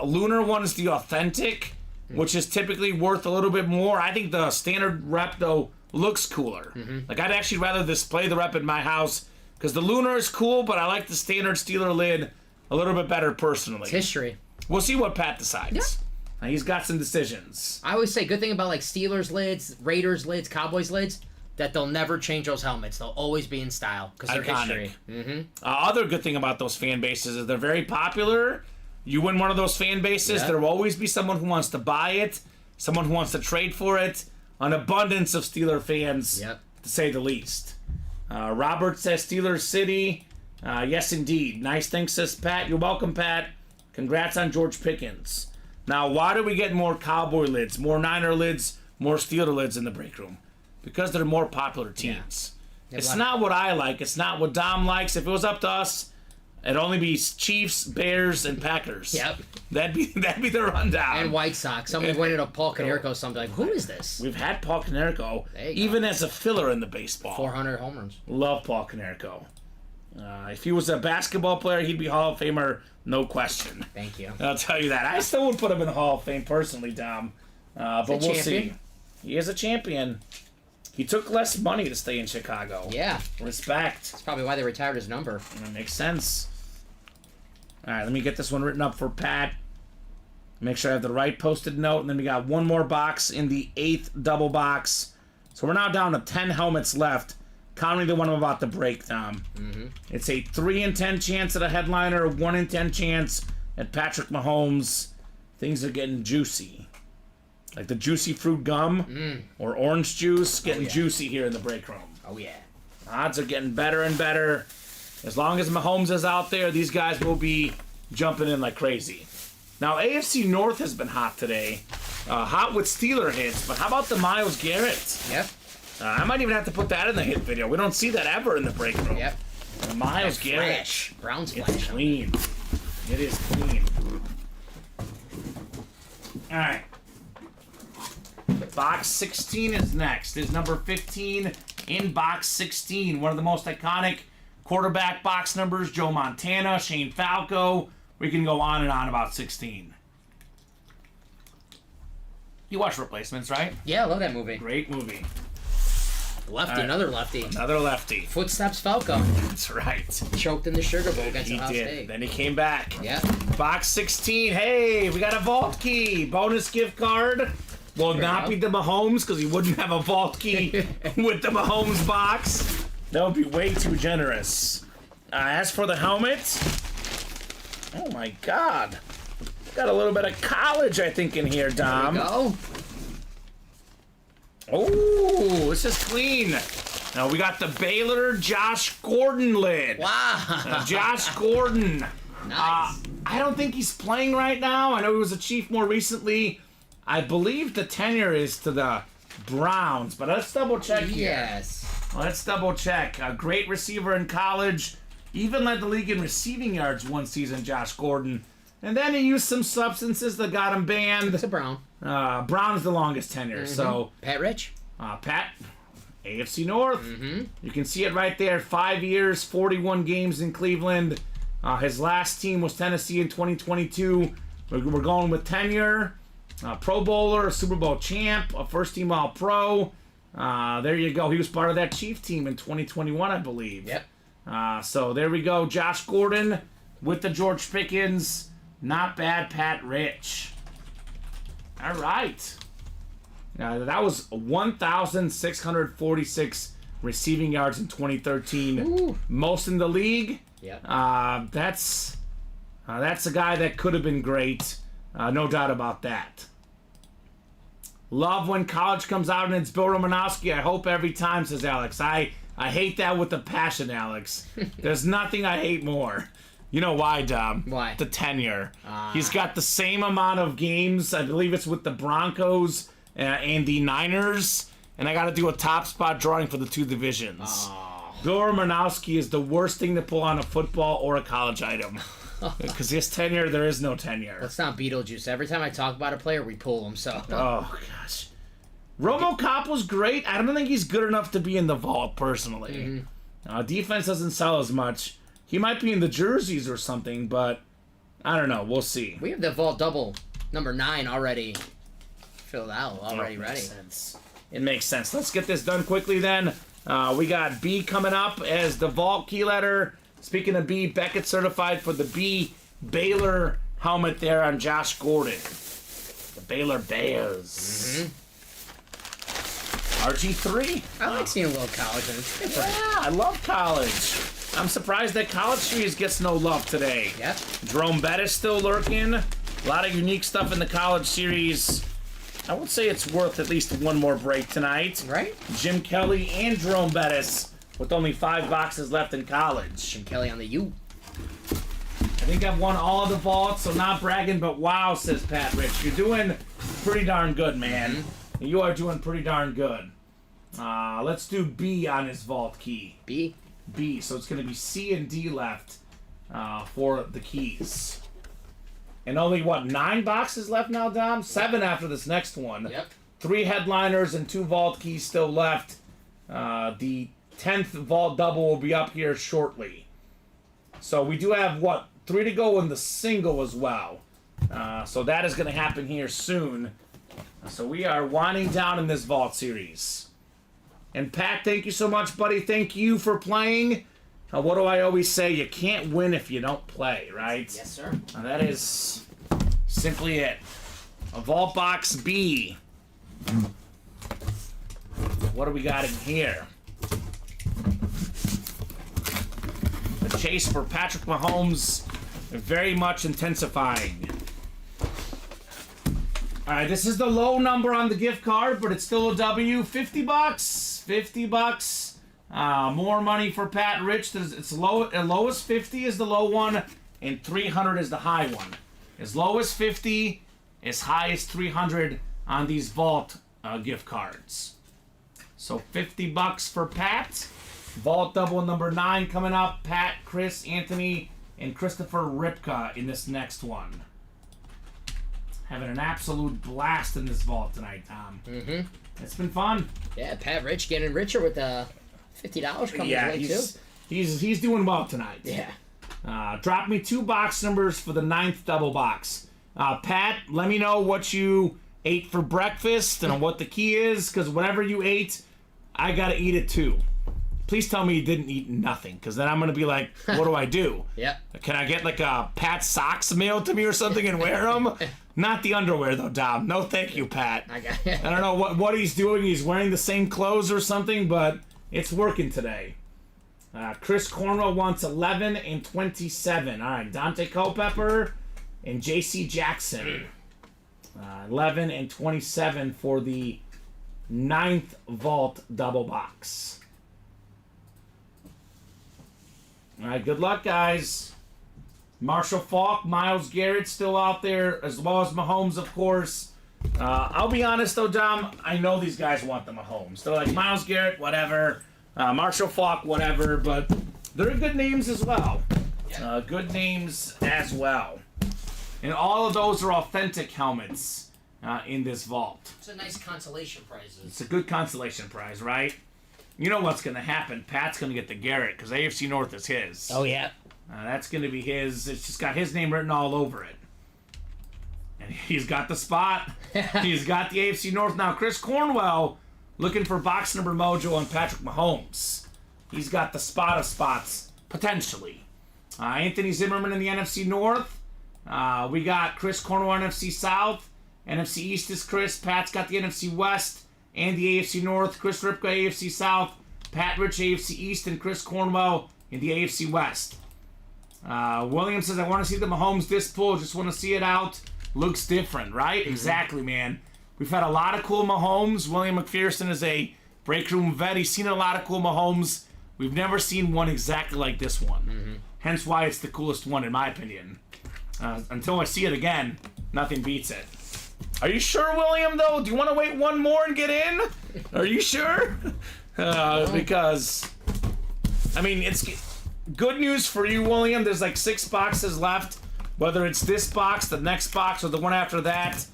lunar one is the authentic, which is typically worth a little bit more. I think the standard rep, though, looks cooler. Like, I'd actually rather display the rep in my house because the lunar is cool, but I like the standard Steeler lid a little bit better personally. It's history. We'll see what Pat decides. Yeah. He's got some decisions. I always say good thing about like Steelers lids, Raiders lids, Cowboys lids, that they'll never change those helmets. They'll always be in style because they're Iconic. history. Other good thing about those fan bases is they're very popular. You win one of those fan bases, there will always be someone who wants to buy it, someone who wants to trade for it. An abundance of Steeler fans, to say the least. Robert says Steelers City. Yes, indeed. Nice, thanks, says Pat. You're welcome, Pat. Congrats on George Pickens. Now, why do we get more Cowboy lids, more Niner lids, more Steeler lids in the break room? Because they're more popular teams. Yeah. It's not what I like. It's not what Dom likes. If it was up to us, it'd only be Chiefs, Bears, and Packers. Yep. That'd be the rundown. And White Sox. Somebody went into Paul Konerko something like, who is this? We've had Paul Konerko, even as a filler in the baseball. 400 home runs. Love Paul Konerko. If he was a basketball player, he'd be Hall of Famer, no question. Thank you. I'll tell you that. I still would put him in the Hall of Fame personally, Dom. But we'll see. He is a champion. He took less money to stay in Chicago. Yeah. Respect. That's probably why they retired his number. That makes sense. All right, let me get this one written up for Pat. Make sure I have the right posted note. And then we got one more box in the 8th double box. So we're now down to 10 helmets left, counting the one I'm about to break, Dom. It's a 3 in 10 chance at a headliner, 1 in 10 chance at Patrick Mahomes. Things are getting juicy. Like the juicy fruit gum or orange juice, getting juicy here in the break room. Oh, yeah. Odds are getting better and better. As long as Mahomes is out there, these guys will be jumping in like crazy. Now, AFC North has been hot today. Hot with Steeler hits, but how about the Myles Garrett? Yep. I might even have to put that in the hit video. We don't see that ever in the break room. Yep. The Myles Garrett. Flash. Brown's It's flash. clean. It is clean. All right. Box 16 is next. Is number 15 in box 16. One of the most iconic quarterback box numbers. Joe Montana, Shane Falco. We can go on and on about 16. You watch Replacements, right? Yeah, I love that movie. Great movie. Lefty, All right. another lefty. Another lefty. Footsteps Falco. That's right. Choked in the Sugar Bowl against He Ohio did. State. Then he came back. Yeah. Box 16. Hey, we got a vault key. Bonus gift card. Will not be the Mahomes because he wouldn't have a vault key with the Mahomes box. That would be way too generous. As for the helmet, oh my God. Got a little bit of college, I think, in here, Dom. There we go. Oh, this is clean. Now we got the Baylor Josh Gordon lid. Wow. Josh Gordon. Nice. I don't think he's playing right now. I know he was a Chief more recently. I believe the tenure is to the Browns, but let's double check here. Yes. Let's double check. A great receiver in college. Even led the league in receiving yards one season, Josh Gordon. And then he used some substances that got him banned. It's a Brown. Brown's the longest tenure, so... Pat Rich. Pat, AFC North. You can see it right there. 5 years, 41 games in Cleveland. His last team was Tennessee in 2022. We're going with tenure. Pro Bowler, Super Bowl champ, a first-team All-Pro. There you go. He was part of that Chief team in 2021, I believe. Yep. So there we go. Josh Gordon with the George Pickens. Not bad, Pat Rich. All right. That was 1,646 receiving yards in 2013. Ooh. Most in the league. Yep. That's a guy that could have been great. No doubt about that. Love when college comes out and it's Bill Romanowski. I hope every time, says Alex. I hate that with a passion, Alex. There's nothing I hate more. You know why, Dom? Why? The tenure. He's got the same amount of games. I believe it's with the Broncos and the Niners. And I got to do a top spot drawing for the two divisions. Bill Romanowski is the worst thing to pull on a football or a college item. Because his tenure, there is no tenure. Let's not Beetlejuice. Every time I talk about a player, we pull him, so. Oh, gosh. Romo Cop was great. I don't think he's good enough to be in the vault, personally. Defense doesn't sell as much. He might be in the jerseys or something, but I don't know. We'll see. We have the vault double number 9 already filled out, already ready. It makes sense. Let's get this done quickly then. We got B coming up as the vault key letter. Speaking of B, Beckett certified for the B Baylor helmet there on Josh Gordon. The Baylor Bears. RG3. I like seeing a little college, and it's different. Yeah, I love college. I'm surprised that College Series gets no love today. Yep. Jerome Bettis still lurking. A lot of unique stuff in the College Series. I would say it's worth at least one more break tonight. Right? Jim Kelly and Jerome Bettis with only 5 boxes left in college. Jim Kelly on the U. I think I've won all of the vaults, so not bragging, but wow, says Pat Rich. You're doing pretty darn good, man. You are doing pretty darn good. Let's do B on his vault key. B. B. So it's going to be C and D left for the keys. And only, 9 boxes left now, Dom? 7 after this next one. Yep. 3 headliners and 2 vault keys still left. The 10th vault double will be up here shortly. So we do have, 3 to go in the single as well. So that is going to happen here soon. So we are winding down in this vault series. And Pat, thank you so much, buddy. Thank you for playing. What do I always say? You can't win if you don't play, right? Yes, sir. That is simply it. A vault box B. What do we got in here? The chase for Patrick Mahomes very much intensifying. All right, this is the low number on the gift card, but it's still a W. $50. $50. More money for Pat Rich. It's low. Lowest 50 is the low one, and 300 is the high one. As low as 50, as high as 300 on these vault gift cards. So $50 for Pat. Vault double number 9 coming up. Pat, Chris, Anthony, and Christopher Ripka in this next one. Having an absolute blast in this vault tonight, Tom. It's been fun. Yeah, Pat Rich getting richer with $50 coming his way too. He's doing well tonight. Yeah. Drop me 2 box numbers for the 9th double box. Pat, let me know what you ate for breakfast and what the key is, because whatever you ate, I gotta eat it too. Please tell me you didn't eat nothing, because then I'm gonna be like, what do I do? Yeah. Can I get like a Pat socks mailed to me or something and wear them? Not the underwear though, Dom. No, thank you, Pat. I got it. I don't know what he's doing. He's wearing the same clothes or something, but it's working today. Chris Cornwell wants 11 and 27. All right, Dante Culpepper and J.C. Jackson. 11 and 27 for the 9th vault double box. All right, good luck, guys. Marshall Faulk, Myles Garrett still out there, as well as Mahomes, of course. I'll be honest, though, Dom. I know these guys want the Mahomes. They're like, Myles Garrett, whatever. Marshall Faulk, whatever. But they're good names as well. Good names as well. And all of those are authentic helmets in this vault. It's a nice consolation prize. It's a good consolation prize, right? You know what's going to happen. Pat's going to get the Garrett because AFC North is his. Oh, yeah. That's going to be his. It's just got his name written all over it. And he's got the spot. He's got the AFC North. Now, Chris Cornwell looking for box number mojo on Patrick Mahomes. He's got the spot of spots, potentially. Anthony Zimmerman in the NFC North. We got Chris Cornwell, NFC South. NFC East is Chris. Pat's got the NFC West and the AFC North. Chris Ripka, AFC South. Pat Rich, AFC East. And Chris Cornwell in the AFC West. William says, I want to see the Mahomes disc pull. Just want to see it out. Looks different, right? Mm-hmm. Exactly, man. We've had a lot of cool Mahomes. William McPherson is a break room vet. He's seen a lot of cool Mahomes. We've never seen one exactly like this one. Mm-hmm. Hence why it's the coolest one, in my opinion. Until I see it again, nothing beats it. Are you sure, William, though? Do you want to wait one more and get in? Are you sure? Because, I mean, it's good news for you, William. There's like 6 boxes left. Whether it's this box, the next box, or the one after that,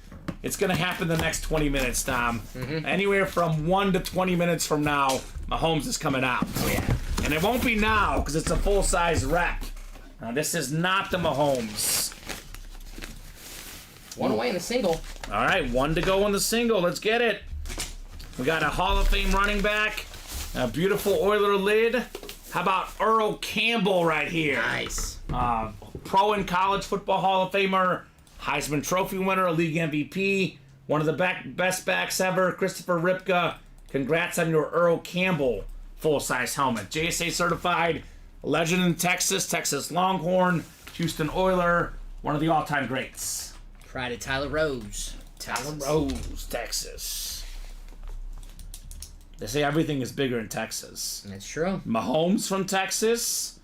it's going to happen the next 20 minutes, Tom. Mm-hmm. Anywhere from 1 to 20 minutes from now, Mahomes is coming out. Oh, yeah. And it won't be now, because it's a full-size rep. This is not the Mahomes. One away in the single. All right, 1 to go in the single. Let's get it. We got a Hall of Fame running back, a beautiful Oiler lid. How about Earl Campbell right here? Nice. Pro and college football Hall of Famer, Heisman Trophy winner, league MVP, one of the best backs ever, Christopher Ripka. Congrats on your Earl Campbell full-size helmet. JSA certified, legend in Texas, Texas Longhorn, Houston Oiler, one of the all-time greats. Pride of Tyler Rose. Tyler Rose, Texas. They say everything is bigger in Texas. That's true. Mahomes from Texas.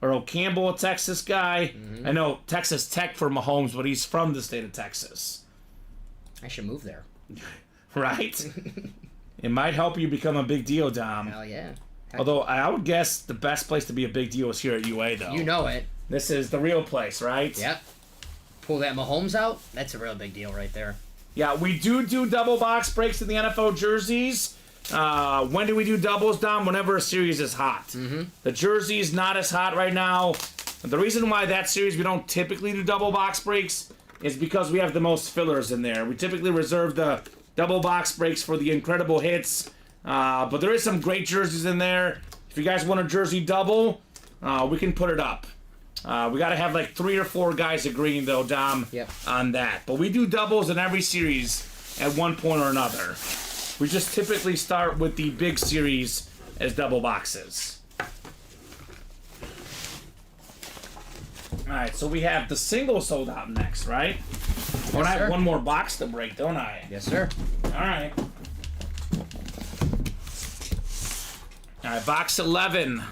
Earl Campbell, a Texas guy. Mm-hmm. I know Texas Tech for Mahomes, but he's from the state of Texas. I should move there. Right? It might help you become a big deal, Dom. Hell yeah. Although I would guess the best place to be a big deal is here at UA, though. You know it. This is the real place, right? Yep. Pull that Mahomes out, that's a real big deal right there. Yeah, we do double box breaks in the NFL jerseys. When do we do doubles, Dom? Whenever a series is hot. Mm-hmm. The jersey's not as hot right now. The reason why that series we don't typically do double box breaks is because we have the most fillers in there. We typically reserve the double box breaks for the incredible hits. But there is some great jerseys in there. If you guys want a jersey double, we can put it up. We got to have like 3 or 4 guys agreeing, though, Dom, on that. But we do doubles in every series at one point or another. We just typically start with the big series as double boxes. Alright, so we have the single sold out next, right? Yes, I have one more box to break, don't I? Yes, sir. Alright. Alright, box 11.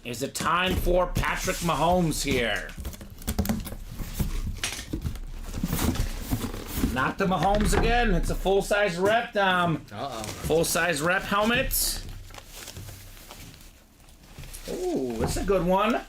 Is it time for Patrick Mahomes here? Not the Mahomes again. It's a full-size rep, Dom. Uh-oh. Full-size rep helmet. Ooh, that's a good one.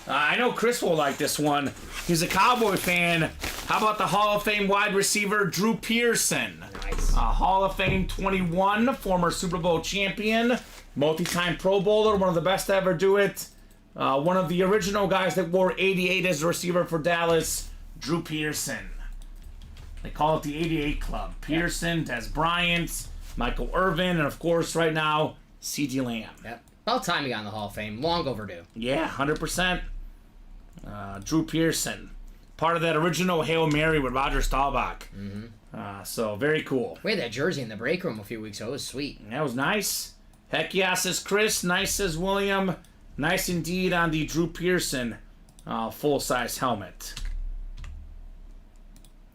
I know Chris will like this one. He's a Cowboy fan. How about the Hall of Fame wide receiver, Drew Pearson? Nice. Hall of Fame 21, former Super Bowl champion, multi-time Pro Bowler, one of the best to ever do it. One of the original guys that wore 88 as a receiver for Dallas, Drew Pearson. They call it the 88 Club. Pearson, Des Bryant, Michael Irvin, and of course, right now, C.D. Lamb. Yep. About time he got in the Hall of Fame. Long overdue. Yeah, 100%. Drew Pearson. Part of that original Hail Mary with Roger Staubach. Mm-hmm. So, very cool. We had that jersey in the break room a few weeks ago. It was sweet. That was nice. Heck yeah, says Chris. Nice, says William. Nice indeed on the Drew Pearson full-size helmet.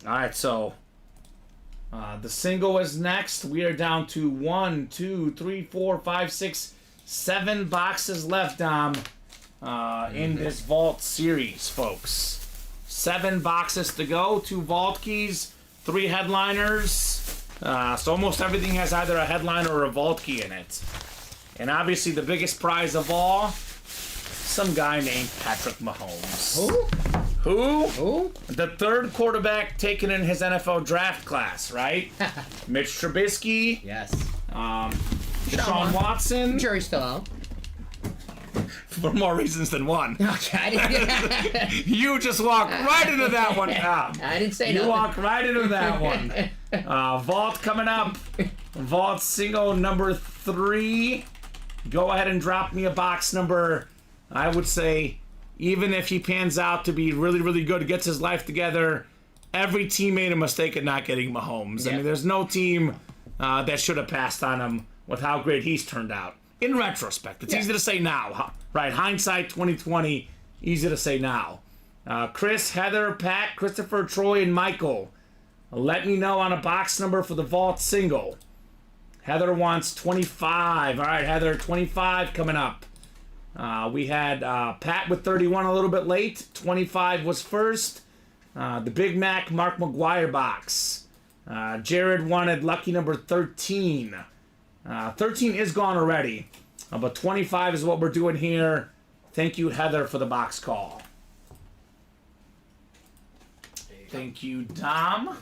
Alright, so the single is next. We are down to 1, 2, 3, 4, 5, 6, 7 boxes left, Dom, in this Vault series, folks. 7 boxes to go, 2 Vault keys, 3 headliners. So almost everything has either a headliner or a Vault key in it. And obviously the biggest prize of all, some guy named Patrick Mahomes. Who? The 3rd quarterback taken in his NFL draft class, right? Mitch Trubisky. Yes. Deshaun Watson. Jury's still out. For more reasons than one. Okay, You just walked right into that one, Tom. I didn't say You nothing. walked right into that one. Vault coming up. Vault single number 3. Go ahead and drop me a box number, I would say, even if he pans out to be really, really good, gets his life together, every team made a mistake at not getting Mahomes. Yeah. I mean, there's no team that should have passed on him with how great he's turned out. In retrospect, it's easy to say now, right? Hindsight 2020, easy to say now. Chris, Heather, Pat, Christopher, Troy, and Michael, let me know on a box number for the vault single. Heather wants 25. All right, Heather, 25 coming up. We had Pat with 31 a little bit late. 25 was first. The Big Mac Mark McGuire box. Jared wanted lucky number 13. 13 is gone already, but 25 is what we're doing here. Thank you, Heather, for the box call. Thank you, Dom.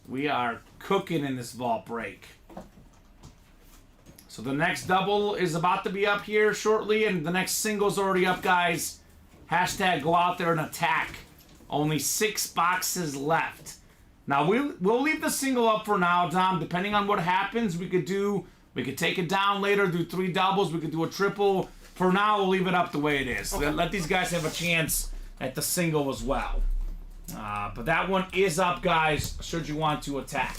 We are cooking in this vault break. So the next double is about to be up here shortly, and the next single's already up, guys. Hashtag go out there and attack. Only 6 boxes left. Now, we'll leave the single up for now, Dom. Depending on what happens, we could take it down later, do 3 doubles, we could do a triple. For now, we'll leave it up the way it is. Okay. Let these guys have a chance at the single as well. But that one is up, guys, should you want to attack.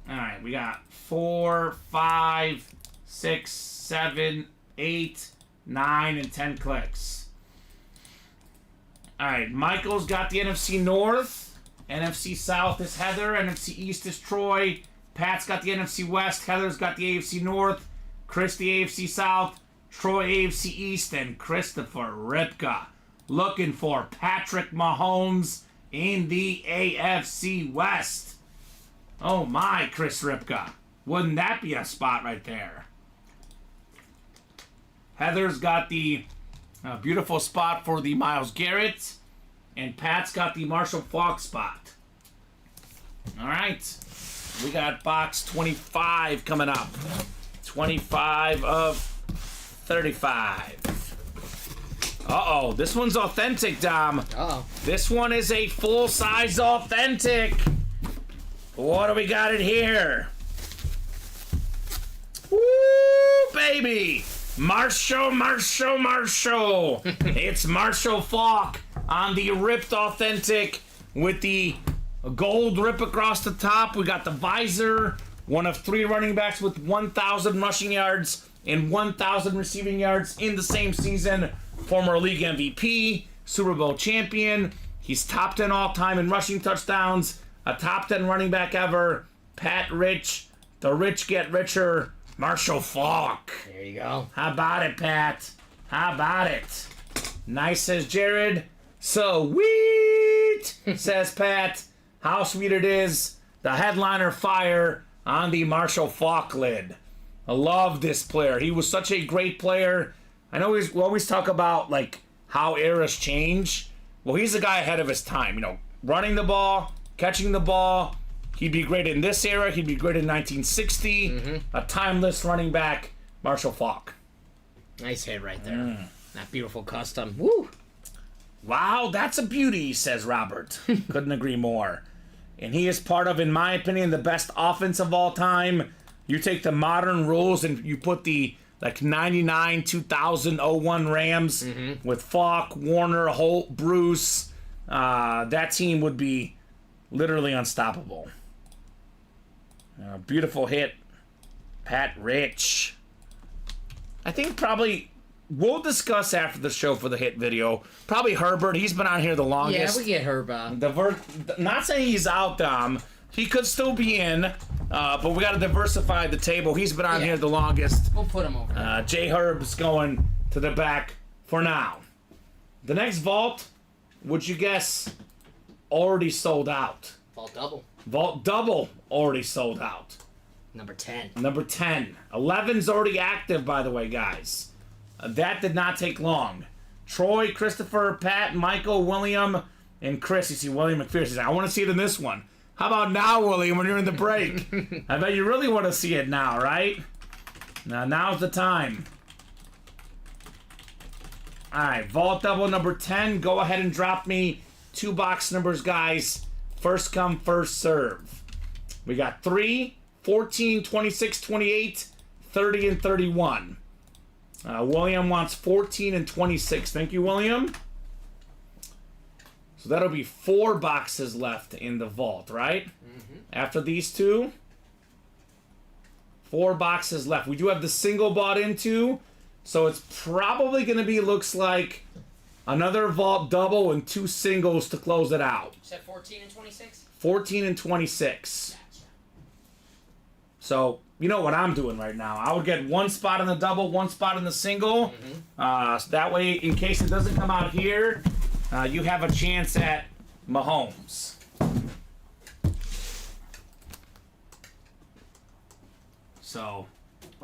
All right, we got 4, 5, 6, 7, 8, 9, and 10 clicks. All right, Michael's got the NFC North. NFC South is Heather. NFC East is Troy. Pat's got the NFC West. Heather's got the AFC North. Chris, the AFC South. Troy, AFC East. And Christopher Ripka looking for Patrick Mahomes in the AFC West. Oh my, Chris Ripka. Wouldn't that be a spot right there? Heather's got the beautiful spot for the Myles Garrett. And Pat's got the Marshall Faulk spot. All right. We got box 25 coming up. 25 of 35. Uh-oh. This one's authentic, Dom. Uh-oh. This one is a full-size authentic. What do we got in here? Woo, baby. Marshall. It's Marshall Faulk on the ripped authentic with the gold rip across the top. We got the visor. One of 3 running backs with 1,000 rushing yards and 1,000 receiving yards in the same season. Former league MVP, Super Bowl champion. He's top 10 all-time in rushing touchdowns. A top 10 running back ever. Pat Rich. The rich get richer. Marshall Faulk. There you go. How about it, Pat? How about it? Nice, says Jared. Sweet, says Pat. How sweet it is. The headliner fire on the Marshall Faulk lid. I love this player. He was such a great player. I know we always talk about like how eras change. Well, he's a guy ahead of his time. You know, running the ball, catching the ball. He'd be great in this era. He'd be great in 1960. Mm-hmm. A timeless running back, Marshall Faulk. Nice hit right there. That beautiful custom. Woo! Wow, that's a beauty, says Robert. Couldn't agree more. And he is part of, in my opinion, the best offense of all time. You take the modern rules and you put the like 99, 2000, 01 Rams with Faulk, Warner, Holt, Bruce. That team would be literally unstoppable. Beautiful hit. Pat Rich. I think probably we'll discuss after the show for the hit video. Probably Herbert. He's been on here the longest. Yeah, we get Herb. Not saying he's out, Dom. He could still be in, but we got to diversify the table. He's been on here the longest. We'll put him over. J Herb's going to the back for now. The next vault, would you guess, already sold out? Vault double. Vault double already sold out. Number 10. Number 10. 11's already active, by the way, guys. That did not take long. Troy, Christopher, Pat, Michael, William, and Chris. You see William McPherson. I want to see it in this one. How about now, William, when you're in the break? I bet you really want to see it now, right? Now's the time. All right, vault double number 10. Go ahead and drop me 2 box numbers, guys. First come, first serve. We got 3, 14, 26, 28, 30 and 31. William wants 14 and 26. Thank you, William. So that'll be 4 boxes left in the vault, right? Mm-hmm. After these two, 4 boxes left. We do have the single bought into, so it's probably going to be, looks like, another vault double and 2 singles to close it out. You said 14 and 26? 14 and 26. Gotcha. So, you know what I'm doing right now. I would get 1 spot in the double, 1 spot in the single. So that way, in case it doesn't come out here, you have a chance at Mahomes. So,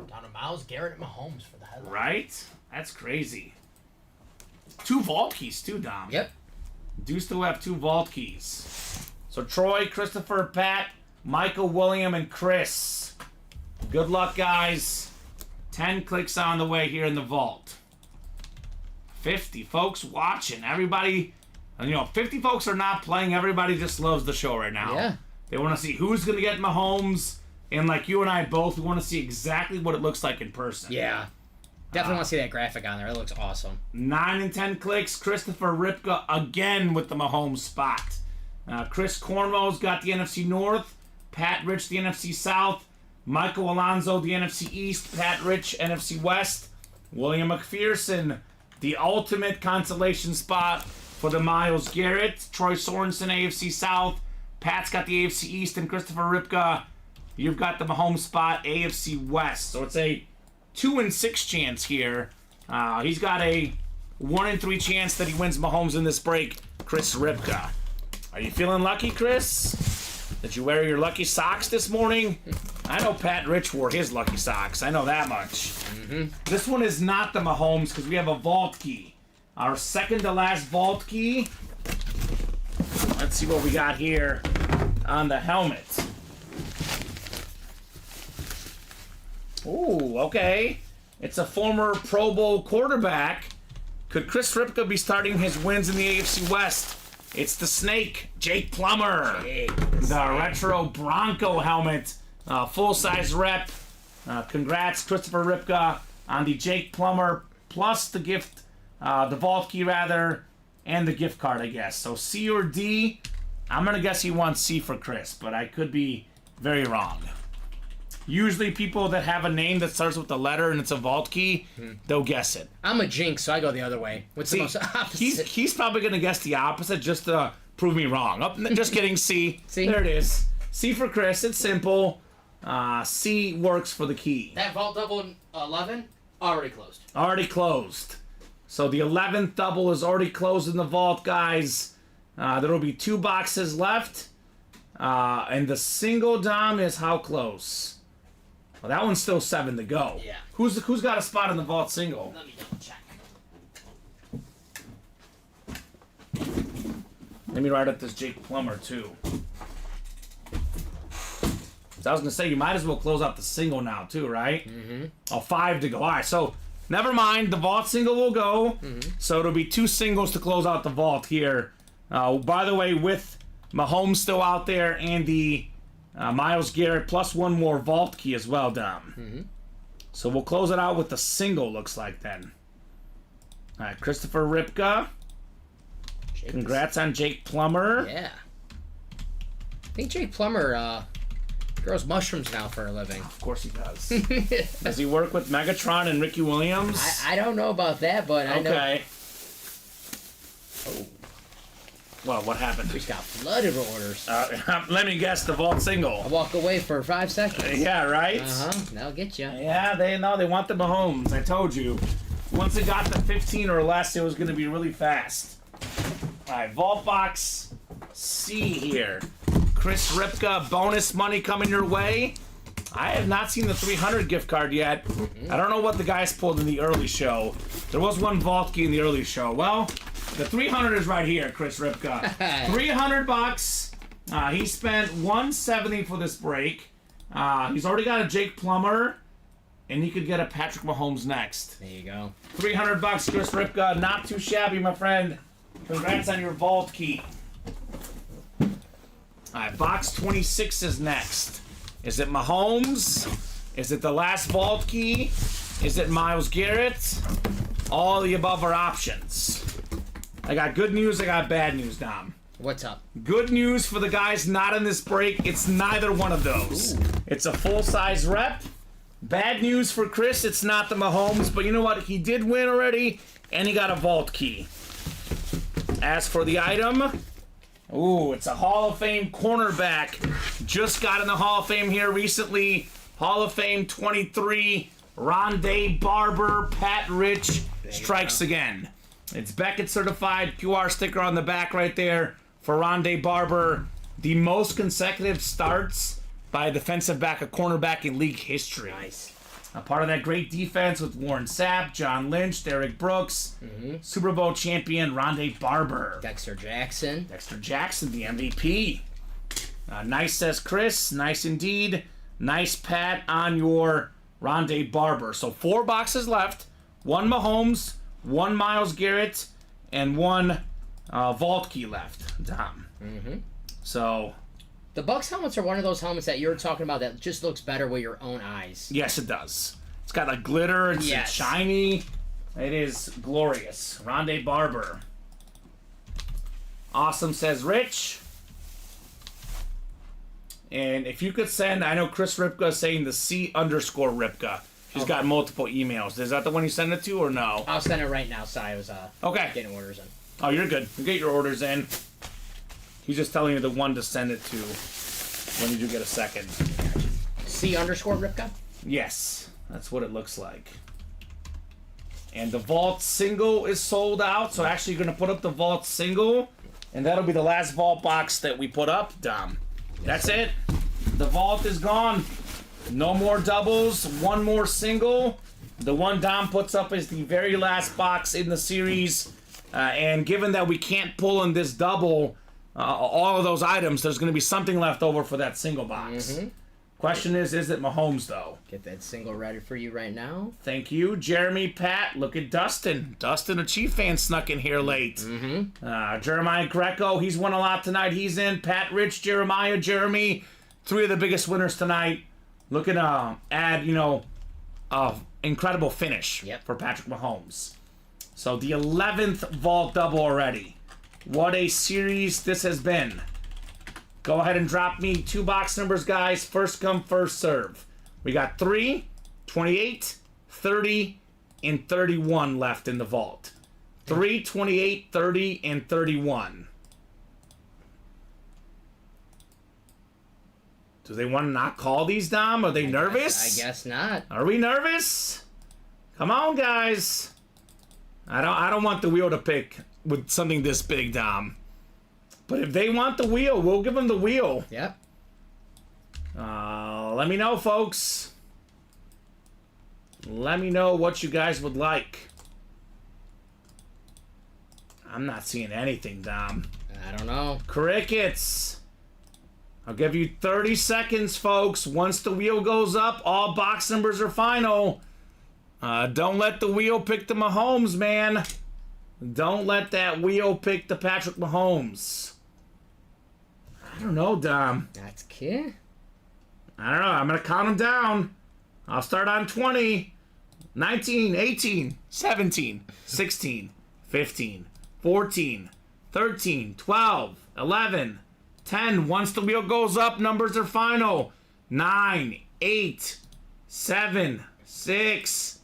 Down to Miles Garrett and Mahomes for the headline. right? That's crazy. 2 vault keys too, Dom. Yep. Do still have 2 vault keys. So Troy, Christopher, Pat, Michael, William, and Chris. Good luck, guys. 10 clicks on the way here in the vault. 50 folks watching. Everybody, 50 folks are not playing. Everybody just loves the show right now. Yeah. They want to see who's going to get Mahomes. And like you and I both, we want to see exactly what it looks like in person. Yeah. Definitely want to see that graphic on there. It looks awesome. 9 and 10 clicks. Christopher Ripka again with the Mahomes spot. Chris Cornwell's got the NFC North. Pat Rich, the NFC South. Michael Alonso, the NFC East. Pat Rich, NFC West. William McPherson, the ultimate consolation spot for the Myles Garrett. Troy Sorensen, AFC South. Pat's got the AFC East. And Christopher Ripka, you've got the Mahomes spot, AFC West. So it's a 2 and 6 chance here. He's got a 1 in 3 chance that he wins Mahomes in this break. Chris Ripka. Are you feeling lucky, Chris? Did you wear your lucky socks this morning? I know Pat Rich wore his lucky socks. I know that much. This one is not the Mahomes because we have a vault key. Our second to last vault key. Let's see what we got here on the helmet. Ooh, okay. It's a former Pro Bowl quarterback. Could Chris Ripka be starting his wins in the AFC West? It's the Snake, Jake Plummer. The retro Bronco helmet. Full-size rep. Congrats, Christopher Ripka, on the Jake Plummer, plus the gift, the vault key, rather, and the gift card, I guess. So C or D. I'm going to guess he wants C for Chris, but I could be very wrong. Usually people that have a name that starts with a letter and it's a vault key, they'll guess it. I'm a jinx, so I go the other way. What's the most opposite? He's probably going to guess the opposite just to prove me wrong. Oh, just kidding, C. C? There it is. C for Chris. It's simple. C works for the key. That vault double 11, already closed. Already closed. So the 11th double is already closed in the vault, guys. There will be 2 boxes left. And the single dom is how close? Well, that one's still 7 to go. Yeah. Who's got a spot in the vault single? Let me double check. Let me write up this Jake Plummer, too. So I was going to say, you might as well close out the single now, too, right? Mm-hmm. Oh, 5 to go. All right, so never mind. The vault single will go. Mm-hmm. So it'll be 2 singles to close out the vault here. By the way, with Mahomes still out there and the Myles Garrett plus 1 more vault key as well, Dom. Mm-hmm. So we'll close it out with the single, looks like, then. All right, Christopher Ripka. Congrats on Jake Plummer. Yeah. I think Jake Plummer grows mushrooms now for a living. Of course he does. Does he work with Megatron and Ricky Williams? I don't know about that, but I know. Okay. Oh. Well, what happened? We just got flooded with orders. Let me guess, the vault single. I walk away for 5 seconds. Yeah, right? That'll get you. Yeah, they want the Mahomes. I told you. Once it got to 15 or less, it was going to be really fast. All right, vault box C here. Chris Ripka, bonus money coming your way. I have not seen the 300 gift card yet. I don't know what the guys pulled in the early show. There was 1 vault key in the early show. Well, the 300 is right here, Chris Ripka. $300. He spent $170 for this break. He's already got a Jake Plummer, and he could get a Patrick Mahomes next. There you go. $300, Chris Ripka. Not too shabby, my friend. Congrats on your vault key. All right, box 26 is next. Is it Mahomes Is it the last vault key? Is it Myles Garrett? All the above are options. I got good news, I got bad news, Dom. What's up? Good news for the guys not in this break, it's neither one of those. Ooh. It's a full-size rep. Bad news for Chris, it's not the Mahomes, but you know what? He did win already, and he got a vault key. As for the item, ooh, it's a Hall of Fame cornerback. Just got in the Hall of Fame here recently. Hall of Fame 23, Rondé Barber, Pat Rich, strikes again. It's Beckett certified, QR sticker on the back right there for Rondé Barber. The most consecutive starts by a defensive back, a cornerback in league history. Nice. A part of that great defense with Warren Sapp, John Lynch, Derek Brooks, Super Bowl champion Rondé Barber. Dexter Jackson, the MVP. Nice, says Chris. Nice indeed. Nice pat on your Rondé Barber. So 4 boxes left. 1 Mahomes, 1 Myles Garrett, and 1 vault key left, Dom. So the Bucks helmets are one of those helmets that you're talking about that just looks better with your own eyes. Yes, it does. It's got like glitter. It's shiny. It is glorious. Rondé Barber. Awesome, says Rich. And if you could send, I know Chris Ripka is saying the C_Ripka. He's got multiple emails. Is that the one you send it to or no? I'll send it right now. Sorry, I was getting orders in. Oh, you're good. You get your orders in. He's just telling you the one to send it to when you do get a second. C_Ripka? Yes, that's what it looks like. And the vault single is sold out, so actually you're going to put up the vault single, and that'll be the last vault box that we put up, Dom. That's it. The vault is gone. No more doubles, 1 more single. The one Dom puts up is the very last box in the series, and given that we can't pull in this double all of those items, there's going to be something left over for that single box. Question is it Mahomes, though? Get that single ready for you right now. Thank you. Jeremy, Pat, look at Dustin. Dustin, a Chief fan, snuck in here late. Jeremiah Greco, he's won a lot tonight. He's in. Pat, Rich, Jeremiah, Jeremy. 3 of the biggest winners tonight. Looking to add, incredible finish for Patrick Mahomes. So the 11th vault double already. What a series this has been. Go ahead and drop me 2 box numbers, guys. First come, first serve. We got 3, 28, 30, and 31 left in the vault. 3, 28, 30, and 31. Do they want to not call these, Dom? Are they nervous? I guess not. Are we nervous? Come on, guys. I don't want the wheel to pick with something this big, Dom. But if they want the wheel, we'll give them the wheel. Yep. Let me know, folks. Let me know what you guys would like. I'm not seeing anything, Dom. I don't know. Crickets. I'll give you 30 seconds, folks. Once the wheel goes up, all box numbers are final. Don't let the wheel pick the Mahomes, man. Don't let that wheel pick the Patrick Mahomes. I don't know, Dom. That's kid. I don't know. I'm going to count them down. I'll start on 20, 19, 18, 17, 16, 15, 14, 13, 12, 11, 10. Once the wheel goes up, numbers are final. 9, 8, 7, 6,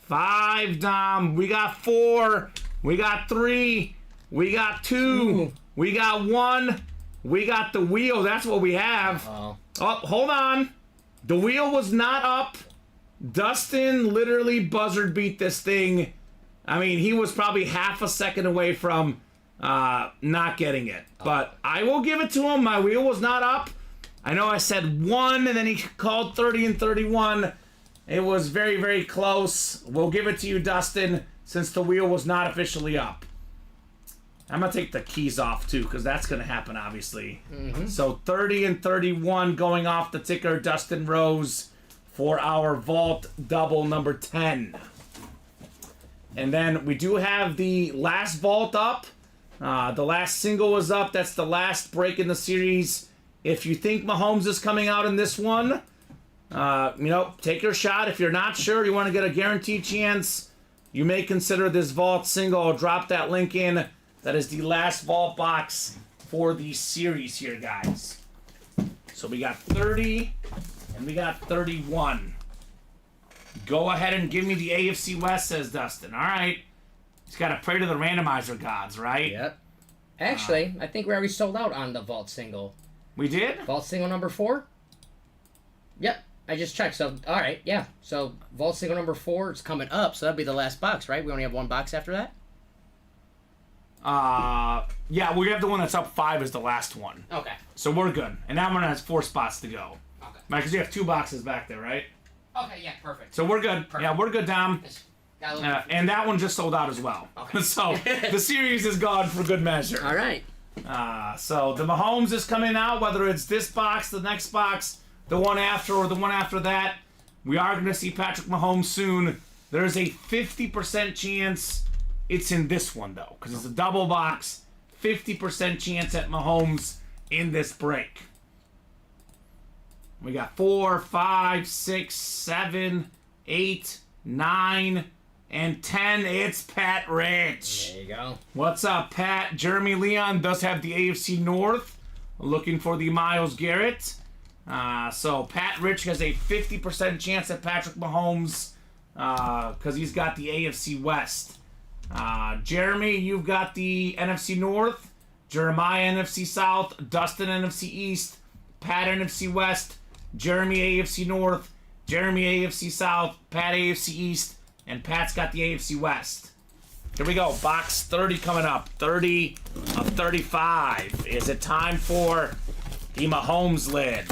5, Dom. We got 4. We got 3. We got 2. We got 1. We got the wheel. That's what we have. Oh, hold on. The wheel was not up. Dustin literally buzzard beat this thing. I mean, he was probably half a second away from not getting it. But I will give it to him. My wheel was not up. I know I said 1, and then he called 30 and 31. It was very, very close. We'll give it to you, Dustin, since the wheel was not officially up. I'm going to take the keys off, too, because that's going to happen, obviously. So 30 and 31 going off the ticker, Dustin Rose, for our vault double number 10. And then we do have the last vault up. The last single is up. That's the last break in the series. If you think Mahomes is coming out in this one, take your shot. If you're not sure, you want to get a guaranteed chance, you may consider this vault single. I'll drop that link in. That is the last vault box for the series here, guys. So we got 30 and we got 31. Go ahead and give me the AFC West, says Dustin. All right. He's got to pray to the randomizer gods, right? Yep. Actually, I think we already sold out on the vault single. We did? Vault single number 4? Yep. I just checked. So, all right, yeah. So, vault single number 4 is coming up, so that'll be the last box, right? We only have one box after that? Yeah, we have the one that's up 5 is the last one. Okay. So we're good. And that one has 4 spots to go. Okay. Because you have 2 boxes back there, right? Okay, yeah, perfect. So we're good. Perfect. Yeah, we're good, Dom. And that one just sold out as well. Okay. So the series is gone for good measure. All right. So the Mahomes is coming out, whether it's this box, the next box, the one after, or the one after that. We are going to see Patrick Mahomes soon. There's a 50% chance it's in this one, though, because it's a double box. 50% chance at Mahomes in this break. We got 4, 5, 6, 7, 8, 9, and 10. It's Pat Rich. There you go. What's up, Pat? Jeremy Leon does have the AFC North. Looking for the Myles Garrett. So Pat Rich has a 50% chance at Patrick Mahomes because he's got the AFC West. Jeremy, you've got the NFC North. Jeremiah, NFC South. Dustin, NFC East. Pat, NFC West. Jeremy, AFC North. Jeremy, AFC South. Pat, AFC East. And Pat's got the AFC West. Here we go. Box 30 coming up. 30 of 35. Is it time for the Mahomes lid?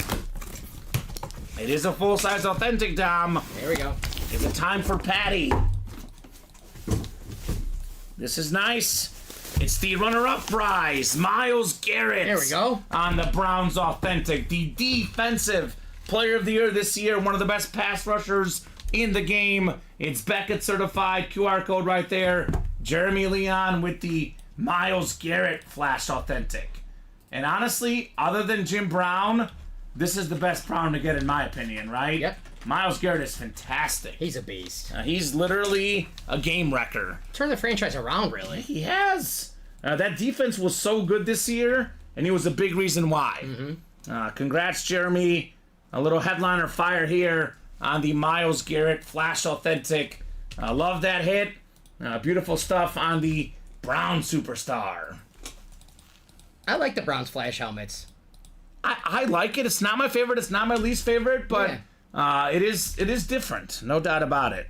It is a full-size authentic, Dom. There we go. Is it time for Patty? This is nice. It's the runner-up prize, Myles Garrett. There we go. On the Browns Authentic. The defensive player of the year this year. One of the best pass rushers in the game. It's Beckett certified. QR code right there. Jeremy Leon with the Myles Garrett Flash Authentic. And honestly, other than Jim Brown, this is the best Brown to get in my opinion, right? Yep. Myles Garrett is fantastic. He's a beast. He's literally a game wrecker. Turned the franchise around, really. He has. That defense was so good this year, and he was a big reason why. Mm-hmm. Congrats, Jeremy. A little headliner fire here on the Myles Garrett Flash Authentic. Love that hit. Beautiful stuff on the Brown Superstar. I like the Browns Flash helmets. I like it. It's not my favorite. It's not my least favorite, but... Yeah. It is different, no doubt about it.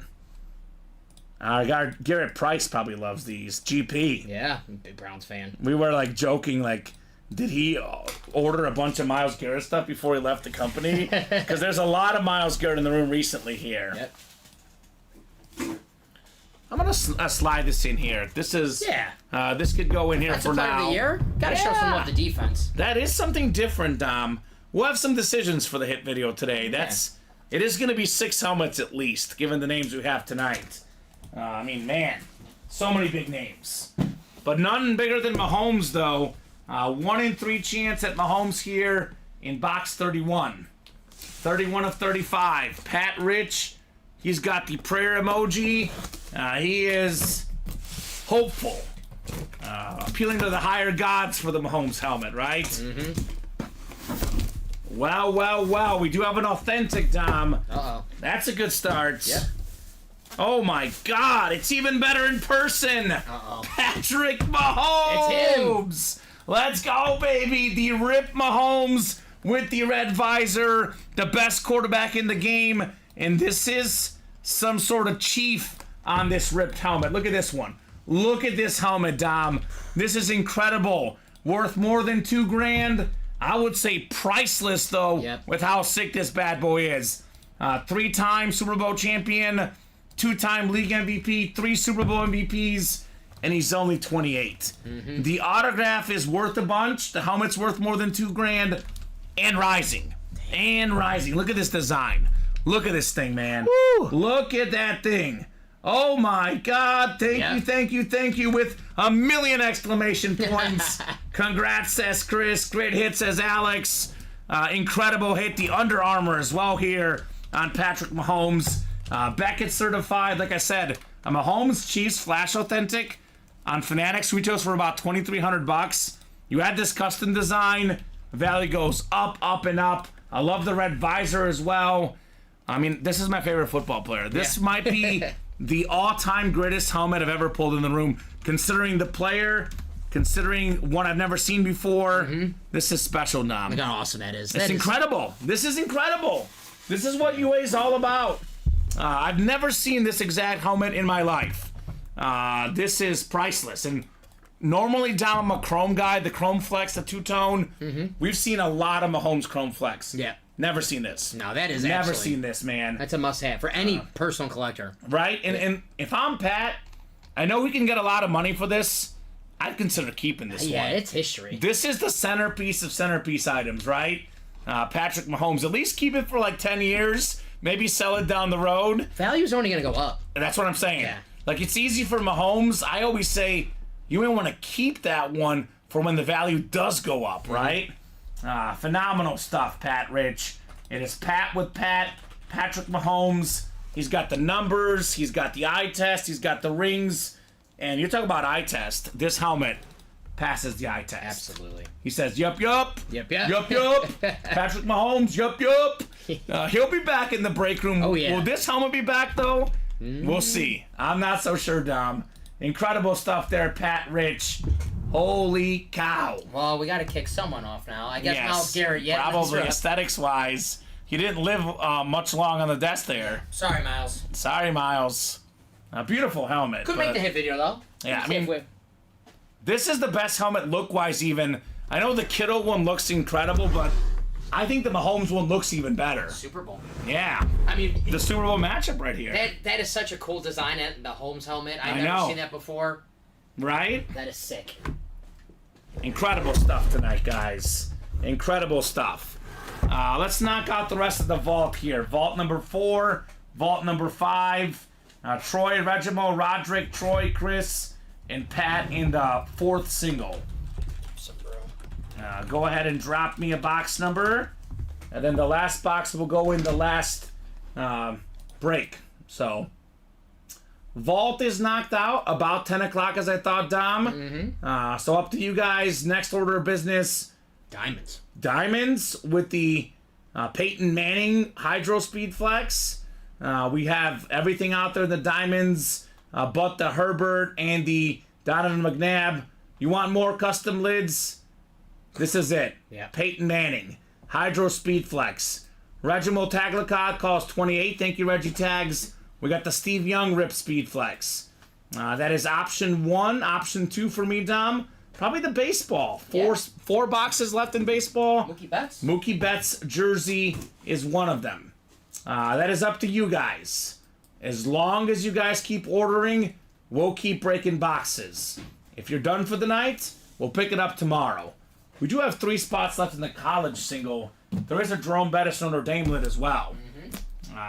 Garrett Price probably loves these. GP. Yeah, I'm a big Browns fan. We were like joking, like, did he order a bunch of Myles Garrett stuff before he left the company? Because there's a lot of Myles Garrett in the room recently here. Yep. I'm gonna slide this in here. This is this could go in here. That's for the player now. Of the year. Gotta show some love to defense. That is something different, Dom. We'll have some decisions for the hit video today. It is going to be 6 helmets at least, given the names we have tonight. I mean, man, so many big names. But none bigger than Mahomes, though. 1 in 3 chance at Mahomes here in box 31. 31 of 35. Pat Rich, he's got the prayer emoji. He is hopeful. Appealing to the higher gods for the Mahomes helmet, right? Mm-hmm. Wow. We do have an authentic, Dom. Uh-oh. That's a good start. Yep. Oh, my God. It's even better in person. Uh-oh. Patrick Mahomes. It's him. Let's go, baby. The Rip Mahomes with the red visor. The best quarterback in the game. And this is some sort of chief on this ripped helmet. Look at this one. Look at this helmet, Dom. This is incredible. Worth more than $2,000. I would say priceless, though, with how sick this bad boy is. 3-time Super Bowl champion, 2-time league MVP, 3 Super Bowl MVPs, and he's only 28. Mm-hmm. The autograph is worth a bunch. The helmet's worth more than $2,000, and rising. And rising. Look at this design. Look at this thing, man. Woo! Look at that thing. Oh my God, thank you, with a million exclamation points. Congrats, says Chris. Great hit, says Alex. Incredible hit. The Under Armour as well here on Patrick Mahomes. Beckett certified. Like I said, a Mahomes Chiefs Flash Authentic on Fanatics retails for about $2,300. You add this custom design, value goes up, up, and up. I love the red visor as well. I mean, this is my favorite football player. This might be the all-time greatest helmet I've ever pulled in the room, considering the player, considering one I've never seen before. This is special, Dom. Look how awesome that is. It's incredible. This is incredible. This is what UA is all about. I've never seen this exact helmet in my life. This is priceless. And normally, Dom, I'm a chrome guy. The Chrome Flex, the two-tone. We've seen a lot of Mahomes Chrome Flex. Yeah. Never seen this. No, that is never absolutely, seen this, man. That's a must-have for any personal collector. Right? And if I'm Pat, I know we can get a lot of money for this. I'd consider keeping this one. Yeah, it's history. This is the centerpiece of centerpiece items, right? Patrick Mahomes. At least keep it for like 10 years. Maybe sell it down the road. Value's only going to go up. That's what I'm saying. Yeah. Like, it's easy for Mahomes. I always say you may want to keep that one for when the value does go up, right? Phenomenal stuff, Pat Rich. It is Pat with Patrick Mahomes. He's got the numbers. He's got the eye test. He's got the rings. And you're talking about eye test. This helmet passes the eye test. Absolutely. He says, yup, yup. Yep, yep. Yup, yup. Patrick Mahomes, yup, yup. He'll be back in the break room. Oh, yeah. Will this helmet be back, though? We'll see. I'm not so sure, Dom. Incredible stuff there, Pat Rich. Holy cow. Well, we got to kick someone off now. I guess Miles Garrett. Yeah, probably aesthetics-wise. He didn't live much long on the desk there. Sorry, Miles. Sorry, Miles. A beautiful helmet. Could make the hit video, though. Yeah, I mean, this is the best helmet look-wise even. I know the Kittle one looks incredible, but I think the Mahomes one looks even better. Super Bowl. Yeah. I mean, the Super Bowl matchup right here. That is such a cool design, the Holmes helmet. I've never know. seen that before. Right? That is sick. Incredible stuff tonight, guys. Incredible stuff. Let's knock out the rest of the vault here. Vault number 4, vault number 5. Troy, Regimo, Roderick, Troy, Chris, and Pat in the 4th single. Go ahead and drop me a box number. And then the last box will go in the last break. So, vault is knocked out about 10 o'clock as I thought, Dom. So up to you guys. Next order of business. Diamonds. Diamonds with the Peyton Manning Hydro Speed Flex. We have everything out there, the diamonds, but the Herbert and the Donovan McNabb. You want more custom lids? This is it. Yeah. Peyton Manning, Hydro Speed Flex. Regimo Tagliacott costs $28. Thank you, Reggie Tags. We got the Steve Young Rip Speed Flex. That is option 1. Option 2 for me, Dom. Probably the baseball. Four boxes left in baseball. Mookie Betts. Mookie Betts jersey is one of them. That is up to you guys. As long as you guys keep ordering, we'll keep breaking boxes. If you're done for the night, we'll pick it up tomorrow. We do have 3 spots left in the college single. There is a Jerome Bettis Notre Dame lid as well.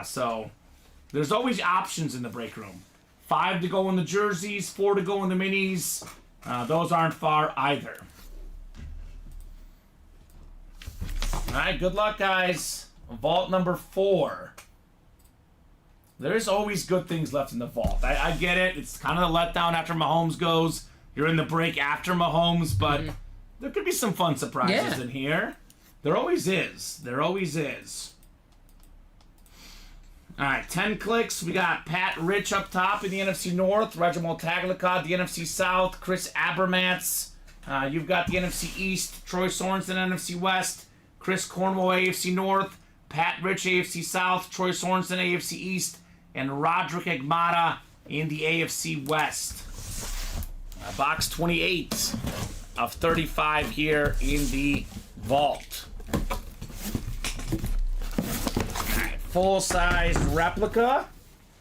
So there's always options in the break room. 5 to go in the jerseys, 4 to go in the minis. Those aren't far either. All right, good luck, guys. Vault number 4. There's always good things left in the vault. I get it. It's kind of a letdown after Mahomes goes. You're in the break after Mahomes, but there could be some fun surprises in here. There always is. There always is. All right, 10 clicks. We got Pat Rich up top in the NFC North. Regimo Tagliacott, the NFC South. Chris Abermats. You've got the NFC East. Troy Sorensen, NFC West. Chris Cornwall, AFC North. Pat Rich, AFC South. Troy Sorensen, AFC East. And Roderick Agmada in the AFC West. Box 28 of 35 here in the vault. Full-size replica.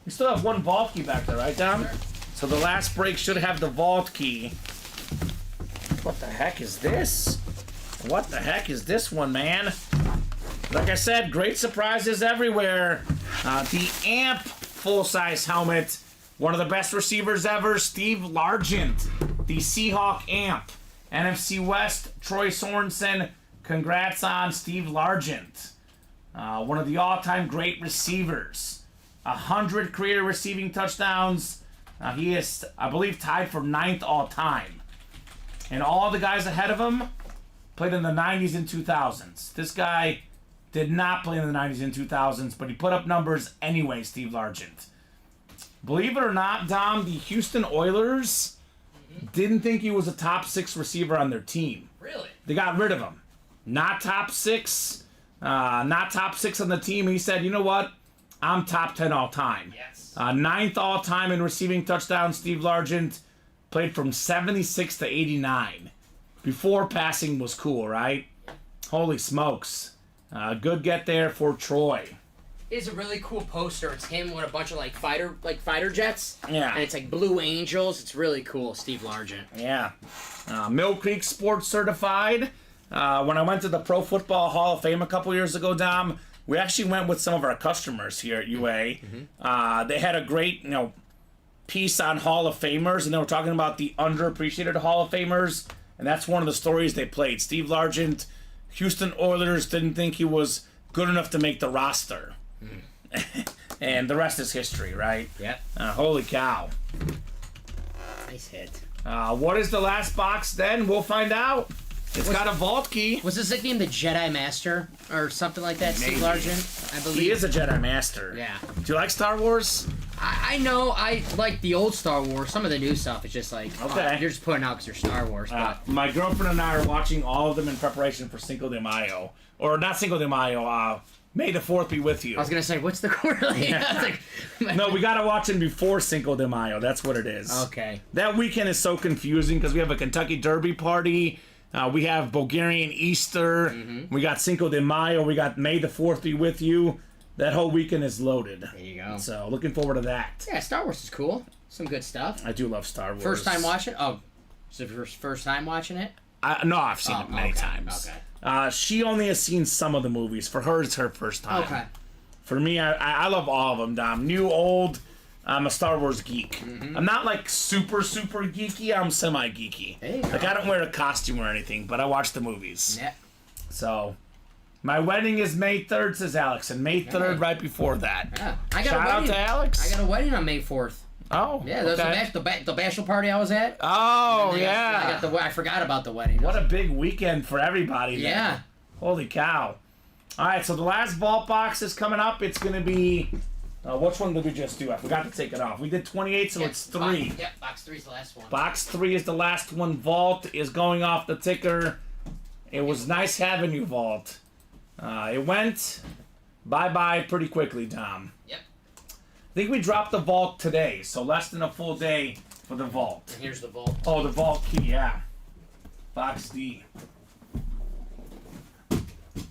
We still have 1 vault key back there, right, Dom? So the last break should have the vault key. What the heck is this? What the heck is this one, man? Like I said, great surprises everywhere. The AMP full-size helmet. One of the best receivers ever, Steve Largent. The Seahawk AMP. NFC West, Troy Sorensen. Congrats on Steve Largent. one of the all-time great receivers. 100 career receiving touchdowns. He is, I believe, tied for 9th all-time. And all the guys ahead of him played in the 90s and 2000s. This guy did not play in the 90s and 2000s, but he put up numbers anyway, Steve Largent. Believe it or not, Dom, the Houston Oilers didn't think he was a top 6 receiver on their team. Really? They got rid of him. Not top 6. Not top 6 on the team. He said, you know what? I'm top 10 all time. Yes. 9th all time in receiving touchdowns. Steve Largent played from 76 to 89. Before passing was cool, right? Holy smokes. Good get there for Troy. It's a really cool poster. It's him with a bunch of fighter jets. Yeah. And it's like Blue Angels. It's really cool, Steve Largent. Yeah. Mill Creek Sports Certified. When I went to the Pro Football Hall of Fame a couple years ago, Dom, we actually went with some of our customers here at UA. They had a great, piece on Hall of Famers, and they were talking about the underappreciated Hall of Famers, and that's one of the stories they played. Steve Largent, Houston Oilers didn't think he was good enough to make the roster. And the rest is history, right? Yep. Holy cow. Nice hit. What is the last box then? We'll find out. It's got a vault key. Was his nickname the Jedi Master or something like that, Maybe. Steve Largent? I believe. He is a Jedi Master. Yeah. Do you like Star Wars? I know. I like the old Star Wars. Some of the new stuff is just like, Okay. you're just putting out because you're Star Wars. But My girlfriend and I are watching all of them in preparation for Cinco de Mayo. Or not Cinco de Mayo, May the 4th be with you. I was going to say, what's the correlation? I was like, No, we gotta watch them before Cinco de Mayo. That's what it is. Okay. That weekend is so confusing because we have a Kentucky Derby party. We have Bulgarian Easter. We got Cinco de Mayo. We got May the 4th be with you. That whole weekend is loaded. There you go. So looking forward to that. Yeah, Star Wars is cool. Some good stuff. I do love Star Wars. First time watching? Oh, is it your first time watching it? No, I've seen it many times. Okay. She only has seen some of the movies. For her, it's her first time. Okay. For me, I love all of them, Dom. New, old, I'm a Star Wars geek. I'm not like super geeky. I'm semi-geeky. There you go. Like, I don't wear a costume or anything, but I watch the movies. Yeah. So, my wedding is May 3rd, says Alex, and May 3rd right before that. Yeah. I got Shout a out wedding. to Alex. I got a wedding on May 4th. Oh, Yeah, there's okay. the bachelor party I was at. Oh, And then yeah. I forgot about the wedding. What a big weekend for everybody. Then. Yeah. Holy cow. All right, so the last vault box is coming up. It's going to be... which one did we just do? I forgot to take it off. We did 28, so it's 3. Box 3's the last one. Box 3 is the last one. Vault is going off the ticker. It was nice having you, Vault. It went bye-bye pretty quickly, Tom. Yep. I think we dropped the Vault today, so less than a full day for the Vault. And here's the vault. Oh, the Vault key, yeah. Box D.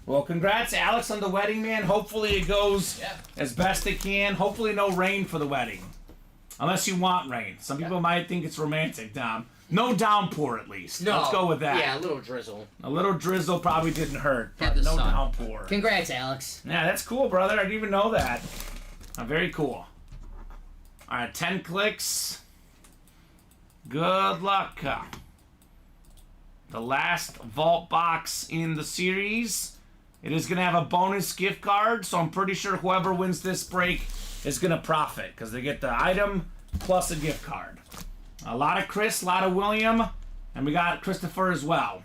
Well, congrats, Alex, on the wedding, man. Hopefully it goes as best it can. Hopefully no rain for the wedding. Unless you want rain. Some people might think it's romantic, Dom. No downpour, at least. No. Let's go with that. Yeah, a little drizzle. A little drizzle probably didn't hurt, Had but the no sun. downpour. Congrats, Alex. Yeah, that's cool, brother. I didn't even know that. Very cool. All right, 10 clicks. Good luck. The last vault box in the series. It is going to have a bonus gift card, so I'm pretty sure whoever wins this break is going to profit because they get the item plus a gift card. A lot of Chris, a lot of William, and we got Christopher as well.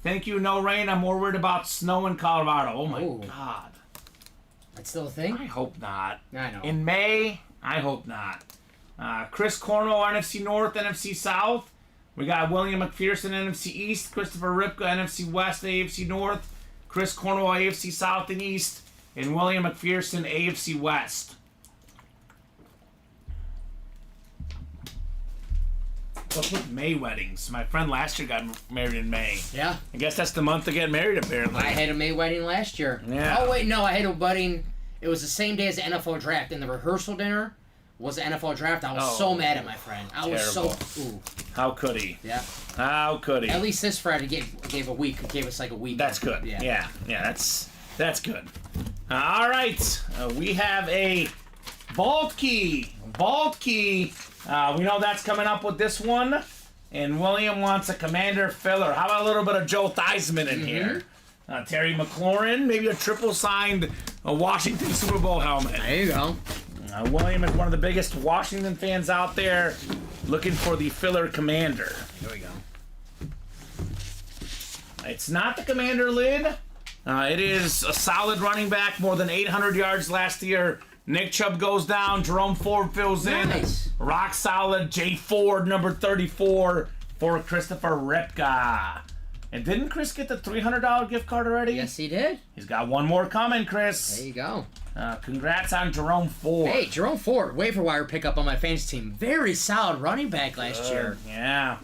Thank you, No Rain. I'm more worried about snow in Colorado. Oh my God. That's still a thing? I hope not. I know. In May, I hope not. Chris Cornwell, NFC North, NFC South. We got William McPherson, NFC East. Christopher Ripka, NFC West, AFC North. Chris Cornwell, AFC South and East. And William McPherson, AFC West. What's with May weddings? My friend last year got married in May. Yeah. I guess that's the month to get married, apparently. I had a May wedding last year. Yeah. Oh, wait, no, I had a wedding. It was the same day as the NFL draft, and the rehearsal dinner was the NFL draft. I was so mad at my friend. I was so... Ooh. How could he? Yeah. How could he? At least this Friday gave a week. Gave us like a week. That's good. Yeah, that's good. All right, we have a vault key. Vault key. We know that's coming up with this one. And William wants a Commander filler. How about a little bit of Joe Theismann in here? Terry McLaurin, maybe a triple signed Washington Super Bowl helmet. There you go. William is one of the biggest Washington fans out there, looking for the filler commander. Here we go. It's not the commander lid. It is a solid running back, more than 800 yards last year. Nick Chubb goes down. Jerome Ford fills in. Nice. Rock solid. Jay Ford, number 34, for Christopher Ripka. And didn't Chris get the $300 gift card already? Yes, he did. He's got one more coming, Chris. There you go. Congrats on Jerome Ford. Hey, Jerome Ford, waiver wire pickup on my fantasy team. Very solid running back last year. Yeah.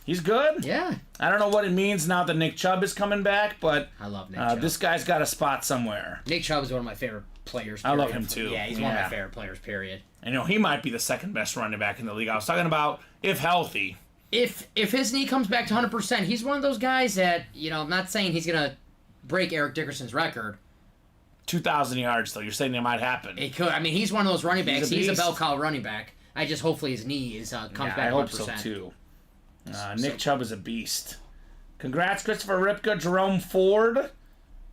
He's good. Yeah. I don't know what it means now that Nick Chubb is coming back, but I love Nick Chubb. this guy's got a spot somewhere. Nick Chubb is one of my favorite players. I love period. him too. Yeah, he's one of my favorite players, period. And, he might be the second best running back in the league. I was talking about if healthy. If his knee comes back to 100%, he's one of those guys that, I'm not saying he's going to break Eric Dickerson's record. 2,000 yards, though. You're saying it might happen. It could. I mean, he's one of those running backs. He's a beast. bell cow running back. I just hopefully his knee comes back to 100%. I hope so, too. Nick Chubb is a beast. Congrats, Christopher Ripka, Jerome Ford.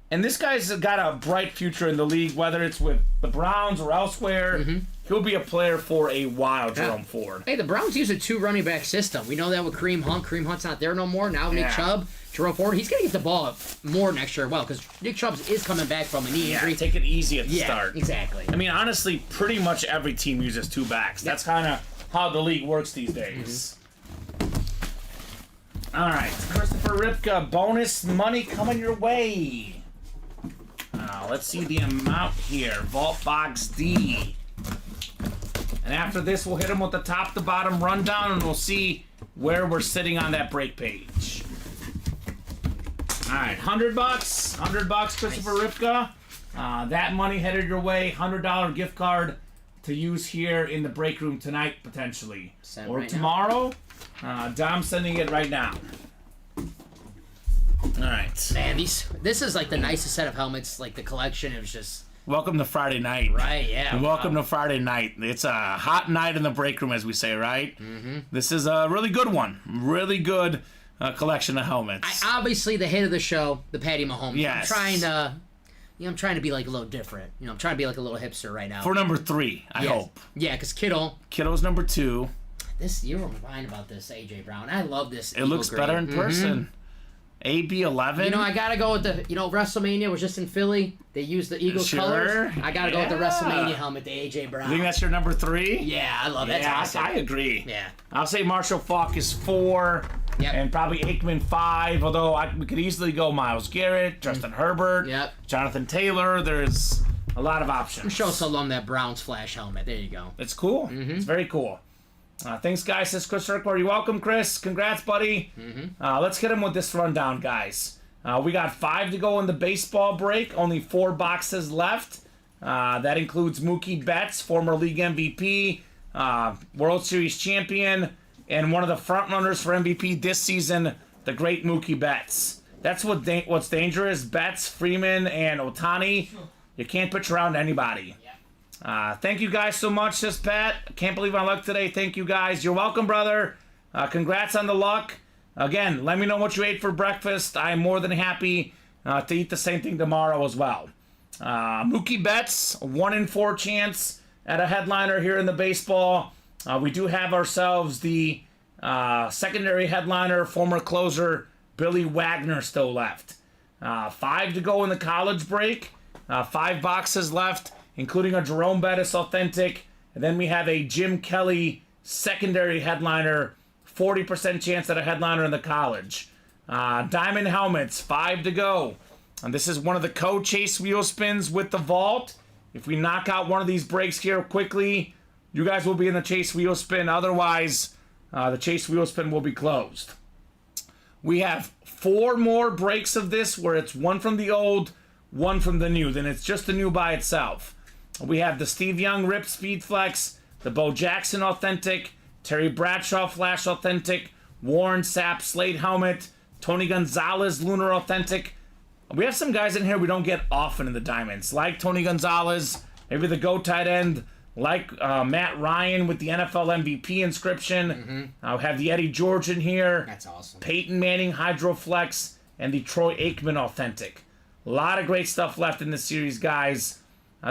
And this guy's got a bright future in the league, whether it's with the Browns or elsewhere. Mm-hmm. He'll be a player for a while, Jerome Ford. Hey, the Browns use a 2 running back system. We know that with Kareem Hunt. Kareem Hunt's not there no more. Now Nick Chubb, Jerome Ford. He's going to get the ball more next year as well, because Nick Chubb is coming back from a knee injury. Take it easy at the start. Exactly. I mean, honestly, pretty much every team uses 2 backs. That's kind of how the league works these days. All right, Christopher Ripka, bonus money coming your way. Let's see the amount here. Vault Box D. And after this, we'll hit him with the top to bottom rundown, and we'll see where we're sitting on that break page. All right, $100. $100, Christopher Ripka. That money headed your way. $100 gift card to use here in the break room tonight, potentially. Or right tomorrow. Dom's sending it right now. All right. Man, this is like the nicest set of helmets. Like the collection is just. Welcome to Friday night. Right, yeah. And welcome to Friday night. It's a hot night in the break room, as we say, right? Mm-hmm. This is a really good one. Really good collection of helmets. Obviously, the hit of the show, the Patty Mahomes. Yes. I'm trying to be like a little different. I'm trying to be like a little hipster right now. For number 3, I hope. Yeah, because Kittle's number 2. You were fine about this, AJ Brown. I love this. It looks better in person. AB11. I gotta go with the. WrestleMania was just in Philly. They used the Eagles colors. I gotta go with the WrestleMania helmet, the AJ Brown. You think that's your number 3? Yeah, I love it. Yeah, awesome. I agree. Yeah. I'll say Marshall Faulk is 4. Yep. And probably Aikman 5, although we could easily go Myles Garrett, Justin Herbert, Jonathan Taylor. There's a lot of options. Show us alum that Browns Flash helmet. There you go. It's cool. It's very cool. Thanks, guys. Says Chris Urquhart. You're welcome, Chris. Congrats, buddy. Let's get him with this rundown, guys. We got 5 to go in the baseball break. Only 4 boxes left. That includes Mookie Betts, former league MVP, World Series champion, and one of the front runners for MVP this season, the great Mookie Betts. That's what's dangerous. Betts, Freeman, and Ohtani. You can't pitch around anybody. Thank you guys so much, says Pat. Can't believe my luck today. Thank you guys. You're welcome, brother. Congrats on the luck. Again, let me know what you ate for breakfast. I am more than happy to eat the same thing tomorrow as well. Mookie Betts, 1-in-4 chance at a headliner here in the baseball. We do have ourselves the secondary headliner, former closer Billy Wagner still left. 5 to go in the college break. 5 boxes left, including a Jerome Bettis authentic. And then we have a Jim Kelly secondary headliner, 40% chance at a headliner in the college. Diamond helmets, 5 to go. And this is one of the co-chase wheel spins with the vault. If we knock out one of these breaks here quickly, you guys will be in the chase wheel spin. Otherwise, the chase wheel spin will be closed. We have 4 more breaks of this where it's 1 from the old, 1 from the new. Then it's just the new by itself. We have the Steve Young Rip Speed Flex, the Bo Jackson authentic, Terry Bradshaw Flash authentic, Warren Sapp Slate helmet, Tony Gonzalez Lunar authentic. We have some guys in here we don't get often in the diamonds, like Tony Gonzalez, maybe the Go tight end, like Matt Ryan with the NFL MVP inscription. We have the Eddie George in here. That's awesome. Peyton Manning Hydroflex, and the Troy Aikman authentic. A lot of great stuff left in this series, guys.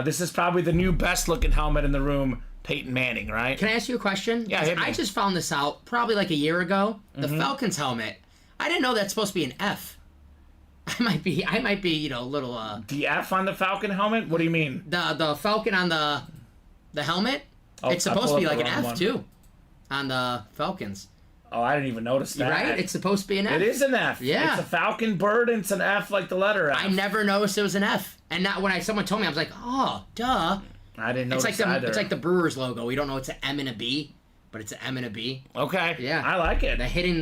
This is probably the new best-looking helmet in the room, Peyton Manning, right? Can I ask you a question? Yeah, hit me. I just found this out probably like a year ago. The Falcons helmet. I didn't know that's supposed to be an F. I might be, a little. The F on the Falcon helmet? What do you mean? The Falcon on the helmet. Oh, it's supposed to be like an F too, on the Falcons. Oh, I didn't even notice that. Right? It's supposed to be an F. It is an F. Yeah. It's a falcon bird, and it's an F like the letter F. I never noticed it was an F, and not when someone told me, I was like, oh, duh. I didn't notice either. It's like the Brewers logo. We don't know it's an M and a B, but it's an M and a B. Okay. Yeah. I like it. The hidden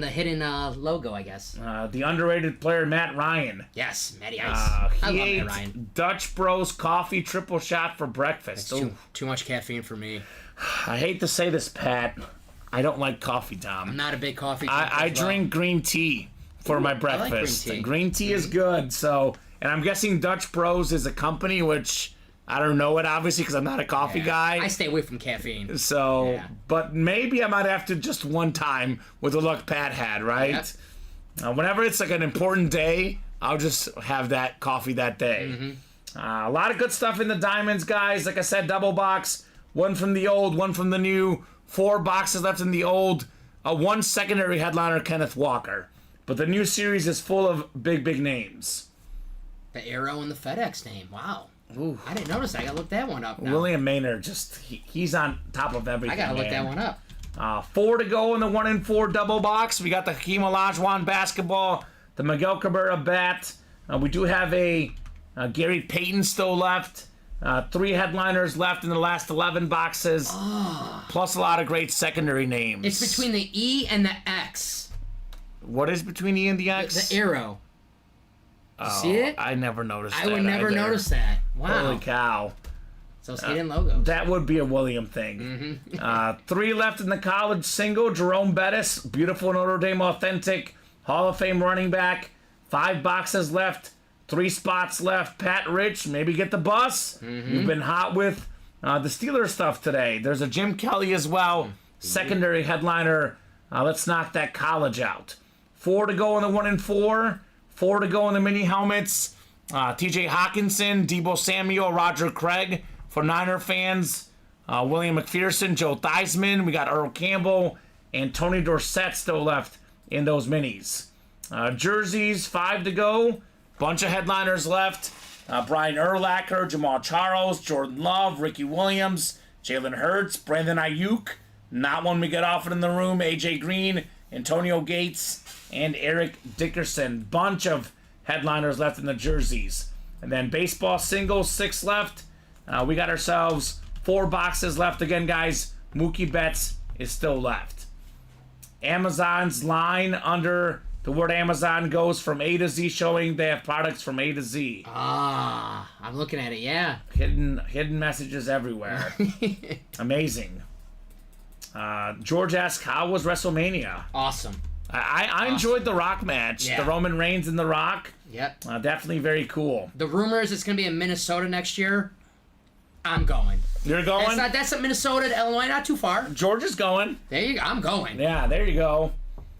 logo, I guess. The underrated player Matt Ryan. Yes, Matty Ice. He I love ate Matt Ryan. Dutch Bros coffee triple shot for breakfast. It's too much caffeine for me. I hate to say this, Pat. I don't like coffee, Tom. I'm not a big coffee drinker. I drink green tea for my breakfast. I like green tea is good. So, and I'm guessing Dutch Bros is a company, which I don't know it obviously because I'm not a coffee guy. I stay away from caffeine. So, but maybe I might have to just one time with the luck Pat had, right? Yep. Whenever it's like an important day, I'll just have that coffee that day. A lot of good stuff in the Diamonds, guys. Like I said, double box. One from the old, one from the new. 4 boxes left in the old. One secondary headliner, Kenneth Walker. But the new series is full of big names. The Arrow and the FedEx name. Wow. Ooh. I didn't notice that. I gotta look that one up now. William Maynard, he's on top of everything. I gotta look that one up. 4 to go in the 1 and 4 double box. We got the Hakeem Olajuwon basketball, the Miguel Cabrera bat. We do have a Gary Payton still left. 3 headliners left in the last 11 boxes. Plus a lot of great secondary names. It's between the E and the X. What is between E and the X? The arrow. You see it? I never noticed that. I would never notice that. Wow. Holy cow. So hidden logos. That would be a William thing. 3 left in the college single. Jerome Bettis, beautiful Notre Dame authentic Hall of Fame running back. 5 boxes left. 3 spots left. Pat Rich, maybe get the bus. You've been hot with the Steelers stuff today. There's a Jim Kelly as well. Secondary headliner. Let's knock that college out. 4 to go in the 1 and 4. 4 to go in the mini helmets. TJ Hawkinson, Debo Samuel, Roger Craig for Niner fans. William McPherson, Joe Theismann. We got Earl Campbell and Tony Dorsett still left in those minis. Jerseys, 5 to go. Bunch of headliners left. Brian Urlacher, Jamal Charles, Jordan Love, Ricky Williams, Jalen Hurts, Brandon Ayuk. Not one we get often in the room. AJ Green, Antonio Gates, and Eric Dickerson. Bunch of headliners left in the jerseys. And then baseball singles, 6 left. We got ourselves 4 boxes left. Again, guys, Mookie Betts is still left. Amazon's line under the word Amazon goes from A to Z, showing they have products from A to Z. I'm looking at it, yeah. Hidden messages everywhere. Amazing. George asks, how was WrestleMania? Awesome. I enjoyed the Rock match. Yeah. The Roman Reigns and the Rock. Yep. Definitely very cool. The rumor is it's going to be in Minnesota next year. I'm going. You're going? That's at Minnesota to Illinois, not too far. George is going. There you go. I'm going. Yeah, there you go.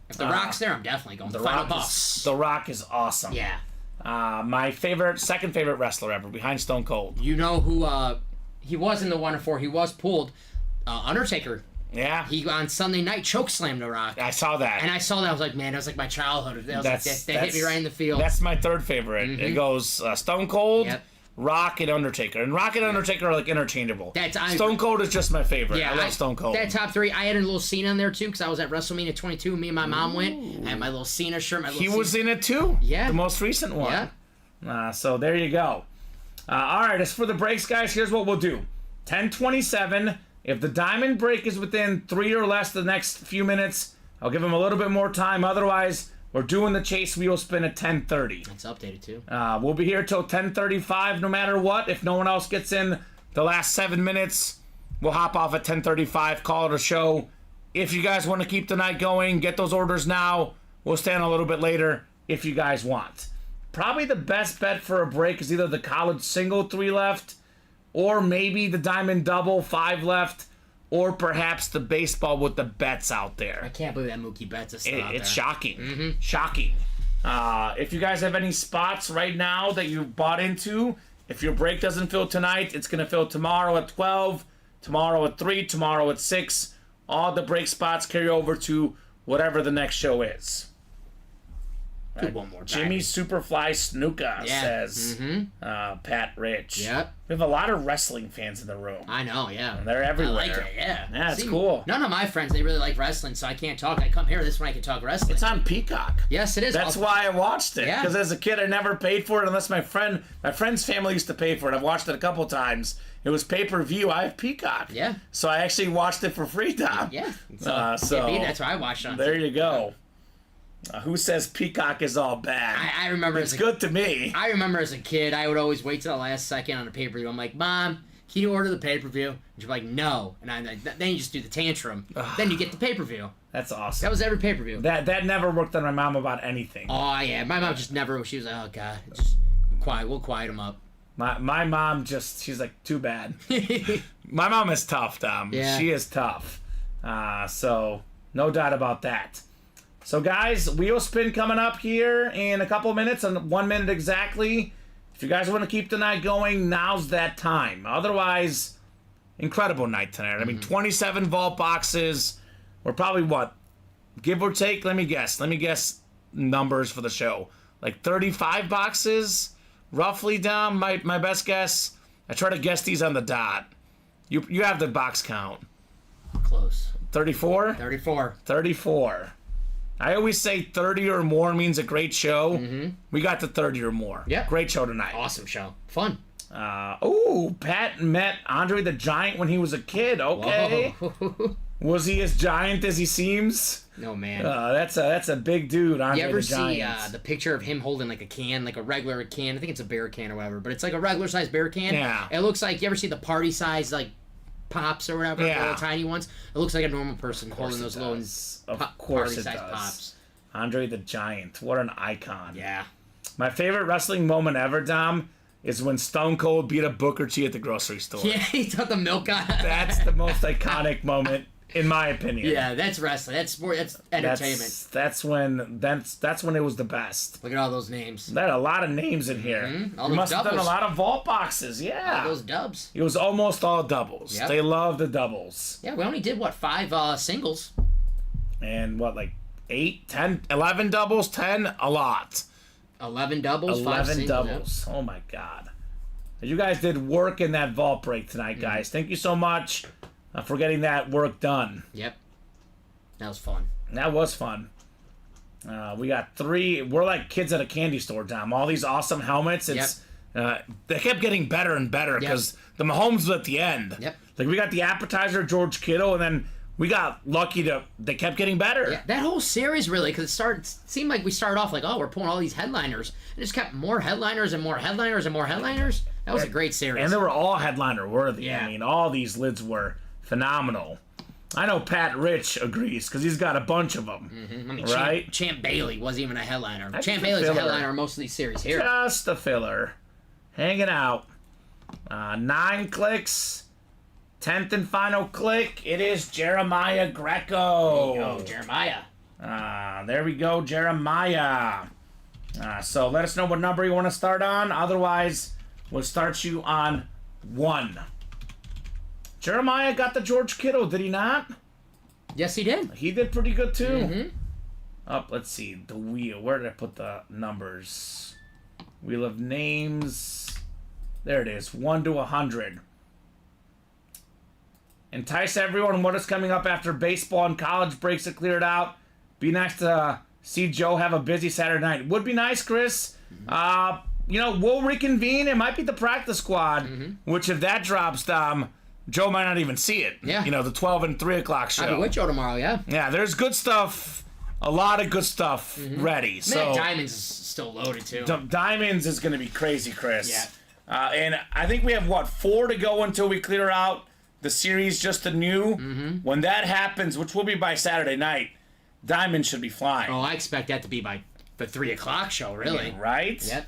If the Rock's there, I'm definitely going. The Final Rock boss. The Rock is awesome. Yeah. My second favorite wrestler ever, behind Stone Cold. You know who he was in the 1 and 4. He was pulled. Undertaker. Yeah. He on Sunday night chokeslammed The Rock. I saw that. And I saw that. I was like, man, that was like my childhood. That hit me right in the field. That's my third favorite. It goes Stone Cold, Yep. Rock, and Undertaker. And Rock and Undertaker are like interchangeable. That's Stone Cold is just my favorite. Yeah, I love Stone Cold. That top 3. I had a little Cena in there too because I was at WrestleMania 22. Me and my mom went. I had my little Cena shirt. He was in it too. Yeah. The most recent one. Yeah. So there you go. All right, as for the breaks, guys, here's what we'll do. 10:27. If the diamond break is within 3 or less the next few minutes, I'll give him a little bit more time. Otherwise, we're doing the chase wheel spin at 10:30. It's updated too. We'll be here till 10:35 no matter what. If no one else gets in the last 7 minutes, we'll hop off at 10:35, call it a show. If you guys want to keep the night going, get those orders now. We'll stand a little bit later if you guys want. Probably the best bet for a break is either the college single 3 left, or maybe the diamond double 5 left, or perhaps the baseball with the bets out there. I can't believe that Mookie Betts is still out there. It's shocking. Shocking. If you guys have any spots right now that you bought into, if your break doesn't fill tonight, it's going to fill tomorrow at 12, tomorrow at 3, tomorrow at 6. All the break spots carry over to whatever the next show is. Do one more time. Jimmy Superfly Snuka says, Pat Rich. Yep. We have a lot of wrestling fans in the room. I know, yeah. They're everywhere. I like it, yeah. Yeah, it's cool. None of my friends, they really like wrestling, so I can't talk. I come here, this is when I can talk wrestling. It's on Peacock. Yes, it is. That's why I watched it. Yeah. Because as a kid, I never paid for it unless my friend's family used to pay for it. I've watched it a couple times. It was pay-per-view. I have Peacock. Yeah. So I actually watched it for free time. Yeah. So that's why I watched it on there TV. you go. Who says Peacock is all bad? I remember it's good to me. I remember as a kid, I would always wait till the last second on a pay-per-view. I'm like, Mom, can you order the pay-per-view? And she'd be like, no. And I'm like, then you just do the tantrum. Then you get the pay-per-view. That's awesome. That was every pay-per-view. That never worked on my mom about anything. Oh, yeah. My mom just never, she was like, oh, God, just quiet. We'll quiet him up. My mom she's like, too bad. My mom is tough, Dom. Yeah. She is tough. So, no doubt about that. So, guys, wheel spin coming up here in a couple minutes, and 1 minute exactly. If you guys want to keep the night going, now's that time. Otherwise, incredible night tonight. I mean, 27 vault boxes. We're probably, what, give or take? Let me guess numbers for the show. Like 35 boxes, roughly, Dom, my best guess. I try to guess these on the dot. You have the box count. Close. 34? 34. 34. I always say 30 or more means a great show. We got to 30 or more. Yeah. Great show tonight. Awesome show. Fun. Pat met Andre the Giant when he was a kid. Okay. Whoa. Was he as giant as he seems? No, man. That's a big dude, Andre You ever the Giant. see the picture of him holding like a can, like a regular can? I think it's a beer can or whatever, but it's like a regular size beer can. Yeah. It looks like, you ever see the party size like pops or whatever, Yeah. the little tiny ones? It looks like a normal person holding those little Of course party it size does. pops. Andre the Giant. What an icon. Yeah. My favorite wrestling moment ever, Dom, is when Stone Cold beat up Booker T at the grocery store. Yeah, he took the milk out. That's the most iconic moment, in my opinion. Yeah, that's wrestling. That's sport. That's entertainment. That's when it was the best. Look at all those names. There are a lot of names in here. All You those must have done a doubles. lot of vault boxes. Yeah. All those dubs. It was almost all doubles. Yep. They love the doubles. Yeah, we only did, 5 singles? And what, like 8, 10, 11 doubles? 10? A lot. 11 doubles, 5 11 singles. doubles. Oh my God. You guys did work in that vault break tonight, guys. Thank you so much for getting that work done. Yep. That was fun. That was fun. We got 3. We're like kids at a candy store, Dom. All these awesome helmets. It's they kept getting better and better because the Mahomes was at the end. Yep. Like we got the appetizer, George Kittle, and then we got lucky they kept getting better. Yeah, that whole series really, because it seemed like we started off like, oh, we're pulling all these headliners. And just kept more headliners and more headliners and more headliners. That was a great series. And they were all headliner worthy. Yeah. I mean, all these lids were phenomenal. I know Pat Rich agrees because he's got a bunch of them. I mean, right? Champ Bailey wasn't even a headliner. That's Champ a Bailey's a filler. headliner in most of these series here. Just a filler. Hanging out. 9 clicks. 10th and final click. It is Jeremiah Greco. Oh, Jeremiah. There we go, Jeremiah. So let us know what number you want to start on. Otherwise, we'll start you on 1. Jeremiah got the George Kittle, did he not? Yes, he did. He did pretty good too. Let's see. The wheel. Where did I put the numbers? Wheel of names. There it is. 1 to 100. Entice everyone. What is coming up after baseball and college breaks are cleared out? Be nice to see Joe have a busy Saturday night. Would be nice, Chris. We'll reconvene. It might be the practice squad, which if that drops, Joe might not even see it. Yeah. The 12 and 3 o'clock show. I'll be with Joe tomorrow, yeah. Yeah, there's good stuff. A lot of good stuff ready. So Matt Diamonds is still loaded, too. Diamonds is going to be crazy, Chris. Yeah. And I think we have, 4 to go until we clear out the series just the new. When that happens, which will be by Saturday night, Diamond should be flying. Oh, I expect that to be by the 3 o'clock show, really. Yeah, right?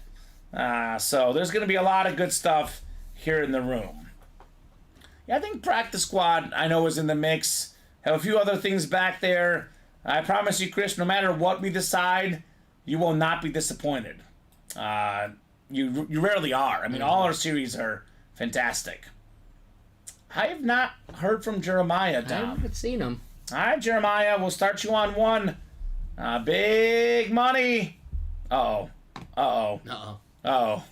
Yep. So there's going to be a lot of good stuff here in the room. Yeah, I think practice squad, I know, is in the mix. Have a few other things back there. I promise you, Chris, no matter what we decide, you will not be disappointed. You rarely are. I mean, all our series are fantastic. I have not heard from Jeremiah, I Dom. haven't seen him. All right, Jeremiah, we'll start you on one. Big money. Uh-oh. Uh-oh. Uh-oh.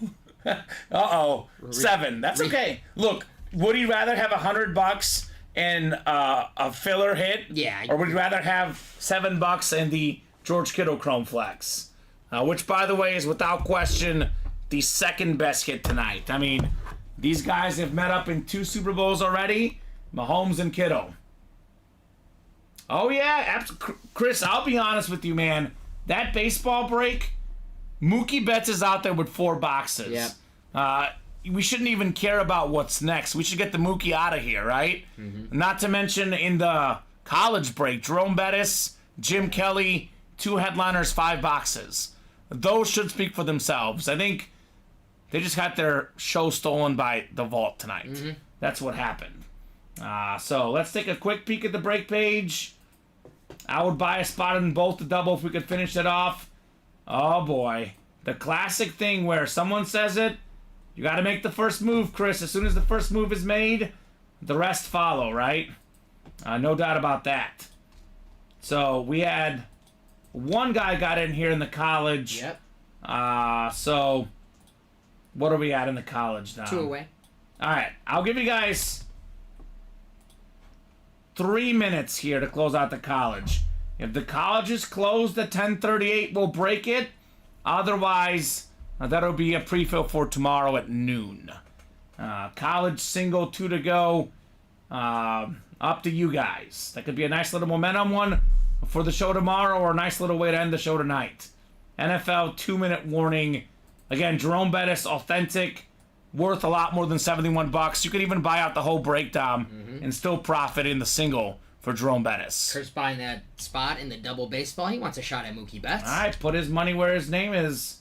Uh-oh. 7. That's okay. Look, would you rather have $100 and a filler hit? Yeah. Or would you rather have $7 and the George Kittle Chrome Flex? Which, by the way, is without question the second best hit tonight. I mean, these guys have met up in 2 Super Bowls already. Mahomes and Kittle. Oh, yeah. Chris, I'll be honest with you, man. That baseball break, Mookie Betts is out there with 4 boxes. Yep. We shouldn't even care about what's next. We should get the Mookie out of here, right? Mm-hmm. Not to mention in the college break, Jerome Bettis, Jim Kelly, 2 headliners, 5 boxes. Those should speak for themselves. I think they just got their show stolen by the vault tonight. Mm-hmm. That's what happened. So let's take a quick peek at the break page. I would buy a spot in both the double if we could finish it off. Oh boy. The classic thing where someone says it, you got to make the first move, Chris. As soon as the first move is made, the rest follow, right? No doubt about that. So we had one guy got in here in the college. Yep. So what are we at in the college now? 2 away. All right. I'll give you guys 3 minutes here to close out the college. If the college is closed at 10:38, we'll break it. Otherwise, that'll be a pre-fill for tomorrow at noon. College single, 2 to go. Up to you guys. That could be a nice little momentum one for the show tomorrow or a nice little way to end the show tonight. NFL 2-minute warning. Again, Jerome Bettis, authentic, worth a lot more than $71. You could even buy out the whole breakdown and still profit in the single for Jerome Bettis. Kurt's buying that spot in the double baseball. He wants a shot at Mookie Betts. All right, put his money where his name is,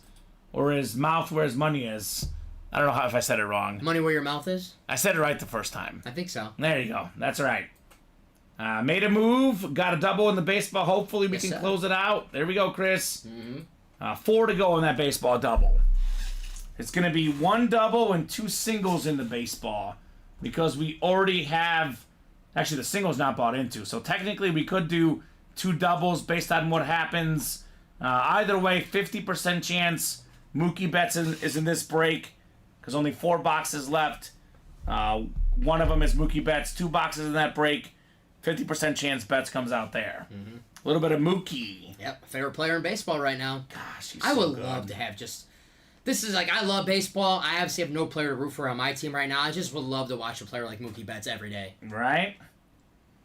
or his mouth where his money is. I don't know if I said it wrong. Money where your mouth is? I said it right the first time. I think so. There you go. That's right. Made a move. Got a double in the baseball. Hopefully we can close it out. There we go, Chris. 4 to go in that baseball double. It's going to be 1 double and 2 singles in the baseball because we already have... Actually, the single's not bought into. So technically we could do 2 doubles based on what happens. Either way, 50% chance Mookie Betts is in this break because only 4 boxes left. One of them is Mookie Betts. 2 boxes in that break. 50% chance Betts comes out there. A little bit of Mookie. Yep, favorite player in baseball right now. Gosh, he's I so would good. love to have just... This is like, I love baseball. I obviously have no player to root for on my team right now. I just would love to watch a player like Mookie Betts every day. Right?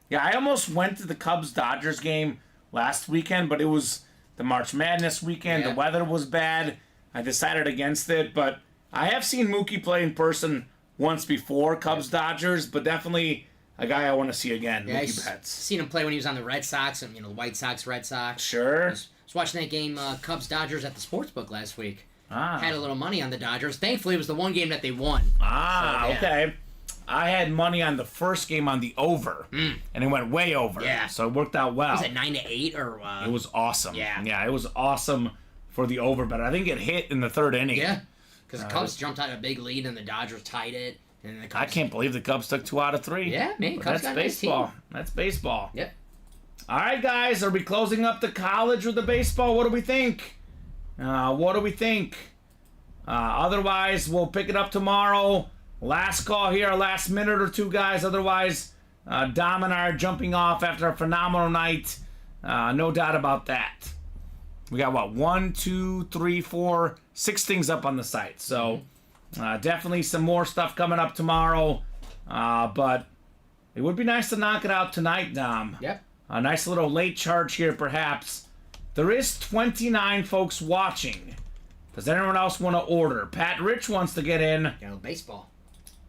Yeah, I almost went to the Cubs-Dodgers game last weekend, but it was the March Madness weekend. Yeah. The weather was bad. I decided against it, but I have seen Mookie play in person once before, Cubs-Dodgers, but definitely a guy I want to see again, Yeah, Mookie Betts. Seen him play when he was on the Red Sox and, the White Sox, Red Sox. Sure. I was watching that game, Cubs-Dodgers at the Sportsbook last week. Ah. Had a little money on the Dodgers. Thankfully, it was the one game that they won. Ah, So, yeah. okay. I had money on the first game on the over, and it went way over. Yeah. So it worked out well. Was it 9-8 or? It was awesome. Yeah. Yeah, it was awesome for the over, but I think it hit in the 3rd inning. Yeah, because the Cubs jumped out a big lead and the Dodgers tied it. And the Cubs, I can't believe the Cubs took 2 out of 3. Yeah, man, But Cubs that's got a nice baseball. team. That's baseball. Yep. All right, guys, are we closing up the college with the baseball? What do we think? Otherwise, we'll pick it up tomorrow. Last call here, last minute or 2, guys. Otherwise, Dom and I are jumping off after a phenomenal night. No doubt about that. We got, 1, 2, 3, 4, 6 things up on the site. So, definitely some more stuff coming up tomorrow. But it would be nice to knock it out tonight, Dom. Yep. A nice little late charge here, perhaps. There is 29 folks watching. Does anyone else want to order? Pat Rich wants to get in. Baseball.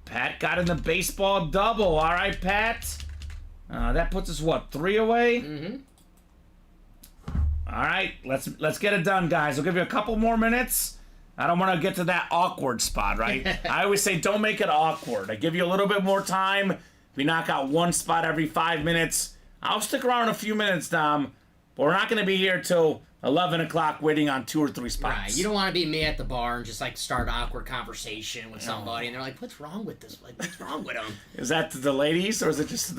Pat got in the baseball double. All right, Pat. That puts us, 3 away? Mm-hmm. All right, let's get it done, guys. I'll give you a couple more minutes. I don't want to get to that awkward spot, right? I always say don't make it awkward. I give you a little bit more time. We knock out 1 spot every 5 minutes. I'll stick around a few minutes, Dom. but we're not going to be here till 11 o'clock waiting on 2 or 3 spots. Right. You don't want to be me at the bar and just like start an awkward conversation with somebody, and they're like, "What's wrong with this? Like, what's wrong with him?" Is that the ladies, or is it just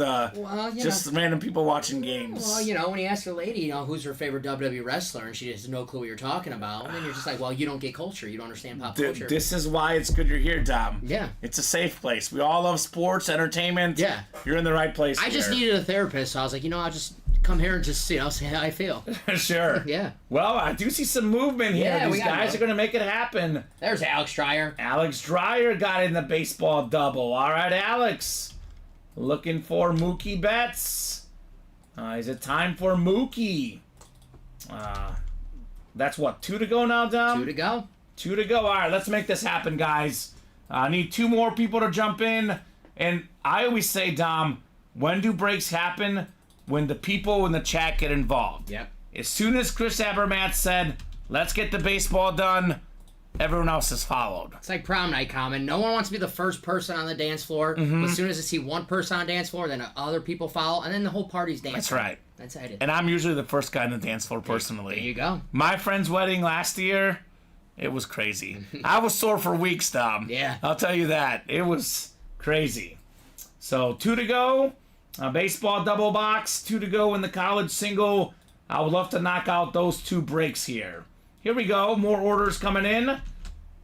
random people watching games? Well, when you ask a lady, who's her favorite WWE wrestler, and she has no clue what you're talking about, and then you're just like, well, you don't get culture. You don't understand pop culture. This is why it's good you're here, Dom. Yeah. It's a safe place. We all love sports, entertainment. Yeah. You're in the right place I just needed a therapist, so I was like, I'll just come here and just, say how I feel. Sure. Yeah. Well, I do see some movement here. Yeah, These guys are going to make it happen. There's Alex Dreyer. Alex Dreyer got in the baseball double. All right, Alex. Looking for Mookie Betts. Is it time for Mookie? That's what, 2 to go now, Dom? 2 to go. 2 to go. All right, let's make this happen, guys. I need 2 more people to jump in. And I always say, Dom, when do breaks happen? When the people in the chat get involved. Yep. As soon as Chris Abermatt said, let's get the baseball done, everyone else has followed. It's like prom night, Kamen. No one wants to be the first person on the dance floor. Mm-hmm. But as soon as I see one person on the dance floor, then other people follow, and then the whole party's dancing. That's right. That's how it is. And I'm usually the first guy on the dance floor personally. There you go. My friend's wedding last year, it was crazy. I was sore for weeks, Dom. Yeah. I'll tell you that. It was crazy. So 2 to go. Baseball double box. 2 to go in the college single. I would love to knock out those 2 breaks here. Here we go. More orders coming in.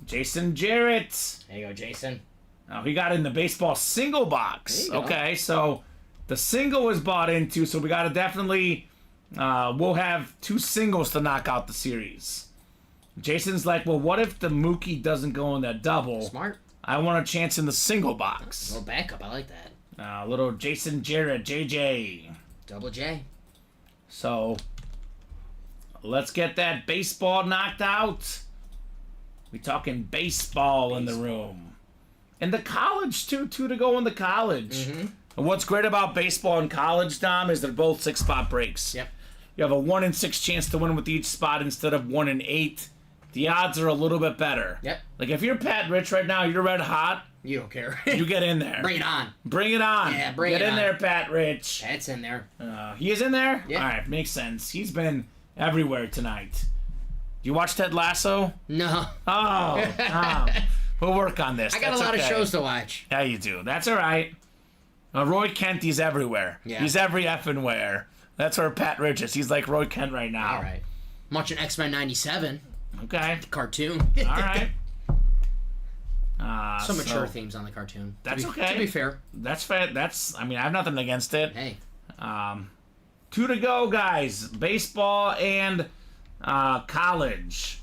Jason Jarrett. There you go, Jason. Now he got in the baseball single box. There you go. Okay, so the single was bought into, so we got to definitely, we'll have 2 singles to knock out the series. Jason's like, well, what if the Mookie doesn't go in that double? Smart. I want a chance in the single box. A little backup. I like that. Little Jason Jarrett, JJ. Double J. So, let's get that baseball knocked out. We talking baseball in the room. And the college, too. 2 to go in the college. Mm-hmm. And what's great about baseball in college, Dom, is they're both 6-spot breaks. Yep. You have a 1 in 6 chance to win with each spot instead of 1 in 8. The odds are a little bit better. Yep. Like, if you're Pat Rich right now, you're red hot. You don't care. You get in there. Bring it on. Bring it on. Yeah, bring Get it in on. there, Pat Rich. That's in there. He is in there? Yeah. All right, makes sense. He's been everywhere tonight. Do you watch Ted Lasso? No. Oh, we'll work on this. I got That's a lot okay. of shows to watch. Yeah, you do. That's all right. Roy Kent, he's everywhere. Yeah. He's every effing where. That's where Pat Rich is. He's like Roy Kent right now. All right. I'm watching X-Men 97. Okay. Cartoon. All right. Some mature themes on the cartoon. That's to be, okay. To be fair. That's fair. I mean, I have nothing against it. Hey. 2 to go, guys. Baseball and college.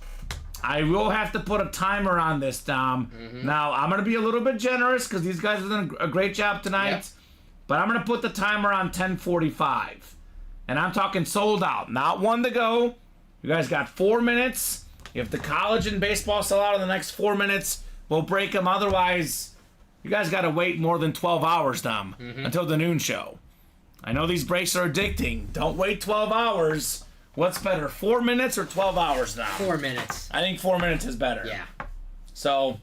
I will have to put a timer on this, Dom. Mm-hmm. Now, I'm going to be a little bit generous because these guys have done a great job tonight. Yep. But I'm going to put the timer on 10:45. And I'm talking sold out, not 1 to go. You guys got 4 minutes. If the college and baseball sell out in the next 4 minutes, we'll break them. Otherwise, you guys got to wait more than 12 hours, Dom, until the noon show. I know these breaks are addicting. Don't wait 12 hours. What's better, 4 minutes or 12 hours now? 4 minutes. I think 4 minutes is better. Yeah. So,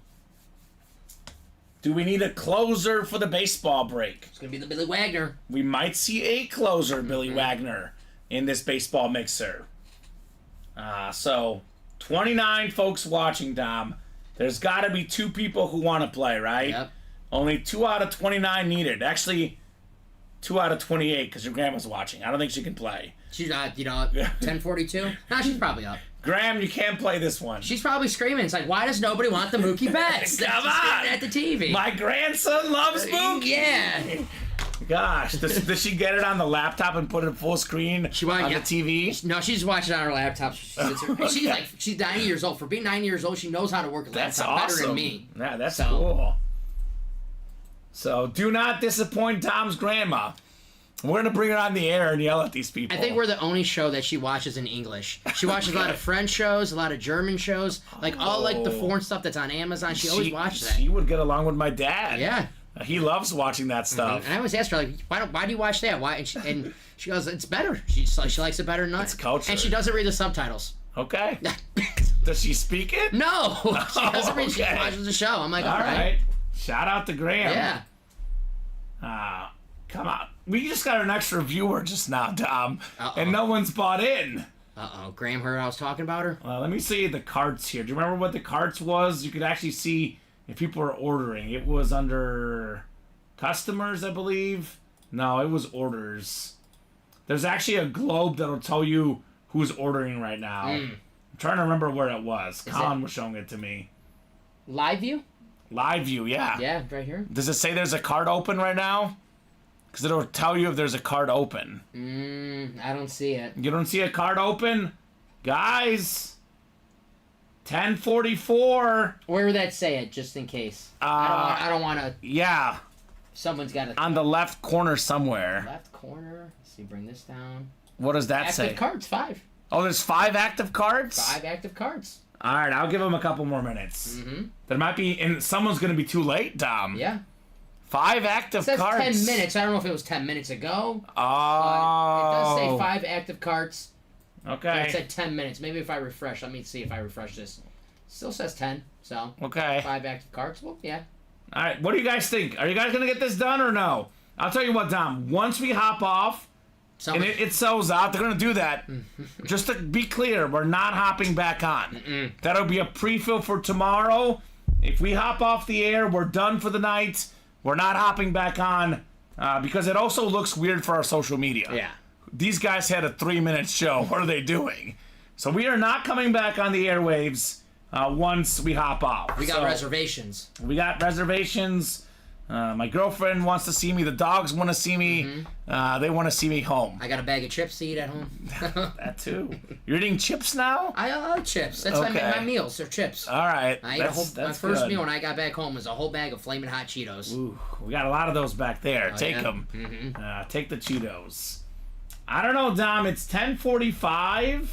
do we need a closer for the baseball break? It's going to be the Billy Wagner. We might see a closer, Billy Wagner, in this baseball mixer. So, 29 folks watching, Dom. There's got to be 2 people who want to play, right? Yep. Only 2 out of 29 needed. Actually, 2 out of 28 because your grandma's watching. I don't think she can play. She's not, 10:42? No, she's probably up. Graham, you can't play this one. She's probably screaming. It's like, why does nobody want the Mookie Betts? Come She's on! screaming at the TV. My grandson loves Mookie! Yeah. Gosh, does she get it on the laptop and put it full screen on the TV? No, she's watching on her laptop. She's 90 years old. For being 90 years old, she knows how to work a That's laptop awesome. better than me. Yeah, that's cool. So do not disappoint Tom's grandma. We're going to bring her on the air and yell at these people. I think we're the only show that she watches in English. She watches a lot of French shows, a lot of German shows, all like the foreign stuff that's on Amazon. She always watches that. She would get along with my dad. Yeah. He loves watching that stuff. And I always ask her, like, why do you watch that? Why? And she goes, it's better. She likes it better than us. It's culture. And she doesn't read the subtitles. Okay. Does she speak it? No. She doesn't read. She okay. watches the show. I'm like, all right. Shout out to Graham. Yeah. Come on. we just got an extra viewer just now, Dom, and no one's bought in. Graham heard I was talking about her. Let me see the carts here. Do you remember what the carts was? You could actually see if people are ordering. It was under customers, I believe. No, it was orders. There's actually a globe that'll tell you who's ordering right now. I'm trying to remember where it was. Colin was showing it to me. Live view? Live view, yeah. Yeah, right here. Does it say there's a card open right now? Because it'll tell you if there's a card open. I don't see it. You don't see a card open? Guys, 10:44. Where would that say it, just in case? I don't want to... Yeah. Someone's got to... On the left corner somewhere. Left corner. Let's see, bring this down. What does that say? Active cards, 5. Oh, there's 5 active cards? 5 active cards. All right, I'll give them a couple more minutes. There might be... And someone's going to be too late, Dom. Yeah. 5 active It says cards. 10 minutes. I don't know if it was 10 minutes ago. Oh. But it does say 5 active cards. Okay. It said 10 minutes. Maybe if I refresh. Let me see if I refresh this. Still says 10. So. Okay. 5 active cards. Well, yeah. All right, what do you guys think? Are you guys going to get this done or no? I'll tell you what, Dom. Once we hop off and it sells out, they're going to do that. Just to be clear, we're not hopping back on. That'll be a pre-fill for tomorrow. If we hop off the air, we're done for the night. We're not hopping back on because it also looks weird for our social media. Yeah. These guys had a 3-minute show. What are they doing? So we are not coming back on the airwaves once we hop off. We got reservations. We got reservations. My girlfriend wants to see me. The dogs want to see me. They want to see me home. I got a bag of chips to eat at home. That too. You're eating chips now? I like chips. That's my meals. They're chips. All right. I ate my first meal when I got back home was a whole bag of Flamin' Hot Cheetos. Ooh, we got a lot of those back there. Take them. Take the Cheetos. I don't know, Dom. It's 10:45.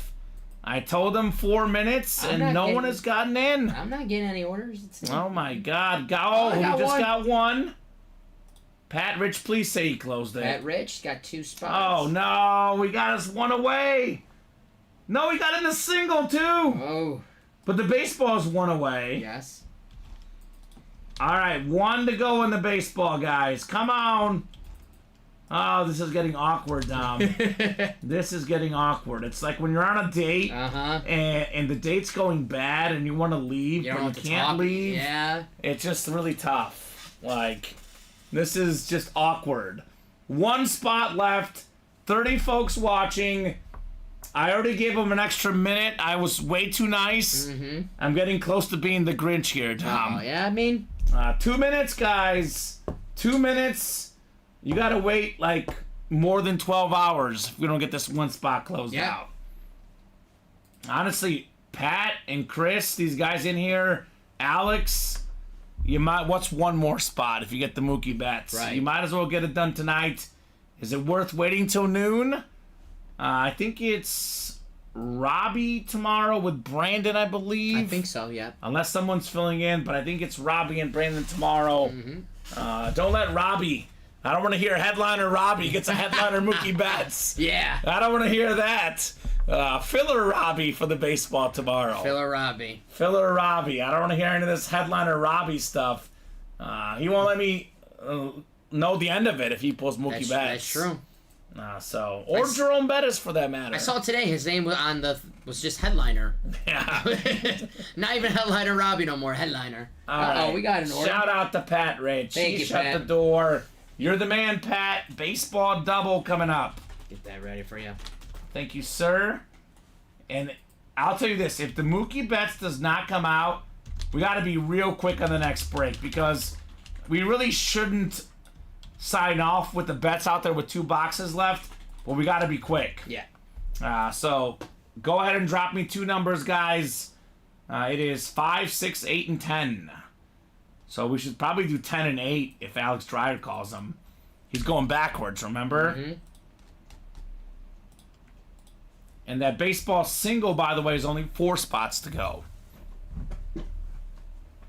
I told them 4 minutes, and no one has gotten in. I'm not getting any orders. Oh, my God. We just got one. Pat Rich, please say he closed it. Pat Rich got 2 spots. Oh, no. We got us one away. No, we got in the single, too. Oh. But the baseball's one away. Yes. All right, 1 to go in the baseball, guys. Come on. Oh, this is getting awkward, Dom. This is getting awkward. It's like when you're on a date and the date's going bad and you want to leave, but you can't leave. Yeah. It's just really tough. Like, this is just awkward. 1 spot left. 30 folks watching. I already gave them an extra minute. I was way too nice. I'm getting close to being the Grinch here, Tom. Oh, yeah, I mean... 2 minutes, guys. 2 minutes. You gotta wait, like, more than 12 hours if we don't get this 1 spot closed out. Honestly, Pat and Chris, these guys in here, Alex, what's 1 more spot if you get the Mookie Betts? Right. You might as well get it done tonight. Is it worth waiting till noon? I think it's Robbie tomorrow with Brandon, I believe. I think so, yeah. Unless someone's filling in, but I think it's Robbie and Brandon tomorrow. Don't let Robbie... I don't want to hear headliner Robbie gets a headliner Mookie Betts. Yeah. I don't want to hear that. Filler Robbie for the baseball tomorrow. Filler Robbie. Filler Robbie. I don't want to hear any of this headliner Robbie stuff. He won't let me know the end of it if he pulls Mookie Betts. That's true. Or Jerome Bettis for that matter. I saw today his name was just headliner. Yeah. Not even headliner Robbie no more. Headliner. All right. We got an order. Shout out to Pat Rich. Thank you, shut Pat. the door. You're the man, Pat. Baseball double coming up. Get that ready for you. Thank you, sir. And I'll tell you this. If the Mookie Betts does not come out, we got to be real quick on the next break because we really shouldn't sign off with the bets out there with 2 boxes left, but we got to be quick. Yeah. So go ahead and drop me 2 numbers, guys. It is 5, 6, 8, and 10. So we should probably do 10 and 8 if Alex Dreyer calls him. He's going backwards, remember? And that baseball single, by the way, is only 4 spots to go.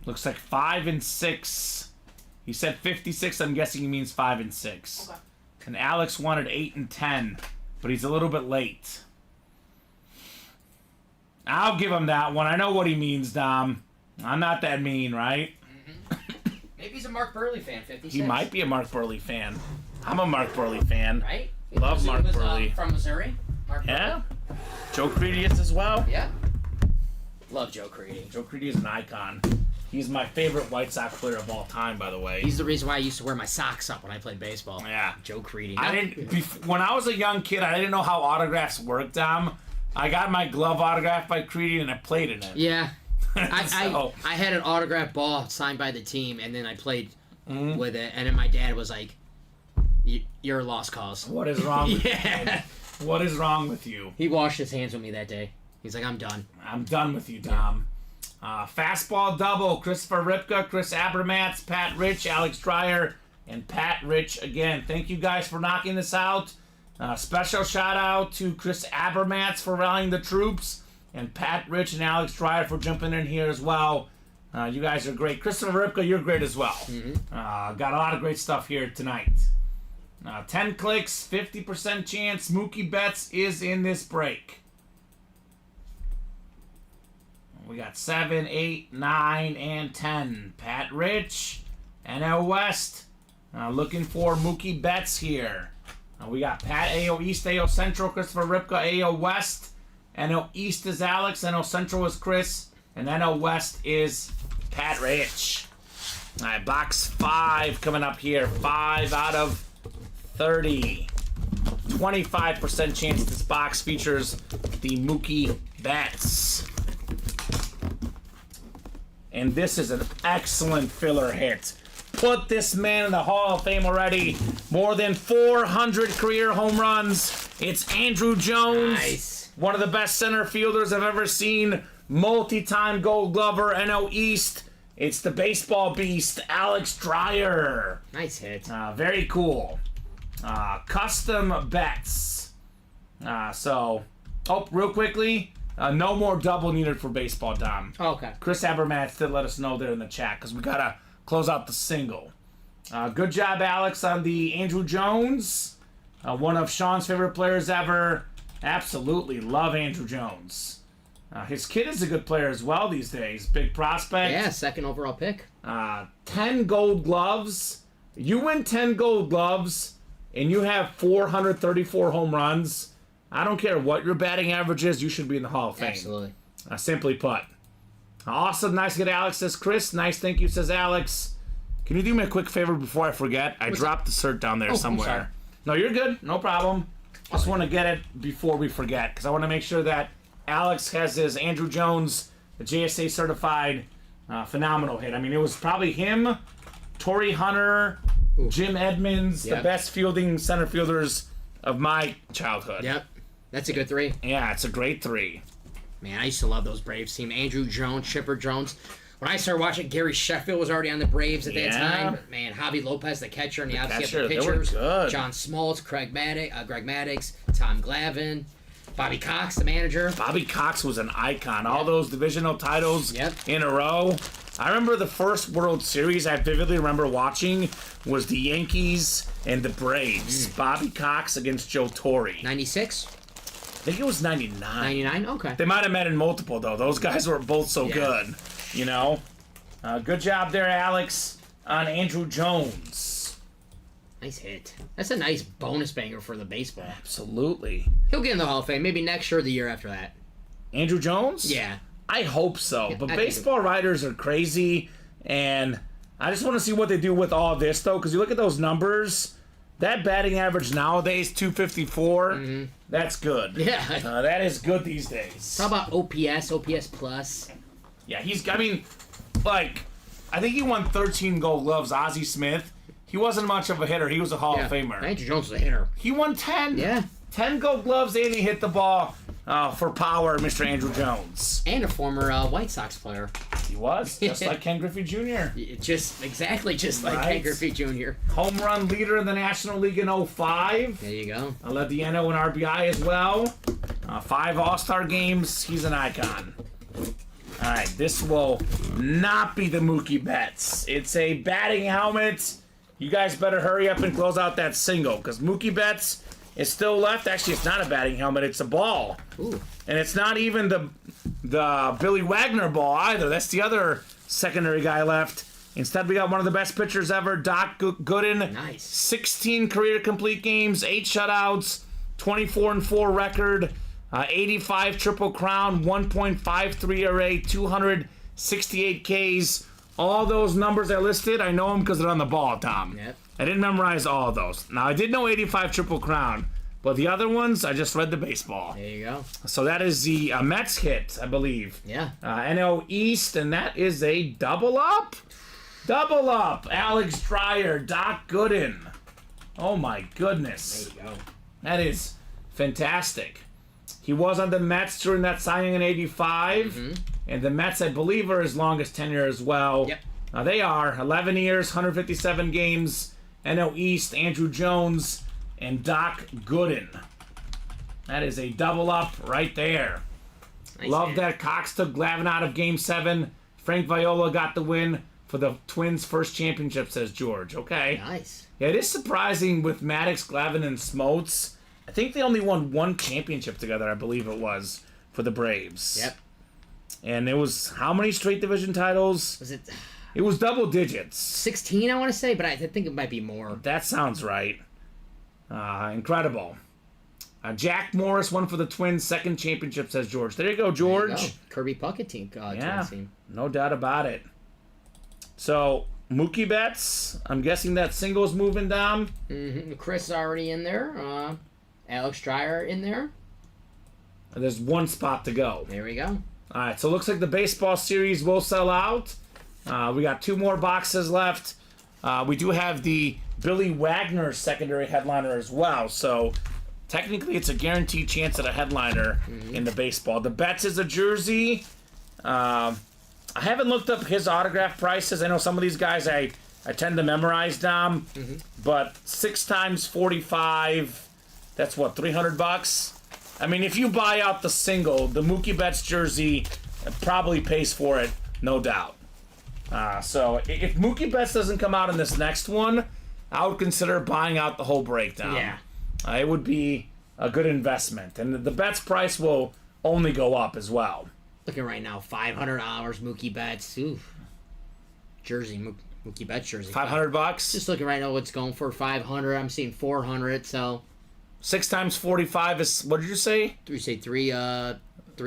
Looks like 5 and 6. He said 56. I'm guessing he means 5 and 6. Okay. And Alex wanted 8 and 10, but he's a little bit late. I'll give him that one. I know what he means, Dom. I'm not that mean, right? Maybe he's a Mark Burley fan, 56. He might be a Mark Burley fan. I'm a Mark Burley fan. Right? Love Mark Burley. From Missouri. Mark Yeah. Joe Creedy is as well. Burley. Yeah. Love Joe Creedy. Joe Creedy is an icon. He's my favorite White Sox player of all time, by the way. He's the reason why I used to wear my socks up when I played baseball. Yeah. Joe Creedy. When I was a young kid, I didn't know how autographs worked, Dom. I got my glove autographed by Creedy and I played in it. Yeah. So- I had an autographed ball signed by the team, and then I played with it, and then my dad was like, "You're a lost cause." What is wrong with Yeah. you? What is wrong with you? He washed his hands with me that day. He's like, "I'm done." I'm done with you, Dom. Fastball double, Christopher Ripka, Chris Abermats, Pat Rich, Alex Dreyer, and Pat Rich again. Thank you guys for knocking this out. Special shout out to Chris Abermats for rallying the troops, and Pat Rich and Alex Dreyer for jumping in here as well. You guys are great. Christopher Ripka, you're great as well. Got a lot of great stuff here tonight. 10 clicks, 50% chance. Mookie Betts is in this break. We got 7, 8, 9, and 10. Pat Rich, NL West. Looking for Mookie Betts here. We got Pat AO East, AO Central, Christopher Ripka, AO West. NL East is Alex, NL Central is Chris, and NL West is Pat Rich. All right, box 5 coming up here. 5 out of 30. 25% chance this box features the Mookie Betts. And this is an excellent filler hit. Put this man in the Hall of Fame already. More than 400 career home runs. It's Andrew Jones. Nice. One of the best center fielders I've ever seen. Multi-time Gold Glover, NL East. It's the baseball beast, Alex Dreyer. Nice hit. Very cool. Custom bets. Real quickly. No more double needed for baseball, Dom. Okay. Chris Abermats did let us know there in the chat because we got to close out the single. Good job, Alex, on the Andrew Jones. One of Sean's favorite players ever. Absolutely love Andrew Jones. His kid is a good player as well these days. Big prospect. Yeah, second overall pick. 10 gold gloves. You win 10 gold gloves and you have 434 home runs. I don't care what your batting average is, you should be in the Hall of Fame. Absolutely. Simply put. Awesome. Nice to get Alex, says Chris. Nice, thank you, says Alex. Can you do me a quick favor before I forget? I dropped the cert down there somewhere. I'm sorry. No, you're good. No problem. Just want to get it before we forget because I want to make sure that Alex has his Andrew Jones, the JSA certified phenomenal hit. I mean, it was probably him, Torrey Hunter, Jim Edmonds, the best fielding center fielders of my childhood. Yep. That's a good 3. Yeah, it's a great 3. Man, I used to love those Braves team. Andrew Jones, Chipper Jones. When I started watching, Gary Sheffield was already on the Braves at that time. Man, Javi Lopez, the catcher, and the outfield pitchers. They were good. John Smoltz, Greg Maddux, Tom Glavine, Bobby Cox, the manager. Bobby Cox was an icon. All those divisional titles in a row. I remember the first World Series I vividly remember watching was the Yankees and the Braves. Bobby Cox against Joe Torre. 96? I think it was 99. 99? Okay. They might have met in multiple, though. Those guys were both so good. You know? Good job there, Alex, on Andrew Jones. Nice hit. That's a nice bonus banger for the baseball. Absolutely. He'll get in the Hall of Fame maybe next year or the year after that. Andrew Jones? Yeah. I hope so. But I baseball writers are crazy, and I just want to see what they do with all of this, though, because you look at those numbers. That batting average nowadays, 254, that's good. Yeah. That is good these days. How about OPS plus? Yeah, I think he won 13 Gold Gloves. Ozzie Smith, he wasn't much of a hitter. He was a Hall of Famer. Andrew Jones was a hitter. He won 10. Yeah. 10 Gold Gloves, and he hit the ball for power, Mr. Andrew Jones. And a former White Sox player. He was, just like Ken Griffey Jr. Just like Ken Griffey Jr. Home run leader in the National League in 05. There you go. Led the NO and RBI as well. 5 All-Star games. He's an icon. All right, this will not be the Mookie Betts. It's a batting helmet. You guys better hurry up and close out that single because Mookie Betts is still left. Actually, it's not a batting helmet. It's a ball. Ooh. And it's not even the Billy Wagner ball either. That's the other secondary guy left. Instead, we got one of the best pitchers ever, Doc Gooden. Nice. 16 career complete games, 8 shutouts, 24-4 record, 85 Triple Crown, 1.53 ERA, 268 Ks. All those numbers I listed, I know them because they're on the ball, Tom. Yep. I didn't memorize all of those. Now, I did know 85 Triple Crown, but the other ones, I just read the baseball. There you go. So that is the Mets hit, I believe. Yeah. NL East, and that is a double up. Double up. Alex Dreyer, Doc Gooden. Oh my goodness. There you go. That is fantastic. He was on the Mets during that signing in 85. And the Mets, I believe, are his longest tenure as well. Yep. They are 11 years, 157 games. NL East, Andrew Jones, and Doc Gooden. That is a double up right there. Nice, Love man. that Cox took Glavine out of Game 7. Frank Viola got the win for the Twins' first championship, says George. Okay. Nice. Yeah, it is surprising with Maddox, Glavine, and Smotes. I think they only won one championship together, I believe it was, for the Braves. Yep. And it was how many straight division titles? Was it It was double digits. 16, I want to say, but I think it might be more. That sounds right. Incredible. Jack Morris won for the Twins' second championship, says George. There you go, George. There you go. Kirby Puckett team. Yeah, Twins team. no doubt about it. So, Mookie Betts, I'm guessing that single's moving down. Chris is already in there. Alex Dreyer in there. There's one spot to go. There we go. All right, so it looks like the baseball series will sell out. We got 2 more boxes left. We do have the Billy Wagner secondary headliner as well. So technically it's a guaranteed chance at a headliner in the baseball. The Betts is a jersey. I haven't looked up his autograph prices. I know some of these guys I tend to memorize, Dom. But 6 times 45, that's what, $300? I mean, if you buy out the single, the Mookie Betts jersey probably pays for it, no doubt. So if Mookie Betts doesn't come out in this next one, I would consider buying out the whole breakdown. Yeah. It would be a good investment. And the Betts price will only go up as well. Looking right now, $500 Mookie Betts. Ooh. Jersey, Mookie Betts jersey. $500? Just looking right now, what's going for 500. I'm seeing 400. So 6 times 45 is, what did you say? do we say three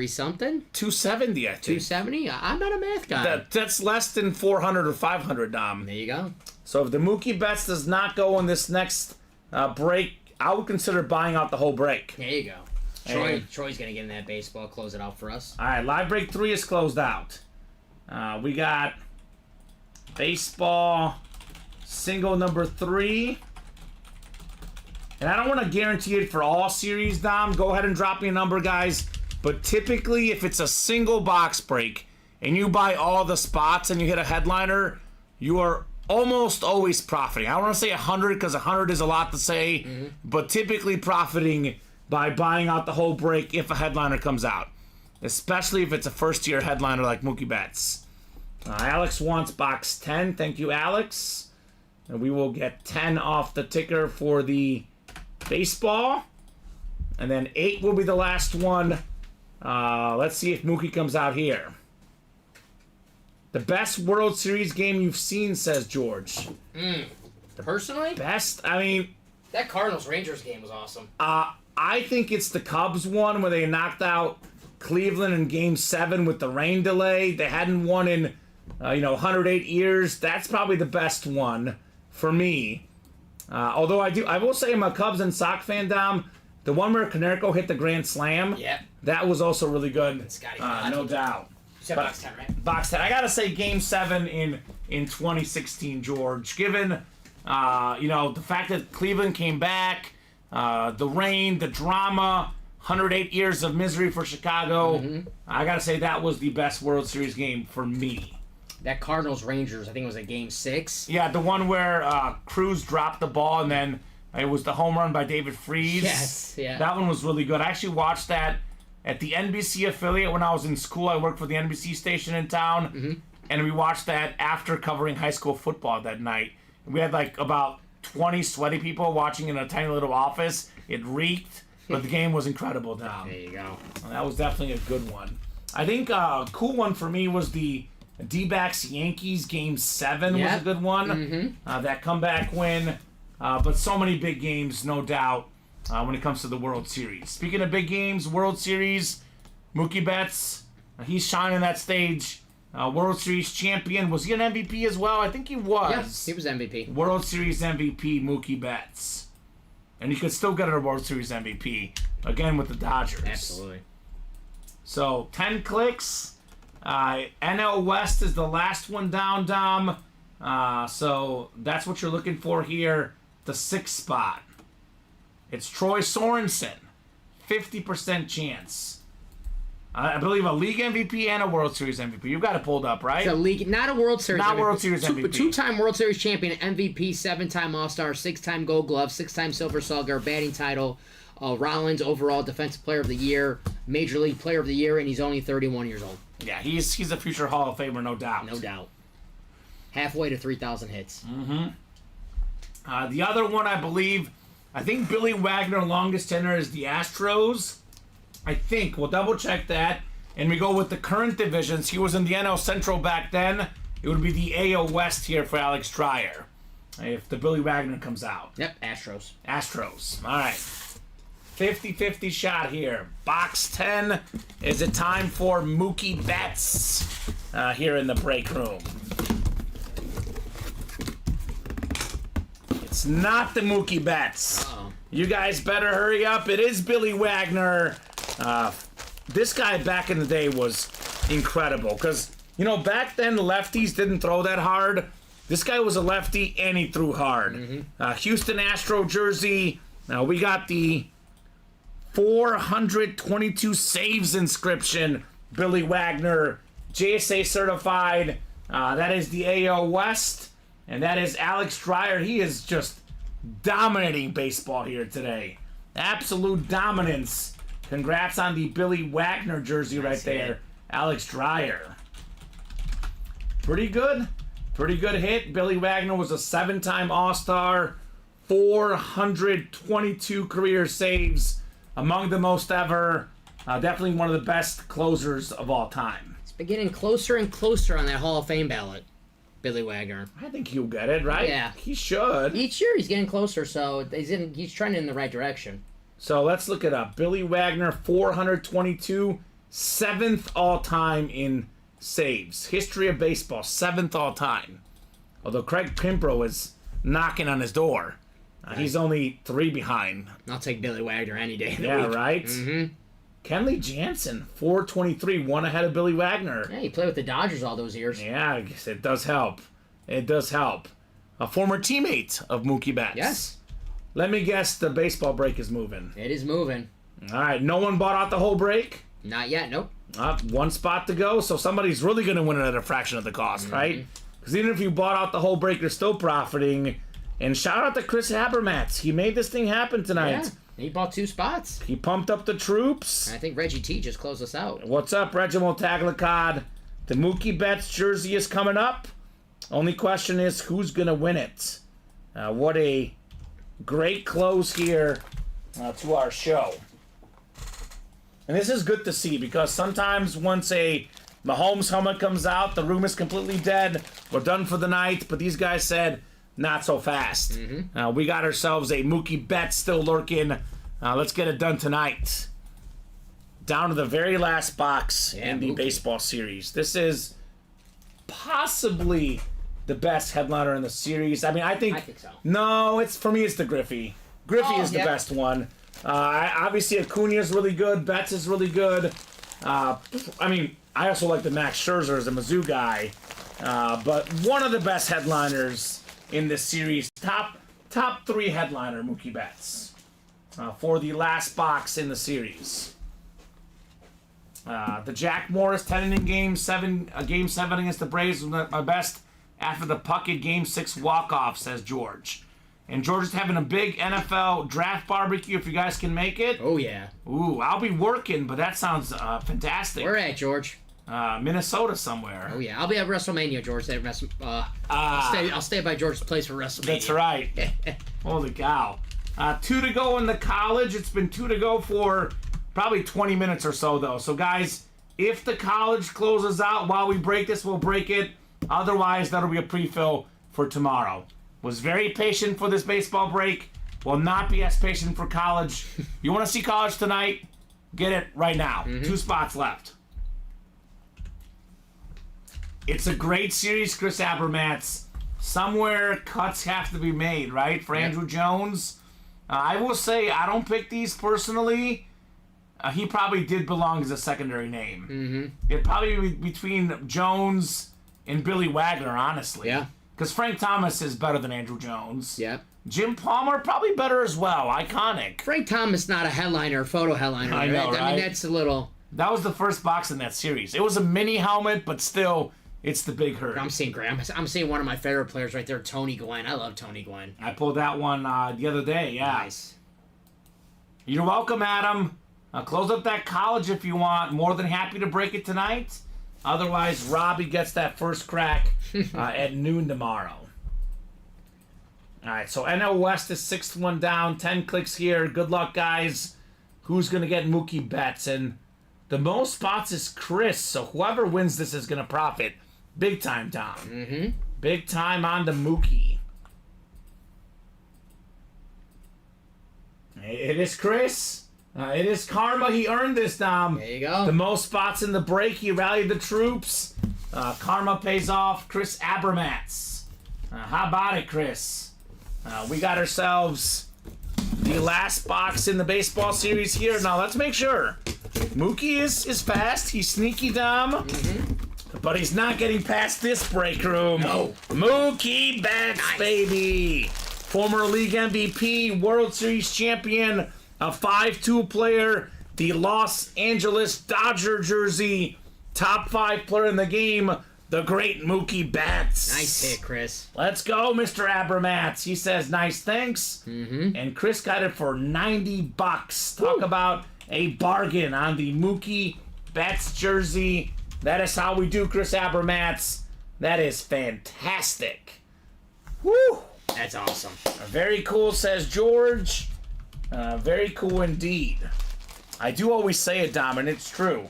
something? 270, I think. 270? I'm not a math guy. That's less than 400 or 500, Dom. There you go. So if the Mookie Betts does not go in this next break, I would consider buying out the whole break. There you go. Troy's gonna get in that baseball, close it out for us. All right, live break 3 is closed out. We got baseball single number 3. And I don't want to guarantee it for all series, Dom. Go ahead and drop me a number, guys. But typically, if it's a single box break and you buy all the spots and you hit a headliner, you are almost always profiting. I don't want to say 100 because 100 is a lot to say, but typically profiting by buying out the whole break if a headliner comes out, especially if it's a first-year headliner like Mookie Betts. Alex wants box 10. Thank you, Alex. And we will get 10 off the ticker for the baseball. And then 8 will be the last one. Let's see if Mookie comes out here. The best World Series game you've seen, says George. Personally, Best? I mean, that Cardinals-Rangers game was awesome. I think it's the Cubs one where they knocked out Cleveland in Game 7 with the rain delay. They hadn't won in, 108 years. That's probably the best one for me. Although I will say I'm a Cubs and Sox fan, Dom. The one where Konerko hit the grand slam, that was also really good. No doubt. You said box 10, right? Box 10. I gotta say Game 7 in 2016, George. Given, the fact that Cleveland came back, the rain, the drama, 108 years of misery for Chicago, I gotta say that was the best World Series game for me. That Cardinals-Rangers, I think it was a Game 6. Yeah, the one where Cruz dropped the ball and then it was the home run by David Freese. Yes, yeah. That one was really good. I actually watched that at the NBC affiliate when I was in school. I worked for the NBC station in town, and we watched that after covering high school football that night. We had like about 20 sweaty people watching in a tiny little office. It reeked, but the game was incredible, Dom. There you go. That was definitely a good one. I think a cool one for me was the D-backs Yankees Game 7 was a Yep. good one. Mm-hmm. That comeback win. But so many big games, no doubt, when it comes to the World Series. Speaking of big games, World Series, Mookie Betts, he's shining that stage. World Series champion. Was he an MVP as well? I think he was. Yes, he was MVP. World Series MVP, Mookie Betts. And he could still get a World Series MVP, again with the Dodgers. Absolutely. So, 10 clicks. NL West is the last one down, Dom. So, that's what you're looking for here. The 6th spot. It's Troy Sorensen. 50% chance. I believe a league MVP and a World Series MVP. You've got it pulled up, right? The league, not a World Series. Not MVP. World Series MVP. Two-time World Series champion, MVP, 7-time All-Star, 6-time Gold Glove, 6-time Silver Slugger, batting title. Rollins overall Defensive Player of the Year, Major League Player of the Year, and he's only 31 years old. Yeah, he's a future Hall of Famer, no doubt. No doubt. Halfway to 3,000 hits. The other one, I think Billy Wagner, longest tenure is the Astros. I think. We'll double check that. And we go with the current divisions. He was in the NL Central back then. It would be the AL West here for Alex Dreyer. If the Billy Wagner comes out. Yep, Astros. Astros. All right. 50-50 shot here. Box 10. Is it time for Mookie Betts here in the break room? It's not the Mookie Betts. Uh-oh. You guys better hurry up. It is Billy Wagner. This guy back in the day was incredible because, back then lefties didn't throw that hard. This guy was a lefty and he threw hard. Houston Astro jersey. Now we got the 422 saves inscription. Billy Wagner, JSA certified. That is the AL West. And that is Alex Dreyer. He is just dominating baseball here today. Absolute dominance. Congrats on the Billy Wagner jersey right there. Alex Dreyer. Pretty good. Pretty good hit. Billy Wagner was a 7-time All-Star. 422 career saves. Among the most ever. Definitely one of the best closers of all time. It's been getting closer and closer on that Hall of Fame ballot. Billy Wagner. I think he'll get it, right? Yeah. He should. Each year he's getting closer, so he's trending in the right direction. So let's look it up. Billy Wagner, 422, 7th all-time in saves. History of baseball, 7th all-time. Although Craig Kimbrough is knocking on his door. He's only 3 behind. I'll take Billy Wagner any day of the Yeah, week. right? Mm-hmm. Kenley Jansen, 423, one ahead of Billy Wagner. Yeah, he played with the Dodgers all those years. Yeah, I guess it does help. It does help. A former teammate of Mookie Betts. Yes. Let me guess the baseball break is moving. It is moving. All right, no one bought out the whole break? Not yet, nope. One spot to go, so somebody's really going to win it at a fraction of the cost, right? Because even if you bought out the whole break, you're still profiting. And shout out to Chris Habermatz. He made this thing happen tonight. Yeah, he bought 2 spots. He pumped up the troops. I think Reggie T just closed us out. What's up, Reginald Taglacod? The Mookie Betts jersey is coming up. Only question is who's going to win it. What a great close here to our show. And this is good to see because sometimes once a Mahomes helmet comes out, the room is completely dead. We're done for the night. But these guys said, not so fast. We got ourselves a Mookie Betts still lurking. Let's get it done tonight. Down to the very last box in the baseball series. This is possibly the best headliner in the series. I mean, I think so. No, for me, it's the Griffey. Griffey is the best one. Obviously, Acuna is really good. Betts is really good. I also like the Max Scherzer as a Mizzou guy. But one of the best headliners in this series. Top 3 headliner, Mookie Betts. For the last box in the series. The Jack Morris 10-inning game 7 against the Braves was my best after the Puckett Game 6 walk-off, says George. And George is having a big NFL draft barbecue if you guys can make it. Oh, yeah. Ooh, I'll be working, but that sounds fantastic. Where at, George? Minnesota somewhere. Oh, yeah. I'll be at WrestleMania, George. I'll stay by George's place for WrestleMania. That's right. Holy cow. 2 to go in the college. It's been 2 to go for probably 20 minutes or so, though. So, guys, If the college closes out while we break this, we'll break it. Otherwise, that'll be a pre-fill for tomorrow. Was very patient for this baseball break. Will not be as patient for college. You want to see college tonight? Get it right now. 2 spots left. It's a great series, Chris Abermats. Somewhere cuts have to be made, right? For Andrew Jones. I will say, I don't pick these personally. He probably did belong as a secondary name. It'd probably be between Jones and Billy Wagner, honestly. Yeah. Because Frank Thomas is better than Andrew Jones. Yeah. Jim Palmer, probably better as well. Iconic. Frank Thomas, not a headliner, photo headliner. I know, right? I mean, that's a little... That was the first box in that series. It was a mini helmet, but still, it's the big hurt. I'm seeing one of my favorite players right there, Tony Gwynn. I love Tony Gwynn. I pulled that one the other day, yeah. Nice. You're welcome, Adam. Close up that college if you want. More than happy to break it tonight. Otherwise, Robbie gets that first crack at noon tomorrow. All right, so NL West is 6th one down. 10 clicks here. Good luck, guys. Who's going to get Mookie Betts? And the most spots is Chris, so whoever wins this is going to profit. Big time, Dom. Big time on the Mookie. It is Chris. It is karma. He earned this, Dom. There you go. The most spots in the break. He rallied the troops. Karma pays off. Chris Abermats. How about it, Chris? We got ourselves the last box in the baseball series here. Now, let's make sure. Mookie is fast. He's sneaky, Dom. But he's not getting past this break room. No. Mookie Betts, baby. Former league MVP, World Series champion, a 5-2 player, the Los Angeles Dodger jersey, top 5 player in the game, the great Mookie Betts. Nice hit, Chris. Let's go, Mr. Abermats. He says, nice, thanks. And Chris got it for $90. Talk about a bargain on the Mookie Betts jersey. That is how we do, Chris Abermats. That is fantastic. Woo! That's awesome. Very cool, says George. Very cool indeed. I do always say it, Dom, and it's true.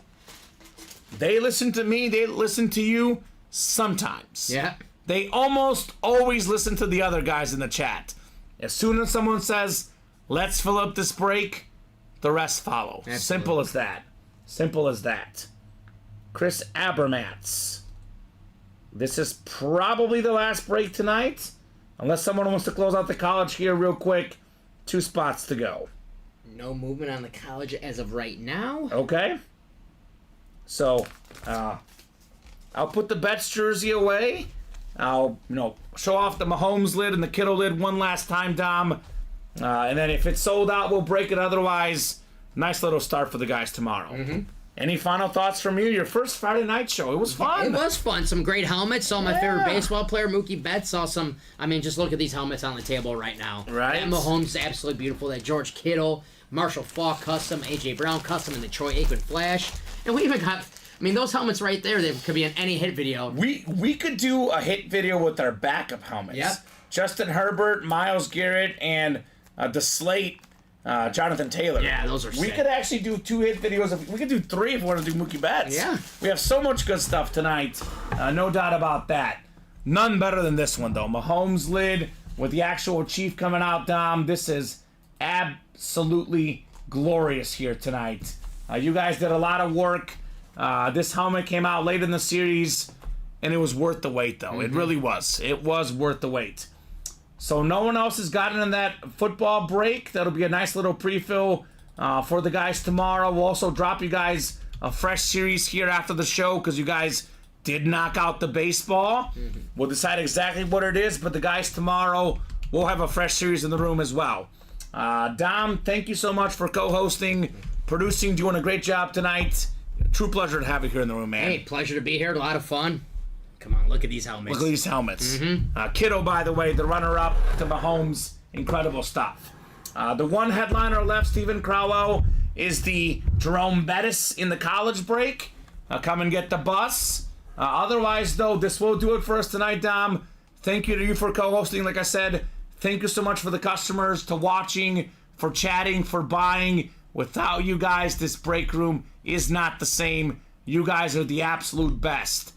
They listen to me, they listen to you sometimes. Yeah. They almost always listen to the other guys in the chat. As soon as someone says, let's fill up this break, the rest follow. Absolutely. Simple as that. Simple as that. Chris Abermats. This is probably the last break tonight. Unless someone wants to close out the college here real quick. 2 spots to go. No movement on the college as of right now. Okay. So, I'll put the Betts jersey away. I'll, show off the Mahomes lid and the Kittle lid one last time, Dom. And then if it's sold out, we'll break it. Otherwise, nice little start for the guys tomorrow. Any final thoughts from you? Your first Friday night show. It was fun. It was fun. Some great helmets. Saw my favorite baseball player, Mookie Betts. Saw some, just look at these helmets on the table right now. Right. That Mahomes is absolutely beautiful. That George Kittle, Marshall Faulk custom, A.J. Brown custom, and the Troy Aikman Flash. And we even got, those helmets right there, they could be in any hit video. We could do a hit video with our backup helmets. Yep. Justin Herbert, Myles Garrett, and the Slate, Jonathan Taylor. Yeah, those are We sick. could actually do 2 hit videos. We could do 3 if we want to do Mookie Betts. Yeah. We have so much good stuff tonight. No doubt about that. None better than this one, though. Mahomes lid with the actual Chief coming out, Dom. This is absolutely glorious here tonight. You guys did a lot of work. This helmet came out late in the series, and it was worth the wait, though. It really was. It was worth the wait. So no one else has gotten in that football break. That'll be a nice little pre-fill for the guys tomorrow. We'll also drop you guys a fresh series here after the show because you guys did knock out the baseball. We'll decide exactly what it is, but the guys tomorrow will have a fresh series in the room as well. Dom, thank you so much for co-hosting, producing, doing a great job tonight. True pleasure to have you here in the room, man. Hey, pleasure to be here. A lot of fun. Come on, look at these helmets. Look at these helmets. Kittle, by the way, the runner-up to Mahomes. Incredible stuff. The one headliner left, Stephen Crowell, is the Jerome Bettis in the college break. Come and get the bus. Otherwise, though, this will do it for us tonight, Dom. Thank you to you for co-hosting. Like I said, thank you so much for the customers, to watching, for chatting, for buying. Without you guys, this break room is not the same. You guys are the absolute best.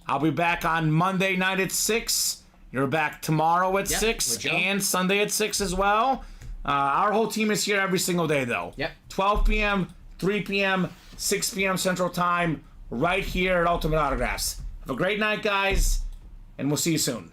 I'll be back on Monday night at 6. You're back tomorrow at 6 and Sunday at 6 as well. Our whole team is here every single day, though. Yep. 12 p.m., 3 p.m., 6 p.m. Central Time, right here at Ultimate Autographs. Have a great night, guys, and we'll see you soon.